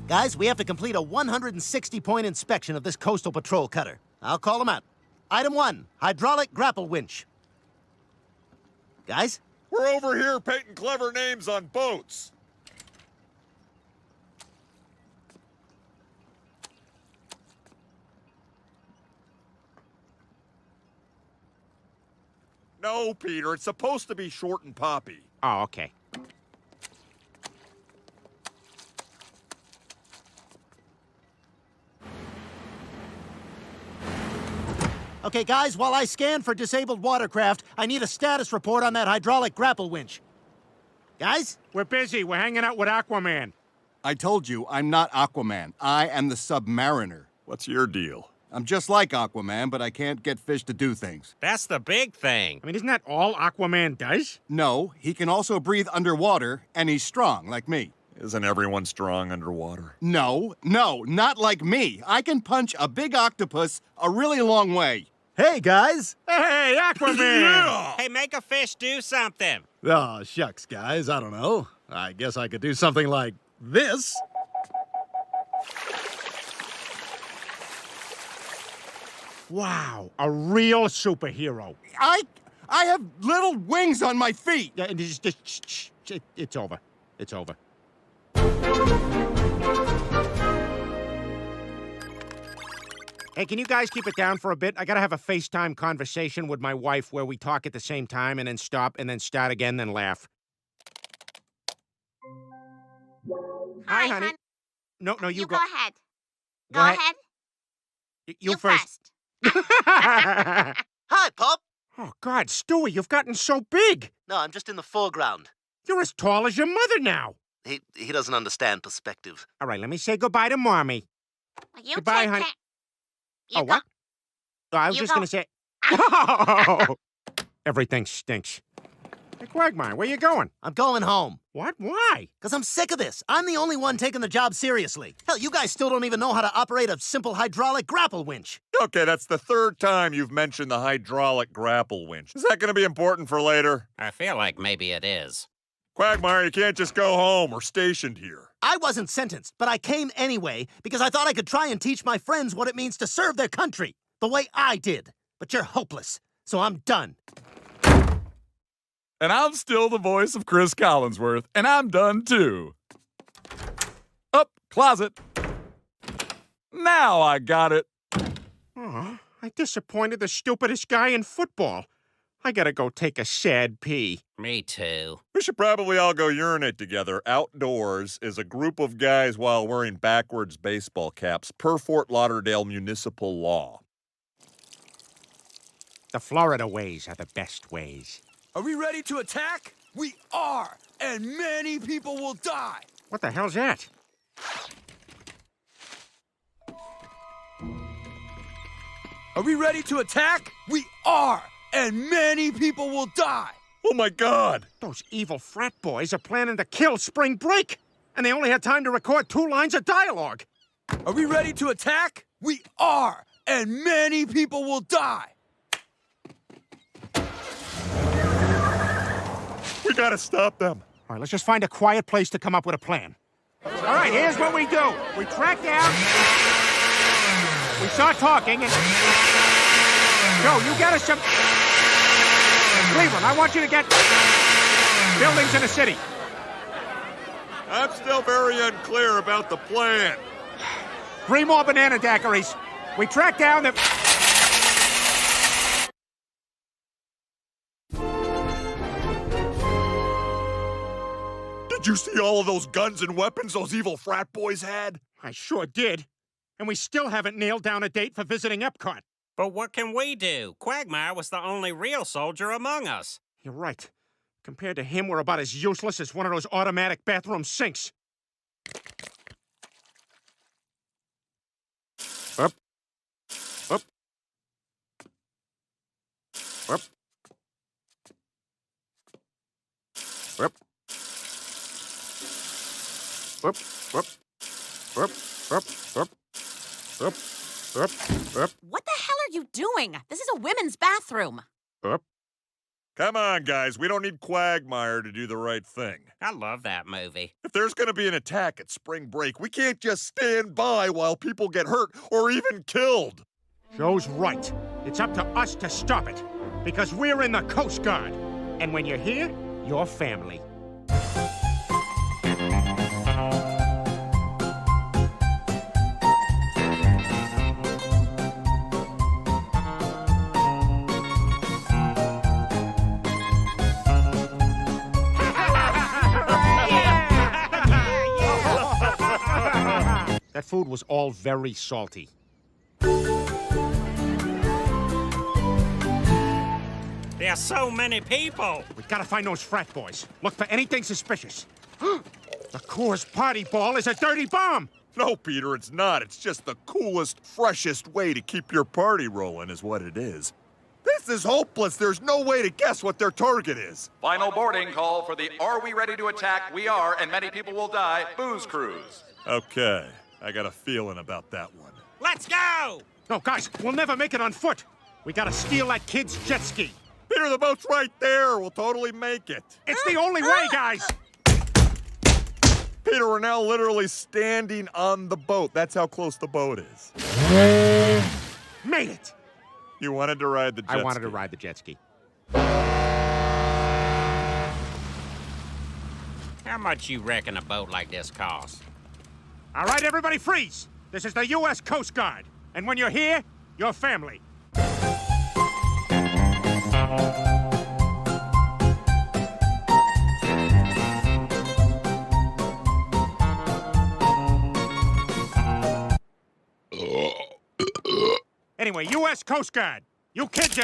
Guys, we have to complete a 160-point inspection of this coastal patrol cutter. I'll call them out. Item 1, hydraulic grapple winch. Guys? We're over here painting clever names on boats. No, Peter, it's supposed to be short and poppy. Oh, okay. Okay, guys, while I scan for disabled watercraft, I need a status report on that hydraulic grapple winch. Guys? We're busy. We're hanging out with Aquaman. I told you, I'm not Aquaman. I am the Submariner. What's your deal? I'm just like Aquaman, but I can't get fish to do things. That's the big thing. I mean, isn't that all Aquaman does? No, he can also breathe underwater, and he's strong, like me. Isn't everyone strong underwater? No, not like me. I can punch a big octopus a really long way. Hey, guys! Hey, Aquaman! Yeah! Hey, make a fish do something. Oh, shucks, guys. I don't know. I guess I could do something like this. Wow, a real superhero. I have little wings on my feet. Yeah, and it's over. It's over. Hey, can you guys keep it down for a bit? I gotta have a FaceTime conversation with my wife where we talk at the same time and then stop and then start again, then laugh. Hi, honey. No, you go ahead. Go ahead. You first. Hi, Pop. Oh, God, Stewie, you've gotten so big. No, I'm just in the foreground. You're as tall as your mother now. He doesn't understand perspective. All right, let me say goodbye to Mommy. You Goodbye, take honey. care. You Oh, what? Oh, I was You just go. gonna say. Oh, everything stinks. Hey, Quagmire, where you going? I'm going home. What? Why? Because I'm sick of this. I'm the only one taking the job seriously. Hell, you guys still don't even know how to operate a simple hydraulic grapple winch. Okay, that's the third time you've mentioned the hydraulic grapple winch. Is that going to be important for later? I feel like maybe it is. Quagmire, you can't just go home. We're stationed here. I wasn't sentenced, but I came anyway because I thought I could try and teach my friends what it means to serve their country, the way I did. But you're hopeless, so I'm done. And I'm still the voice of Chris Collinsworth, and I'm done too. Up, closet. Now I got it. Oh, I disappointed the stupidest guy in football. I gotta go take a sad pee. Me too. We should probably all go urinate together outdoors as a group of guys while wearing backwards baseball caps per Fort Lauderdale municipal law. The Florida ways are the best ways. Are we ready to attack? We are, and many people will die. What the hell's that? Are we ready to attack? We are, and many people will die. Oh my God! Those evil frat boys are planning to kill Spring Break, and they only had time to record 2 lines of dialogue. Are we ready to attack? We are, and many people will die. We gotta stop them. All right, let's just find a quiet place to come up with a plan. All right, here's what we do. We track down. We start talking, and Joe, you get us some. Cleveland, I want you to get buildings in the city. I'm still very unclear about the plan. 3 more banana daiquiris. We track down the. Did you see all of those guns and weapons those evil frat boys had? I sure did. And we still haven't nailed down a date for visiting Epcot. But what can we do? Quagmire was the only real soldier among us. You're right. Compared to him, we're about as useless as one of those automatic bathroom sinks. Up. Up. Up. Up. Up. Up. Up. Up. Up. Up. Up. Up. What the hell are you doing? This is a women's bathroom. Up. Come on, guys. We don't need Quagmire to do the right thing. I love that movie. If there's going to be an attack at spring break, we can't just stand by while people get hurt or even killed. Joe's right. It's up to us to stop it. Because we're in the Coast Guard. And when you're here, you're family. That food was all very salty. There are so many people. We gotta find those frat boys. Look for anything suspicious. The Coors Party Ball is a dirty bomb! No, Peter, it's not. It's just the coolest, freshest way to keep your party rolling is what it is. This is hopeless. There's no way to guess what their target is. Final boarding call for the Are We Ready to Attack? We Are, and Many People Will Die booze cruise. Okay, I got a feeling about that one. Let's go! No, guys, we'll never make it on foot. We gotta steal that kid's jet ski. Peter, the boat's right there. We'll totally make it. It's the only way, guys! Peter, we're now literally standing on the boat. That's how close the boat is. Made it! You wanted to ride the jet ski. I wanted to ride the jet ski. How much you reckon a boat like this costs? All right, everybody freeze! This is the U.S. Coast Guard. And when you're here, you're family. Anyway, U.S. Coast Guard, you kids are...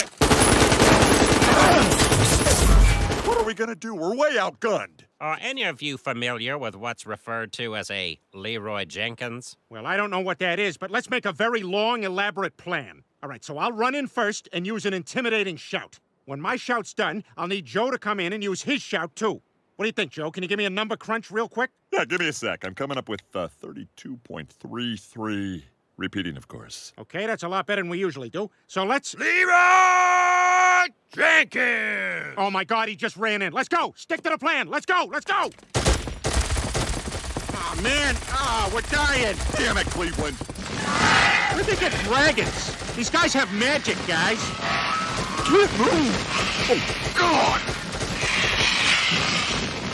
What are we gonna do? We're way outgunned. Are any of you familiar with what's referred to as a Leroy Jenkins? Well, I don't know what that is, but let's make a very long, elaborate plan. All right, so I'll run in first and use an intimidating shout. When my shout's done, I'll need Joe to come in and use his shout, too. What do you think, Joe? Can you give me a number crunch real quick? Yeah, give me a sec. I'm coming up with 32.33. Repeating, of course. Okay, that's a lot better than we usually do. So let's... Leroy Jenkins! Oh, my God, he just ran in. Let's go! Stick to the plan! Let's go! Let's go! Oh, man. Oh, we're dying. Damn it, Cleveland. Where'd they get dragons? These guys have magic, guys. Can't move! Oh, God!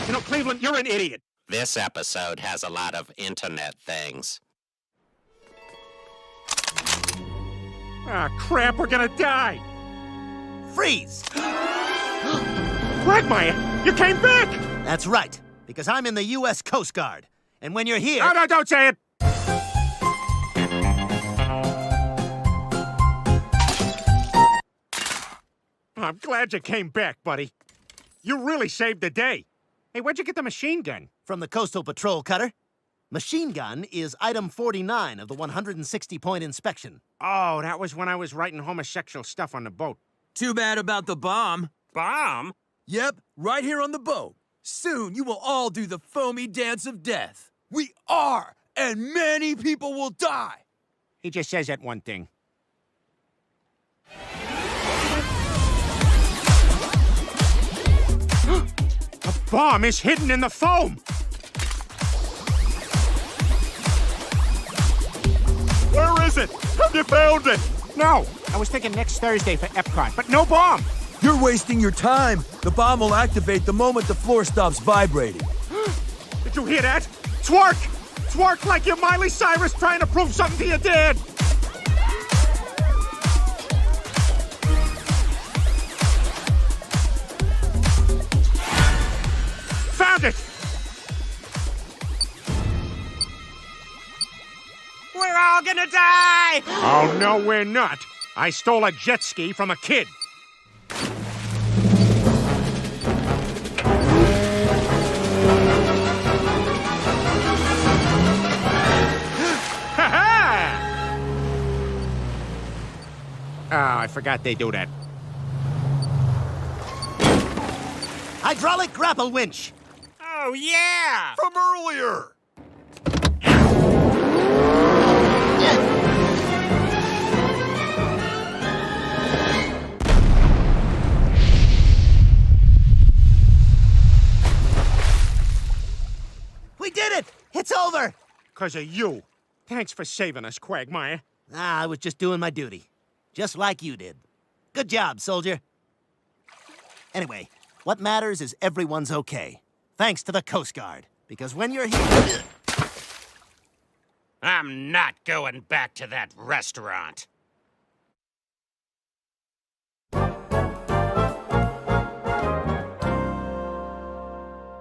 You know, Cleveland, you're an idiot. This episode has a lot of internet things. Ah, crap, we're gonna die. Freeze! Quagmire, you came back! That's right, because I'm in the U.S. Coast Guard. And when you're here... No, don't say it! I'm glad you came back, buddy. You really saved the day. Hey, where'd you get the machine gun? From the Coastal Patrol cutter. Machine gun is item 49 of the 160-point inspection. Oh, that was when I was writing homosexual stuff on the boat. Too bad about the bomb. Bomb? Yep, right here on the boat. Soon you will all do the foamy dance of death. We are, and many people will die. He just says that one thing. A bomb is hidden in the foam! Where is it? Have you found it? No, I was thinking next Thursday for Epcot, but no bomb! You're wasting your time. The bomb will activate the moment the floor stops vibrating. Did you hear that? Twerk! Twerk like you're Miley Cyrus trying to prove something to your dad! Found it! We're all gonna die! Oh, no, we're not. I stole a jet ski from a kid. Oh, I forgot they do that. Hydraulic grapple winch. Oh, yeah! From earlier! We did it! It's over! 'Cause of you. Thanks for saving us, Quagmire. Ah, I was just doing my duty. Just like you did. Good job, soldier. Anyway, what matters is everyone's okay. Thanks to the Coast Guard. Because when you're here... I'm not going back to that restaurant.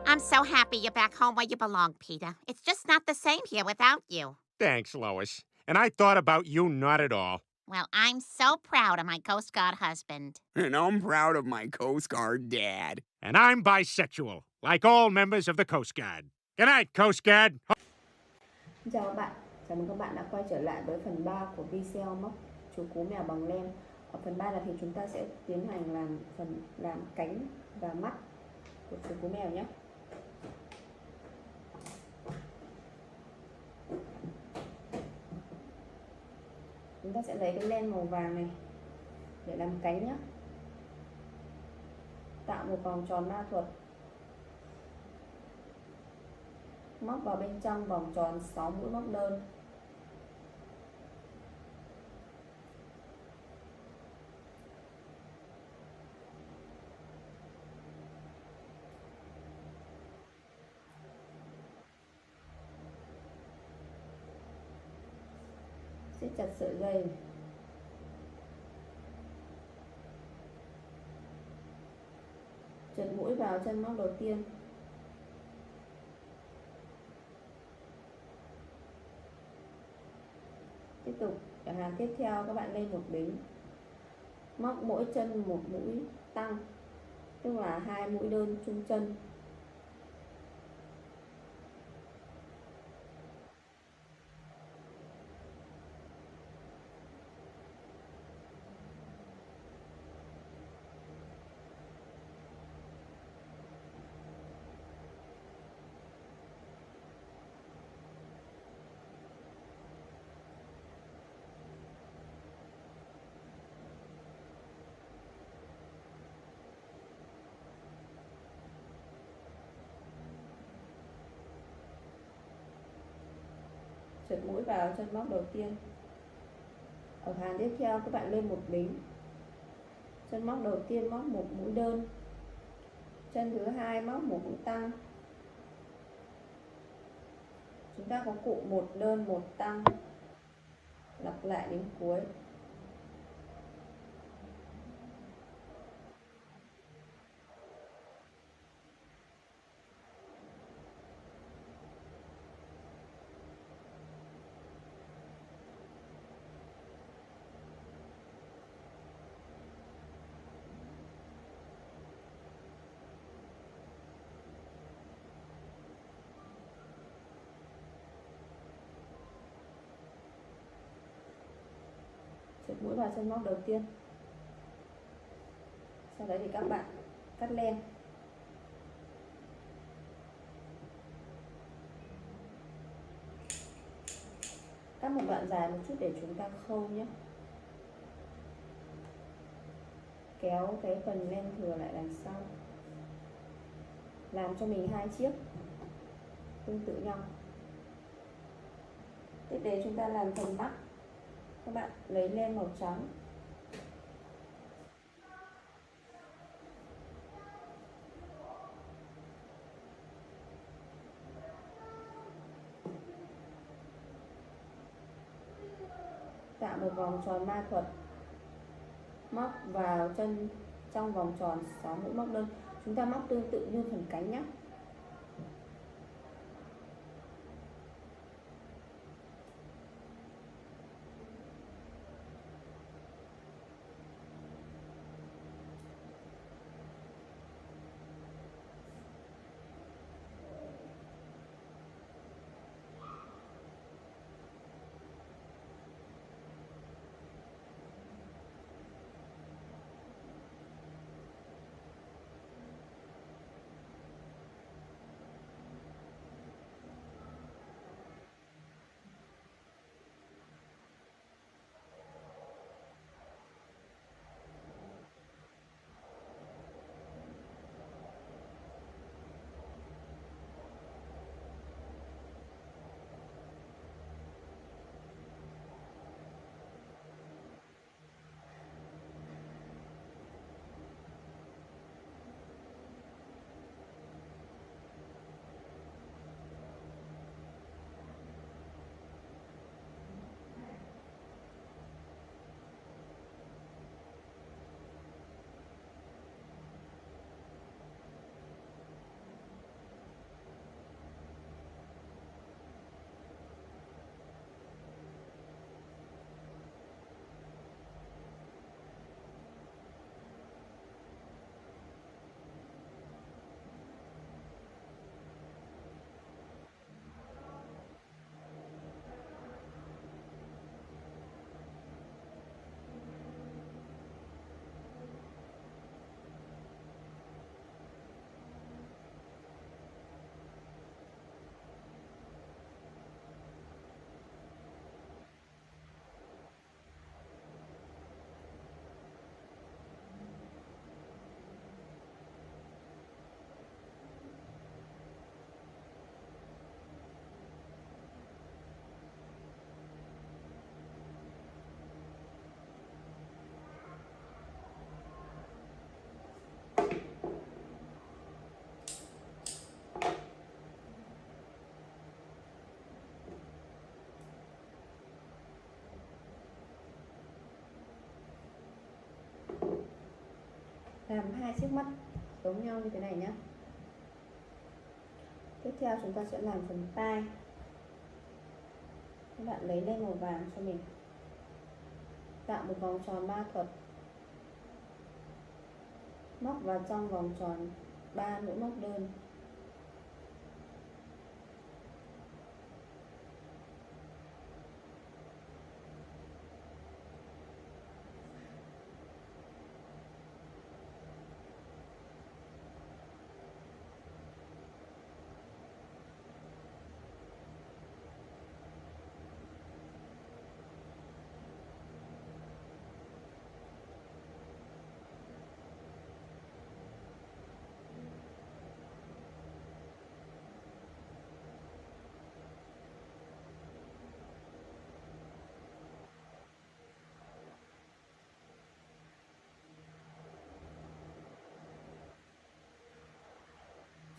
I'm so happy you're back home where you belong, Peter. It's just not the same here without you. Thanks, Lois. And I thought about you not at all. Well, I'm so proud of my Coast Guard husband. And I'm proud of my Coast Guard dad. And I'm bisexual, like all members of the Coast Guard. Good night, Coast Guard. Chào các bạn, chào mừng các bạn đã quay trở lại với phần 3 của video móc chú cú mèo bằng len. Ở phần 3 là thì chúng ta sẽ tiến hành làm cánh và mắt của chú cú mèo nhé. Chúng ta sẽ lấy cái len màu vàng này để làm cánh nhé. Tạo một vòng tròn ma thuật. Móc vào bên trong vòng tròn 6 mũi móc đơn. Siết chặt sợi dây. Trượt mũi vào chân móc đầu tiên. Tiếp tục ở hàng tiếp theo các bạn lên một đính, móc mỗi chân một mũi tăng, tức là 2 mũi đơn chung chân. Trượt mũi vào chân móc đầu tiên. Ở hàng tiếp theo các bạn lên một đính, chân móc đầu tiên móc một mũi đơn, chân thứ hai móc một mũi tăng. Chúng ta có cụm một đơn một tăng, lặp lại đến cuối. Trượt mũi vào chân móc đầu tiên. Sau đấy thì các bạn cắt len. Cắt một đoạn dài một chút để chúng ta khâu nhé. Kéo cái phần len thừa lại đằng sau. Làm cho mình 2 chiếc tương tự nhau. Tiếp đến chúng ta làm phần mắt. Các bạn lấy len màu trắng, tạo một vòng tròn ma thuật, móc vào chân trong vòng tròn 6 mũi móc đơn. Chúng ta móc tương tự như phần cánh nhé. làm hai chiếc mắt giống nhau như thế này nhé. Tiếp theo chúng ta sẽ làm phần tai. Các bạn lấy lên màu vàng cho mình, tạo một vòng tròn ma thuật, móc vào trong vòng tròn 3 mũi móc đơn.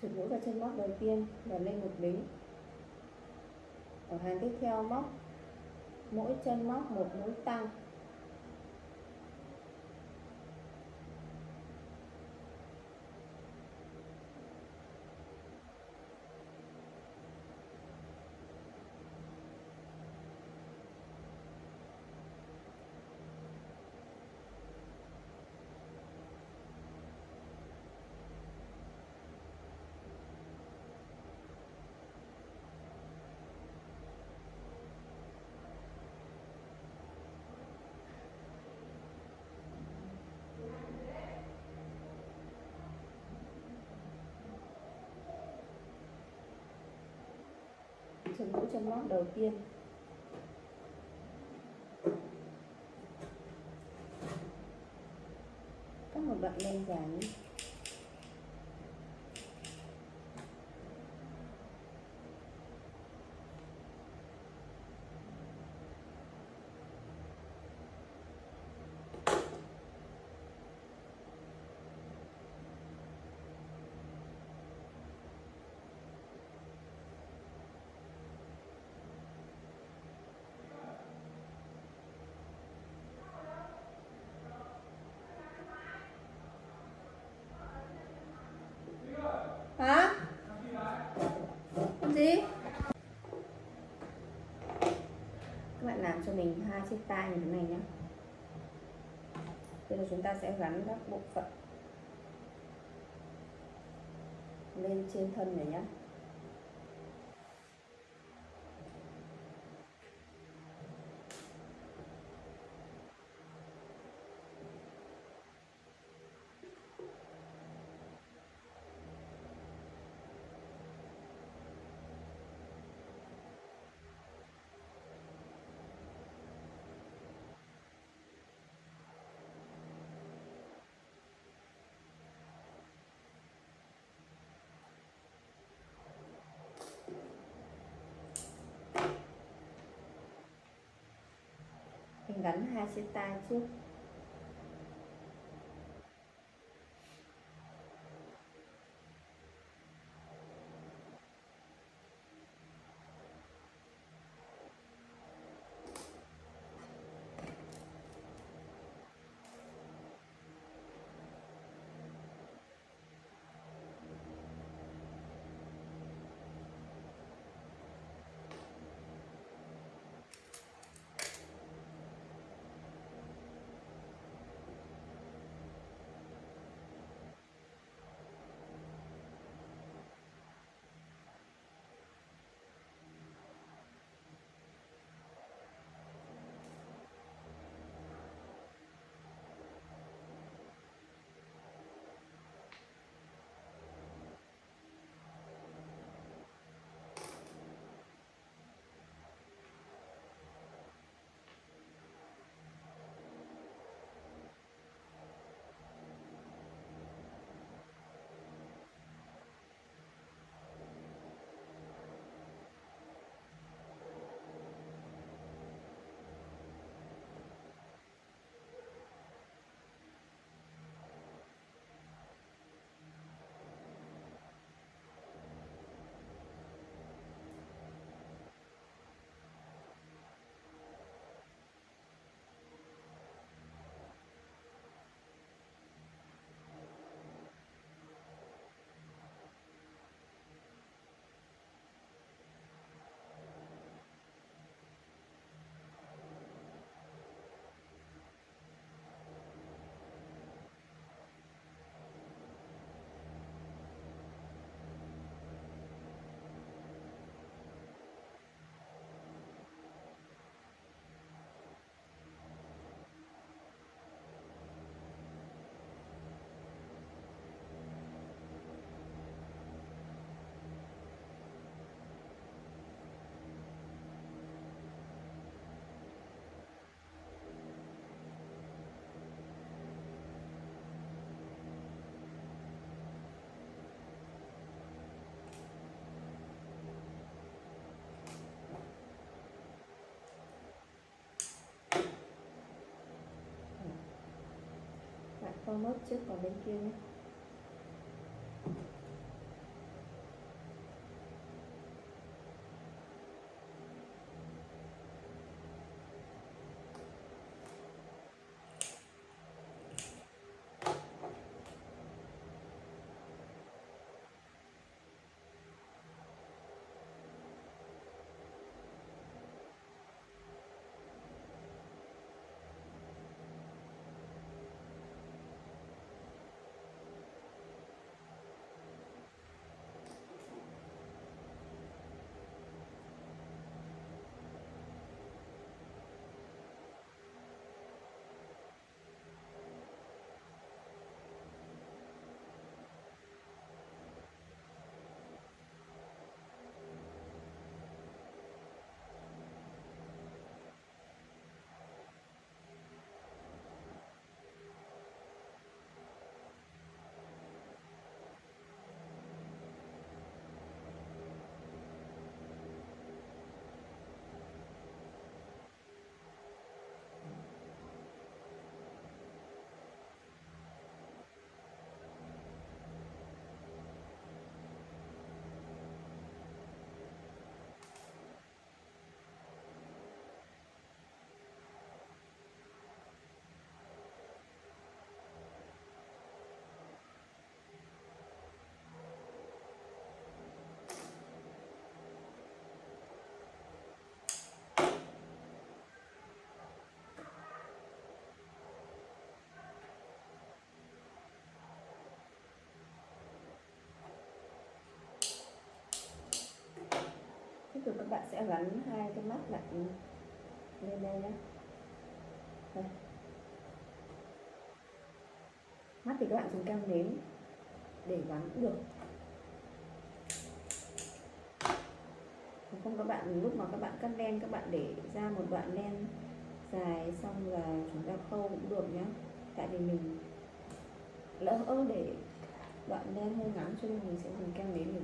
Chụp mũi vào chân móc đầu tiên và lên một đính. Ở hàng tiếp theo móc mỗi chân móc một mũi tăng. Chụp mũi chân móc đầu tiên. Cắt một đoạn len dài. Hả? Cái gì? Các bạn làm cho mình hai chiếc tai như thế này nhé. Bây giờ chúng ta sẽ gắn các bộ phận lên trên thân này nhé. Mình gắn hai chiếc tai trước. Khâu nốt trước vào bên kia nhé. Tiếp tục các bạn sẽ gắn hai cái mắt lại lên đây nhé. Đây. Mắt thì các bạn dùng kem nến để gắn cũng được. Còn không các bạn lúc mà các bạn cắt len, các bạn để ra một đoạn len dài xong là chúng ta khâu cũng được nhé. Tại vì mình lỡ để đoạn len hơi ngắn cho nên mình sẽ dùng kem nến để